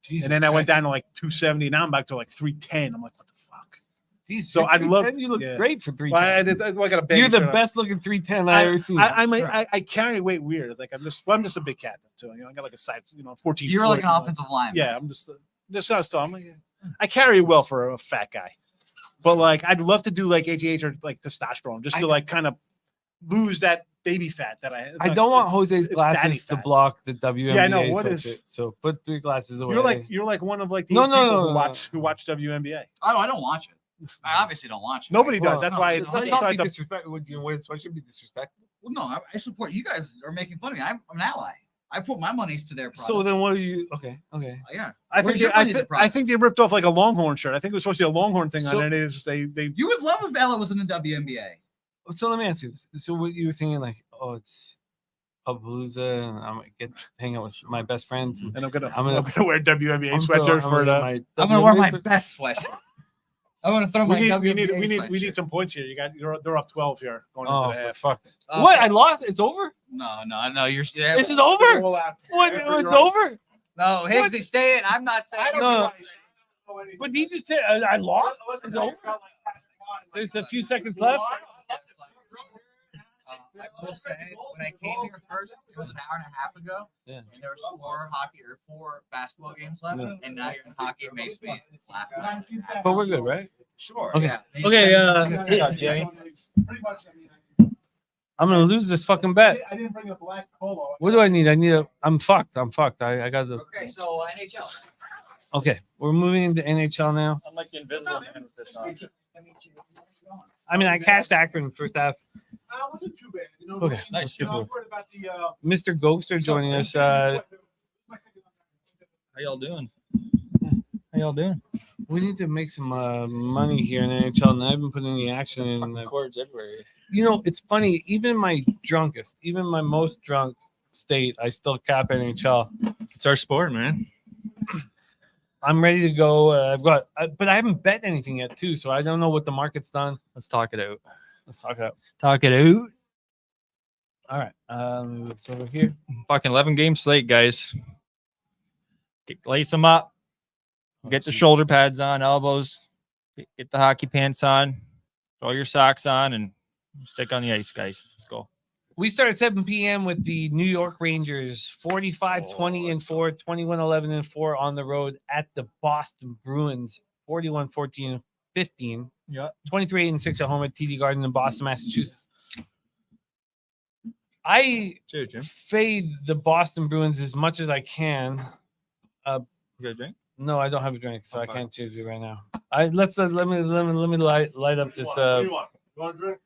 Jesus and then I went Christ. down to like 270. Now I'm back to like 310. I'm like, what the fuck? Jeez, So you're I'd love. 310, you look yeah. great for 310. Well, I got a big You're the shirt on. best looking 310 I've ever seen. I carry weight weird. Like I'm just a big cat too. You know, I got like a size, 14. You're like an 40. offensive lineman. Yeah, I'm just not still. I'm like, I carry well for a fat guy, but like I'd love to do like HGH or like testosterone just to like kind of lose that baby fat that I don't want Jose's it's daddy glasses to fat. block the WNBA. Yeah, I know. What is- sweatshirt, so put 3 glasses away. You're like one of like the No, eight no, people no, who no, watch WNBA. I don't watch it. I obviously don't watch it. Nobody does. Well, That's no, why no, it's no, that's Not why be it's a disrespectful. Would you wear the sweatshirt be disrespectful? Well, no, I support you guys are making fun of me. I'm an ally. I put my monies to their product. So then what are you? Okay. Yeah. I think Where's they, your money to the I think they ripped off like a Longhorn shirt. I think it was supposed to be a Longhorn thing So- on it. Is they You would love if Ella was in the WNBA. So let me ask you. So what you were thinking, like, oh, it's Pubapalooza, and I'm gonna get to hang out with my best friends, and and I'm gonna I'm wear WNBA I'm sweatshirts for the. I'm gonna wear my WNBA best sweatshirt. I want to throw my WNBA we sweatshirt. need some points here. They're up 12 here going Oh, into the for half. fuck's. Okay. What? I lost. It's over. No. You're. Yeah, Is it over? Roll out. What? After It's you're on- over. no, Higgsy, stay in. I'm not saying. No. But he just said I lost. It's over. There's a few seconds left. I will say, when I came here first, it was an hour and a half ago, Yeah. and there were 4 basketball games left, Yeah. and now you're in hockey. It makes me laugh. But we're good, right? Sure. Okay. Yeah. Okay. Jamie. I'm gonna lose this fucking bet. I didn't bring a black polo. What do I need? I'm fucked. I'm fucked. I got the. Okay, so NHL. Okay, we're moving into NHL now. I'm like the invisible man with this on. I mean, I cashed Akron first half. Wasn't too bad. You know, Okay, you know, nice. I was worried about the, Mr. Ghoster joining us. How y'all doing? How y'all doing? We need to make some money here in NHL, and I haven't put any action in. Cords everywhere. You know, it's funny. Even my drunkest, even my most drunk state, I still cap NHL. It's our sport, man. I'm ready to go. I've got, but I haven't bet anything yet, too. So I don't know what the market's done. Let's talk it out. Let's talk about. Talk it out. All right. It's over here. Fucking 11 game slate, guys. Lace them up. Get the shoulder pads on, elbows. Get the hockey pants on. Throw your socks on and stick on the ice, guys. Let's go. We start at 7 p.m. with the New York Rangers, 45-20-4, 21-11-4 on the road at the Boston Bruins, 41-14-15. Yeah. 23-6 at home at TD Garden in Boston, Massachusetts. I Cheers, Jim. fade the Boston Bruins as much as I can. You got a drink? No, I don't have a drink, so Okay. I can't choose you right now. Let me light up this. What do you want? You want a drink?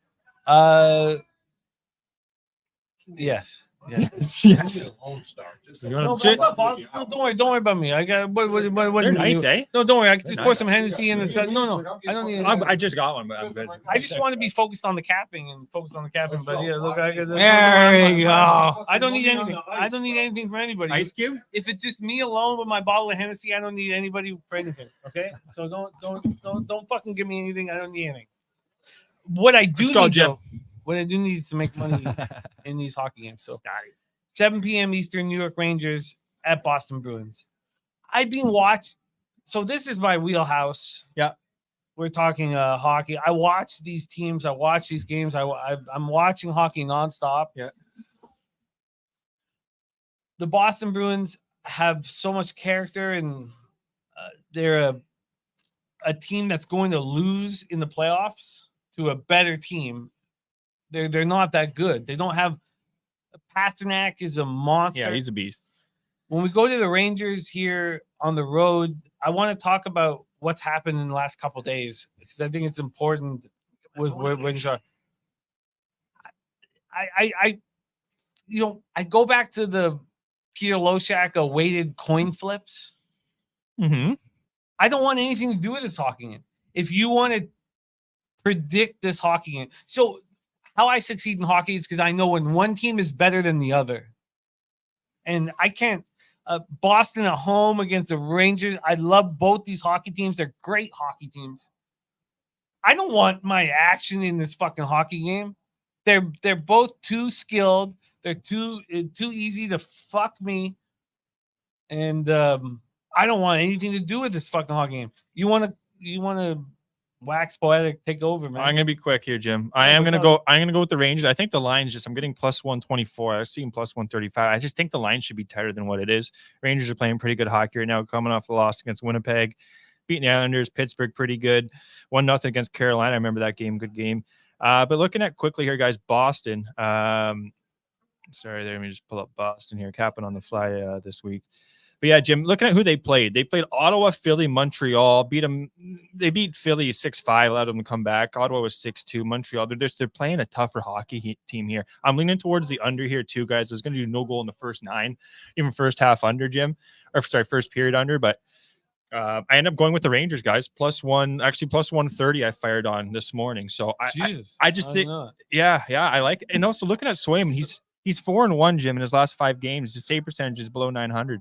Yes. Yes. Lone Star. Just You No, want a but don't worry about me. I got what They're nice, eh? No, don't worry. I can just They're pour nice. some Hennessy in this. No, I don't need. I just got one, but I'm good. I just want to be focused on the capping and focus on the capping. But yeah, look, I got There you go. I don't need anything. I don't need anything from anybody. Ice cube? If it's just me alone with my bottle of Hennessy, I don't need anybody for anything. Okay, so don't fucking give me anything. I don't need anything. What I do Let's go, need, Jim. though, what I do need is to make money in these hockey games. So 7 p.m. Eastern, New York Rangers at Boston Bruins. I've been watching. So this is my wheelhouse. Yeah. We're talking hockey. I watch these teams. I watch these games. I'm watching hockey nonstop. Yeah. The Boston Bruins have so much character, and they're a team that's going to lose in the playoffs to a better team. They're not that good. They don't have. Pasternak is a monster. Yeah, he's a beast. When we go to the Rangers here on the road, I want to talk about what's happened in the last couple of days because I think it's important with Winshaw. I go back to the Peter Loshak weighted coin flips. Mm-hmm. I don't want anything to do with this hockey game. If you want to predict this hockey game, so how I succeed in hockey is because I know when one team is better than the other. And I can't. Boston at home against the Rangers. I love both these hockey teams. They're great hockey teams. I don't want my action in this fucking hockey game. They're both too skilled. They're too easy to fuck me. And I don't want anything to do with this fucking hockey game. You want to wax poetic, take over, man. I'm gonna be quick here, Jim. Yeah, I'm what's gonna up? go. I'm gonna go with the Rangers. I think the line's just. I'm getting plus 124. I was seeing plus 135. I just think the line should be tighter than what it is. Rangers are playing pretty good hockey right now, coming off the loss against Winnipeg, beating the Islanders. Pittsburgh pretty good. 1-0 against Carolina. I remember that game. Good game. But looking at quickly here, guys. Boston. Sorry, let me just pull up Boston here. Capping on the fly this week. But yeah, Jim, looking at who they played Ottawa, Philly, Montreal, beat them. They beat Philly 6-5, allowed them to come back. Ottawa was 6-2. Montreal, they're playing a tougher hockey team here. I'm leaning towards the under here too, guys. I was going to do no goal in the first 9, even first half under, Jim, or sorry, first period under. But I end up going with the Rangers, guys. Plus 130. I fired on this morning. So I just think, yeah, I like it. And also looking at Swayman, he's 4-1, Jim, in his last 5 games. His save percentage is below 900.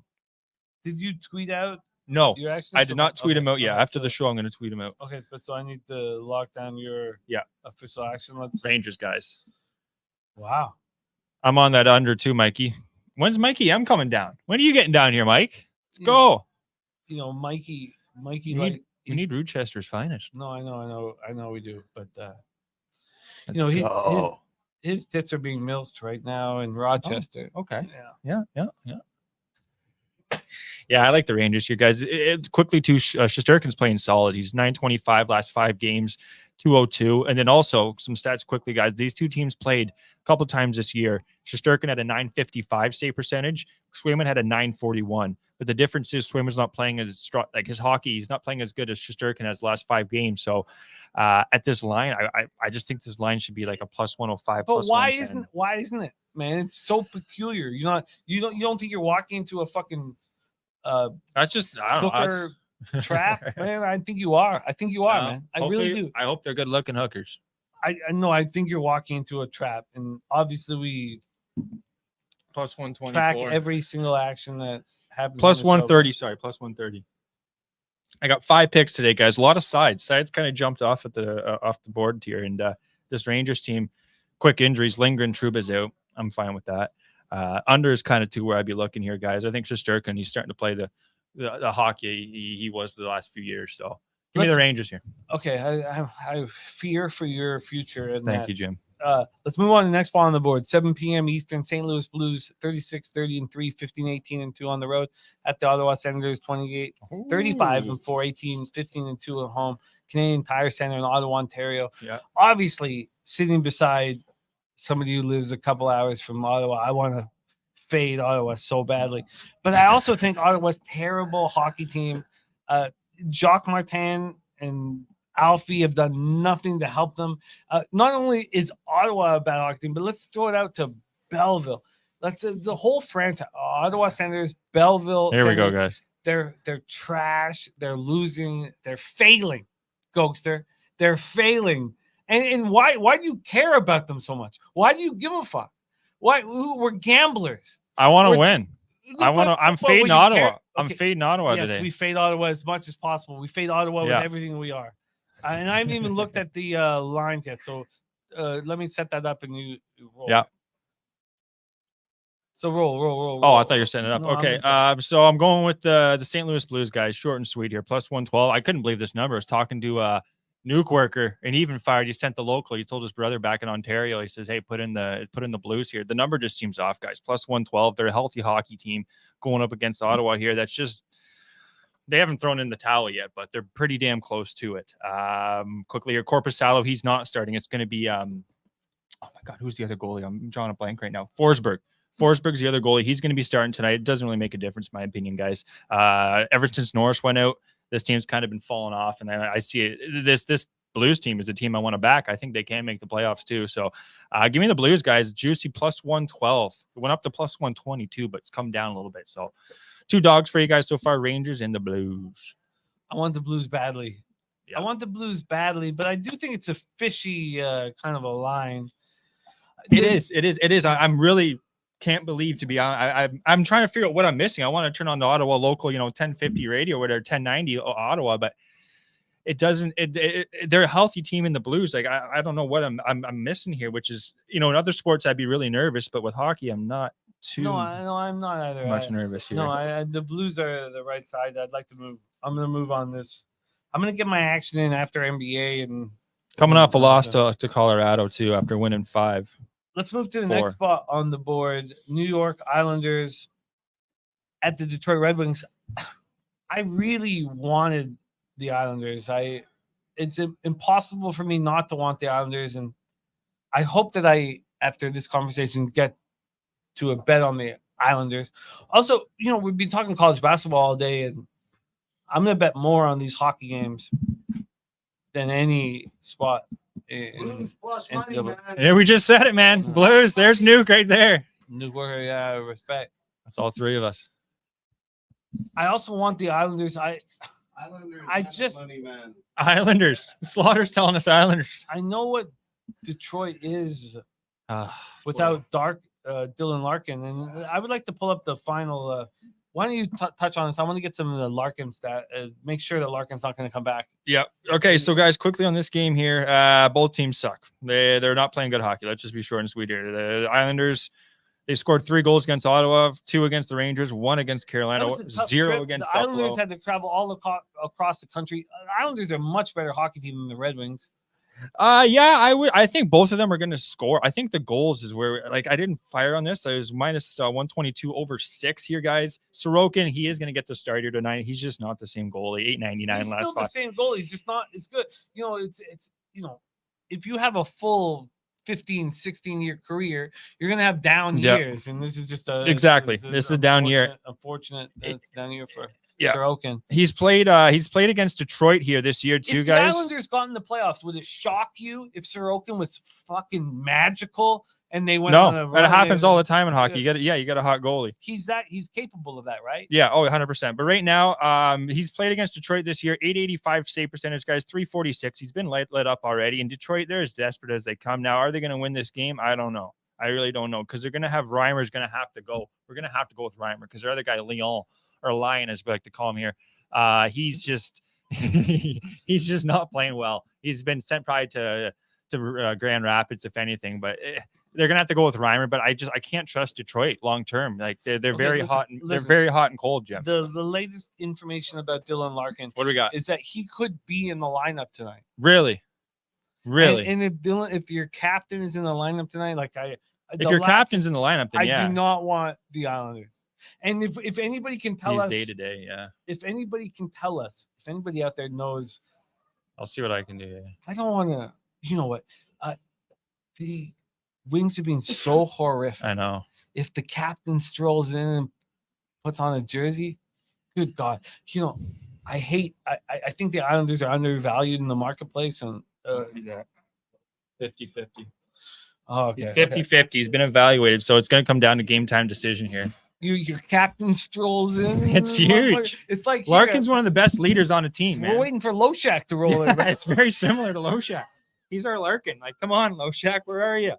Did you tweet out? No, your action? I did not tweet him out. Yeah, after the show, I'm going to tweet him out. Okay, but so I need to lock down your official action. Let's Rangers, guys. Wow. I'm on that under too, Mikey. When's Mikey M coming down? When are you getting down here, Mike? Let's go. Mikey. We need Rochester's finest. No, I know we do, but Let's go. his tits are being milked right now in Rochester. Oh, okay. Yeah. Yeah, I like the Rangers here, guys. Quickly, too, Shesterkin's playing solid. He's 925 last 5 games, 202. And then also some stats quickly, guys. These two teams played a couple times this year. Shesterkin had a 955 save percentage. Swayman had a 941. But the difference is Swayman's not playing as strong, like his hockey. He's not playing as good as Shesterkin has the last 5 games. So at this line, I just think this line should be like a plus 105. But plus why 110. isn't it, man? It's so peculiar. You don't think you're walking into a fucking that's just I don't know. Trap, man. I think you are. Man. I really do. I hope they're good looking hookers. I know. I think you're walking into a trap, and obviously we plus 124. track every single action that happens. Plus on the show. 130. Sorry, plus 130. I got 5 picks today, guys. A lot of sides. Sides kind of jumped off at the board here, and this Rangers team, quick injuries. Lindgren, Truba's out. I'm fine with that. Under is kind of to where I'd be looking here, guys. I think Shesterkin, he's starting to play the hockey he was the last few years. So give me the Rangers here. Okay, I fear for your future. Thank you, Jim. Let's move on to the next ball on the board. 7 p.m. Eastern, St. Louis Blues 36-30-3, 15-18-2 on the road at the Ottawa Senators 28-35-4, 18-15-2 at home. Canadian Tire Center in Ottawa, Ontario. Yeah. Obviously, sitting beside somebody who lives a couple hours from Ottawa, I want to fade Ottawa so badly. But I also think Ottawa's terrible hockey team. Jacques Martin and Alfie have done nothing to help them. Not only is Ottawa a bad hockey team, but let's throw it out to Belleville. Let's the whole franchise. Ottawa Senators, Belleville. Here we go, Senators, guys. They're trash. They're losing. They're failing. Gokster. They're failing. And why do you care about them so much? Why do you give a fuck? Why we're gamblers? I want to We're- win. I'm fading will you Ottawa. care? I'm Okay. fading Ottawa Yes, today. we fade Ottawa as much as possible. We fade Ottawa Yeah. with everything we are. And I haven't even looked at the lines yet. So let me set that up and you roll. Yeah. So roll. Oh, I thought you were setting it up. No, I'm Okay. gonna So I'm going with the St. Louis Blues guys, short and sweet here, plus 112. I couldn't believe this number. I was talking to Nuke worker and even fired. He sent the local. He told his brother back in Ontario. He says, "Hey, put in the Blues here." The number just seems off, guys. Plus 112. They're a healthy hockey team going up against Ottawa here. That's just they haven't thrown in the towel yet, but they're pretty damn close to it. Quickly here, Corpusalo, he's not starting. It's going to be oh my God, who's the other goalie? I'm drawing a blank right now. Forsberg's the other goalie. He's going to be starting tonight. It doesn't really make a difference, in my opinion, guys. Ever since Norris went out, this team's kind of been falling off, and then I see it. This Blues team is a team I want to back. I think they can make the playoffs too. So, give me the Blues, guys. Juicy plus 112. It went up to plus 122, but it's come down a little bit. So, 2 dogs for you guys so far: Rangers and the Blues. I want the Blues badly. Yeah. I want the Blues badly, but I do think it's a fishy kind of a line. It is. I'm really can't believe, to be honest. I'm trying to figure out what I'm missing. I want to turn on the Ottawa local, 1050 radio or whatever, 1090 Ottawa, but it doesn't. They're a healthy team in the Blues. Like I don't know what I'm missing here, which is in other sports I'd be really nervous, but with hockey I'm not too. No, I'm not either. much nervous here. No, the Blues are the right side. I'd like to move. I'm going to move on this. I'm going to get my action in after NBA and Coming off a loss to Colorado too after winning 5. Let's move to the 4. next spot on the board. New York Islanders at the Detroit Red Wings. I really wanted the Islanders. It's impossible for me not to want the Islanders, and I hope that after this conversation, get to a bet on the Islanders. Also, we've been talking college basketball all day, and I'm going to bet more on these hockey games than any spot. Blues plus money, man. Yeah, we just said it, man. Blues. There's Nuke right there. Nuke worker, yeah, respect. That's all 3 of us. I also want the Islanders. Islanders. Slaughter's telling us Islanders. I know what Detroit is without Dylan Larkin, and I would like to pull up the final. Why don't you touch on this? I want to get some of the Larkin stat. Make sure that Larkin's not going to come back. Yeah. Okay. So, guys, quickly on this game here, both teams suck. They're not playing good hockey. Let's just be short and sweet here. The Islanders, they scored 3 goals against Ottawa, 2 against the Rangers, 1 against Carolina, That was a tough 0 trip. against the Buffalo. Islanders had to travel all across the country. The Islanders are a much better hockey team than the Red Wings. Yeah, I think both of them are going to score. I think the goals is where, I didn't fire on this. I was minus 122 over 6 here, guys. Sorokin, he is going to get the start here tonight. He's just not the same goalie. 8.99 He's last still the spot. same goal. He's just not as good. It's if you have a full 15, 16-year career, you're going to have down Yep. years. And this is just Exactly. This is a down year. Unfortunate that it's down year for Yeah. Sorokin. He's played against Detroit here this year too, If guys. the Islanders got in the playoffs, would it shock you if Sorokin was fucking magical and they went on a No, run? that happens all the time in hockey. You got a hot goalie. He's capable of that, right? Yeah, 100%. But right now, he's played against Detroit this year, 885 save percentage, guys, 346. He's been let up already. And Detroit, they're as desperate as they come. Now, are they going to win this game? I don't know. I really don't know, because they're going to have Reimer's going to have to go. We're going to have to go with Reimer because their other guy, Leon, or Lion, as we like to call him here, he's just he's just not playing well. He's been sent probably to Grand Rapids, if anything, but they're gonna have to go with Reimer. But I can't trust Detroit long term. Like they're very hot. They're very hot and cold, Jim. The latest information about Dylan Larkin, What do we got? is that he could be in the lineup tonight. Really? Really? And if Dylan, if your captain is in the lineup tonight, like If your captain's in the lineup, then I yeah. do not want the Islanders. And if anybody can tell He's us day to day, yeah. if anybody can tell us, if anybody out there knows, I'll see what I can do. Yeah. I don't want to. You know what? The Wings have been so horrific. I know. If the captain strolls in and puts on a jersey, good God, you know, I think the Islanders are undervalued in the marketplace, and 50-50. Oh, okay. 50-50. He's been evaluated, so it's going to come down to game time decision here. Your captain strolls in. It's huge. It's like Larkin's one of the best leaders on a team, man. We're waiting for Loshak to roll in. It's very similar to Loshak. He's our Larkin. Like, come on, Loshak, where are you?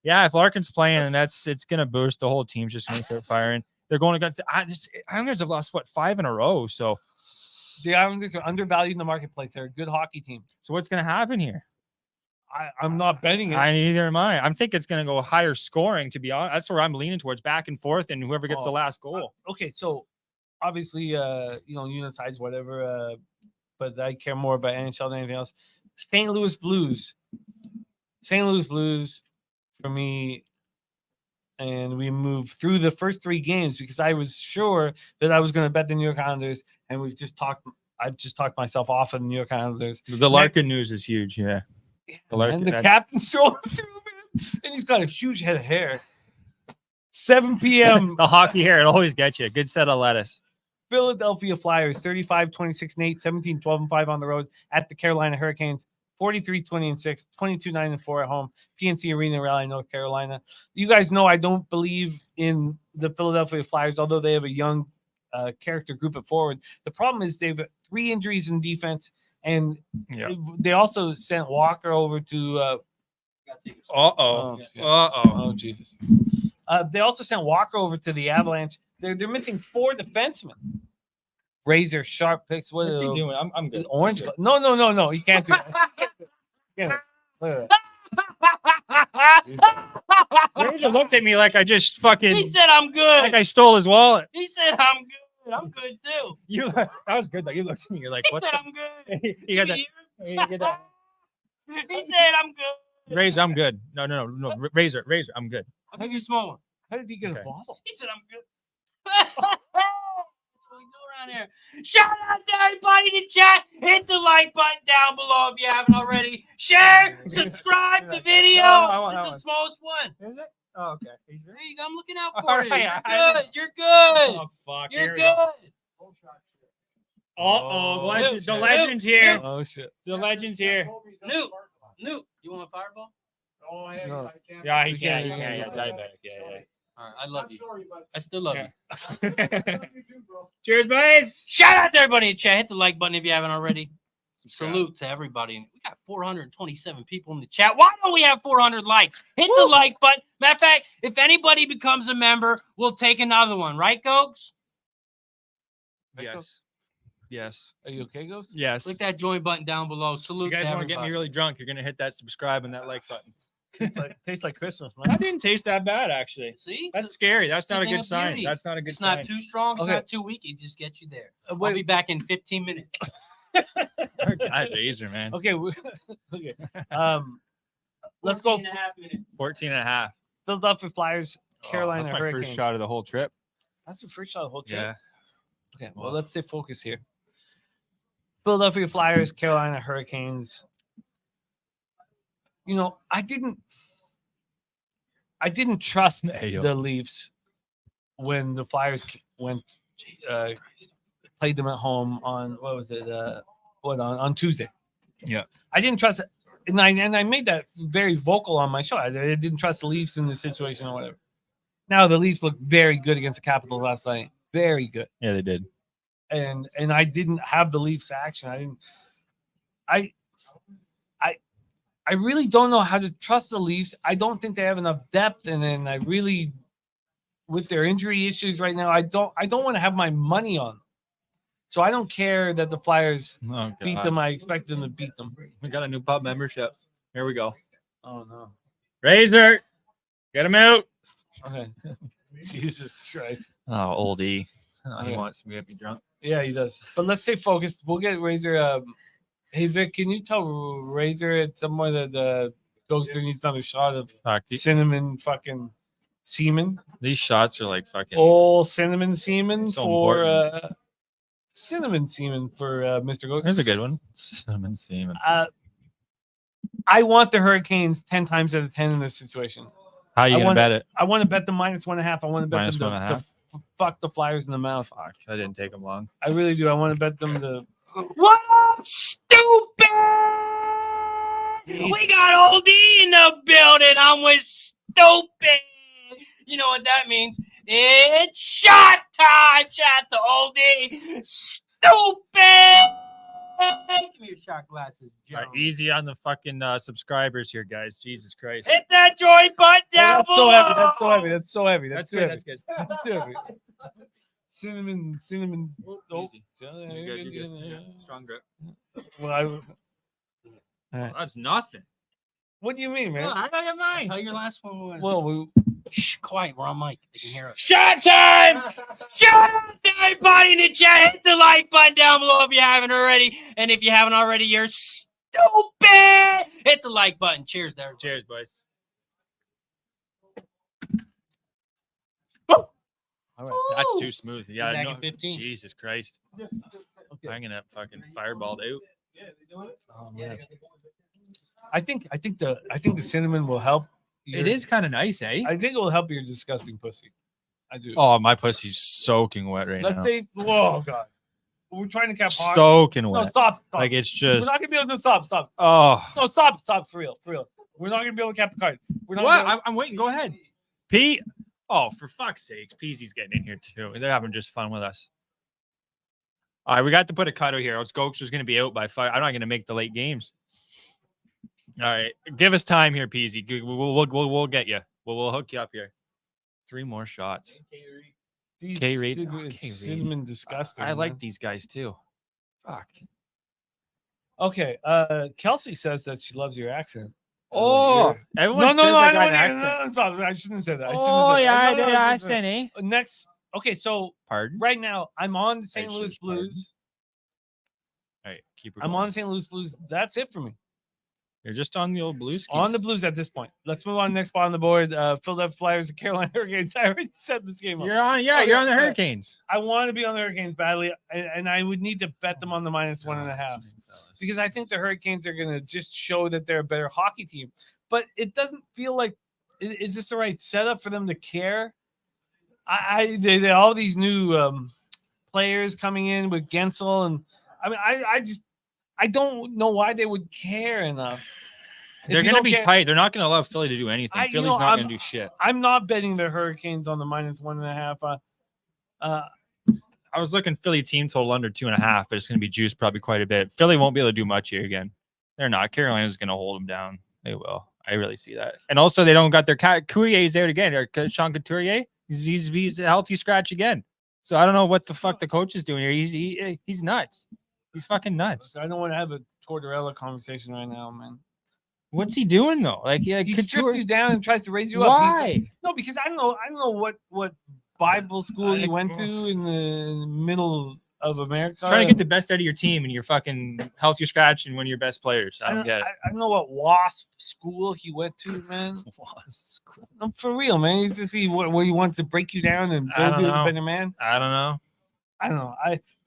Yeah, if Larkin's playing, it's going to boost. The whole team's just going to start firing. They're going against Islanders have lost, 5 in a row. So the Islanders are undervalued in the marketplace. They're a good hockey team. So what's going to happen here? I'm not betting it. Neither am I. I think it's going to go higher scoring, to be honest. That's where I'm leaning towards, back and forth, and whoever gets the last goal. Okay, so obviously, unit sides, whatever, but I care more about NHL than anything else. St. Louis Blues for me, and we moved through the first 3 games because I was sure that I was going to bet the New York Islanders, and I've just talked myself off of the New York Islanders. The Larkin news is huge, yeah. And the captain's strolling through, man, and he's got a huge head of hair. 7 p.m. The hockey hair, it'll always get you. Good set of lettuce. Philadelphia Flyers 35-26-8, 17-12-5 on the road at the Carolina Hurricanes. 43-20-6, 22-9-4 at home. PNC Arena, Raleigh, North Carolina. You guys know I don't believe in the Philadelphia Flyers, although they have a young character group at forward. The problem is they've 3 injuries in defense, and they also sent Walker over to. Oh, Jesus. They also sent Walker over to the Avalanche. They're missing 4 defensemen. Razor sharp picks. What's he doing? I'm good. Orange. No. He can't do it. Razor looked at me like I just fucking. He said I'm good. Like I stole his wallet. He said I'm good. I'm good too. That was good though. You looked at me. You're like, he what? said I'm good. You got that. You get that. He said I'm good. Razor, I'm good. No. Razor, I'm good. I'll give you a small one. How did he get a bottle? He said I'm good. That's what we do around here. Shout out to everybody in the chat. Hit the like button down below if you haven't already. Share, subscribe the video. This is the smallest one. Is it? Oh, okay. There you go. I'm looking out for All you. right, You're good. Oh, fuck. You're Here we good. go. The legend's here. Oh, shit. The legend's here. Nuke. You want a fireball? Oh, yeah, No. Yeah, he can't. Yeah, diabetic. Yeah. All right, I love you. I still love you. Cheers, boys. Shout out to everybody in chat. Hit the like button if you haven't already. Salute to everybody. We got 427 people in the chat. Why don't we have 400 likes? Hit the like button. Matter of fact, if anybody becomes a member, we'll take another one. Right, Gogs? Yes. Are you okay, Ghost? Yes. Click that join button down below. Salute You guys to want to get me everybody. really drunk? You're gonna hit that subscribe and that like button. Tastes like Christmas, man. That didn't taste that bad, actually. See? That's scary. That's not a thing good of sign. beauty. That's not a good It's sign. not too strong. It's Okay. not too weak. It just gets you there. I'll wait. be back in 15 minutes. God, Razor, man. Okay. Okay. Let's go. 14 and a half minutes. 14 and a half. Philadelphia Flyers, Carolina That's my Hurricanes. first shot of the whole trip. That's the first shot of the whole trip. Yeah. Okay. Well, let's stay focused here. Philadelphia Flyers, Carolina Hurricanes. You know, I didn't trust the Leafs when the Flyers played them at home on on Tuesday. Yeah. I didn't trust it. And I made that very vocal on my show. I didn't trust the Leafs in this situation or whatever. Now the Leafs looked very good against the Capitals last night. Very good. Yeah, they did. And I didn't have the Leafs action. I really don't know how to trust the Leafs. I don't think they have enough depth, and then I really, with their injury issues right now, I don't want to have my money on them. So I don't care that the Flyers beat them. I expect them to beat them. We got a new pub membership. Here we go. Oh no, Razor, get him out. Okay. Jesus Christ. Oh, old E. He Okay. wants me to be drunk. Yeah, he does. But let's stay focused. We'll get Razor Hey Vic, can you tell Razor at somewhere that the Ghoster needs another shot of cinnamon fucking semen? These shots are like fucking Old cinnamon semen so for important. cinnamon semen for Mr. Ghost. There's a good one. Cinnamon semen. I want the Hurricanes 10 times out of 10 in this situation. How are you gonna bet it? I want to bet the -1.5. I want to bet Minus them 1.5? to fuck the Flyers in the mouth. Fuck, that didn't take them long. I really do. I want to bet them to. What up, stupid? We got OD in the building. I'm with stupid. You know what that means? It's shot time. Shot to OD. Stupid. Give me your shot glasses, Joe. All right, easy on the fucking subscribers here, guys. Jesus Christ. Hit that joy button down That's so heavy. That's so heavy. That's so heavy. That's too good. heavy. That's good. That's too heavy. Cinnamon. Oh, Easy. You're good. You're good. Yeah. Strong grip. Well, Well, that's nothing. what do you mean, man? Oh, I got mine. Tell your last one was. Well, Shh, quiet. We're on mic. They can hear us. shot time. Shout out to everybody in the chat. Hit the like button down below if you haven't already. And if you haven't already, you're stupid. Hit the like button. Cheers there. Cheers, boys. All right. That's too smooth. Yeah, Back no, in 15. Jesus Christ. I'm gonna fucking fireballed out. Oh, man. I think the cinnamon will help. It is kind of nice, eh? I think it will help your disgusting pussy. I do. Oh, my pussy's soaking wet right Let's now. say, whoa, God, we're trying to cap hockey. Soaking No, wet. stop. Like it's We're just. not gonna be able to stop. Oh. No, stop, for real. We're not gonna be able to cap the card. We're not. What? Gonna... I'm waiting. Go ahead. Pete. Oh, for fuck's sakes. Peasy's getting in here too. They're having just fun with us. All right, we got to put a cutter here. Else Gokster's going to be out by 5. I'm not going to make the late games. All right, give us time here, Peasy. We'll get you. We'll hook you up here. 3 more shots. K-Reed. Cinnamon disgusting. I like man. these guys too. Fuck. Okay. Kelsey says that she loves your accent. Oh, everyone No, says I got an no, accent. stop. I shouldn't have said that. Oh, yeah, I did No, accent, eh? Next. Okay, so Pardon? right now I'm on the St. I Louis should pardon. Blues. All right, keep it I'm going. on the St. Louis Blues. That's it for me. You're just on the old Blues. On the Blues at this point. Let's move on to the next spot on the board. Philadelphia Flyers and Carolina Hurricanes. I already set this game up. You're on. Yeah, Okay, you're on the okay. Hurricanes. I want to be on the Hurricanes badly, and I would need to bet them on the -1.5 because I think the Hurricanes are going to just show that they're a better hockey team. But it doesn't feel like is this the right setup for them to care? They all these new players coming in with Gensel, and I mean I don't know why they would care enough. If They're you going to don't be care- tight. They're not going to allow Philly to do anything. Philly's not going to do shit. I'm not betting the Hurricanes on the -1.5. I was looking Philly team total under 2.5, but it's going to be juiced probably quite a bit. Philly won't be able to do much here again. They're not. Carolina's going to hold them down. They will. I really see that. And also, they don't got their Courier's out again. Sean Couturier, he's a healthy scratch again. So I don't know what the fuck the coach is doing here. He's nuts. He's fucking nuts. I don't want to have a Tortorella conversation right now, man. What's he doing though? He strips you down and tries to raise you up. Why? No, because I don't know what Bible school he went to in the middle of America. Trying to get the best out of your team and you're fucking healthy scratch and one of your best players. I don't get it. I don't know what WASP school he went to, man. WASP school. No, for real, man. He's just where he wants to break you down and build you as a better man. I don't know.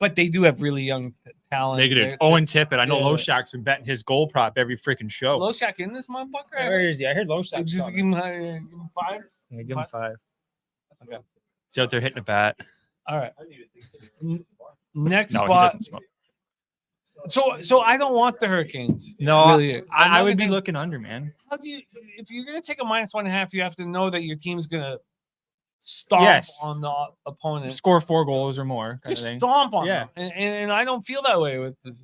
But they do have really young talent. Negative. Owen Tippett. I know Loshak's been betting his goal prop every freaking show. Loshak in this motherfucker? Where is he? I heard Loshak. Just give him 5. Yeah, give him 5. Okay. He's out there hitting a bat. All right. Next No, he spot. doesn't smoke. So I don't want the Hurricanes. No, really. I would be looking under, man. How do you? If you're gonna take a -1.5, you have to know that your team's gonna stomp on the opponent. Score 4 goals or more. Kind Just of thing. stomp on Yeah. them. And I don't feel that way with this.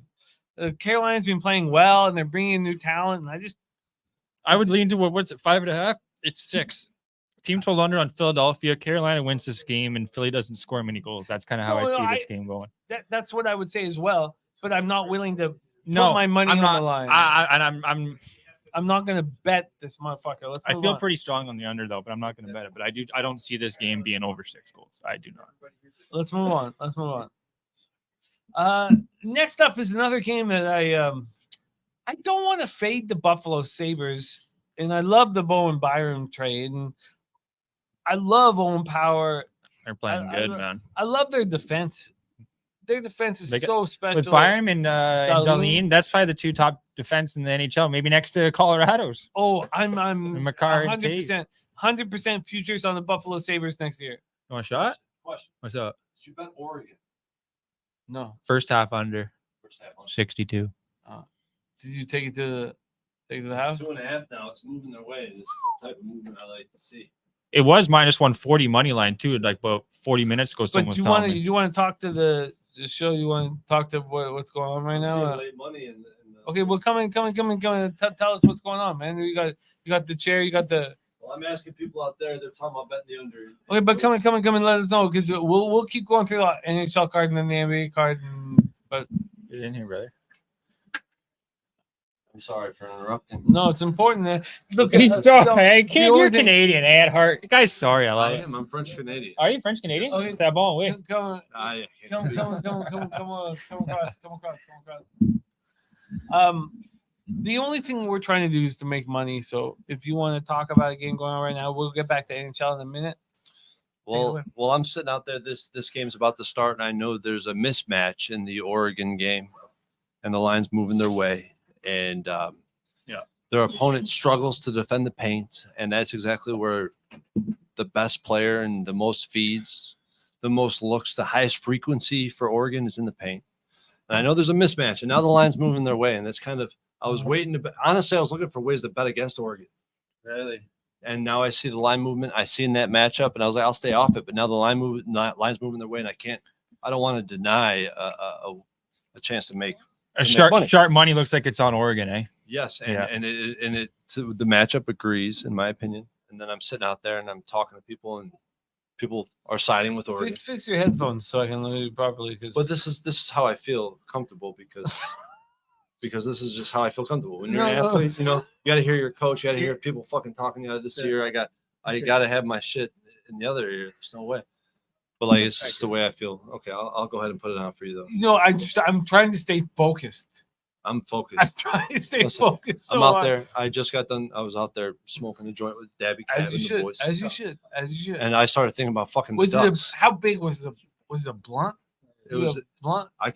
Carolina's been playing well and they're bringing in new talent. And I would lean to what's it, 5.5? It's 6. Team total under on Philadelphia. Carolina wins this game and Philly doesn't score many goals. That's kind of how I see this game going. That's what I would say as well. But I'm not willing to put my money on the line. I'm not going to bet this motherfucker. I feel pretty strong on the under though, but I'm not going to bet it. But I don't see this game being over 6 goals. I do not. Let's move on. Next up is another game that I don't want to fade the Buffalo Sabres, and I love the Bowen Byram trade, and I love Owen Power. They're playing good, man. I love their defense. Their defense is so special. With Byram and Dahlin. Dahlin, that's probably the two top defense in the NHL, maybe next to Colorado's. Oh, I'm Makar and 100% futures on the Buffalo Sabres next year. You want a shot? Question. What's up? You bet Oregon. No. First half under. First half on 62. Did you take it to the house? 2.5 now. It's moving their way. This the type of movement I like to see. It was minus 140 money line too. Like about 40 minutes ago, someone But was you telling want to me. you want to talk to the show? You want to talk to what's going on right I'm now? seeing late money in the Okay, well, come in. Tell us what's going on, man. You got the chair. You got the. Well, I'm asking people out there. They're talking about betting the under. Okay, but come in. Let us know because we'll keep going through the NHL card and then the NBA card. But get in here, brother. I'm sorry for interrupting. No, it's important. Look, He's hey, you're Canadian, Ed Hart. Guys, sorry, I love I it. am. I'm French Canadian. Are you French Canadian? Okay. That ball, wait. Come across. The only thing we're trying to do is to make money. So if you want to talk about a game going on right now, we'll get back to NHL in a minute. Well, I'm sitting out there. This game's about to start, and I know there's a mismatch in the Oregon game, and the line's moving their way. And their opponent struggles to defend the paint, and that's exactly where the best player and the most feeds, the most looks, the highest frequency for Oregon is in the paint. And I know there's a mismatch, and now the line's moving their way, and that's kind of I was waiting to bet. Honestly, I was looking for ways to bet against Oregon. Really? And now I see the line movement. I seen that matchup, and I was like, I'll stay off it. But now the line's moving their way, and I don't want to deny a chance to make. Sharp money looks like it's on Oregon, eh? Yes, and it to the matchup agrees, in my opinion. And then I'm sitting out there and I'm talking to people, and people are siding with Oregon. Fix your headphones so I can look at you properly. But this is how I feel comfortable because this is just how I feel comfortable. When you're an athlete, you got to hear your coach, you got to hear people fucking talking you out of this ear. I got to have my shit in the other ear. There's no way. But like it's just the way I feel. Okay, I'll go ahead and put it on for you though. I'm trying to stay focused. I'm focused. I'm trying to stay focused. I'm out there. I just got done. I was out there smoking a joint with Dabby Cab and the boys. As you should. And I started thinking about fucking Was the it Ducks. how big was the blunt? It was a blunt. I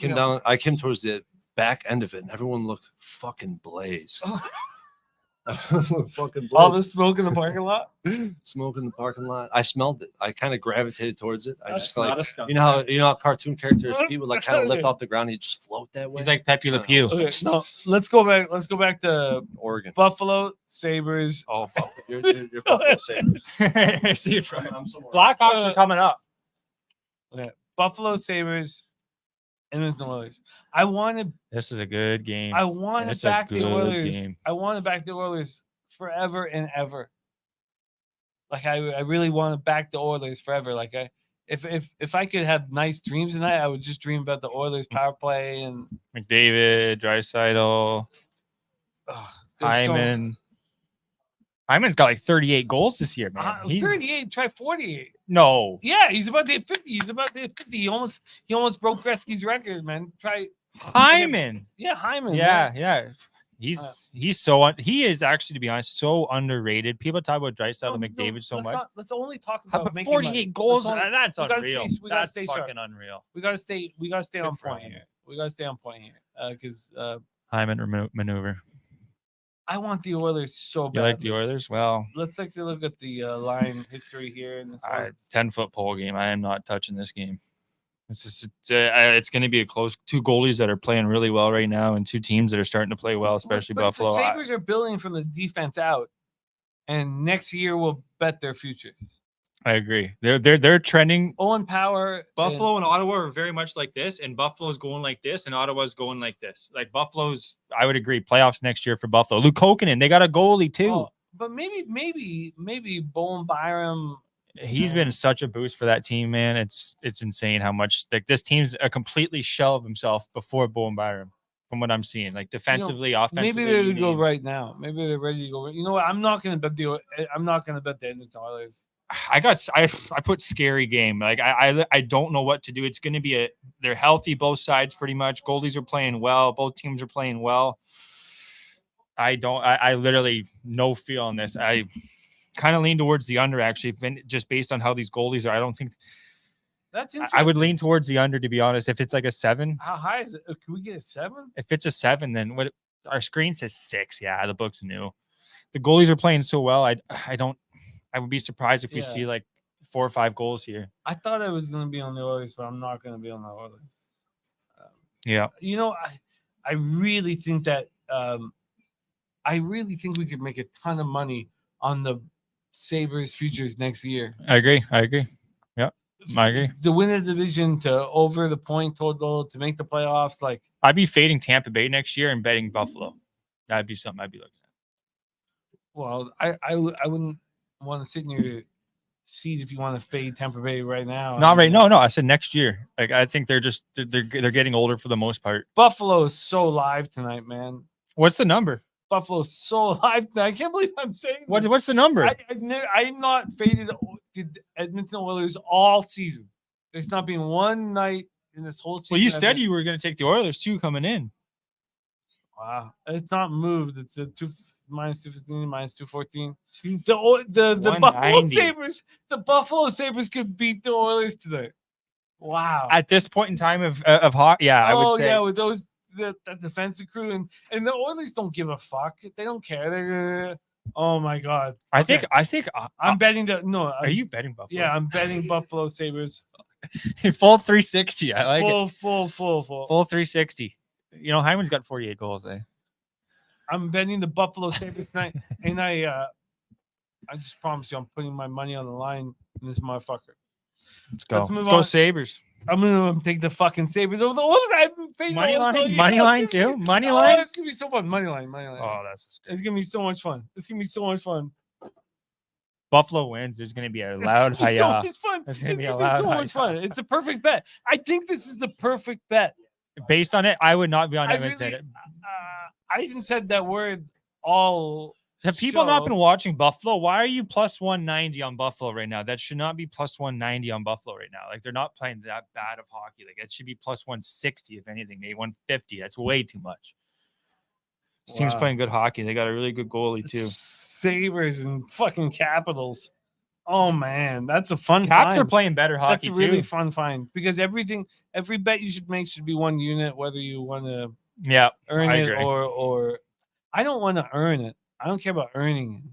came towards the back end of it, and everyone looked fucking blazed. Fucking blazed. All the smoke in the parking lot. Smoke in the parking lot. I smelled it. I kind of gravitated towards it. I That's just not like a skunk. you know how cartoon characters feet would like kind of lift off the ground. He'd just float that way. He's like Pepe Le Pew. Okay, no, let's go back. Let's go back to Oregon. Buffalo Sabres. Oh, you're Buffalo Sabres. See you trying. Blackhawks are coming up. Okay, Buffalo Sabres and the Oilers. This is a good game. I want It's to a back the good Oilers. game. I want to back the Oilers forever and ever. Like I really want to back the Oilers forever. Like if I could have nice dreams tonight, I would just dream about the Oilers power play and McDavid, Draisaitl, Hyman. Hyman's got like 38 goals this year, man. 38. Try 48. No. Yeah, he's about to hit 50. He's about to hit 50. He almost broke Gretzky's record, man. Try Hyman. Yeah, Hyman. Yeah. He is actually, to be honest, so underrated. People talk about Draisaitl and McDavid so much. Let's only talk about But making 48 money. goals. Let's only- That's we gotta unreal. stay- we gotta That's stay fucking sharp. unreal. We gotta stay Good on for point him. here. We gotta stay on point here. Because Hyman maneuver. I want the Oilers so bad. You like the Oilers? Well, Let's take a look at the line history here in this one. 10-foot pole game. I am not touching this game. It's going to be a close. Two goalies that are playing really well right now, and two teams that are starting to play well, especially But Buffalo. The Sabres are building from the defense out, and next year will bet their futures. I agree. They're trending. Owen Power, Buffalo and Ottawa are very much like this, and Buffalo's going like this, and Ottawa's going like this. Like Buffalo's, I would agree, playoffs next year for Buffalo. Luke Kokkonen, they got a goalie too. But maybe Bowen Byram. He's been such a boost for that team, man. It's insane how much like this team's a completely shell of himself before Bowen Byram, from what I'm seeing. Like defensively, offensively. Maybe they're going to go right now. Maybe they're ready to go. You know what? I'm not going to bet the Edmonton Oilers. I put scary game. Like I don't know what to do. It's going to be they're healthy both sides pretty much. Goalies are playing well. Both teams are playing well. I literally no feel on this. I kind of lean towards the under actually, just based on how these goalies are. I don't think that's interesting. I would lean towards the under, to be honest. If it's like a 7, how high is it? Can we get a 7? If it's a 7, then what our screen says 6. Yeah, the book's new. The goalies are playing so well. I would be surprised if we see like 4 or 5 goals here. I thought I was going to be on the Oilers, but I'm not going to be on the Oilers. Yeah. You know, I really think that I really think we could make a ton of money on the Sabres futures next year. I agree. Yeah, I agree. The win of the division, to over the point total, to make the playoffs. Like, I'd be fading Tampa Bay next year and betting Buffalo. That'd be something I'd be looking at. Well, I wouldn't want to sit in your seat if you want to fade Tampa Bay right now. Not right. No. I said next year. Like, I think they're getting older for the most part. Buffalo is so live tonight, man. What's the number? Buffalo's so live. I can't believe I'm saying this. What's the number? I'm not faded the Edmonton Oilers all season. There's not been one night in this whole season. Well, you said you were going to take the Oilers too coming in. Wow, it's not moved. It's a -215, -214. The Buffalo Sabres. The Buffalo Sabres could beat the Oilers today. Wow. At this point in time of hockey, yeah, I would say. Yeah, with those that defensive crew and the Oilers don't give a fuck. They don't care. They're oh my god. I think I'm betting are you betting Buffalo? Yeah, I'm betting Buffalo Sabres. Full 360. I like it. Full 360. You know, Hyman's got 48 goals, eh? I'm betting the Buffalo Sabres tonight, and I just promise you, I'm putting my money on the line in this motherfucker. Let's go Sabres. I'm gonna take the fucking Sabres over the Oilers. I've been fading money line too. Money line. It's gonna be so fun. Money line. Oh, it's gonna be so much fun. Buffalo wins. There's gonna be a loud hi-ya. It's fun. There's gonna be a loud so much fun. It's a perfect bet. I think this is the perfect bet. Based on it, I would not be on Edmonton. I even said that word all. Have people not been watching Buffalo? Why are you plus 190 on Buffalo right now? That should not be plus 190 on Buffalo right now. Like, they're not playing that bad of hockey. Like, it should be plus 160, if anything, maybe 150. That's way too much. This team's playing good hockey. They got a really good goalie too. Sabres and fucking Capitals. Oh man, that's a fun Caps find. are playing better hockey. That's a really fun find because every bet you should make should be one unit, whether you want to earn it or I don't want to earn it. I don't care about earning it.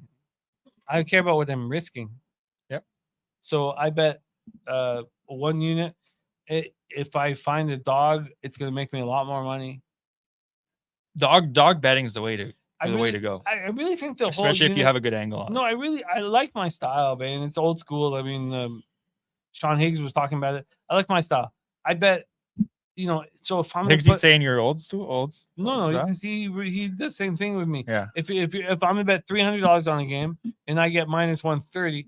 I care about what I'm risking. Yep. So I bet 1 unit. If I find a dog, it's going to make me a lot more money. Dog betting is the way to go. I really think especially if you have a good angle on it. I like my style, man. It's old school. I mean, Sean Higgs was talking about it. I like my style. I bet, so if I'm Higgs saying you're old school? No, because he does the same thing with me. Yeah. If I'm gonna bet $300 on a game and I get minus 130,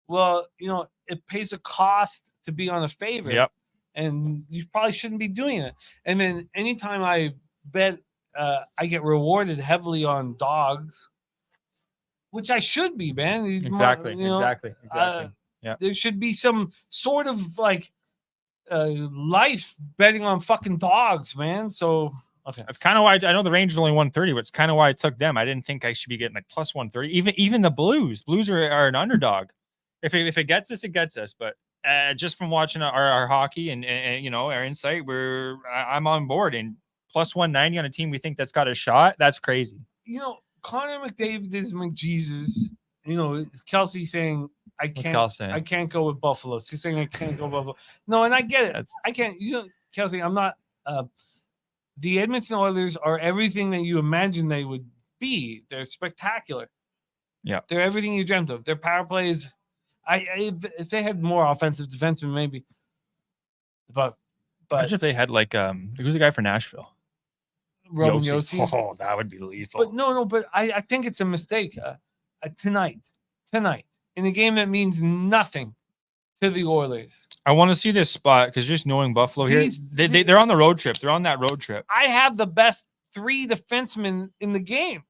well, it pays a cost to be on a favorite. Yep. And you probably shouldn't be doing it. And then anytime I bet, I get rewarded heavily on dogs, which I should be, man. Exactly. Yeah. There should be some sort of like life betting on fucking dogs, man. So okay, that's kind of why I know the range is only 130, but it's kind of why I took them. I didn't think I should be getting like plus 130. Even the Blues are an underdog. If it gets us, it gets us. But just from watching our hockey and our insight, I'm on board. And plus 190 on a team we think that's got a shot, that's crazy. Connor McDavid is McJesus. Kelsey saying I can't go with Buffalo. She's saying I can't go with Buffalo. No, and I get it. I can't. Kelsey, I'm not. The Edmonton Oilers are everything that you imagine they would be. They're spectacular. Yeah, they're everything you dreamt of. Their power plays. If they had more offensive defensemen, maybe. But imagine if they had like who's the guy for Nashville? Roman Yossi. Oh, that would be lethal. But no. But I think it's a mistake. Tonight, in a game that means nothing to the Oilers. I want to see this spot because just knowing Buffalo here, they're on the road trip. They're on that road trip. I have the best 3 defensemen in the game.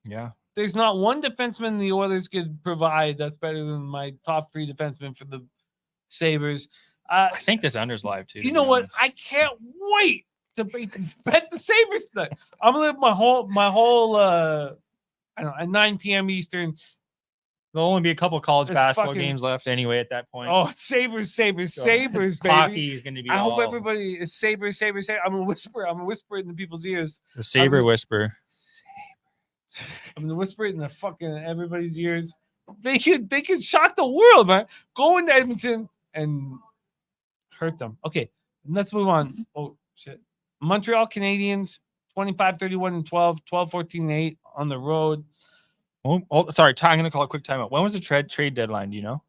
Yeah. There's not one defenseman the Oilers could provide that's better than my top 3 defensemen for the Sabres. I think this under's live too. You know what? I can't wait to bet the Sabres tonight. I'm gonna live my whole I don't know, at 9 p.m. Eastern. There'll only be a couple college It's basketball fucking- games left anyway at that point. Oh, it's Sabres, Sabres, So, Sabres, baby. hockey is gonna be I hope all- everybody is Sabres, Sabres, Sabres. I'm gonna whisper it in people's ears. The Sabre whisper. I'm gonna whisper it in the fucking everybody's ears. They could shock the world, man. Go into Edmonton and hurt them. Okay, let's move on. Oh shit. Montreal Canadiens 25-31-12, 12-14-8 on the road. Oh, sorry, I'm gonna call a quick timeout. When was the trade deadline? Do you know?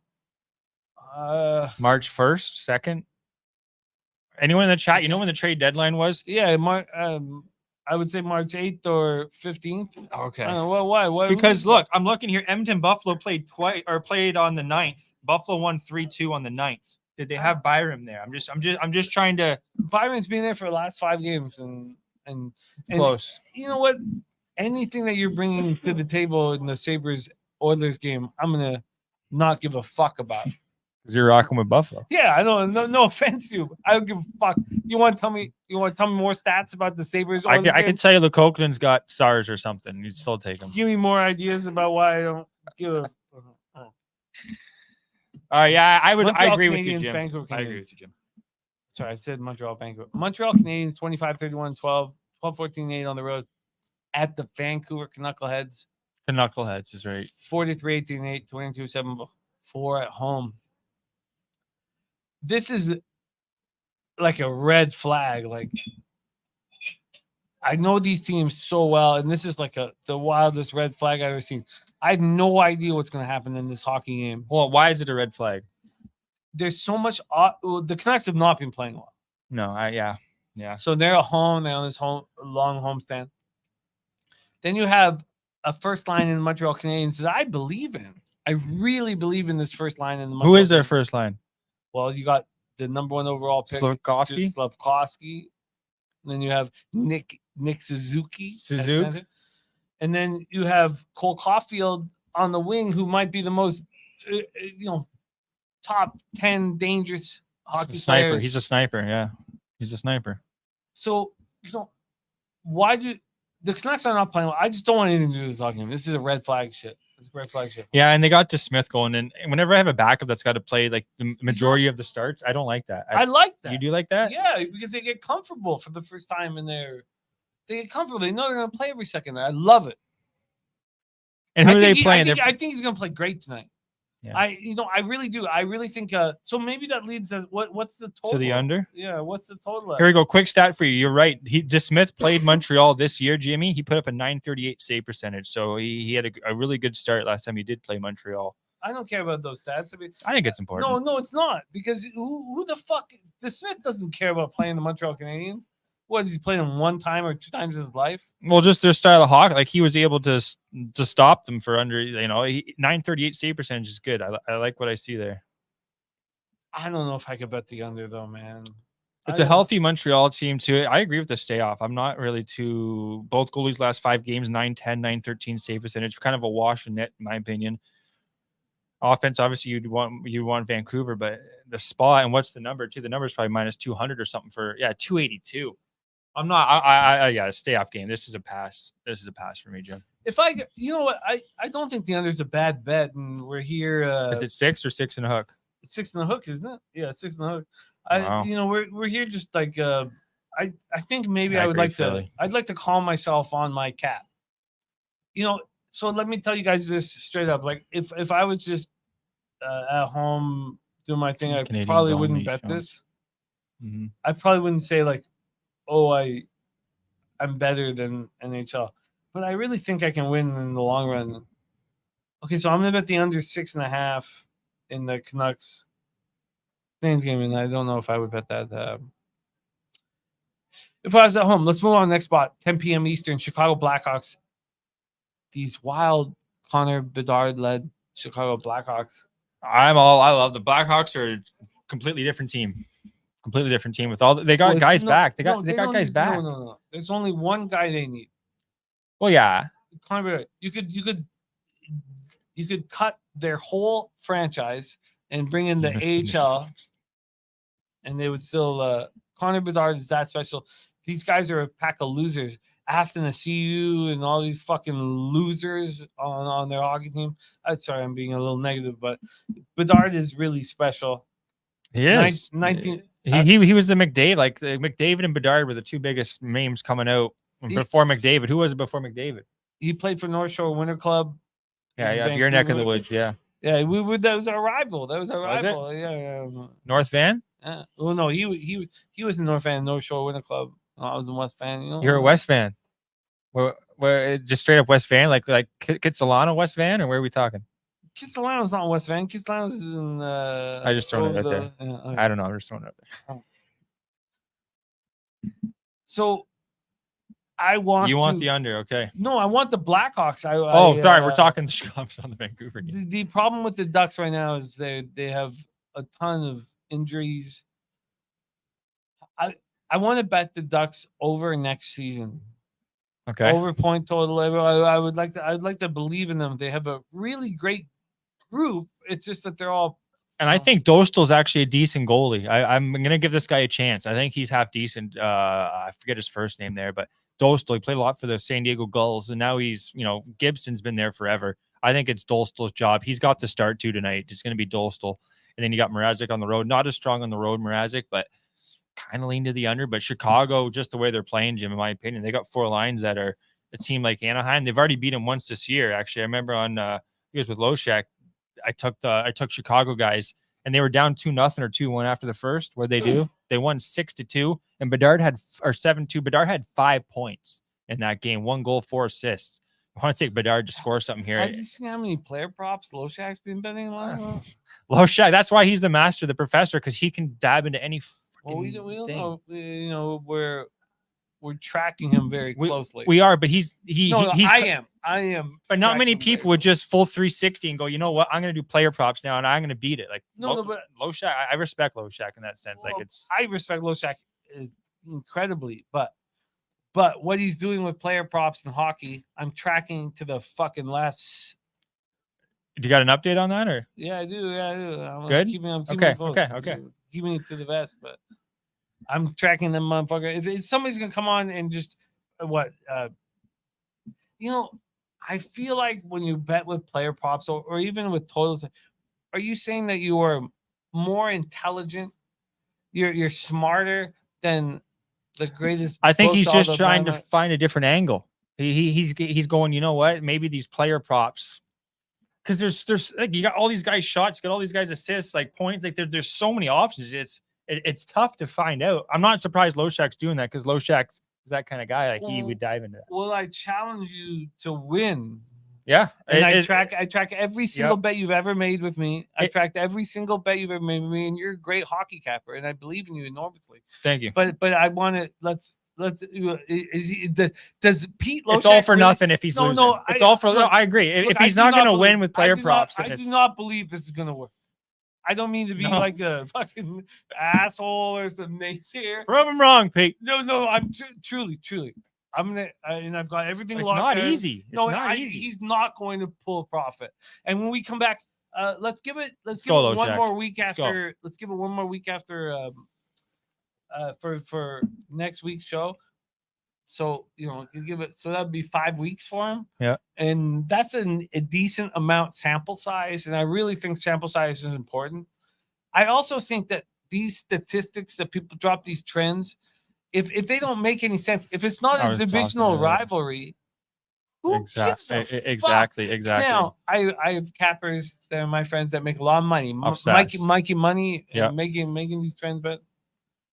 March 1st, 2nd? Anyone in the chat? You know when the trade deadline was? Yeah, I would say March 8th or 15th. Okay. I don't know, why? Because look, I'm looking here. Edmonton Buffalo played twice or played on the 9th. Buffalo won 3-2 on the 9th. Did they have Byram there? I'm just trying to. Byron's been there for the last 5 games and Close. You know what? Anything that you're bringing to the table in the Sabres Oilers game, I'm gonna not give a fuck about. Because you're rocking with Buffalo. Yeah, I don't. No offense to you. I don't give a fuck. You want to tell me? You want to tell me more stats about the Sabres? I can tell you the Oakland's got SARS or something. You'd still take them. Give me more ideas about why I don't give a. All right, yeah, I Montreal agree with you, Canadiens, Jim. Vancouver I agree Canadiens. with you, Jim. Sorry, I said Montreal, Vancouver. Montreal Canadiens 25-31-12, 12-14-8 on the road at the Vancouver Knuckleheads. The Knuckleheads is right. 43-18-8, 22-7-4 at home. This is like a red flag. Like, I know these teams so well, and this is like the wildest red flag I've ever seen. I have no idea what's going to happen in this hockey game. Well, why is it a red flag? There's so much. The Canucks have not been playing well. No, yeah. So they're at home. They're on this long homestand. Then you have a first line in the Montreal Canadiens that I believe in. I really believe in this first line in the Montreal Who is their Canadiens. first line? Well, you got the number 1 overall pick, Slavkovsky. And then you have Nick Suzuki. at center. And then you have Cole Caulfield on the wing, who might be the most, top 10 dangerous hockey Sniper. players. He's a sniper. Yeah, he's a sniper. So, why do the Canucks are not playing well? I just don't want anything to do with this hockey game. This is a red flag shit. It's red flag shit. Yeah, and they got DeSmith going. And whenever I have a backup that's got to play like the majority of the starts, I don't like that. I like that. You do like that? Yeah, because they get comfortable for the first time in their. They get comfortable. They know they're going to play every second. I love it. And who are they I playing? think he's going to play great tonight. Yeah. I really do. I really think. So maybe that leads us. What's the total? To the under? Yeah. What's the total? Here we go. Quick stat for you. You're right. DeSmith played Montreal this year, Jimmy. He put up a .938 save percentage. So he had a really good start last time he did play Montreal. I don't care about those stats. I mean, I think it's important. No, it's not, because who the fuck? DeSmith doesn't care about playing the Montreal Canadiens. What, has he played them 1 time or 2 times in his life? Well, just their style of hockey. Like, he was able to stop them for under, 938 save percentage is good. I like what I see there. I don't know if I could bet the under though, man. It's a healthy Montreal team too. I agree with the stay off. I'm not really too. Both goalies last 5 games, 910, 913 save percentage, kind of a wash in net, in my opinion. Offense, obviously, you'd want Vancouver, but the spot and what's the number too? The number is probably minus 200 or something for 282. I'm not. I stay off game. This is a pass. This is a pass for me, Jim. If you know what, I don't think the under is a bad bet, and we're here. Is it 6 or 6 and a hook? 6 and a hook, isn't it? Yeah, 6 and a hook. Wow. We're here just like I think maybe I would agree, like Philly. I'd like to call myself on my cap. So let me tell you guys this straight up. Like if I was just at home doing my thing, I Canadians probably only wouldn't bet show. this. Mm-hmm. I probably wouldn't say like, oh, I'm better than NHL. But I really think I can win in the long run. Okay, so I'm gonna bet the under 6.5 in the Canucks Canadiens game, and I don't know if I would bet that. If I was at home, let's move on to the next spot. 10 p.m. Eastern, Chicago Blackhawks. These wild Connor Bedard-led Chicago Blackhawks. I love the Blackhawks are a completely different team. Completely different team with all they got guys back. They got guys back. No. There's only one guy they need. Well, yeah. Connor Bedard. You could cut their whole franchise and bring in the AHL, and they would still. Connor Bedard is that special. These guys are a pack of losers. After the CU and all these fucking losers on their hockey team. I'm sorry, I'm being a little negative, but Bedard is really special. He is. 19. He was the McDavid. Like McDavid and Bedard were the two biggest names coming out before McDavid. Who was it before McDavid? He played for North Shore Winter Club. Yeah, your neck of the woods. Yeah. Yeah, that was our rival. That was our rival. Yeah. North Van? Well, no, he was in North Van, North Shore Winter Club. I was in West Van. You know, You're a West Van. Where just straight up West Van, like Kitsilano West Van, or where are we talking? Kitsilano's not West Van. Kitsilano's is in. I just thrown it out there. Okay. I don't know. I'm just throwing it out there. So, I want. You want the under, okay? No, I want the Blackhawks. Sorry, we're talking the Chicago's on the Vancouver game. The problem with the Ducks right now is they have a ton of injuries. I want to bet the Ducks over next season. Okay. Over point total. I'd like to believe in them. They have a really great group. It's just that they're all. And I think Dostal's actually a decent goalie. I'm gonna give this guy a chance. I think he's half decent. I forget his first name there, but Dostal, he played a lot for the San Diego Gulls, and now he's, Gibson's been there forever. I think it's Dostal's job. He's got to start tonight. It's going to be Dostal. And then you got Mrazek on the road. Not as strong on the road, Mrazek, but kind of lean to the under. But Chicago, just the way they're playing, Jim, in my opinion, they got four lines that are, it seemed like Anaheim. They've already beat them once this year, actually. I remember on, it was with Loshak, I took Chicago guys, and they were down 2-0 or 2-1 after the first. What they do? They won 6-2, and Bedard had 7-2. Bedard had 5 points in that game, 1 goal, 4 assists. I want to take Bedard to score something here. Have you seen how many player props Loshak's been betting on? Loshak, that's why he's the master, the professor, because he can dab into any. Well, we don't know. We're tracking him very closely. We are, but I am. But not many people would just full 360 and go, you know what? I'm going to do player props now, and I'm going to beat it. Like but Loshak, I respect Loshak in that sense. Well, I respect Loshak incredibly, but what he's doing with player props in hockey, I'm tracking to the fucking last. Do you got an update on that, or? Yeah, I do. I'm good. I'm keeping it close. Okay. Keeping it to the vest, but I'm tracking them, motherfucker. If somebody's gonna come on and just I feel like when you bet with player props or even with totals, are you saying that you are more intelligent? You're smarter than the greatest. I think he's just trying to find a different angle. He's going, you know what? Maybe these player props, because there's like, you got all these guys shots, you got all these guys assists, like points, like there's so many options. It's tough to find out. I'm not surprised Loshak's doing that, because Loshak is that kind of guy. Like he would dive into that. Well, I challenge you to win. Yeah, and I track every single bet you've ever made with me. I tracked every single bet you've ever made with me, and you're a great hockey capper, and I believe in you enormously. Thank you. But I want to does Pete Loshak? It's all for nothing if he's losing. No, it's all for. I agree. If he's not going to win with player props, I do not believe this is going to work. I don't mean to be like a fucking asshole or some naysayer. Prove him wrong, Pete. No, I'm truly. I'm gonna, and I've got everything. It's locked not in. easy. It's not easy. He's not going to pull a profit. And when we come back, let's give it one more week after. Let's give it one more week after. For next week's show. So you give it. So that'd be 5 weeks for him. Yeah. And that's a decent amount sample size, and I really think sample size is important. I also think that these statistics that people drop, these trends, if they don't make any sense, if it's not a divisional rivalry, exactly. Now I have cappers that are my friends that make a lot of money, Mikey money, and making these trends, but.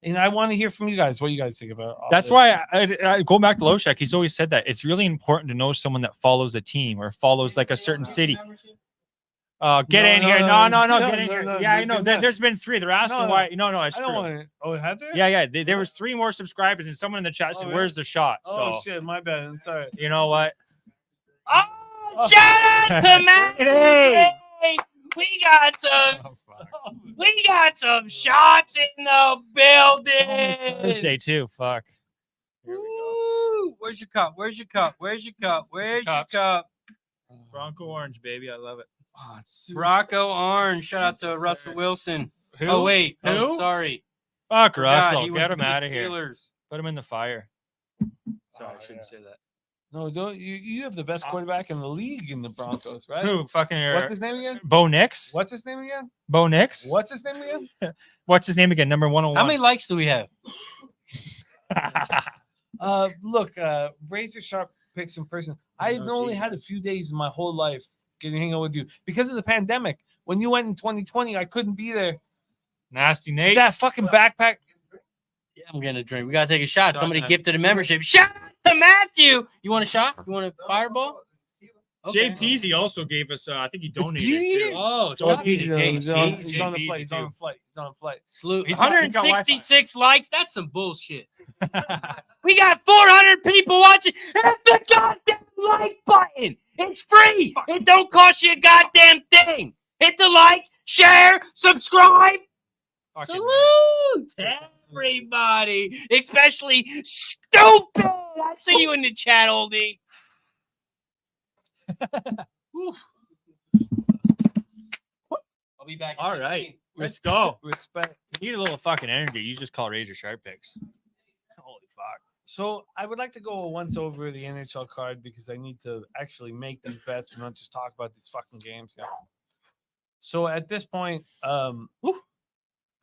And I want to hear from you guys. What you guys think about all That's this. why I go back to Loshak. He's always said that it's really important to know someone that follows a team or follows like a certain city. Get in here. No, get in here. Yeah, I know. There's been 3. They're asking why. No, it's true. Oh, have there? Yeah. There was 3 more subscribers, and someone in the chat said, "Where's the shot?" Oh shit, my bad. I'm sorry. You know what? Oh, shout out to Matt. Hey. We got some shots in the building. Thursday too. Fuck. Woo. Where's your cup? Where's your cup? Where's your cup? Where's your Cups. cup? Bronco orange, baby. I love it. Oh, it's Bronco Orange. Shout out to Russell Wilson. Who? Oh, wait. Who? Oh, sorry. Fuck Forgot, Russell. he Get went him to the out of here. Steelers. Put him in the fire. Sorry, I shouldn't say that. No, don't you have the best quarterback in the league in the Broncos, right? Who? Fucking What's his name again? Bo Nix? What's his name again? Bo Nix? What's his name again? What's his name again? Number 101. How many likes do we have? Look, razor sharp picks in person. I've only had a few days in my whole life getting to hang out with you because of the pandemic. When you went in 2020, I couldn't be there. Nasty Nate. That fucking backpack. Yeah, I'm getting a drink. We gotta take a shot. Shot Somebody time. gifted a membership. Shout out to Matthew. You want a shot? You want a fireball? Jay Peasy also gave us, I think he donated Peasy? too. Oh, Oh, shot he's on Peasy. the flight. He's on the flight. He's on the flight. Salute. He's got- he's got 166 likes. That's some bullshit. We got 400 people watching. Hit the goddamn like button. It's free. It don't cost you a goddamn thing. Hit the like, share, subscribe. Fucking Salute everybody, especially stupid. I see you in the chat, oldie. I'll be back. in All 15. right. Let's go. Respect. You need a little fucking energy. You just call razor sharp picks. Holy fuck. So I would like to go once over the NHL card because I need to actually make these bets and not just talk about these fucking games. Yeah. So at this point, All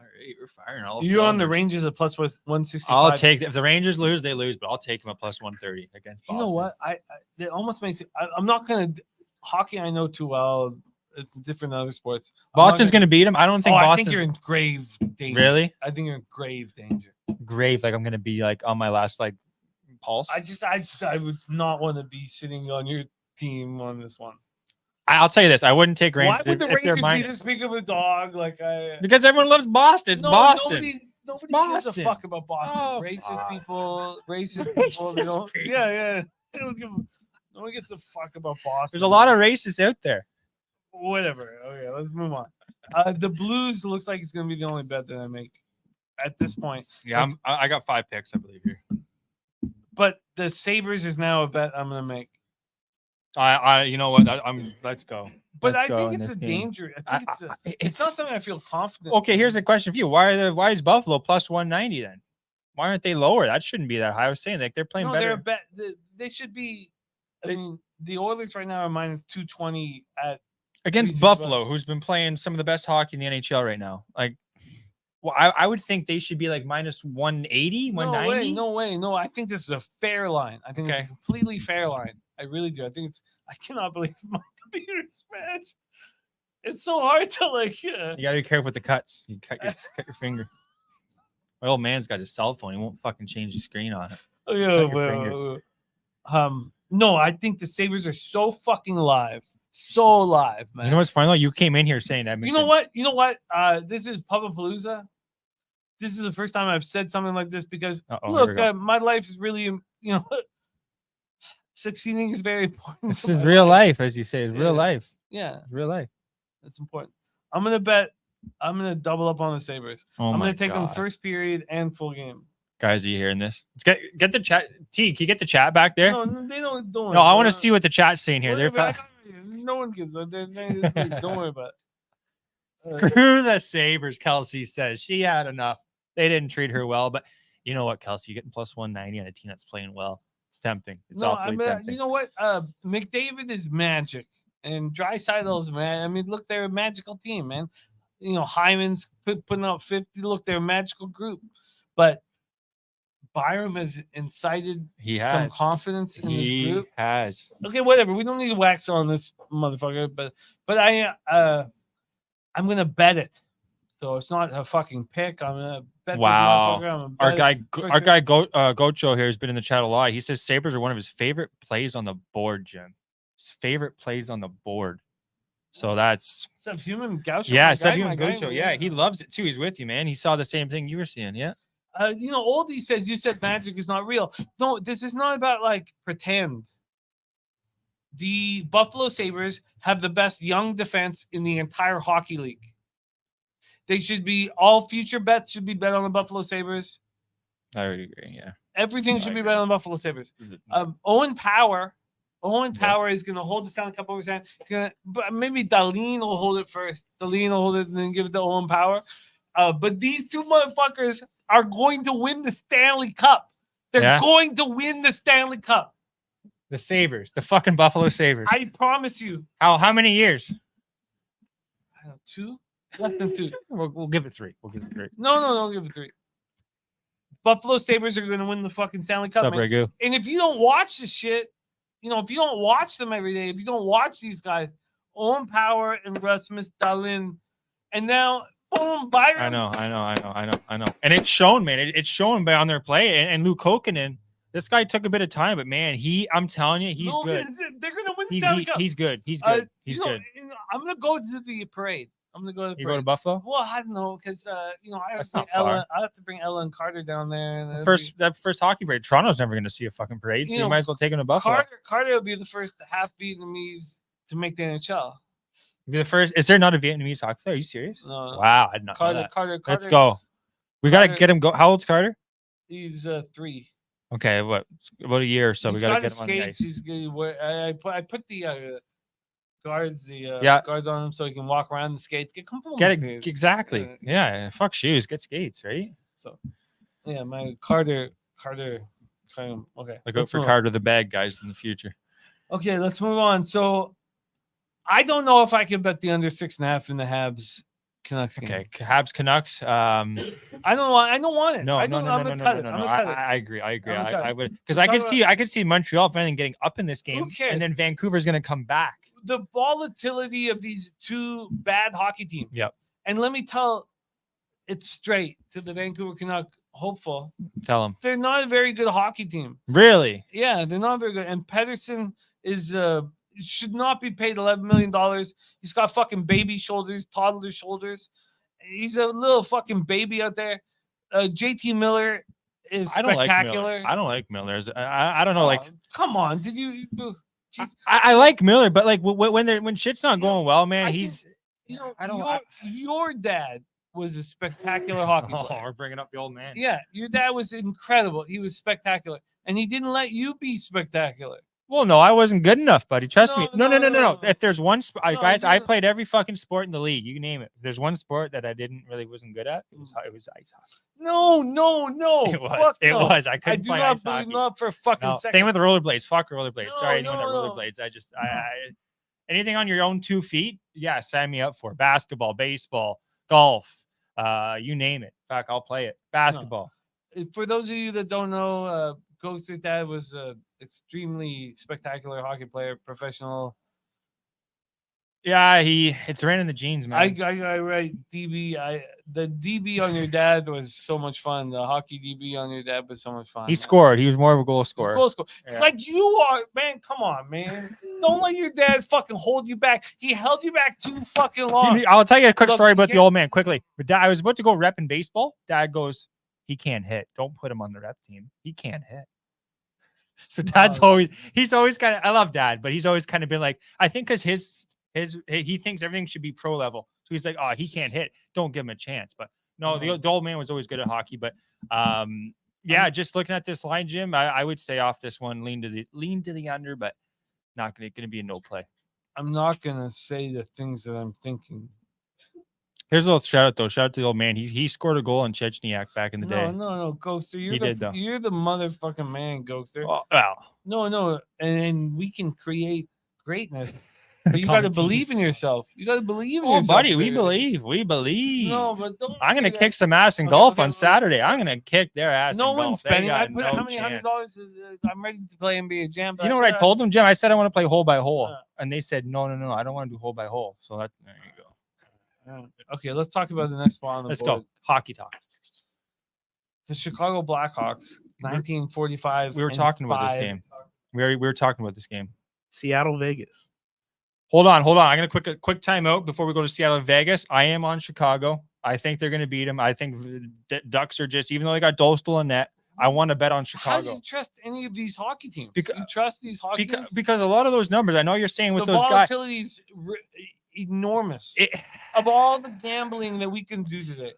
right, we're firing all. you're on the cylinders. Rangers at plus 165. I'll take if the Rangers lose, they lose, but I'll take them at plus 130 against Boston. You know what? I it almost makes it. I'm not gonna hockey. I know too well. It's different than other sports. Boston's going to beat them. I don't think I Boston's think you're in grave danger. Really? I think you're in grave danger. grave. Like I'm going to be like on my last like pulse. I would not want to be sitting on your team on this one. I'll tell you this: I wouldn't take Why Rangers would the if they're Rangers be minus. this big of a dog? Like Because everyone loves Boston. It's No, Boston. Nobody gives a Boston. fuck about Boston. Oh, racist fuck. people. Racist people. They don't, people. yeah. They don't give no one gives a fuck about Boston. There's a lot of racists out there. Whatever. Okay, let's move on. The Blues looks like it's going to be the only bet that I make at this point. Yeah, I got 5 picks, I believe here. But the Sabres is now a bet I'm going to make. You know what? Let's go. But Let's I go think in it's a this game. danger. I think it's it's not something I feel confident. Okay, here's a question for you. Why is Buffalo plus 190 then? Why aren't they lower? That shouldn't be that high. I was saying like they're playing No, better. they're a bet. They should be. I mean, the Oilers right now are minus 220 at Against 365. Buffalo, who's been playing some of the best hockey in the NHL right now. Like, well, I would think they should be like minus 180, 190. No way. No, I think this is a fair line. I think it's a completely fair line. I really do. I think it's. I cannot believe my computer smashed. It's so hard to like. You gotta be careful with the cuts. You cut your finger. My old man's got his cell phone. He won't fucking change the screen on it. Oh, yeah, no, I think the Sabres are so fucking live. So live, man. You know what's funny though? You came in here saying that. You know what? This is Pubapalooza. This is the first time I've said something like this because Uh-oh, here we look, go. my life is really, succeeding is very important. This is real life, as you say. It's real life. Yeah, It's real life. that's important. I'm gonna double up on the Sabres. Oh I'm my gonna take them God. first period and full game. Guys, are you hearing this? Let's get the chat. T, can you get the chat back there? No, they don't. No, I want to see what the chat's saying here. They're No one gives. Don't worry about it. Screw the Sabres, Kelsey says. She had enough. They didn't treat her well. But you know what, Kelsey? You're getting plus 190 on a team that's playing well. It's tempting. It's awfully tempting. You know what? McDavid is magic, and Draisaitl's man. I mean, look, they're a magical team, man. Hyman's putting out 50. Look, they're a magical group. But Byram has incited some confidence in this group. He has. Okay, whatever. We don't need to wax on this motherfucker, but I'm gonna bet it. So it's not a fucking pick. I'm gonna bet. Wow. This motherfucker. I'm Our gonna guy Gocho here has been in the chat a lot. He says Sabres are one of his favorite plays on the board, Jim. His favorite plays on the board. So that's Subhuman Gaucho. yeah, my guy, Subhuman my guy, Gocho. my Yeah, guy. he loves it too. He's with you, man. He saw the same thing you were seeing. Yeah. Oldie says you said magic is not real. No, this is not about like pretend. The Buffalo Sabres have the best young defense in the entire hockey league. They should be all future bets should be bet on the Buffalo Sabres. I would agree. Yeah. Everything should be better than Buffalo Sabres. Owen Power is going to hold the Stanley Cup over his hand. But maybe Dahlin will hold it first. Dahlin will hold it and then give it to Owen Power. But these two motherfuckers are going to win the Stanley Cup. They're going to win the Stanley Cup. The Sabres, the fucking Buffalo Sabres. I promise you. How many years? I don't know, 2? Less than 2. We'll give it 3. We'll give it 3. No, don't give it 3. Buffalo Sabres are going to win the fucking Stanley Cup. What's up, Ragu? And if you don't watch this shit, if you don't watch them every day, if you don't watch these guys, Owen Power and Rasmus Dahlin, and now boom, Byron. I know. And it's shown, man. It's shown by on their play. And Luke Kokkonen, this guy took a bit of time, but man, I'm telling you, he's good. They're going to win the Stanley Cup. He's good. He's good. He's good. I'm going to go to the parade. I'm gonna go to the You parade. go to Buffalo? Well, I don't know because I have to bring Ella and Carter down there. And that first hockey parade. Toronto's never gonna see a fucking parade, so you might as well take him to Buffalo. Carter will be the first half Vietnamese to make the NHL. Be the first. Is there not a Vietnamese hockey player? Are you serious? No. Wow, I did not know that. Carter. Let's go. We gotta get him go. How old's Carter? He's 3. Okay, what about a year or so? He's We gotta got get his him on the skates. ice. He's good. I put the guards guards on him so he can walk around the skates. Get comfortable. Get with it the skates. exactly. Yeah, fuck shoes. Get skates, right? So, yeah, my Carter. Kind of, okay. Look out for Carter the bag guys in the future. Okay, let's move on. So, I don't know if I can bet the under 6.5 in the Habs Canucks game. Okay, Habs Canucks. I don't want it. No. I'm gonna cut it. I agree. I would because We're I could see Montreal finally getting up in this game, Who cares? and then Vancouver's gonna come back. The volatility of these two bad hockey teams. Yep. And let me tell it straight to the Vancouver Canuck hopeful. Tell them They're not a very good hockey team. really. Yeah, they're not very good. And Pedersen is should not be paid $11 million. He's got fucking baby shoulders, toddler shoulders. He's a little fucking baby out there. JT Miller is spectacular. I don't like Miller. I don't know. Like, come on, did you? I like Miller, but like when shit's not going well, man, Your dad was a spectacular hockey player. Oh, we're bringing up the old man. Yeah, your dad was incredible. He was spectacular, and he didn't let you be spectacular. Well, no, I wasn't good enough, buddy. Trust me. No. No. If there's one guys, I played every fucking sport in the league. You can name it. If there's one sport that I wasn't good at, it was ice hockey. No. It was. I couldn't play ice hockey. Not for a fucking second. Same with rollerblades. Fuck rollerblades. No, Sorry, anyone that no. rollerblades. I anything on your own 2 feet, yeah, sign me up for. Basketball, baseball, golf, you name it. In fact, I'll play it. Basketball. For those of you that don't know, Ghoster's dad was a extremely spectacular hockey player, professional. Yeah, it's ran in the genes, man. I right DB. The DB on your dad was so much fun. The hockey DB on your dad was so much fun. He scored. He was more of a goal scorer. Yeah. Like you are, man. Come on, man. Don't let your dad fucking hold you back. He held you back too fucking long. I'll tell you a quick story about the old man quickly. But Dad, I was about to go rep in baseball. Dad goes, he can't hit. Don't put him on the rep team. He can't hit. So Dad's he's always kind of, I love Dad, but he's always kind of been like, I think because he thinks everything should be pro level. So he's like, oh, he can't hit. Don't give him a chance. But no, the old man was always good at hockey. But yeah, just looking at this line, Jim, I would stay off this one, lean to the under, but not going to be a no play. I'm not going to say the things that I'm thinking. Here's a little shout out though. Shout out to the old man. He scored a goal on Chechniak back in the day. No, Ghoster. You're the motherfucking man, Ghoster. Oh, well. No, and we can create greatness. But you got to believe in yourself. You got to believe in yourself. Buddy, we believe. No, but don't. I'm gonna kick some ass in golf on Saturday. I'm gonna kick their ass. No in one's golf. spending. I put how many $100? I'm ready to play NBA Jam. You know what I told them, Jim? I said I want to play hole by hole, and they said no. I don't want to do hole by hole. So there you go. Okay, let's talk about the next spot on the Let's board. go. Hockey talk. The Chicago Blackhawks, 1945. We were talking about this game. We were talking about this game. Seattle, Vegas. Hold on. I'm gonna quick timeout before we go to Seattle, Vegas. I am on Chicago. I think they're gonna beat them. I think the Ducks are just, even though they got Dostal and net, I want to bet on Chicago. How do you trust any of these hockey teams? You trust these hockey teams? Because a lot of those numbers, I know you're saying with the those guys. volatility's enormous. Of all the gambling that we can do today,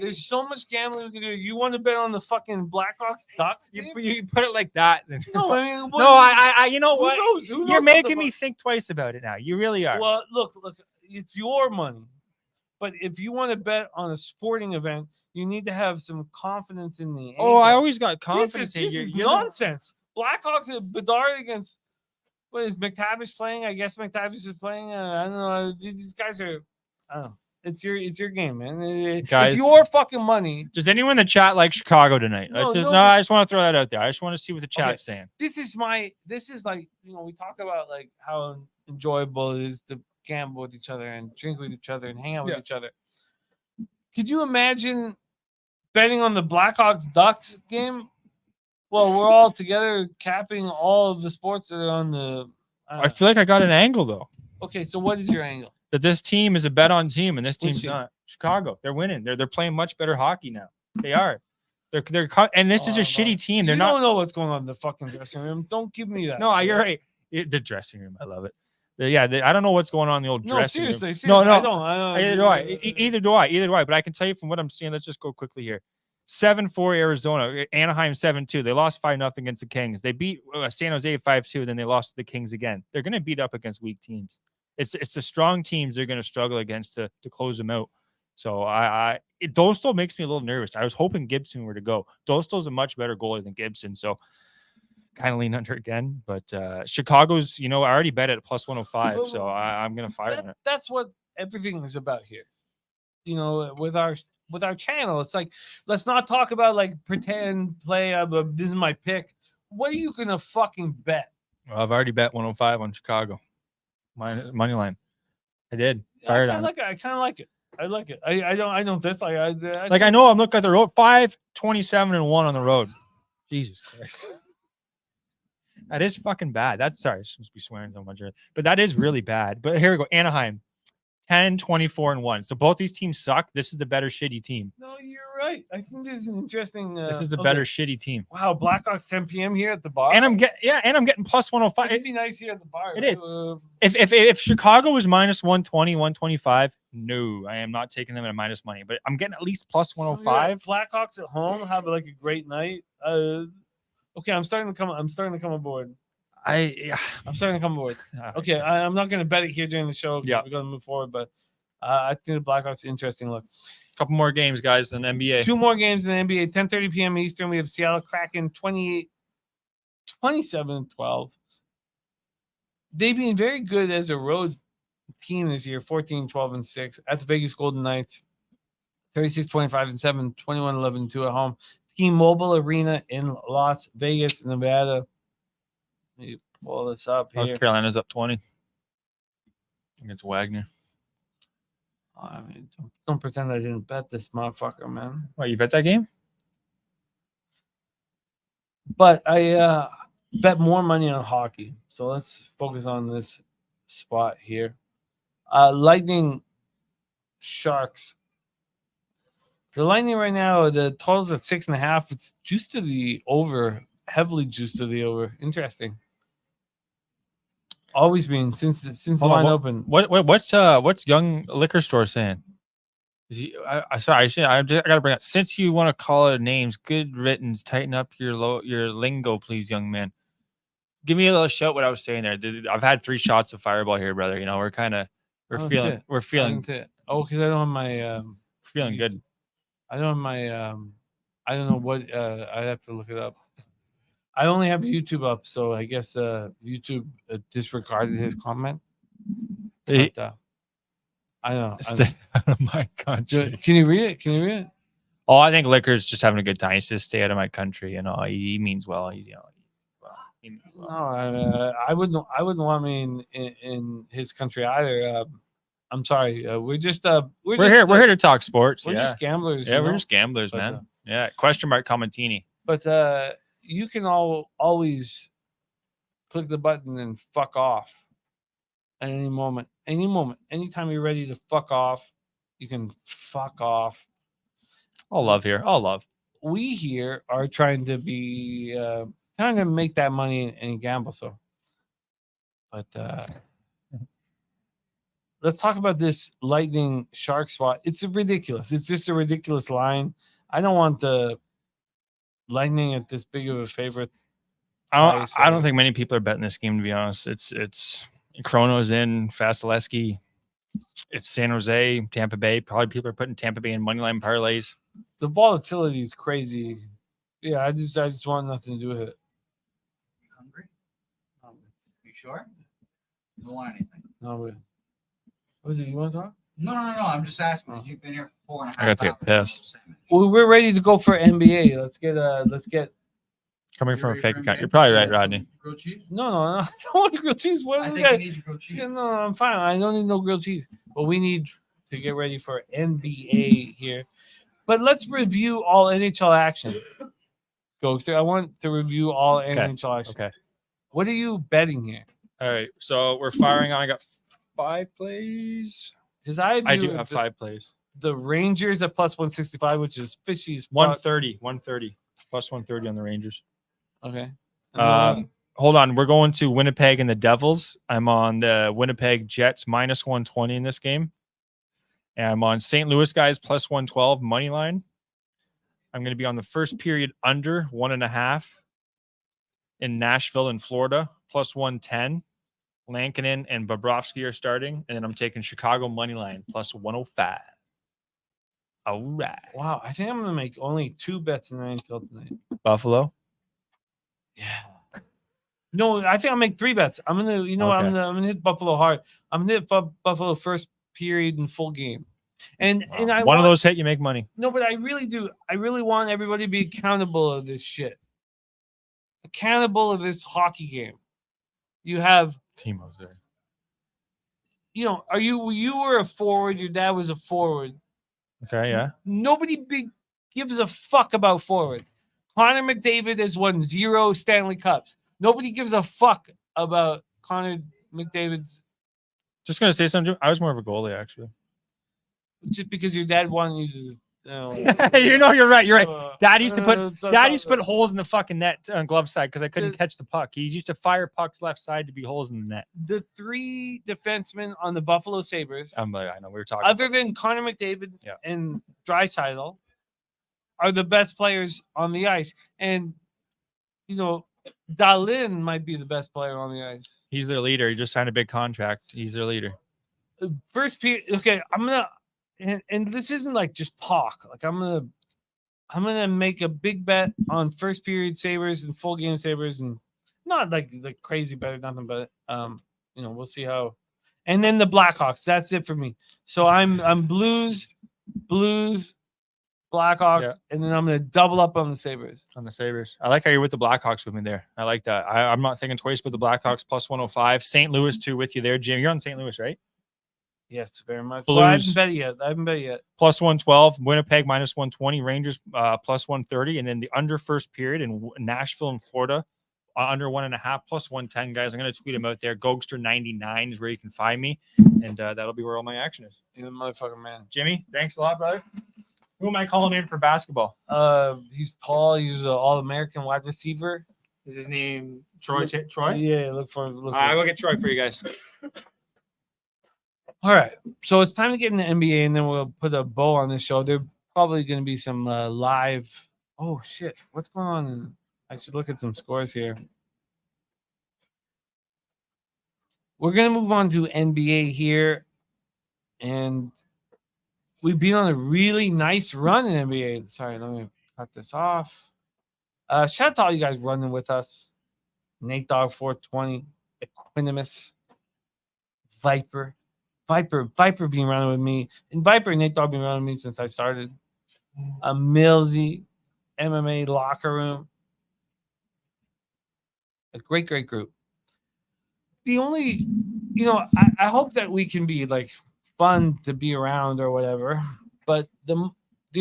there's so much gambling we can do. You want to bet on the fucking Blackhawks Ducks? You put it like that. No, I mean, No, I you know who what? knows? Who You're knows what making the me fuck- think twice about it now. You really are. Well, look, it's your money. But if you want to bet on a sporting event, you need to have some confidence in the Oh, I angle. always got confidence This in is you're the- nonsense. Blackhawks are Bedard against what is McTavish playing? I guess McTavish is playing. I don't know. These guys are. I don't know. It's your game, man. Guys- It's your fucking money. Does anyone in the chat like Chicago tonight? No, I nobody- just want to throw that out there. I just want to see what the chat's saying. This is like we talk about like how enjoyable it is to gamble with each other and drink with each other and hang out with each other. Could you imagine betting on the Blackhawks Ducks game? Well, we're all together capping all of the sports that are on the. I feel like I got an angle though. Okay, so what is your angle? That this team is a bet on team and this Which team's team? not. Chicago. They're winning. They're playing much better hockey now. They are. And this is a shitty team. They're You not. don't know what's going on in the fucking dressing room. Don't give me that. No, shit. you're right. The dressing room. I love it. I don't know what's going on in the old No, dressing seriously, room. seriously, No, I don't. Either do I. Either do I. Either do I. But I can tell you from what I'm seeing. Let's just go quickly here. 7-4 Arizona. Anaheim 7-2. They lost 5-0 against the Kings. They beat San Jose 5-2. Then they lost to the Kings again. They're going to beat up against weak teams. It's the strong teams they're going to struggle against to close them out. So Dostal makes me a little nervous. I was hoping Gibson were to go. Dostal's a much better goalie than Gibson. So kind of lean under again. But Chicago's, I already bet it at plus 105. So I'm going to fire on it. That's what everything is about here. With our channel, it's like, let's not talk about like pretend play. This is my pick. What are you going to fucking bet? Well, I've already bet 105 on Chicago. Money line. I did. I Fired kind on of it. like it. I kind of like it. I like it. I don't dislike it. Like I know I'm looking at the road. 5-27-1 on the road. Jesus Christ. That is fucking bad. Sorry, I shouldn't be swearing so much. But that is really bad. But here we go. Anaheim. 10-24-1. So both these teams suck. This is the better shitty team. No, you're right. I think this is an interesting. This is a better shitty team. Wow, Blackhawks 10 p.m. here at the bar. And I'm getting plus 105. It'd be nice here at the bar. It is. If Chicago was minus 120, 125, no, I am not taking them at a minus money. But I'm getting at least plus 105. Blackhawks at home have like a great night. Okay, I'm starting to come aboard. I'm starting to come aboard. Okay, I'm not going to bet it here during the show. Yeah, we're going to move forward, but I think the Blackhawks interesting look. A couple more games, guys, than NBA. 2 more games in the NBA. 10:30 p.m. Eastern. We have Seattle Kraken 27-12. They've been very good as a road team this year. 14-12-6 at the Vegas Golden Knights. 36-25-7. 21-11-2 at home. T-Mobile Arena in Las Vegas, Nevada. Let me pull this up here. North Carolina's up 20 against Wagner. I mean, don't pretend I didn't bet this motherfucker, man. What, you bet that game? But I bet more money on hockey. So let's focus on this spot here. Lightning Sharks. The Lightning right now, the total's at 6.5. It's juiced to the over, heavily juiced to the over. Interesting. Always been since the line opened. What's Young Liquor Store saying? Is he? I gotta bring up. Since you want to call it names, good riddance. Tighten up your lingo, please, young man. Give me a little shout. What I was saying there. I've had 3 shots of Fireball here, brother. We're feeling. Oh, because I don't have my. Feeling good. I don't have my. I don't know what. I have to look it up. I only have YouTube up, so I guess YouTube disregarded his comment. But, I don't know. Stay out of my country. Can you read it? Oh, I think Liquor's just having a good time. He says, "Stay out of my country." He means well. He means well. No, I wouldn't want me in his country either. I'm sorry. We're here to talk sports. We're just gamblers. Yeah, we're just gamblers, man. Yeah. Question mark Commentini. But you can always click the button and fuck off at any moment. Anytime you're ready to fuck off, you can fuck off. All love here. All love. We here are trying to make that money and gamble. So, but let's talk about this Lightning Shark spot. It's ridiculous. It's just a ridiculous line. I don't want the Lightning at this big of a favorite. I don't think many people are betting this game, to be honest. It's Chrono's in, Vasilevsky. It's San Jose, Tampa Bay. Probably people are putting Tampa Bay in moneyline parlays. The volatility is crazy. Yeah, I just want nothing to do with it. Hungry? You sure? You don't want anything? No, but what is it? You want to talk? No. I'm just asking. You've been here for 4.5 hours. I got to take a piss. Well, we're ready to go for NBA. Let's get. Coming from a fake account. You're probably right, Rodney. Grilled cheese? No. I don't want the grilled cheese. What I is think that? you need grilled cheese. No, I'm fine. I don't need no grilled cheese. But we need to get ready for NBA here. But let's review all NHL action. Go through. I want to review all NHL action. Okay. What are you betting here? All right. So we're firing on. I got 5 plays. Because I do have 5 plays. The Rangers at plus 165, which is fishy as fuck. 130. Plus 130 on the Rangers. Okay. Hold on. We're going to Winnipeg and the Devils. I'm on the Winnipeg Jets minus 120 in this game. And I'm on St. Louis guys plus 112 money line. I'm going to be on the first period under 1.5 in Nashville and Florida plus 110. Lankinen and Bobrovsky are starting. And then I'm taking Chicago money line plus 105. All right. Wow. I think I'm going to make only 2 bets in the NHL tonight. Buffalo. Yeah. No, I think I'll make 3 bets. I'm gonna, Okay. I'm gonna hit Buffalo hard. I'm gonna hit Buffalo first period and full game. And I One of those hit, you make money. No, but I really do. I really want everybody to be accountable of this shit. Accountable of this hockey game. You have Timo's there. You were a forward, your dad was a forward. Okay, yeah. Nobody gives a fuck about forward. Connor McDavid has won 0 Stanley Cups. Nobody gives a fuck about Connor McDavid's. Just gonna say something. I was more of a goalie, actually. Just because your dad wanted you to. You're right. You're right. Dad used to put holes in the fucking net on glove side because I couldn't catch the puck. He used to fire pucks left side to be holes in the net. The 3 defensemen on the Buffalo Sabres. I know we were talking. Other than Connor McDavid and Draisaitl, are the best players on the ice, and Dahlin might be the best player on the ice. He's their leader. He just signed a big contract. He's their leader. First period. Okay, I'm gonna, and this isn't like just talk. Like I'm gonna make a big bet on first period Sabres and full game Sabres, and not like the crazy bet or nothing, but we'll see how. And then the Blackhawks. That's it for me. So I'm Blues, Blackhawks, and then I'm gonna double up on the Sabres. I like how you're with the Blackhawks with me there. I like that. I'm not thinking twice with the Blackhawks plus 105. St. Louis too with you there, Jim. You're on St. Louis, right? Yes, very much. Blues. Well, I haven't bet yet. Plus 112. Winnipeg minus 120. Rangers plus 130. And then the under first period in Nashville and Florida under 1.5 plus 110. Guys, I'm gonna tweet them out there. Gogster99 is where you can find me, and that'll be where all my action is. You're the motherfucking man, Jimmy. Thanks a lot, brother. Who am I calling in for basketball? He's tall. He's an all-American wide receiver. Is his name Troy? Troy? Yeah, look for. I will get Troy for you guys. All right, so it's time to get in the NBA, and then we'll put a bow on this show. There's probably going to be some live. Oh shit! What's going on? I should look at some scores here. We're going to move on to NBA here, and we've been on a really nice run in NBA. Sorry, let me cut this off. Shout out to all you guys running with us. Nate Dogg 420, Equanimus, Viper being running with me, and Viper and Nate Dogg been running with me since I started. Millsy, MMA Locker Room, a great group. The only, I hope that we can be like fun to be around or whatever, but the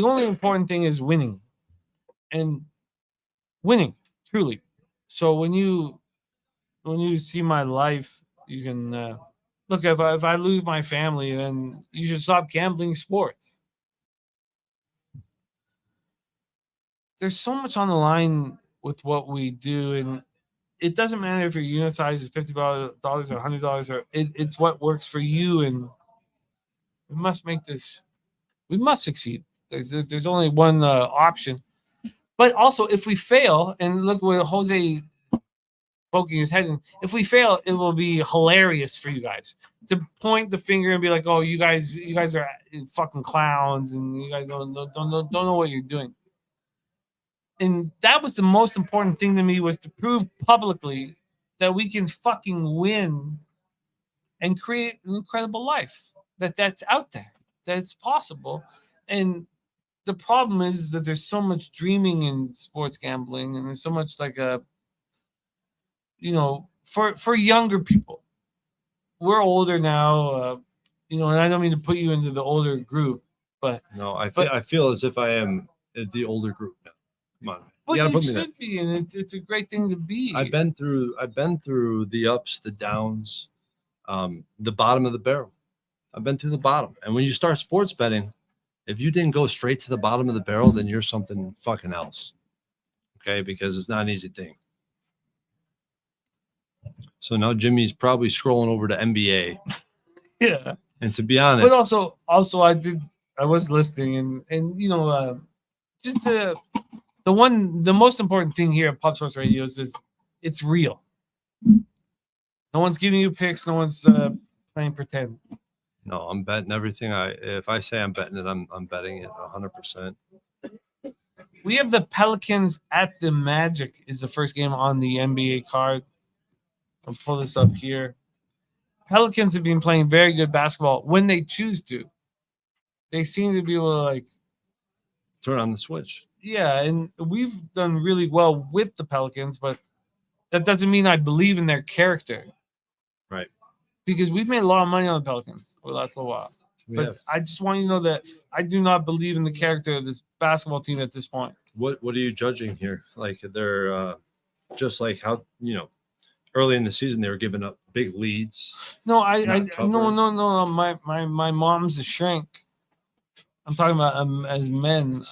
only important thing is winning, and winning truly. So when you see my life, you can look. If I lose my family, then you should stop gambling sports. There's so much on the line with what we do, and it doesn't matter if your unit size is $50 or $100, or it's what works for you. And We must make this. We must succeed. There's only one option. But also, if we fail, and look what Jose poking his head in, if we fail, it will be hilarious for you guys to point the finger and be like, "Oh, you guys are fucking clowns, and you guys don't know what you're doing." And that was the most important thing to me, was to prove publicly that we can fucking win and create an incredible life. That's out there, that it's possible. And the problem is that there's so much dreaming in sports gambling, and there's so much like for younger people. We're older now, and I don't mean to put you into the older group, but no, I feel as if I am the older group now. Come on, but you gotta you put me there. should be, and it's a great thing to be. I've been through the ups, the downs, the bottom of the barrel. I've been through the bottom, and when you start sports betting, if you didn't go straight to the bottom of the barrel, then you're something fucking else. Okay, because it's not an easy thing. So now Jimmy's probably scrolling over to NBA. Yeah. And to be honest, but also I was listening, and just the most important thing here at Pub Sports Radio is it's real. No one's giving you picks. No one's playing pretend. no, I'm betting everything. If I say I'm betting it, I'm betting it 100%. We have the Pelicans at the Magic is the first game on the NBA card. I'll pull this up here. Pelicans have been playing very good basketball when they choose to. They seem to be able to turn on the switch. Yeah, and we've done really well with the Pelicans, but that doesn't mean I believe in their character. Right. Because we've made a lot of money on the Pelicans over the last little while. But I just want you to know that I do not believe in the character of this basketball team at this point. What are you judging here? Like they're just like how early in the season they were giving up big leads. No, no. My mom's a shrink. I'm talking about as men.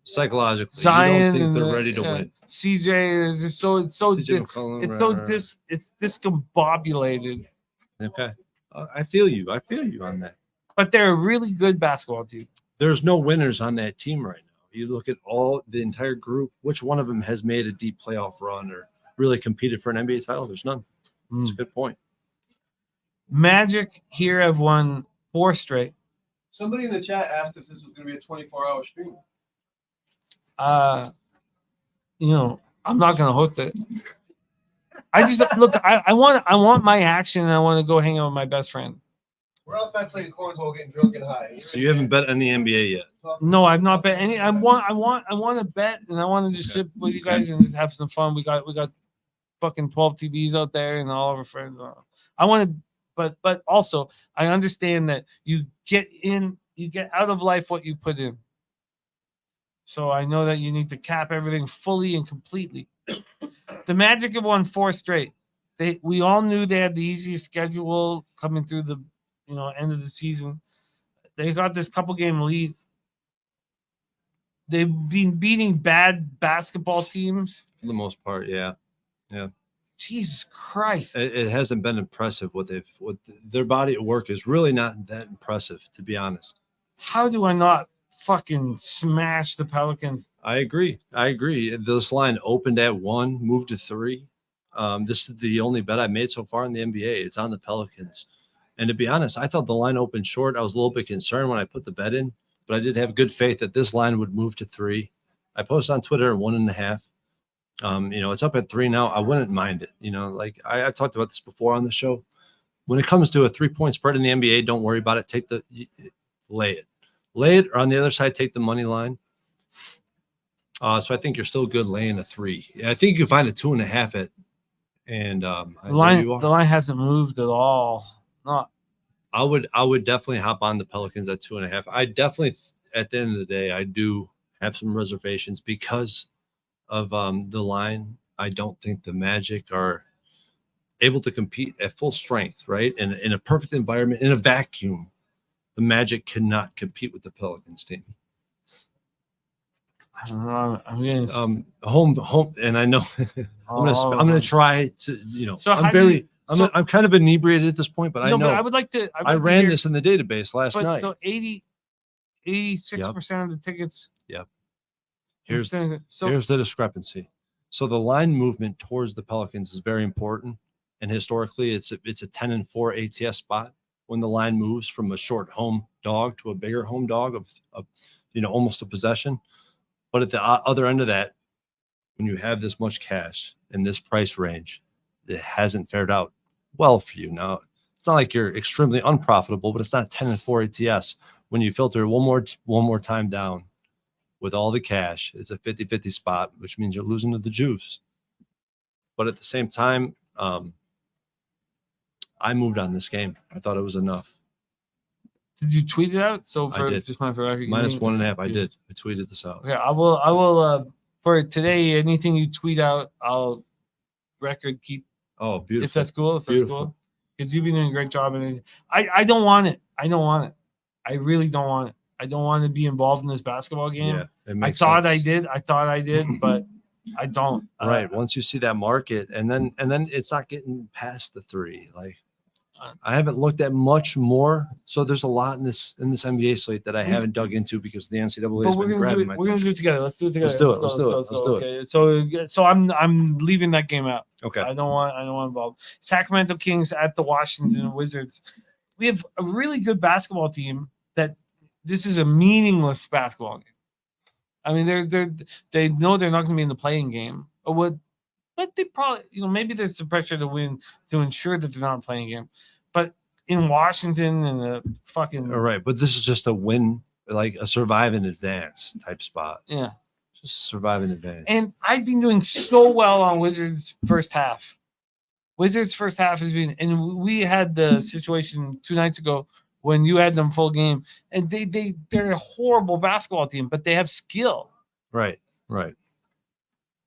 Psychologically, Zion, you don't think they're ready to win. CJ is just it's discombobulated. Okay, I feel you. I feel you on that. But they're a really good basketball team. There's no winners on that team right now. You look at the entire group. Which one of them has made a deep playoff run or really competed for an NBA title? There's none. That's a good point. Magic here have won 4 straight. Somebody in the chat asked if this was going to be a 24-hour stream. I'm not going to host it. I just look. I want my action, and I want to go hang out with my best friend. Where else am I playing cornhole, getting drunk and high? So you haven't bet any NBA yet? No, I've not bet any. I want to bet, and I want to just sit with you guys and just have some fun. We got fucking 12 TVs out there, and all of our friends. I want to, but also I understand that you get out of life what you put in. So I know that you need to cap everything fully and completely. The Magic have won 4 straight. We all knew they had the easiest schedule coming through the end of the season. They got this couple game lead. They've been beating bad basketball teams for the most part. Yeah. Jesus Christ! It hasn't been impressive. What their body of work is really not that impressive, to be honest. How do I not fucking smash the Pelicans? I agree. This line opened at 1, moved to 3. This is the only bet I made so far in the NBA. It's on the Pelicans. And to be honest, I thought the line opened short. I was a little bit concerned when I put the bet in, but I did have good faith that this line would move to 3. I posted on Twitter at 1.5. It's up at 3 now. I wouldn't mind it. Like I talked about this before on the show. When it comes to a 3-point spread in the NBA, don't worry about it. Lay it, or on the other side, take the money line. So I think you're still good laying a 3. I think you can find a 2.5 at, and the line hasn't moved at all. Not. I would definitely hop on the Pelicans at 2.5. I definitely, at the end of the day, I do have some reservations because of the line. I don't think the Magic are able to compete at full strength, right? And in a perfect environment, in a vacuum, the Magic cannot compete with the Pelicans team. I don't know. I'm getting home, and I know I'm gonna try to. So I'm I'm kind of inebriated at this point, but I know. But I would like to. I ran this in the database last but night. So 86% of the tickets. Yep. Here's So here's the discrepancy. So the line movement towards the Pelicans is very important, and historically, it's a 10-4 ATS spot when the line moves from a short home dog to a bigger home dog of almost a possession. But at the other end of that, when you have this much cash in this price range, it hasn't fared out well for you. Now, it's not like you're extremely unprofitable, but it's not 10-4 ATS. When you filter one more time down with all the cash, it's a 50-50 spot, which means you're losing to the juice. But at the same time, I moved on this game. I thought it was enough. did you tweet it out? So I for did. just my for record, Minus 1.5. I did. I tweeted this out. Okay, I will for today. Anything you tweet out, I'll record keep. Oh, beautiful. If that's cool. If Beautiful. that's cool. Because you've been doing a great job. And I don't want it. I don't want it. I really don't want it. I don't want to be involved in this basketball game. Yeah, it I makes thought sense. I did. I thought I did, but I don't. Right. Once you see that market, and then it's not getting past the 3. Like I haven't looked at much more. So there's a lot in this NBA slate that I haven't dug into because the NCAA But has we're been gonna do grabbing it. my We're gonna do it together. Let's do it together. Let's do it. go, Let's do it. go, Let's go. do it. Okay. So I'm leaving that game out. Okay. I don't want involved. Sacramento Kings at the Washington Wizards. We have a really good basketball team. That this is a meaningless basketball game. I mean, they know they're not going to be in the playing game, but they probably maybe there's some pressure to win to ensure that they're not playing game. But in Washington and the fucking All right, but this is just a win, like a survive in advance type spot. Yeah. Just survive in advance. And I've been doing so well on Wizards first half. Wizards first half has been, and we had the situation 2 nights ago when you had them full game, and they're a horrible basketball team, but they have skill. Right.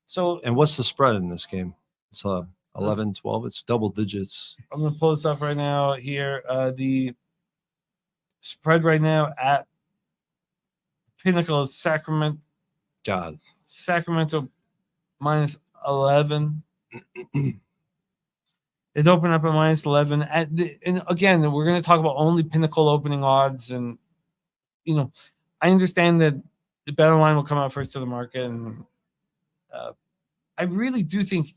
So, and what's the spread in this game? It's 11, 12. It's double digits. I'm gonna pull this up right now here. The spread right now at Pinnacle is Sacramento minus 11. It opened up at minus 11. And again, we're going to talk about only Pinnacle opening odds. And, I understand that the better line will come out first to the market. And I really do think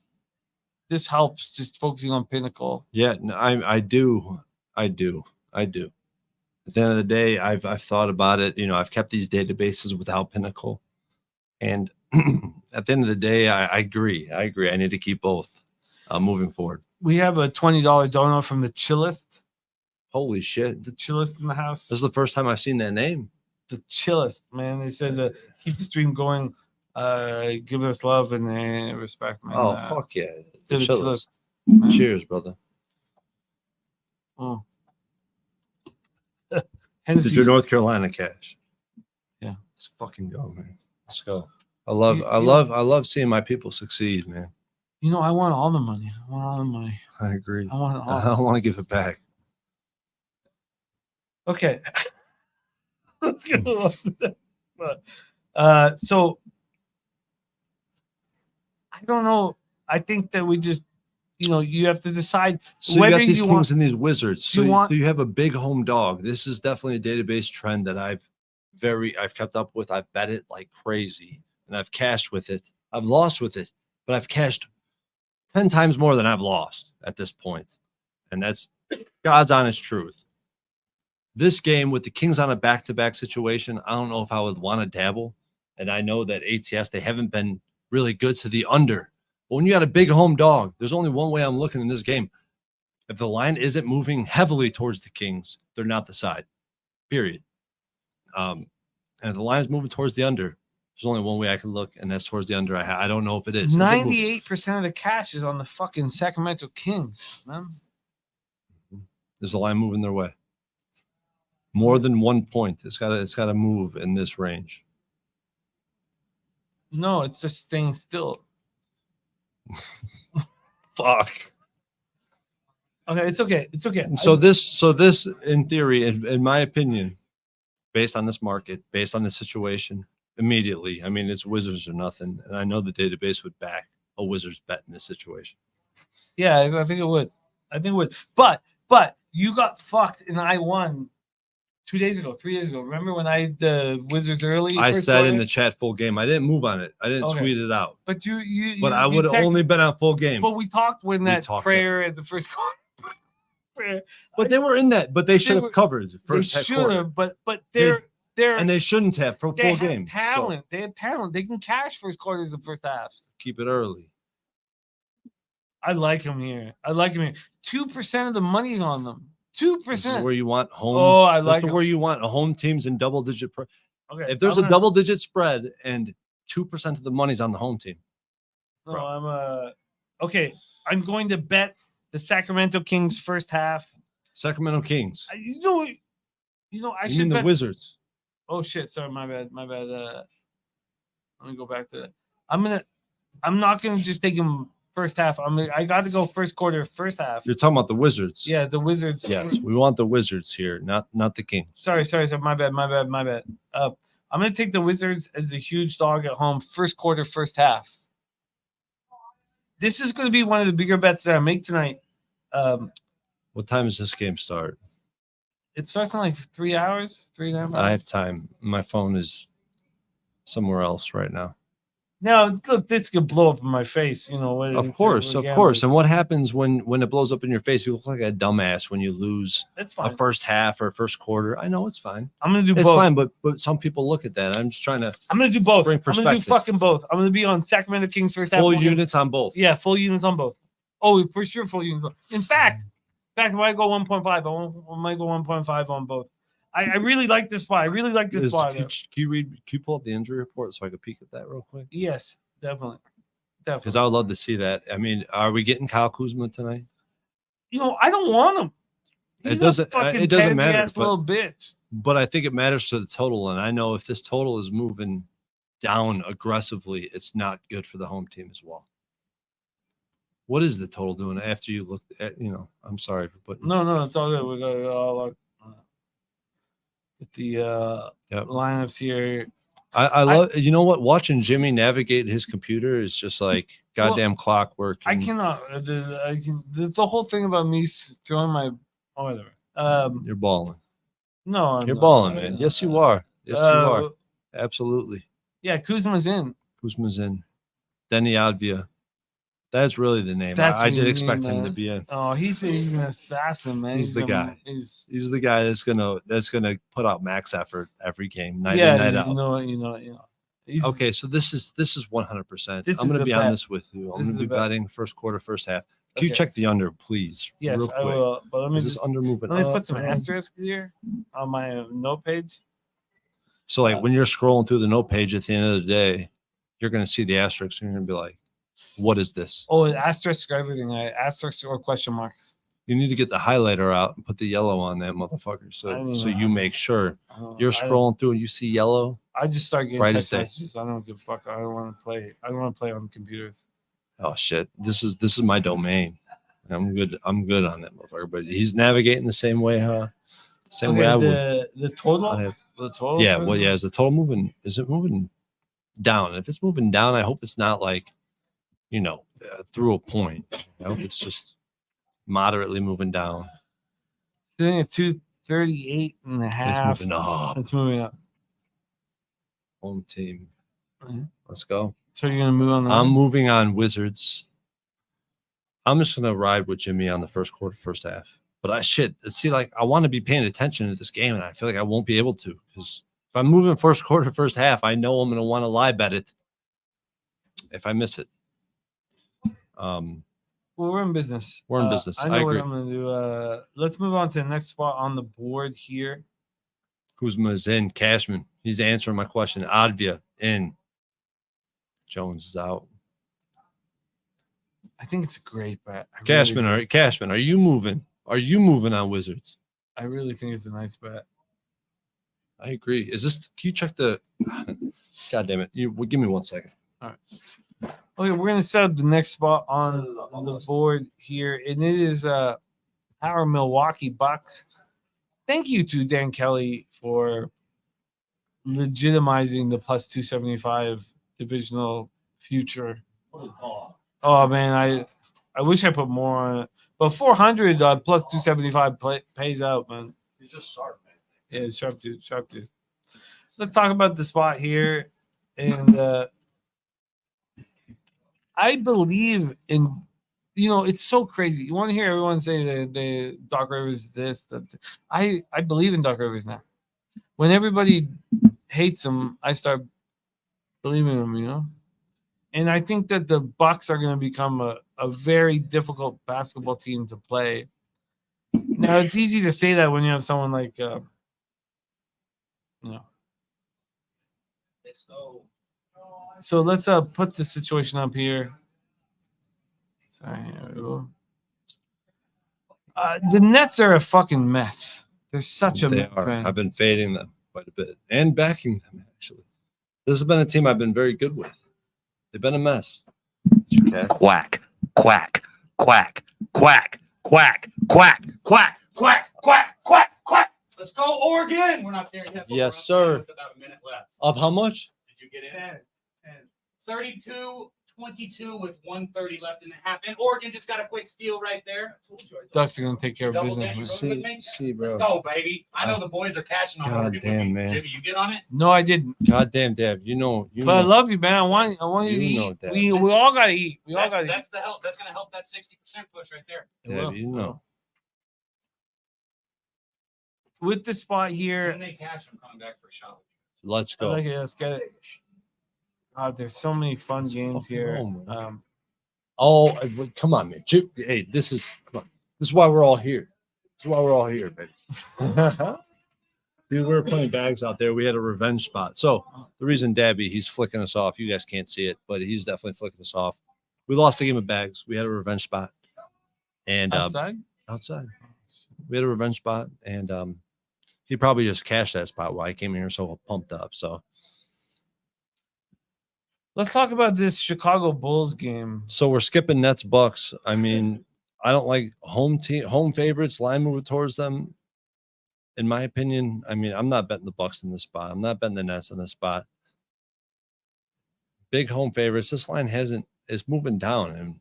this helps just focusing on Pinnacle. Yeah, no, I do. At the end of the day, I've thought about it. I've kept these databases without Pinnacle. And at the end of the day, I agree. I need to keep both moving forward. We have a $20 donut from the Chillest. Holy shit. The Chillest in the house. This is the first time I've seen that name. The Chillest, man. It says, keep the stream going. Give us love and respect, man. Oh, fuck yeah. The the Chillest. Chillest. Cheers, brother. Oh. Did your North Carolina cash? Yeah. Let's fucking go, man. Let's go. I love seeing my people succeed, man. I want all the money. I agree. I want it all. I don't want to give it back. Okay. Let's go. So I don't know. I think that we just, you have to decide So whether you got these you Kings want. and these Wizards. So you want- you have a big home dog. This is definitely a database trend that I've kept up with. I've bet it like crazy, and I've cashed with it. I've lost with it, but I've cashed 10 times more than I've lost at this point. And that's God's honest truth. This game with the Kings on a back-to-back situation, I don't know if I would want to dabble. And I know that ATS, they haven't been really good to the under. But when you got a big home dog, there's only one way I'm looking in this game. If the line isn't moving heavily towards the Kings, they're not the side, period. And if the line is moving towards the under, there's only one way I can look, and that's towards the under. I don't know if it is. 98% of the cash is on the fucking Sacramento Kings, man. There's a line moving their way. More than 1 point. It's got to move in this range. No, it's just staying still. Fuck. Okay, it's okay. It's okay. So this, in theory, in my opinion, based on this market, based on the situation, immediately, I mean, it's Wizards or nothing, and I know the database would back a Wizards bet in this situation. Yeah, I think it would. I think it would. But you got fucked and I won 3 days ago. Remember when I the Wizards early? I first said in quarter? the chat full game. I didn't move on it. I didn't Okay. tweet it out. But But I would have only been on full game. But we talked when We that talked prayer at the first quarter. prayer. But they were in that. But they should were- have covered the They first half should quarter. have, but They- they're And they shouldn't have for they full have game. So talent. They have talent. They can cash first quarters and first halves. keep it early. I like them here. 2% of the money's on them. 2%. This is where you want home. Oh, I this like is 'em. where you want a home teams in double digit. Okay. If there's I'm a gonna- double digit spread and 2% of the money's on the home team. No, I'm okay. I'm going to bet the Sacramento Kings first half. Sacramento Kings. You know, I You should mean the bet. Wizards? Oh shit! Sorry, my bad. Let me go back to that. I'm not gonna just take him first half. I got to go first quarter, first half. You're talking about the Wizards. Yeah, the Wizards. Yes, we want the Wizards here, not the Kings. Sorry. My bad. I'm gonna take the Wizards as a huge dog at home, first quarter, first half. This is gonna be one of the bigger bets that I make tonight. What time does this game start? It starts in like 3 hours, 3.5 hours. I have time. My phone is somewhere else right now. Now, look, this could blow up in my face. You know, Of course. And what happens when it blows up in your face? You look like a dumbass when you lose That's a fine. first half or first quarter. I know it's fine. I'm gonna do It's both. fine, but some people look at that. I'm just trying to. I'm gonna do both. Bring I'm gonna do perspective. fucking both. I'm gonna be on Sacramento Kings first half. Full We'll get- units on both. Yeah, full units on both. Oh, for sure, full units. In fact, I might go 1.5. I might go 1.5 on both. I really like this spot. I really like this spot. Can you pull up the injury report so I could peek at that real quick? Yes, definitely. Because I would love to see that. I mean, are we getting Kyle Kuzma tonight? You know, I don't want him. He's It doesn't. A fucking It doesn't matter. pansy-ass little bitch. But I think it matters to the total, and I know if this total is moving down aggressively, it's not good for the home team as well. What is the total doing after you look at? I'm sorry for putting. No, it's all good. We got it all get the lineups here. I love. You know what? Watching Jimmy navigate his computer is just like goddamn clockwork. I and cannot. The whole thing about me throwing my whatever. You're balling. No, I'm You're not. balling, man. Yes, you are. Yes, you are. Absolutely. Yeah, Kuzma's in. Kuzma's in. Denny Advia. That's really the name. That's I what did you expect mean, him to man. be in. Oh, he's an assassin, man. He's the guy. He's He's the guy that's gonna put out max effort every game, night yeah, in, night you out. know. He's, Okay, so this is 100%. This I'm is gonna the be bet. honest with you. I'm This is gonna be the bet. betting first quarter, first half. Can you Okay. check the under, please? Yes, real I quick? will. But let me Is this just under moving let me up, put some down? asterisks here on my note page. So like when you're scrolling through the note page at the end of the day, you're gonna see the asterisks and you're gonna be like, what is this? Oh, asterisk everything. Asterisks or question marks. You need to get the highlighter out and put the yellow on that motherfucker. I So don't so know. you make sure Oh, you're scrolling through and you see yellow. I just start getting Right as text day. messages. I don't give a fuck. I don't want to play. I don't want to play on computers. Oh shit. This is my domain. I'm good on that motherfucker. But he's navigating the same way, huh? The same way I would. The total. I'd have- The total. Yeah, for well, this? yeah. Is the total moving? Is it moving down? If it's moving down, I hope it's not like, through a point. I hope it's just moderately moving down. Sitting at 238 and a half. moving up. It's moving up. Home team. Mhm. Let's go. So you're gonna move on. I'm moving on Wizards. I'm just gonna ride with Jimmy on the first quarter, first half. But I want to be paying attention to this game, and I feel like I won't be able to because if I'm moving first quarter, first half, I know I'm gonna want to lie bet it if I miss it. Well, we're in business. We're in business. I know I what agree. I'm gonna do. Let's move on to the next spot on the board here. Kuzma is in. Cashman, he's answering my question. Advia in. Jones is out. I think it's a great bet. Cashman, are you moving? Are you moving on Wizards? I really think it's a nice bet. I agree. Is this? Can you check the? God damn it! Give me 1 second. All right. Okay, we're gonna set up the next spot on the board here, and it is our Milwaukee Bucks. Thank you to Dan Kelly for legitimizing the plus 275 divisional future. Oh man, I wish I put more on it, But 400 plus 275 pays out, man. He's just sharp, man. Yeah, sharp dude, sharp dude. Let's talk about the spot here, and I believe in. You know, it's so crazy. You want to hear everyone say that the Doc Rivers this, that. I believe in Doc Rivers now. When everybody hates him, I start believing him. You know, and I think that the Bucks are going to become a very difficult basketball team to play. Now, it's easy to say that when you have someone like, you know. Let's go. So let's put the situation up here. Sorry, here we go. The Nets are a fucking mess. They're such a They mess. are. Man. I've been fading them quite a bit and backing them, actually. This has been a team I've been very good with. They've been a mess. Okay. Quack, quack, quack, quack, quack, quack, quack, quack, quack, quack, quack. Let's go, Oregon. We're not there yet. Yes, sir. With about a minute left. Up how much? Did you get in? 32-22 with 1:30 left in the half. And Oregon just got a quick steal right there. Ducks are going to take care of Double business. damage. Man. See, bro. Let's go, baby. I know the boys are cashing on God Oregon. damn, man. Jimmy, you get on it? No, I didn't. God damn, Dad. You know. But I love you, man. I want you to You know eat. that. We all got to eat. We all got to eat. That's the help. That's going to help that 60% push right there. Dad, you know. With the spot here, When they cash, I'm coming back for a shot. Let's I go. like it. Let's get it. There's so many fun games here. Oh, come on, man. Chip, hey, this is why we're all here. This is why we're all here, baby. Dude, we were playing bags out there. We had a revenge spot. So the reason Dabby, he's flicking us off. You guys can't see it, but he's definitely flicking us off. We lost a game of bags. We had a revenge spot. And Outside? Outside. We had a revenge spot, and he probably just cashed that spot while I came here so pumped up. So Let's talk about this Chicago Bulls game. So we're skipping Nets Bucks. I mean, I don't like home favorites, line move towards them. In my opinion, I mean, I'm not betting the Bucks in this spot. I'm not betting the Nets in this spot. Big home favorites. This line is moving down. And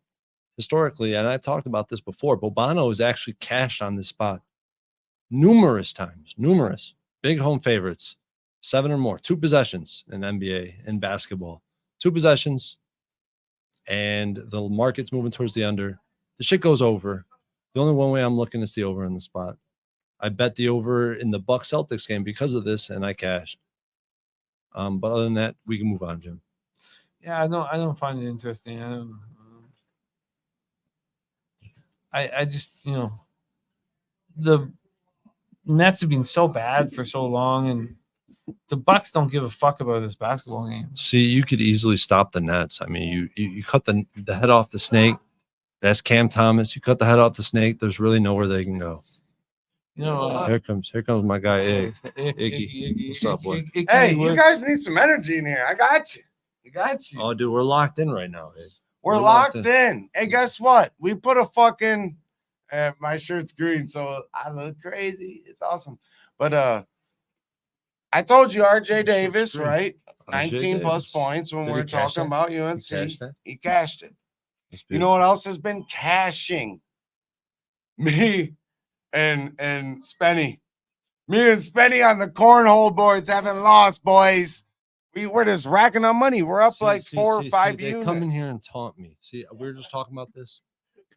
historically, and I've talked about this before, Bobano has actually cashed on this spot numerous times. Numerous. Big home favorites. 7 or more. 2 possessions in NBA and basketball. 2 possessions, and the market's moving towards the under. The shit goes over. The only one way I'm looking is the over in the spot. I bet the over in the Bucks Celtics game because of this, and I cashed. But other than that, we can move on, Jim. Yeah, I don't find it interesting. I just, you know, the Nets have been so bad for so long, and the Bucks don't give a fuck about this basketball game. See, you could easily stop the Nets. I mean, you cut the head off the snake. That's Cam Thomas. You cut the head off the snake. There's really nowhere they can go. You know, here comes my guy Iggy. What's up, boy? Hey, you guys need some energy in here. I got you. Oh, dude, we're locked in right now. Dude. We're locked in. Hey, guess what? We put a fucking my shirt's green, so I look crazy. It's awesome. But I told you RJ Davis, right? 19 plus points when we're talking about UNC. He cashed it. You know what else has been cashing? Me and Spenny. Me and Spenny on the cornhole boards haven't lost, boys. We're just racking up money. We're up 4 or 5 units. They come in here and taunt me. See, we were just talking about this.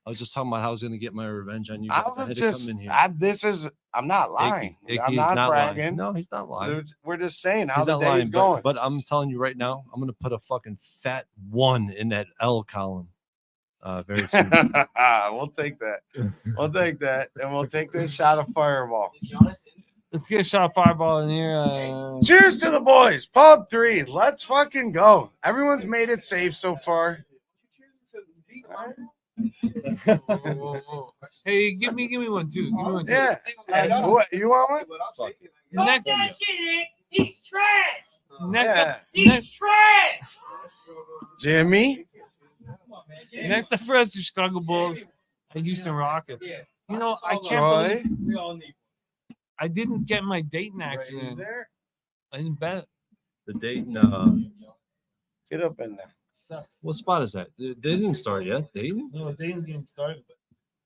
I was just talking about how I was going to get my revenge on you guys. I had to come in here. I'm not lying. I'm not bragging. lying. No, he's not lying. We're just saying how He's the not day's lying, going. but I'm telling you right now, I'm going to put a fucking fat 1 in that L column. Very soon. We'll take that. We'll take that. And we'll take this shot of Fireball. Let's get a shot of Fireball in here. Cheers to the boys. Pub 3. Let's fucking go. Everyone's made it safe so far. Hey, give me one too. Give me one too. Yeah. What, you want one? Next, that shit, he's trash. Next, trash. Jimmy. Next up for us, the Chicago Bulls and Houston Rockets. You know, I can't Troy. believe we all need one. I didn't get my Dayton action in. I didn't bet it. The Dayton. Get up in there. What spot is that? They didn't start yet. Dayton? No, Dayton game started.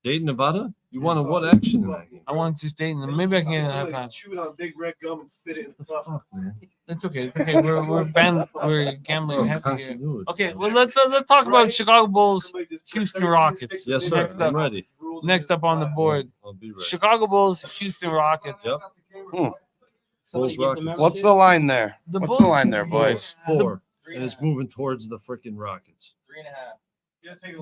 Dayton, Nevada? You wanted what action in that game? I want just Dayton. Maybe I can get a halftime. Chew on big red gum and spit it in the cup. It's okay. It's okay. We're gambling Oh, heavy here. continuity. Okay, well let's talk about Chicago Bulls, Houston Rockets. Yes, sir. Next I'm up, ready. next up on the board, I'll be ready. Chicago Bulls, Houston Rockets. Yep. Somebody Bulls, give the Rockets. What's the line there? The What's Bulls- the line there, boys? 4. And it's moving towards the freaking Rockets. 3.5.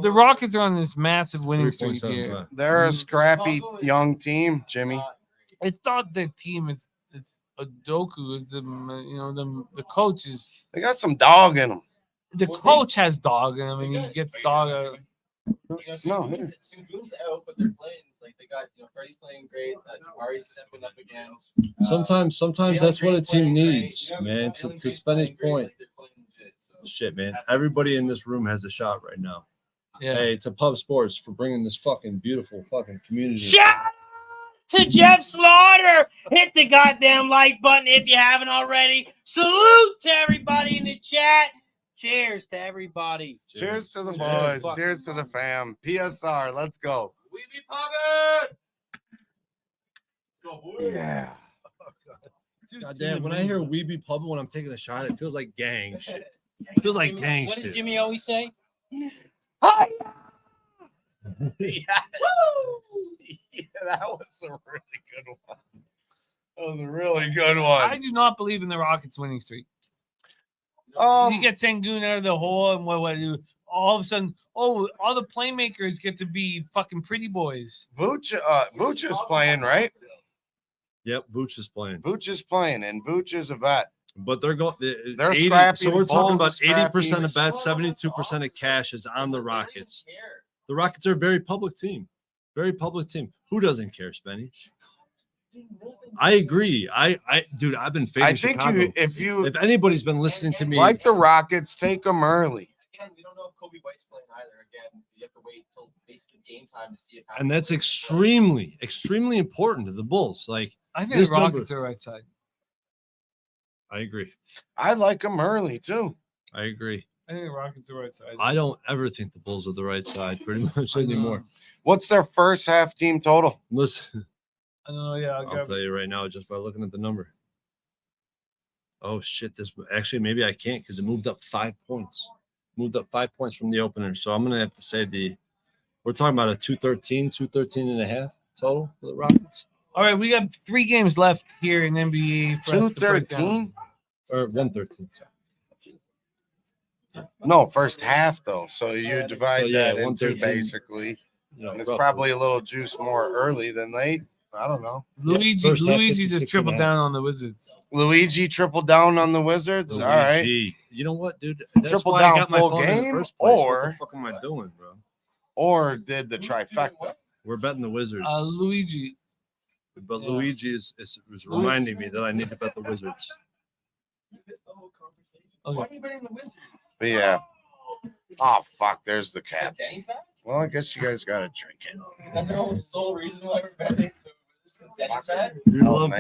The Rockets are on this massive winning streak here. 3.75. They're a scrappy young team, Jimmy. It's not the team. It's a Doku. It's the coach is They got some dog in them. the coach has dog in him, and he gets dog. No, Sengun's out, but they're playing like they got. Freddie's playing great. Ari's stepping up again. Sometimes that's what a team needs, man. To spend his point. Shit, man. Everybody in this room has a shot right now. Yeah. Hey, it's a Pub Sports for bringing this fucking beautiful fucking community. Shout out to Jeff Slaughter. Hit the goddamn like button if you haven't already. Salute to everybody in the chat. Cheers to everybody. Cheers to the boys. Cheers to the fam. PSR. Let's go. We be poppin'. Yeah. Goddamn, when I hear we be pubbing when I'm taking a shot, it feels like gang shit. It feels like gang What did shit. Jimmy always say? Yeah. Yeah, that was a really good one. That was a really good I one. do not believe in the Rockets winning streak. You get Sengun out of the hole, and what do? All of a sudden, all the playmakers get to be fucking pretty boys. Vooch is playing, right? Yep, Vooch is playing. Vooch is playing, and Vooch is a vet. But they're going. They're scrappy. So we're talking Bulls about are 80% of scrappy. bets, 72% of cash is on the Rockets. The Rockets are a very public team. Very public team. Who doesn't care, Spenny? I agree. Dude, I've been fading I think Chicago. if anybody's been listening to me, like the Rockets, take them early. Again, we don't know if Kobe White's playing either. Again, you have to wait till basically game time to see if. and that's extremely, extremely important to the Bulls. Like I think this the Rockets number- are right side. I agree. I like them early too. I agree. I think the Rockets are right side. I don't ever think the Bulls are the right side pretty much anymore. What's their first half team total? Listen, I don't know. Yeah, I'll tell you right now just by looking at the number. Oh shit! This actually maybe I can't because it moved up 5 points. Moved up 5 points from the opener. So I'm gonna have to say we're talking about a 213 and a half total for the Rockets. All right, we got 3 games left here in NBA. for us to break down. 213? Or 113. Sorry. No, first half though. So you divide So, yeah, that into 113. basically. You know, And it's roughly. probably a little juice more early than late. I don't know. Luigi first half, just 56 tripled and a half. down on the Wizards. Luigi tripled down on the Wizards. All right. Luigi. You know what, dude? That's Triple why I down got my full phone in the game, first place. What or- the fuck am I doing, bro? Or did the trifecta. We're betting the Wizards. Luigi. But Luigi is reminding me that I need to bet the Wizards. Okay. Why are you betting the Wizards? But yeah. Oh fuck, there's the cap. Is Danny's back? Well, I guess you guys gotta drink it. Is that the only sole reason why we're betting the Wizards? Because Danny's back?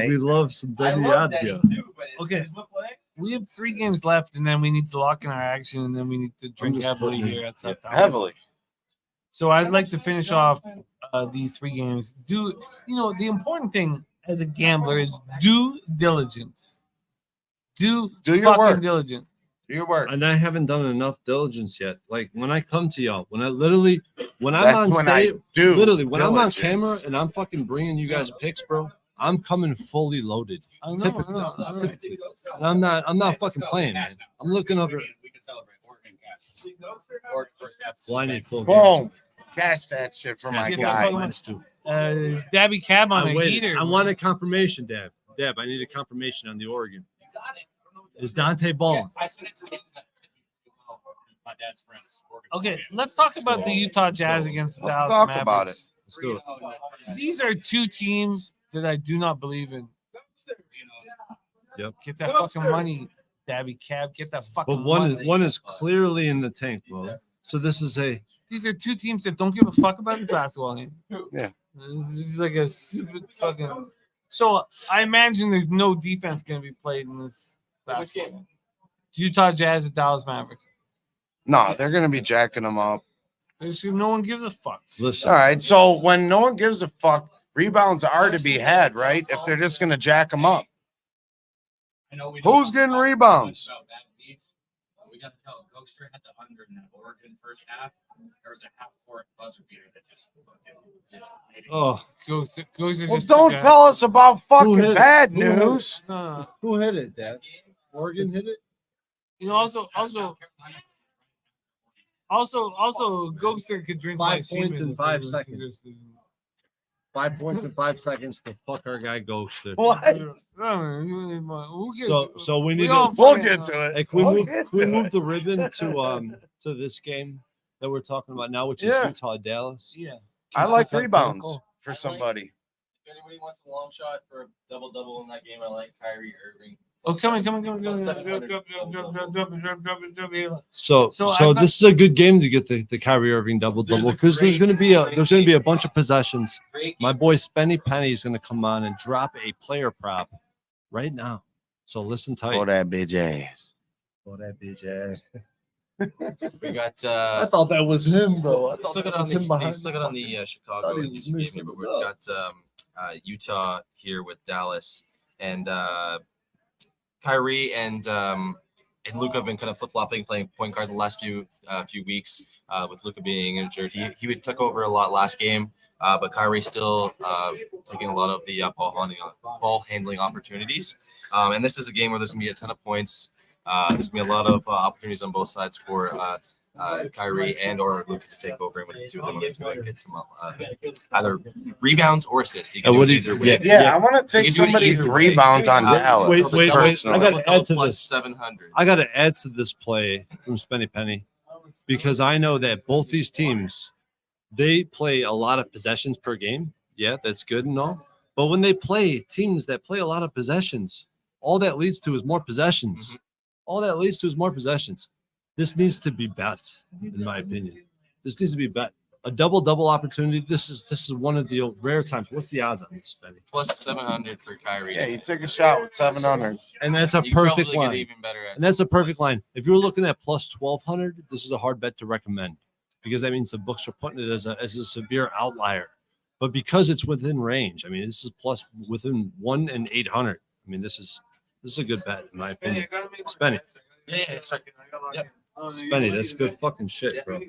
We love some I Denny love Danny Advia. too, but is Okay. Kuzma playing? We have 3 games left, and then we need to lock in our action, and then we need to drink just heavily putting- here at Southampton. Heavily. So I'd like to finish off these 3 games. The important thing as a gambler is due diligence. Do your fucking work. diligence. Do your work. And I haven't done enough diligence yet. Like when I come to y'all, when I'm on when I stage, do literally when I'm on diligence. camera and I'm fucking bringing you guys picks, bro, I'm coming fully loaded. I know, Typically. I know. Typically. And I'm not fucking playing, man. I'm looking over. We can celebrate Oregon cash. Oregon first half. Well, I need full game. Boom. Cash that shit for my Yeah, guy. -2. Dabby Cab on I a waited. heater. I wanted confirmation, Dab. Dab, I need a confirmation on the Oregon. You got it. Is Dante balling? I sent it to my dad's friends. Oregon. Okay, let's talk about the Utah Jazz against the Let's Dallas talk Mavericks. about it. Let's do it. These are 2 teams that I do not believe in. Yep. Get that fucking money, Dabby Cab. Get that fucking But money. one is clearly in the tank, bro. So this is These are 2 teams that don't give a fuck about the basketball game. Yeah. This is like a stupid fucking. So I imagine there's no defense going to be played in this basketball game. Utah Jazz at Dallas Mavericks. No, they're gonna be jacking them up. No one gives a fuck. Listen, All right. So when no one gives a fuck, rebounds are to be had, right? If they're just going to jack them up. Who's getting rebounds? We got to tell Ghoster had the 100 in that Oregon first half. There was a half-court buzzer beater that just oh, Well, don't tell us about fucking bad news. Who hit it, Dad? Oregon hit it? You know, also, Ghoster could drink 5 my points semen in if 5 it was seconds. just- 5 points in 5 seconds to fuck our guy Ghosted. What? So we need We'll get to it. Hey, can we move the ribbon to this game that we're talking about now, which is Utah Dallas? Yeah. I like rebounds for somebody. If anybody wants a long shot for a double-double in that game, I like Kyrie Irving. Oh, come on. Plus 700. So this is a good game to get the Kyrie Irving double-double because there's going to be a bunch of possessions. My boy Spenny Penny is going to come on and drop a player prop right now. So listen tight. For that bitch ass. For that bitch ass. We got. I thought that was him, bro. I We thought still that got was on him the, behind. still got on the Chicago Thought he and was UC game mixing here, but it we've up. got Utah here with Dallas and Kyrie and Luka have been kind of flip-flopping, playing point guard the last few weeks. With Luka being injured, he took over a lot last game, but Kyrie still taking a lot of the ball handling opportunities. And this is a game where there's gonna be a ton of points. There's gonna be a lot of opportunities on both sides for Kyrie and or Luka to take over, and with the two of them to get some either rebounds or assists. You can do it either way. I want to take somebody's rebounds on Dallas. Wait. I got to add to plus this. 700. I got to add to this play from Spenny Penny because I know that both these teams, they play a lot of possessions per game. Yeah, that's good and all. But when they play teams that play a lot of possessions, all that leads to is more possessions. Mm-hmm. All that leads to is more possessions. This needs to be bet, in my opinion. This needs to be bet. A double-double opportunity. This is one of the rare times. What's the odds on this, Spenny? Plus 700 for Kyrie. Yeah, you take a shot with 700. And that's a You can perfect probably get line. even better at And that's a perfect line. If you're looking at plus 1,200, this is a hard bet to recommend because that means the books are putting it as a severe outlier. But because it's within range, I mean, this is plus within 1 and 800. I mean, this is a good bet in my opinion. Spenny, Yeah, sorry. Yep. Spenny, that's good fucking shit, bro.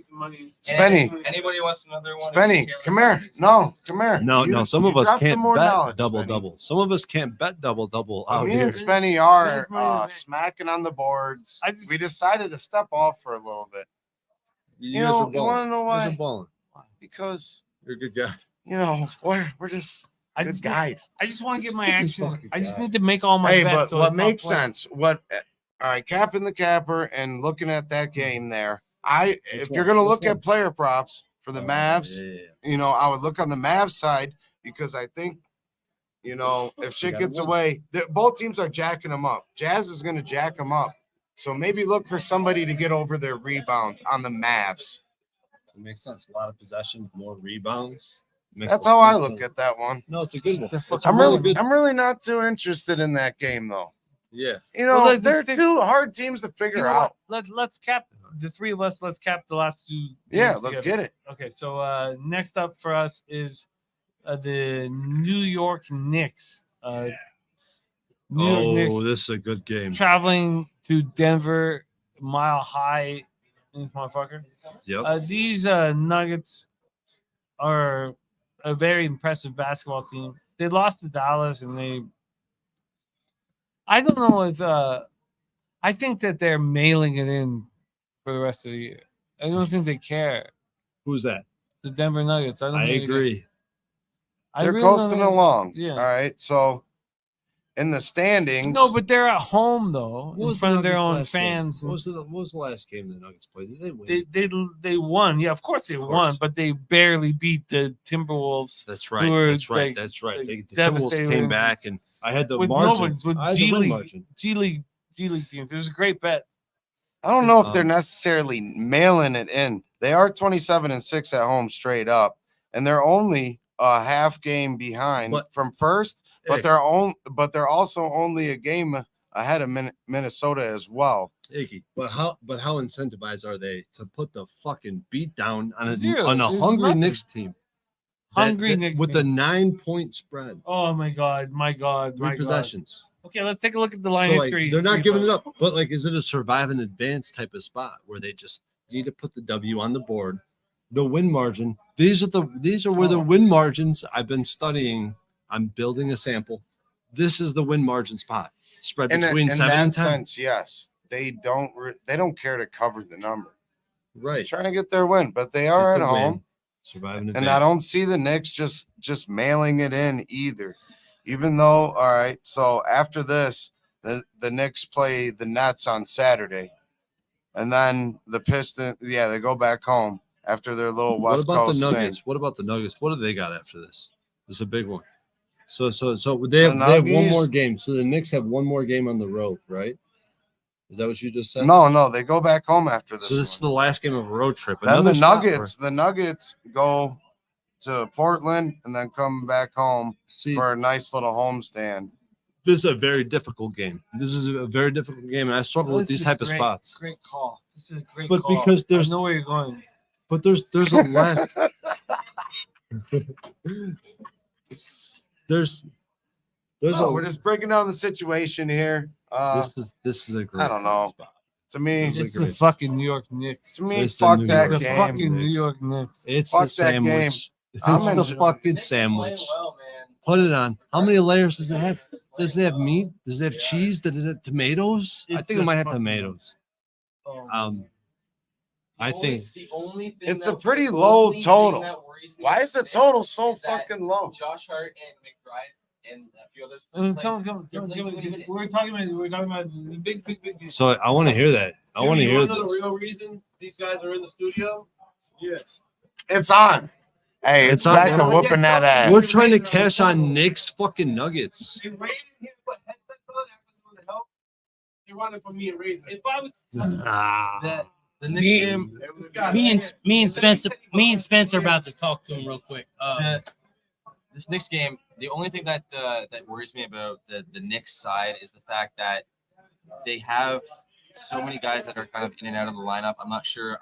Spenny. Anybody wants another one? Spenny, come here. No, come here. No. Some of us drop some can't more bet knowledge, double-double. Some of us can't bet double-double out Me here. and Spenny are smacking on the boards. We decided to step off for a little bit. You guys know, are you balling. want to know You guys why? are balling. Because You're a good guy. you know we're just good guys. I just want to get my action. I just need to make all my Hey, bets. but so what it's not makes playing. sense? All right, capping the capper and looking at that game there. If you're gonna look at player props for the Mavs, you know, I would look on the Mavs side because I think, you know, if shit gets away, both teams are jacking them up. Jazz is gonna jack them up, so maybe look for somebody to get over their rebounds on the Mavs. It makes sense. A lot of possession, more rebounds. That's how I look at that one. No, it's a good one. I'm really not too interested in that game though. Yeah. You know, Well, let's they're stick- two hard teams to You figure know out. what? Let's cap the three of us. Let's cap the last two. Yeah, games let's together. get it. Okay, so next up for us is the New York Knicks. New York Knicks This is a good game. traveling to Denver, Mile High in this motherfucker. Yep. These Nuggets are a very impressive basketball team. They lost to Dallas, and I don't know if I think that they're mailing it in for the rest of the year. I don't think they care. Who's that? The Denver Nuggets. I think they agree. care. I They're really don't coasting think- along. Yeah. All right. So in the standings, No, but they're at home though, What in was the front of their Nuggets' own last game? fans. What was the last game the Nuggets played? Did they win? They won. Yeah, of course they won, but they barely beat the Timberwolves. That's who right. were, That's right. like, That's right. like, The Timberwolves devastating came back, and I had the with margin. Nobody's with I had G the win League, margin. G League teams. It was a great bet. I don't know if they're necessarily mailing it in. They are 27-6 at home straight up, and they're only a half game behind from first, but Hey. they're also only a game ahead of Minnesota as well. Iggy, but how incentivized are they to put the fucking beat down on a Zero. There's hungry nothing. Knicks team? Hungry Knicks with team. a 9-point spread. Oh my god, my god, Three my possessions. God. Okay, let's take a look at the line So, of like, three. they're not giving it up, but like, is it a survive and advance type of spot where they just need to put the W on the board? The win margin. These are where the win margins. I've been studying. I'm building a sample. This is the win margin spot. Spread between 7 and 10. Sense, yes, they don't care to cover the number. Right, trying to get their win, but they are at home. Surviving, and I don't see the Knicks just mailing it in either. Even though, all right, so after this, the Knicks play the Nets on Saturday, and then the Pistons. Yeah, they go back home after their little West Coast What about the Nuggets? thing. What about the Nuggets? What do they got after this? This is a big one. So they have one more game. So the Knicks have one more game on the road, right? Is that what you just said? No, they go back home after this. So this is the last game of a road trip. Then Another the Nuggets go to Portland and then come back home for a nice little homestand. This is a very difficult game. This is a very difficult game, and I struggle with these type of spots. Great call. This is a great But call. because there's I know where you're going. But there's a lot. there's we're just breaking down the situation here. This is a great. I don't know. spot. To me, It's the fucking New York Knicks. To me, It's the fuck New that York game. The fucking New York Knicks. It's Fuck the that sandwich. game. It's I'm the enjoying- fucking sandwich. Put it on. How many layers does it have? Does it have meat? Does it have cheese? Does it have tomatoes? I It's think it a might have fucking- tomatoes. I think It's a pretty low total. Why is the total so fucking low? Josh Hart and McBride and a few others. Come on. We're talking about the big. so. I want to hear that. I want to You hear wanna know this. the real reason these guys are in the studio? Yes. It's on. Hey, it's on. back to whooping that ass. We're trying to cash on Nick's fucking Nuggets. They raided him, put headsets on, that was going to help. They wanted from me a razor. If I was The next game, Me and Spencer are about to talk to him real quick. this next game, the only thing that worries me about the Knicks side is the fact that they have so many guys that are kind of in and out of the lineup. I'm not sure.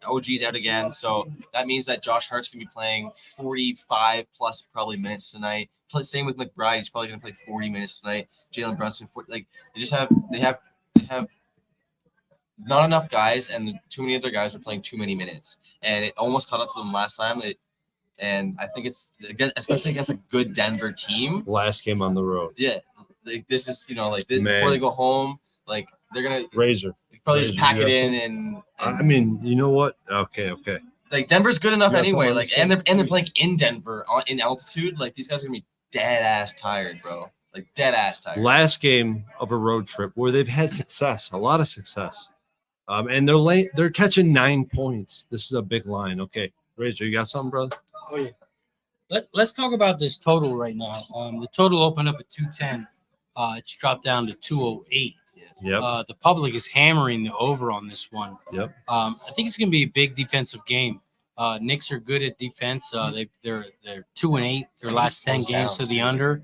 OG's out again, so that means that Josh Hart's gonna be playing 45 plus probably minutes tonight. Same with McBride. He's probably gonna play 40 minutes tonight. Jalen Brunson, they have not enough guys, and too many other guys are playing too many minutes, and it almost caught up to them last time. And I think it's especially against a good Denver team. Last game on the road. Yeah, like this is Man. before they go home, like they're gonna Razor. probably just Razor, pack you it have in some- and I mean, you know what? Okay. like Denver's good enough You got anyway. someone Like and they're playing in Denver in altitude. Like these guys are gonna be dead ass tired, bro. Like dead ass tired. Last game of a road trip where they've had success, a lot of success. And they're catching 9 points. This is a big line. Okay. Razor, you got something, brother? Oh yeah. Let's talk about this total right now. The total opened up at 210. It's dropped down to 208. Yep. The public is hammering the over on this one. Yep. I think it's going to be a big defensive game. Knicks are good at defense. They're 2-8 their last 10 games to the under.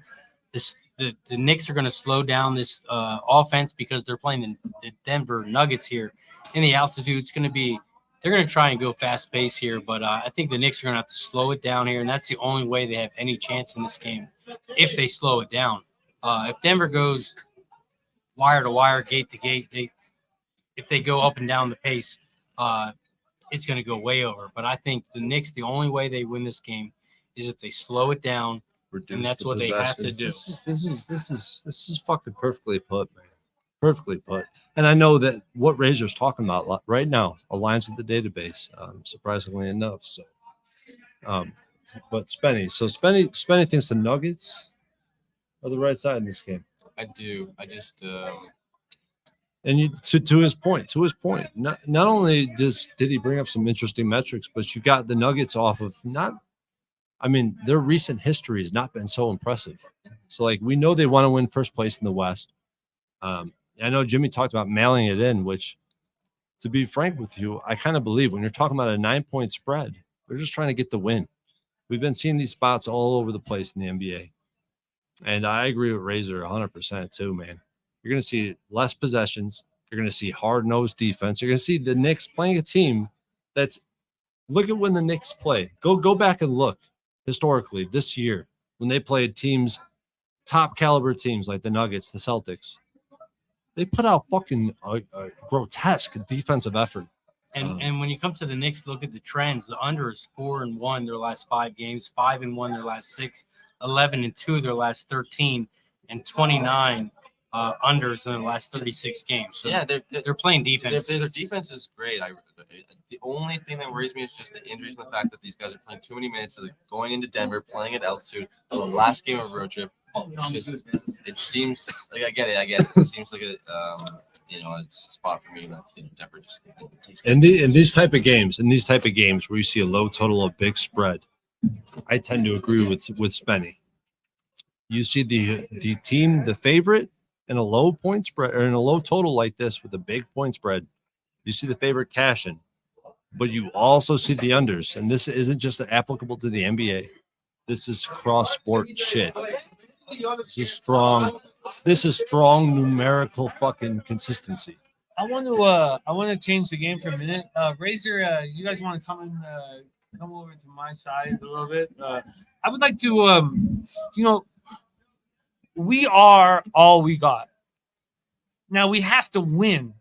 The Knicks are going to slow down this offense because they're playing the Denver Nuggets here. In the altitude, it's going to be they're going to try and go fast pace here, but I think the Knicks are going to have to slow it down here, and that's the only way they have any chance in this game if they slow it down. If Denver goes wire to wire, gate to gate, if they go up and down the pace, it's going to go way over. But I think the Knicks, the only way they win this game is if they slow it down, and that's what they have to do. This is fucking perfectly put, man. Perfectly put. And I know that what Razor's talking about right now aligns with the database, surprisingly enough. So, but Spenny thinks the Nuggets are the right side in this game. I do. I just And you, to his point, not only did he bring up some interesting metrics, but you got the Nuggets off of their recent history has not been so impressive. So like we know they want to win first place in the West. I know Jimmy talked about mailing it in, which, to be frank with you, I kind of believe when you're talking about a 9-point spread, they're just trying to get the win. We've been seeing these spots all over the place in the NBA. And I agree with Razor 100% too, man. You're going to see less possessions. You're going to see hard-nosed defense. You're going to see the Knicks playing a team that's – look at when the Knicks play. Go back and look historically this year when they played teams, top caliber teams like the Nuggets, the Celtics. They put out fucking grotesque defensive effort. And when you come to the Knicks, look at the trends. The under is 4-1 their last 5 games, 5-1 their last 6, 11-2 their last 13, and 29 unders in their last 36 games. So yeah, they're playing defense. Their defense is great. The only thing that worries me is just the injuries and the fact that these guys are playing too many minutes. So they're going into Denver, playing at altitude, the last game of a road trip. It seems like I get it. It seems like it's a spot for me that Denver just takes. In these type of games where you see a low total, a big spread, I tend to agree with Spenny. You see the team, the favorite, in a low point spread or in a low total like this with a big point spread, you see the favorite cashing, but you also see the unders, and this isn't just applicable to the NBA. This is cross sport shit. This is strong numerical fucking consistency. I want to change the game for a minute. Razor, you guys want to come over to my side a little bit? I would like to, we are all we got. Now we have to win,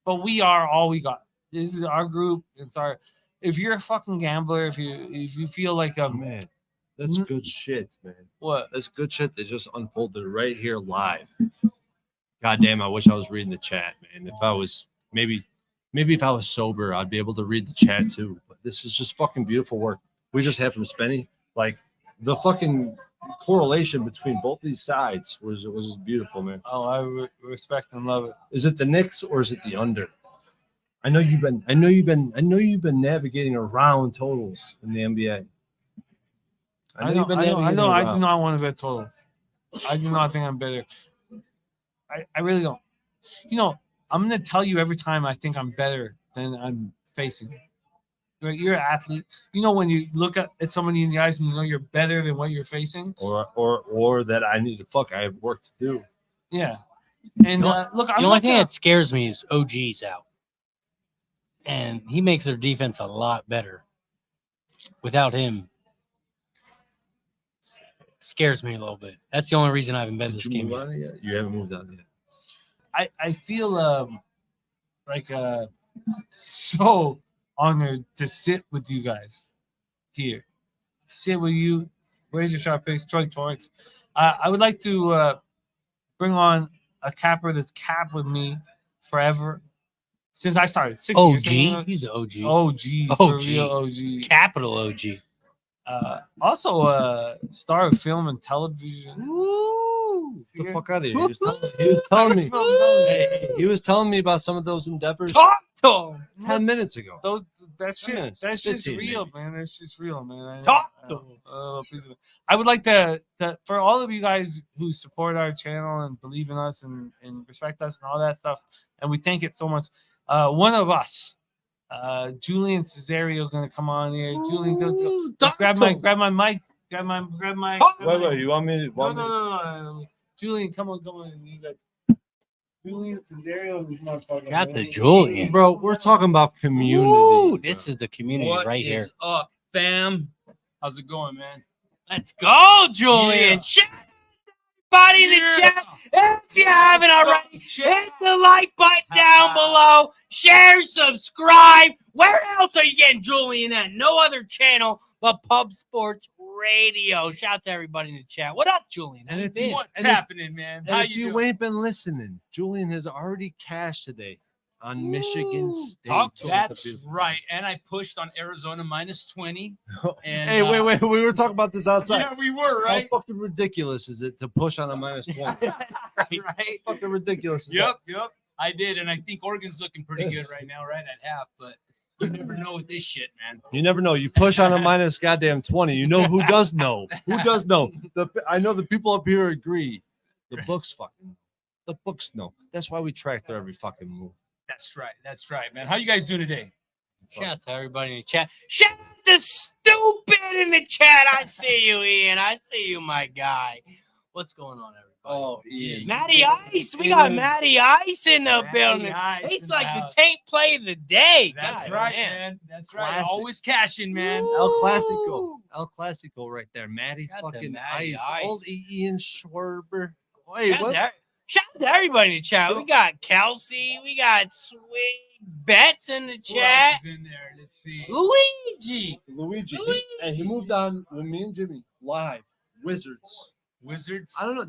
but we are all we got. This is our group. It's our. If you're a fucking gambler, if you feel like man. That's good shit, man. What? That's good shit that just unfolded right here live. God damn, I wish I was reading the chat, man. If I was maybe if I was sober, I'd be able to read the chat too. But this is just fucking beautiful work. We just had from Spenny. Like the fucking correlation between both these sides was beautiful, man. Oh, I respect and love it. Is it the Knicks or is it the under? I know you've been navigating around totals in the NBA. I do not want to bet totals. I do not think I'm better. I really don't. I'm going to tell you every time I think I'm better than I'm facing. You're an athlete. When you look at somebody in the eyes and you know you're better than what you're facing. Or that I need to I have work to do. Yeah. And look, the only thing that scares me is OG's out. And he makes their defense a lot better. Without him, scares me a little bit. That's the only reason I haven't bet this game yet. You haven't moved on yet. I feel so honored to sit with you guys here. Sit with you, Razor Sharp Picks, Troy Torrance. I would like to bring on a capper that's capped with me forever since I started. 6 years. He's an OG. OG. Real OG. Capital OG. Also a star of film and television. Woo! Get the fuck out of here. He was telling me about some of those endeavors. Talk to him 10 minutes ago. That's just real, man. That's just real, man. Talk to him. I would like to for all of you guys who support our channel and believe in us and respect us and all that stuff, and we thank it so much. One of us, Julian Cesario, gonna come on here. Julian, grab my mic. Grab my. Wait, you want me? No. Julian, come on. You got Julian Cesario. Got the Julian, bro. We're talking about community. Ooh, this is the community right here. What is up, fam? How's it going, man? Let's go, Julian. Yeah. Everybody in the chat, if you haven't already, hit the like button down below. Share, subscribe. Where else are you getting Julian at? No other channel but Pub Sports Radio. Shout out to everybody in the chat. What up, Julian? How you been? What's happening, man? How you doing? Ain't been listening, Julian has already cashed today on Michigan State. That's right. And I pushed on Arizona -20. And hey, wait. We were talking about this outside. Yeah, we were, right? How fucking ridiculous is it to push on a -20? right. Fucking ridiculous. Yep. I did. And I think Oregon's looking pretty good right now, right at half. But you never know with this shit, man. You never know. You push on a -20. You know who does know? Who does know? I know the people up here agree. The books know. That's why we track their every fucking move. That's right, man. How you guys doing today? Shout out to everybody in the chat. Shout out to Stupid in the chat. I see you, Ian. I see you, my guy. What's going on, everybody? Oh, Ian. Matty Ice. We got Matty Ice in the Matty building. Ice He's in like the the house. tape play of the day. That's God, right, man. man. That's right. Classic. Always cashing, man. El Clasico. El Clasico right there. Matty Got the fucking Matty Ice. Ice. Old Ian Schwarber. Wait, Shout what? out to everybody in the chat. We got Kelsey. We got Swig Betts in the Who chat. else is in there? Let's see. Luigi. Luigi. And he moved on with me and Jimmy live. Wizards. Wizards. I don't know.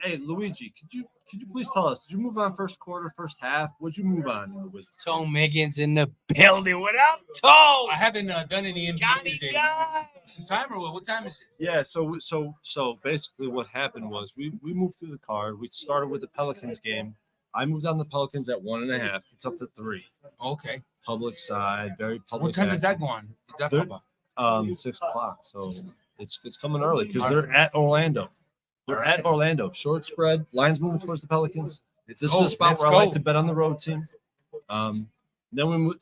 Hey, Luigi, could you please tell us? Did you move on first quarter, first half? What'd you move on in the Wizards? Tom Miggins in the building. What up, Tom? I haven't done any NBA Johnny today. Guy. Some time or what? What time is it? Yeah, so basically what happened was we moved through the card. We started with the Pelicans game. I moved on the Pelicans at 1.5. It's up to 3. Okay. Public side, very public. What time does action. that go on? Is that They're- about? 6 o'clock. So it's coming early because they're at Orlando. They're at Orlando. Short spread. Lines moving towards the Pelicans. This is a spot where I like to bet on the road team. Then we move,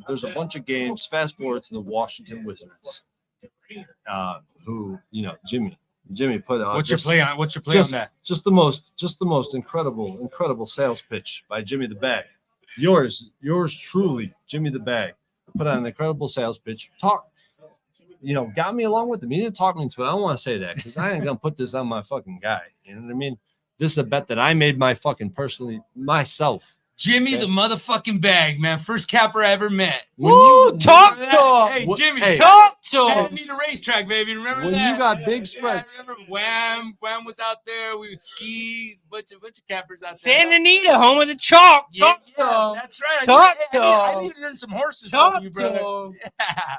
there's a bunch of games. Fast forward to the Washington Wizards. Who, Jimmy put out. What's your play on? What's your play on that? Just the most incredible sales pitch by Jimmy the Bag. Yours truly, Jimmy the Bag, put on an incredible sales pitch. Got me along with him. He didn't talk me into it. I don't want to say that because I ain't gonna put this on my fucking guy. You know what I mean? This is a bet that I made myself. Jimmy the motherfucking Bag, man. First capper I ever met. Woo, talk to him. Hey, Jimmy, talk to Santa him. Anita racetrack, baby. Remember When that? you got big Yeah, spreads. I remember Wham was out there. We would ski. Bunch of cappers out there. Santa Anita, home of the chalk. Yeah, Talk to yeah, him. that's right. Talk to I him. need to learn some horses Talk from you, brother. to him. Yeah.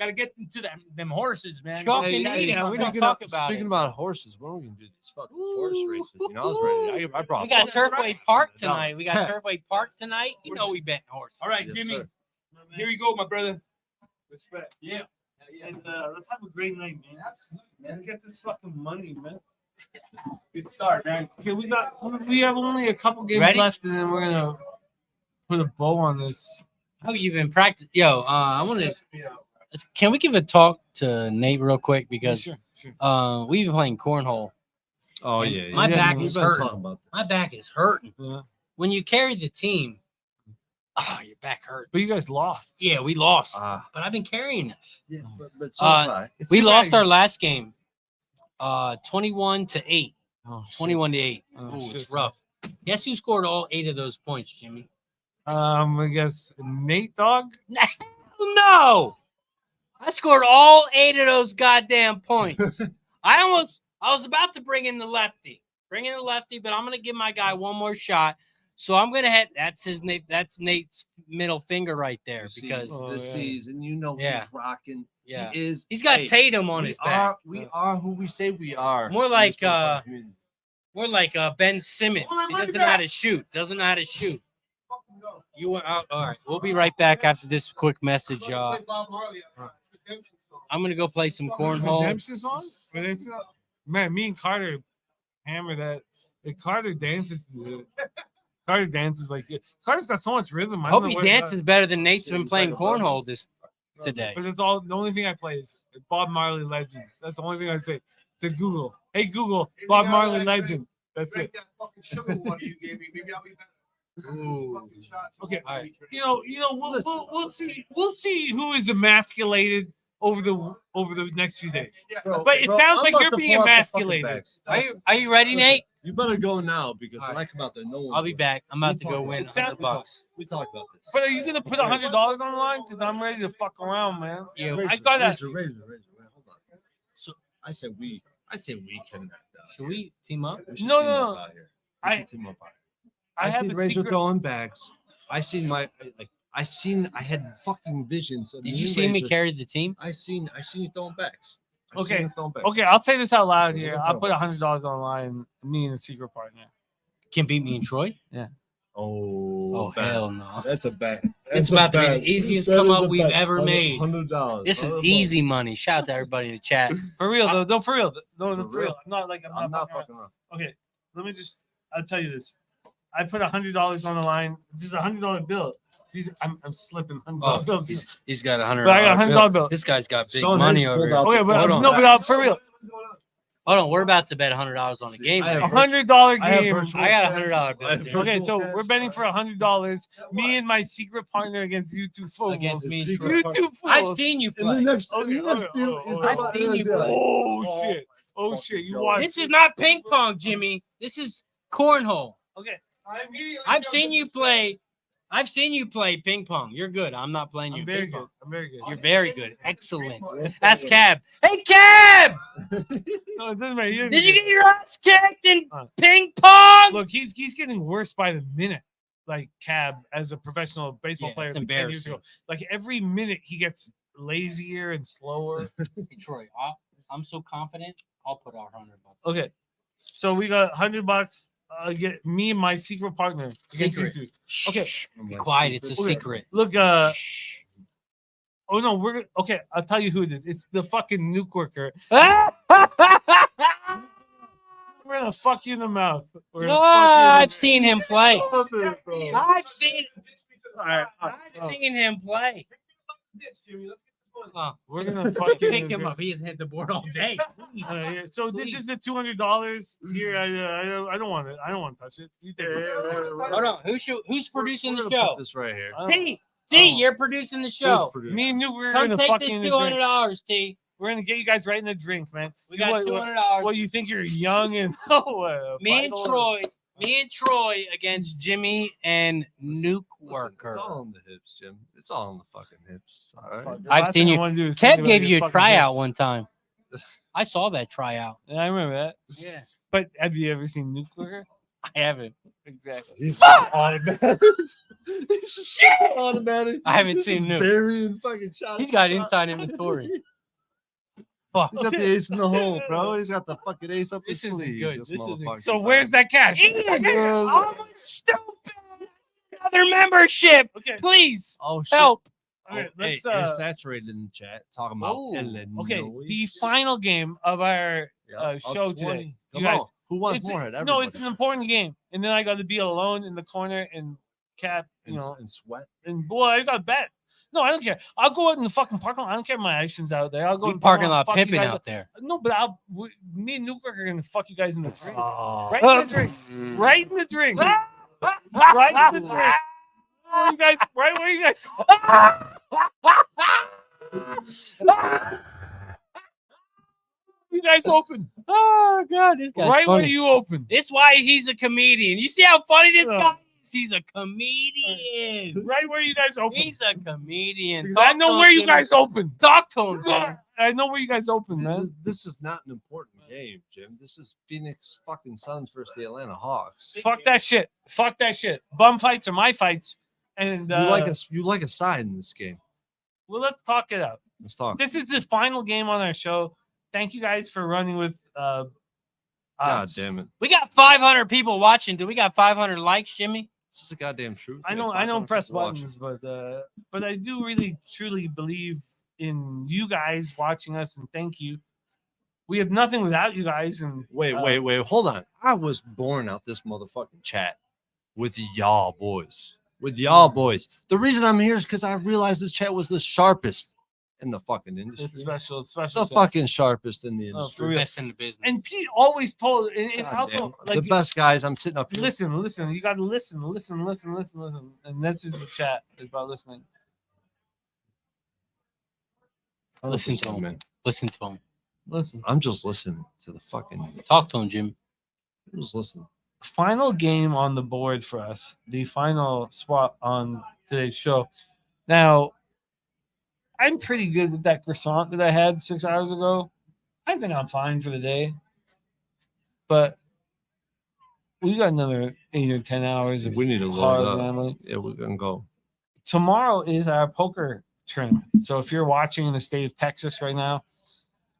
Gotta get into them horses, man. Chalk Hey, and hey, Anita. We don't Speaking talk of- about Speaking it. about horses, when are we gonna do these fucking horse races? I was ready. I brought. We got horses. Turfway Park tonight. We got Yeah. Turfway Park tonight. You know we bet horse. All right, Yes, Jimmy. sir. Here you go, my brother. Respect. Yeah. And let's have a great night, man. Let's get this fucking money, man. Good start, man. Okay, we have only a couple games Ready? left, and then we're gonna put a bow on this. How you've been practicing? Yo, I want to. Can we give a talk to Nate real quick because Sure. we've been playing cornhole. Oh And yeah. my back We've is been hurting. talking about My back is hurting. Yeah. When you carry the team, your back hurts. But you guys lost. Yeah, we lost. Ah. But I've been carrying this. Yeah, but so have I. It's We still lost gotta- our last game, 21-8. Oh, shit. 21-8. Oh, Ooh, shit, it's son. rough. Guess who scored all 8 of those points, Jimmy? I guess Nate Dog. No. I scored all 8 of those goddamn points. I was about to bring in the lefty, but I'm gonna give my guy one more shot. So I'm gonna head. That's Nate's middle finger right there because this season, Yeah. he's rocking. Yeah. He's got hey, Tatum on we his back. We are who we say we are. More in like this motherfucking community. Ben Simmons. He doesn't know how to shoot. You went out. All right. We'll be right back after this quick message. I'm gonna go play some cornhole. Redemption song? Man, me and Carter hammer that. If Carter dances, like Carter's got so much rhythm. I hope he dances better than Nate's been playing cornhole today. But that's all. The only thing I play is Bob Marley Legend. That's the only thing I say to Google. Hey Google, Bob Marley Legend. That's it. Ooh. Okay. All right. We'll see. We'll see who is emasculated over the next few days. But it sounds like you're being emasculated. Are you ready, Nate? You better go now because All when right. I come out there, no one. I'll be back. I'm about to go win $100. We talked about this. But are you gonna put $100 on the line? Because I'm ready to fuck around, man. Yeah, I got that. Razor. Hold on. So I said we cannot. Should we team up? We should No, team no, up no. out here. We should team up out here. I have seen a Razor secret. throwing bags. I had fucking visions. Of Did you and see me Razor. carry the team? I seen you throwing bags. Okay, I'll say this out loud So here. we'll I'll talk put about $100 on the line. Me and the secret partner. Can beat me in Troy? Yeah. Oh, Oh hell no! That's a bet. It's about to be the easiest come up we've ever made. $100. This is easy money. Shout out to everybody in the chat. For real though. No, for real. No, For for real. real. I'm not fucking around. Okay, let me just. I'll tell you this. I put $100 on the line. This is a $100 bill. I'm slipping $100 Oh, bills. he's got $100. But I got $100 bill. This guy's got big Son money Hicks over pulled here. out Okay, but Hold on. no, but for real. Hold on, we're about to bet $100 on the game. I have $100 I have game. virtual I got cash. $100 I have bet. Okay, virtual so cash. we're betting for $100. Me and my secret partner against you two fools. Against me and You Troy. two fools. I've seen you play. I've seen you play. Oh shit! Oh shit! You watch. This is not ping pong, Jimmy. This is cornhole. Okay. I've seen you play. I've seen you play ping pong. You're good. I'm not playing you. I'm very ping good. pong. I'm very good. You're very good. Excellent. That's Cab. Hey, Cab! No, it doesn't matter. Did you get your ass kicked in ping pong? Look, he's getting worse by the minute. Like Cab, as a professional baseball Yeah, player, it's like 10 years ago. embarrassing. Like every minute he gets lazier and slower. Hey, Troy, I'm so confident. I'll put our $100. Okay, so we got $100. Get me and my secret partner. against you Secret. two. Okay, Be quiet. It's a Okay. secret. Look, oh no, okay. I'll tell you who it is. It's the fucking nuke worker. We're gonna fuck you in the mouth. We're gonna fuck you in the- I've seen him play. I've seen him play. We're gonna fuck you. Pick him up. He hasn't hit the board all day. So this is the $200 here. I don't want it. I don't want to touch it. You take it. Hold on. Who's producing the We're gonna show? put this right here. T, you're producing the show. Me and you, we're Come gonna take fuck this you in the drink. $200, T. We're gonna get you guys right in the drink, man. We got $200. Well, you think you're young and Me and Troy against Jimmy and Nuke Worker. It's all on the hips, Jim. It's all on the fucking hips. All right. I've seen you. Kev gave you a tryout one time. I saw that tryout. Yeah, I remember that. Yeah. But have you ever seen Nuke Worker? I haven't. Exactly. He's automatic. Shit! Automatic. I haven't He's seen just Nuke. burying fucking shots. He's got inside inventory. Fuck. He's got the ace in the hole, bro. He's got the fucking ace up his This isn't sleeve. good. This This isn't- motherfucker. So where's that cash? I'm stupid. Another membership. Okay. Please. Oh shit. Help. All right, Hey, let's it's saturated in the chat talking about Oh, Illinois. okay, the final game of our Up show 20. today. Come You guys, on. Who wants it's Morehead? no, it's an important game. And then I got to be alone in the corner and Cap, and sweat. And boy, I got bet. No, I don't care. I'll go out in the fucking parking lot. I don't care if my action's out there. I'll go We in the parking lot fuck you pimping guys out up. there. No, but me and Nuke are gonna fuck you guys in the drink. Oh. Right in the drink. Right in the drink. Right in the drink. Where you guys? Right where you guys? You guys open. Oh God, this guy's Right where funny. you open. This is why he's a comedian. You see how funny this Yeah. guy is? He's a comedian. Right where you guys open. He's a comedian. Because I know where you guys open. Talk to him, Jimmy. I know where you guys open, man. This is not an important game, Jim. This is Phoenix fucking Suns versus the Atlanta Hawks. Fuck that shit. Fuck that shit. Bum fights are my fights. And You like a side in this game. well, let's talk it out. Let's talk. This is the final game on our show. Thank you guys for running with God us. damn it. We got 500 people watching. Do we got 500 likes, Jimmy? This is the goddamn truth. I We know got I don't 500 press people watching. buttons, but I do really truly believe in you guys watching us, and thank you. We have nothing without you guys. And Wait, hold on. I was born out this motherfucking chat with y'all boys. With y'all boys. The reason I'm here is because I realized this chat was the sharpest in the fucking industry. It's special. It's special. The fucking sharpest in the Oh, for industry. real. Best in the business. And Pete always told, and God also damn. like the best guys. I'm sitting up here. listen. You got to listen, and this is the chat. It's about listening. Listen to him. man. Listen to him. Listen. I'm just listening to the fucking. Talk to him, Jim. I'm just listening. Final game on the board for us. The final spot on today's show. Now, I'm pretty good with that croissant that I had 6 hours ago. I think I'm fine for the day. But we got another 8 or 10 hours of We need to hard load up. gambling. Yeah, we're gonna go. Tomorrow is our poker tournament. So if you're watching in the state of Texas right now,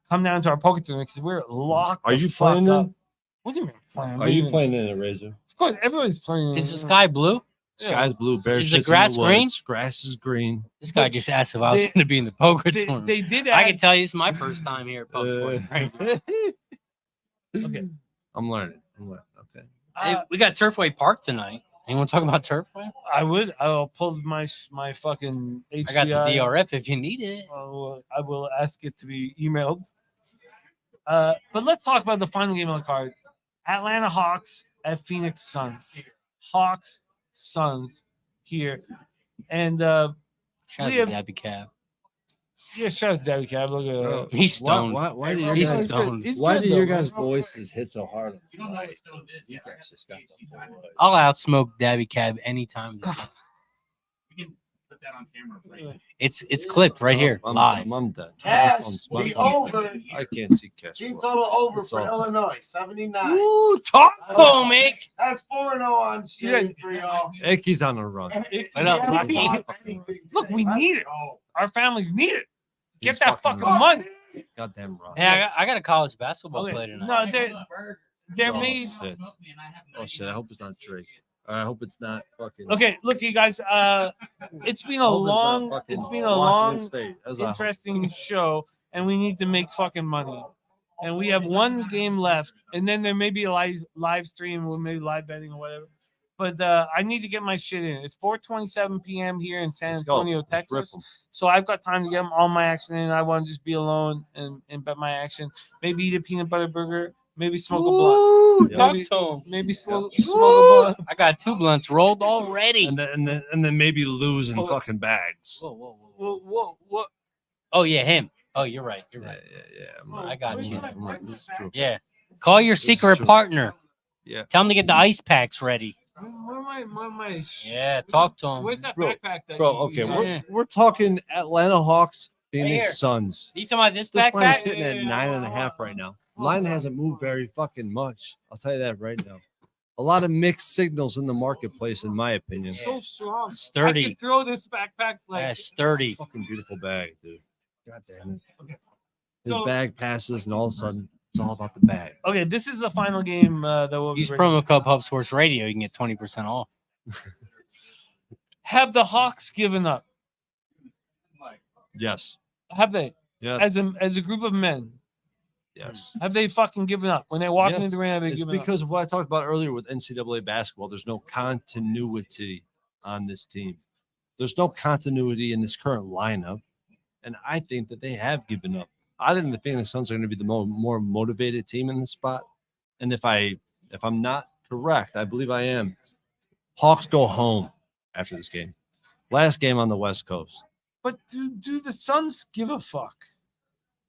come down to our poker tournament because we're locked. Are the you fuck playing up. in? What do you mean playing? Are you playing in a Razor? Of course, everybody's playing. Is the sky blue? Sky's blue. Bear Is the shits in grass green? woods. Grass is green. This guy just asked if I was They- going to be in the poker They, tournament. they did I add, can tell you it's my first time here at poker. Right? Okay. I'm learning. Okay. Hey, we got Turfway Park tonight. Anyone talk about Turfway? I'll pull my fucking HDI. I got the DRF if you need it. I will ask it to be emailed. But let's talk about the final game on the card. Atlanta Hawks at Phoenix Suns. Hawks, Suns here. And Shout out we to have, Gabby Cab. yeah, shout out to Debbie Cab. Look at Bro, He's stoned. Why do your He's guys? stoned. Why do your guys' voices hit so hard? You don't know what stoned is. You guys just got the voice. I'll outsmoke Dabby Cab anytime. We can put that on camera. Right? It's clipped right here, live. I'm dead. Cash, I'm the over. I can't see cash. Team flow. total over It's for all- Illinois, 79. Ooh, talk to him, Mick. That's 4-0 on stream for y'all. Icky's on a run. I know, Yeah, Rocky. anything. Look, we need it. Let's Our families need it. Get He's that fucking fucking money. Goddamn run. Hey, I got a college basketball Okay. play tonight. No, they're Oh, made. shit. Oh shit! I hope it's not Drake. I hope it's not fucking. Okay, look, you guys. It's been I a hope it's not long, fucking it's been a Washington long, State, as I hope. interesting show, and we need to make fucking money. And we have one game left, and then there may be a live stream, or maybe live betting or whatever. But I need to get my shit in. It's 4:27 p.m. here in San Let's go. Antonio, Let's rip Texas. 'em. So I've got time to get all my action in. I want to just be alone and bet my action. Maybe eat a peanut butter burger. Maybe smoke a Ooh, blunt. talk Maybe, to him. maybe smoke Ooh, a blunt. I got 2 blunts rolled already. And then maybe lose in Oh. fucking bags. Whoa, whoa, whoa. What? Oh yeah, him. Oh, you're right. You're right. Yeah. I got you. I'm right. This is true. Yeah. Call your This is secret true. partner. Yeah. Tell him to get the ice packs ready. Where my Yeah, talk to him. Where's that Bro, backpack that Bro, you okay, got? Yeah. we're talking Atlanta Hawks, Right here. Phoenix Suns. You talking about this This line's backpack? sitting at 9.5 right now. Line hasn't moved very fucking much. I'll tell you that right now. A lot of mixed signals in the marketplace, in my opinion. So strong. I Sturdy. can throw this backpack like Yeah, sturdy. Fucking beautiful bag, dude. God damn it. Okay. His So- bag passes, and all of a sudden, it's all about the bag. Okay, this is the final game that will be Use ready. promo code Pub Sports Radio. You can get 20% off. Have the Hawks given up? Yes. Have they? Yes. As a group of men, Yes. have they fucking given up? When they walk into Yes. the arena, have they It's given up? because of what I talked about earlier with NCAA basketball. There's no continuity on this team. There's no continuity in this current lineup, and I think that they have given up. I think the Phoenix Suns are going to be the more motivated team in this spot. And if I'm not correct, I believe I am. Hawks go home after this game. Last game on the West Coast. But do the Suns give a fuck?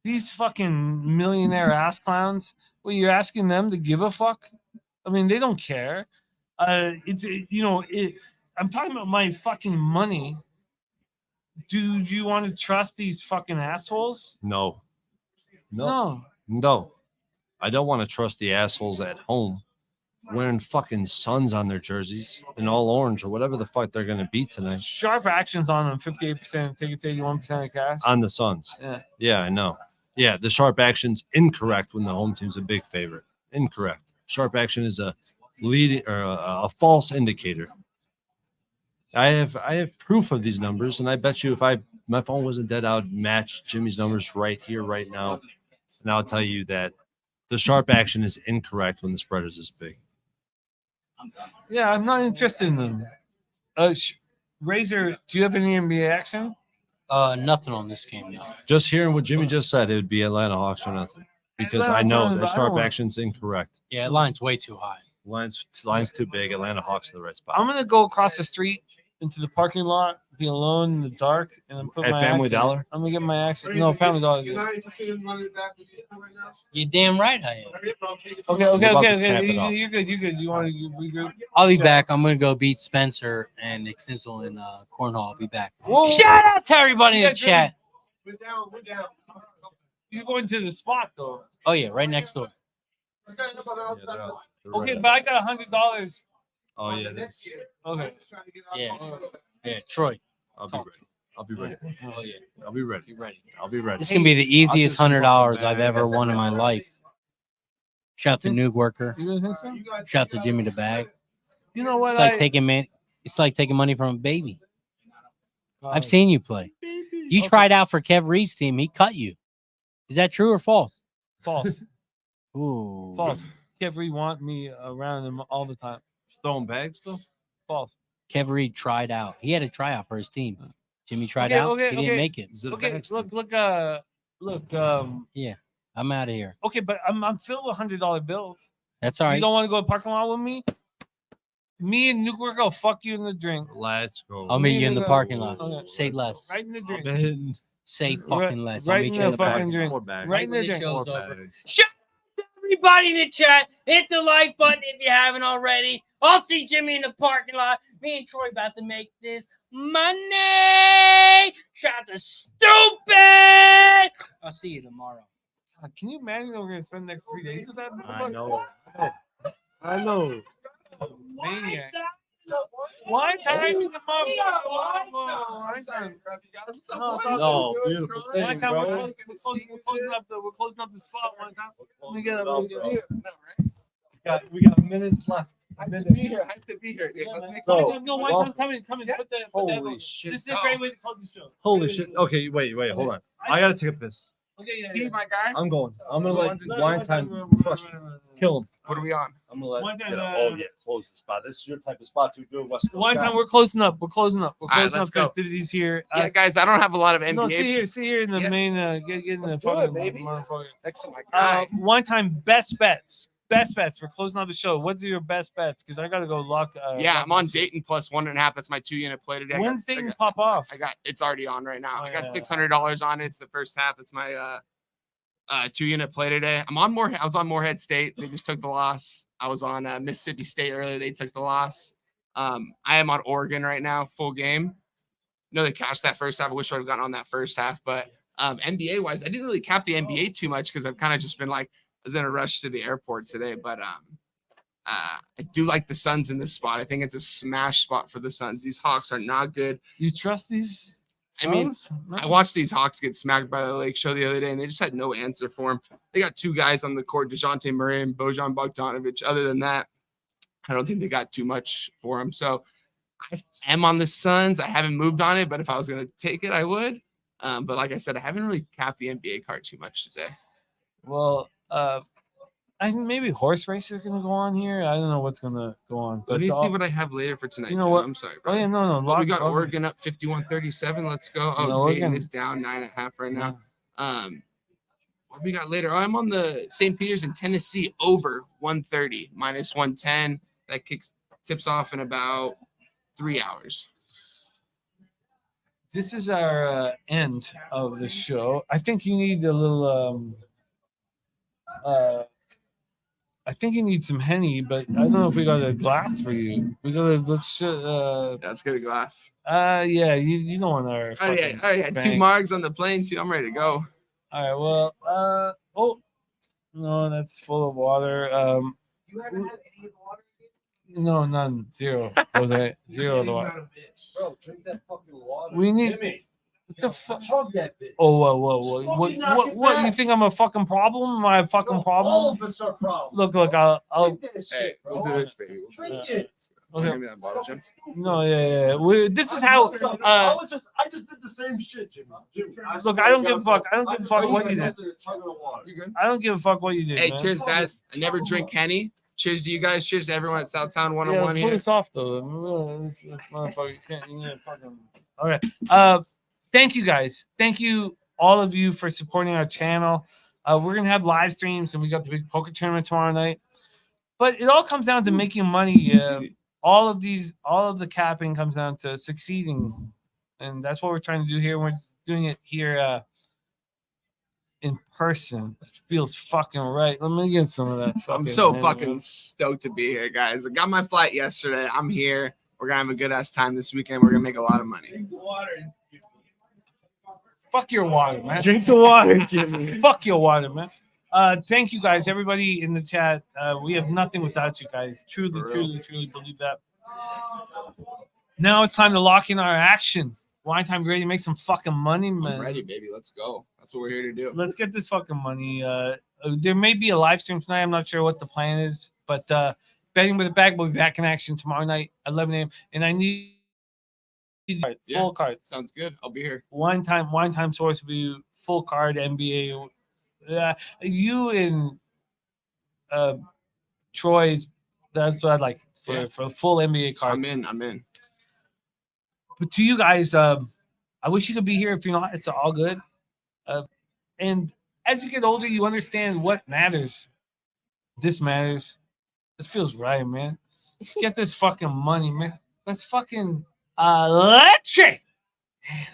These fucking millionaire ass clowns. Well, you're asking them to give a fuck? I mean, they don't care. I'm talking about my fucking money. Do you want to trust these fucking assholes? No. I don't want to trust the assholes at home wearing fucking Suns on their jerseys in all orange or whatever the fuck they're going to be tonight. Sharp actions on them. 58% tickets, 81% of cash. On the Suns. Yeah. Yeah, I know. Yeah, the sharp action's incorrect when the home team's a big favorite. Incorrect. Sharp action is a leading or a false indicator. I have proof of these numbers, and I bet you if my phone wasn't dead, I would match Jimmy's numbers right here, right now. And I'll tell you that the sharp action is incorrect when the spread is this big. Yeah, I'm not interested in them. Razor, do you have any NBA action? Nothing on this game now. Just hearing what Jimmy just said, it would be Atlanta Hawks or nothing. Because I know that sharp action's incorrect. Yeah, line's way too high. Line's too big. Atlanta Hawks in the right spot. I'm gonna go across the street into the parking lot, be alone in the dark, and then put At my Family action. Dollar? I'm gonna get my action. No, Family Dollar. You're not interested in running back with you right now? You're damn right I am. Okay. We're about to cap it off. You're good. You're good. You want to be good? I'll be Sure. back. I'm gonna go beat Spencer and Exnizzle in Cornhole. I'll be back. Whoa. Shout out to everybody in the chat. We're down. We're down. You're going to the spot though. Oh yeah, right next door. We're setting up on the outside. Okay, but I got $100. Oh yeah. Next year. Okay. Yeah, Troy. I'll be ready. I'll be ready. Oh yeah, I'll be ready. you ready? I'll be ready. This is gonna be the easiest I'll just $100 fucking I've ever won in my life. Shout out to Nuke Worker. You really think so? Shout out to Jimmy the Bag. You know what? It's like taking money from a baby. I've seen you play. You Okay. tried out for Kev Reed's team. He cut you. Is that true or false? False. Ooh. False. Kev Reed want me around him all the time. Throwing bags though. False. Kev Reed tried out. He had a tryout for his team. Jimmy tried Okay, out. okay, he didn't okay. make it. Is it a Okay, bags look. Yeah. I'm out of here. Okay, but I'm filled with $100 bills. That's all right. You don't want to go to the parking lot with me? Me and Nuke, we're gonna fuck you in the drink. Let's go. I'll meet you in the parking Okay. lot. Say less. Right in the drink. Say fucking less. I'll Right meet in you in the the fucking parking drink. lot. Right in the when drink. show's over. Shout out to everybody in the chat. Hit the like button if you haven't already. I'll see Jimmy in the parking lot. Me and Troy about to make this money. Shout out to Stupid. I'll see you tomorrow. God, can you imagine that we're gonna spend the next 3 days with that? I know. I know. Maniac. One time in the motherfucker. No, beautiful thing, One time bro. we're closing up the spot. One time. Let me get up. We got minutes left. I have to be here. I have to be here. No, one time, come in. Yeah. Put that. Holy shit. This is a great way to close the show. Holy shit. Okay, wait, hold on. I gotta take a piss. Okay, yeah. Steve, my guy. I'm going. I'm gonna let Wine Time crush him. Kill him. What are we on? I'm gonna let One time, oh yeah, close the spot. This is your type of spot to do West Coast. One time guy. we're closing up. We're closing up. We're All right, closing let's up go. festivities here. Yeah, guys, I don't have a lot of NBA. No, sit here in the Yeah. main. Get in Let's the do it, fucking baby. motherfucker. Next to my guy. One time, best bets. Best bets. We're closing out the show. What's your best bets? Because I gotta go lock. Yeah, lock I'm on this. Dayton plus 1.5. That's my 2-unit play today. When's Dayton pop off? I got it's already on right now. Oh, I got yeah. $600 on it. It's the first half. That's my 2-unit play today. I'm on Morehead. I was on Morehead State. They just took the loss. I was on Mississippi State earlier. They took the loss. I am on Oregon right now, full game. No, they cashed that first half. I wish I would have gotten on that first half. But NBA wise, I didn't really cap the NBA too much because I've kind of just been like, I was in a rush to the airport today. But I do like the Suns in this spot. I think it's a smash spot for the Suns. These Hawks are not good. You trust these? I mean, Suns? No. I watched these Hawks get smacked by the Lake Show the other day, and they just had no answer for them. They got two guys on the court, DeJounte Murray and Bojan Bogdanovic. Other than that, I don't think they got too much for them. So I am on the Suns. I haven't moved on it, but if I was going to take it, I would. But like I said, I haven't really capped the NBA card too much today. Well, I think maybe horse races are gonna go on here. I don't know what's gonna go on. Let me see all- what I have later for tonight. You know Jim. what? I'm sorry, Oh bro. yeah, no. Well, we got lock- Oregon up 51-37. Let's go. Oh, No, Dayton Oregon- is down 9.5 right now. What we got later? Oh, I'm on the St. Peter's in Tennessee over 130 minus 110. That tips off in about 3 hours. This is our end of the show. I think you need a little. I think you need some Henny, but I don't know if we got a glass for you. We got a let's. Let's get a glass. Yeah, you don't want our. I already had 2 bank. margs on the plane too. I'm ready to go. All right. Well. Oh. No, that's full of water. You haven't had any of the water? No, none. Zero. Jose. Zero of the water. Bro, drink that fucking water. We need. Jimmy, What the fuck? chug that bitch. Oh, whoa. What? You think I'm a fucking problem? Am I a fucking All problem? of us are problems. Look. I'll. Drink this Hey, shit, we'll bro. do this, baby. Drink it. Okay. Give me that bottle, Jim. No, yeah. This is how. I just did the same shit, Jimmy. Look, I don't give a fuck. I don't give a fuck what you did. You good? I don't give a fuck what you did. Hey, man. cheers, guys. I never drink Henny. Cheers to you guys. Cheers to everyone at Southtown 101 Yeah, here. put us off though. This motherfucker can't. You need to fucking. Okay. Thank you guys. Thank you all of you for supporting our channel. We're gonna have live streams, and we got the big poker tournament tomorrow night. But it all comes down to making money. All of the capping comes down to succeeding, and that's what we're trying to do here. We're doing it here in person. It feels fucking right. Let me get some of that. I'm so Henny, fucking man. stoked to be here, guys. I got my flight yesterday. I'm here. We're gonna have a good ass time this weekend. We're gonna make a lot of money. Fuck your water, man. Drink the water, Jimmy. Fuck your water, man. Thank you guys, everybody in the chat. We have nothing without you guys. Truly believe that. Now it's time to lock in our action. Wine time, ready to make some fucking money, man. I'm ready, baby. Let's go. That's what we're here to do. Let's get this fucking money. There may be a live stream tonight. I'm not sure what the plan is, but Betting with a Bag will be back in action tomorrow night, 11 a.m. And I need full card. Sounds good. I'll be here. One time source will be full card NBA. You and Troy's. That's what I'd like for a full NBA card. I'm in. But to you guys, I wish you could be here. If you're not, it's all good. And as you get older, you understand what matters. This matters. This feels right, man. Let's get this fucking money, man. Let's fucking leche. Man,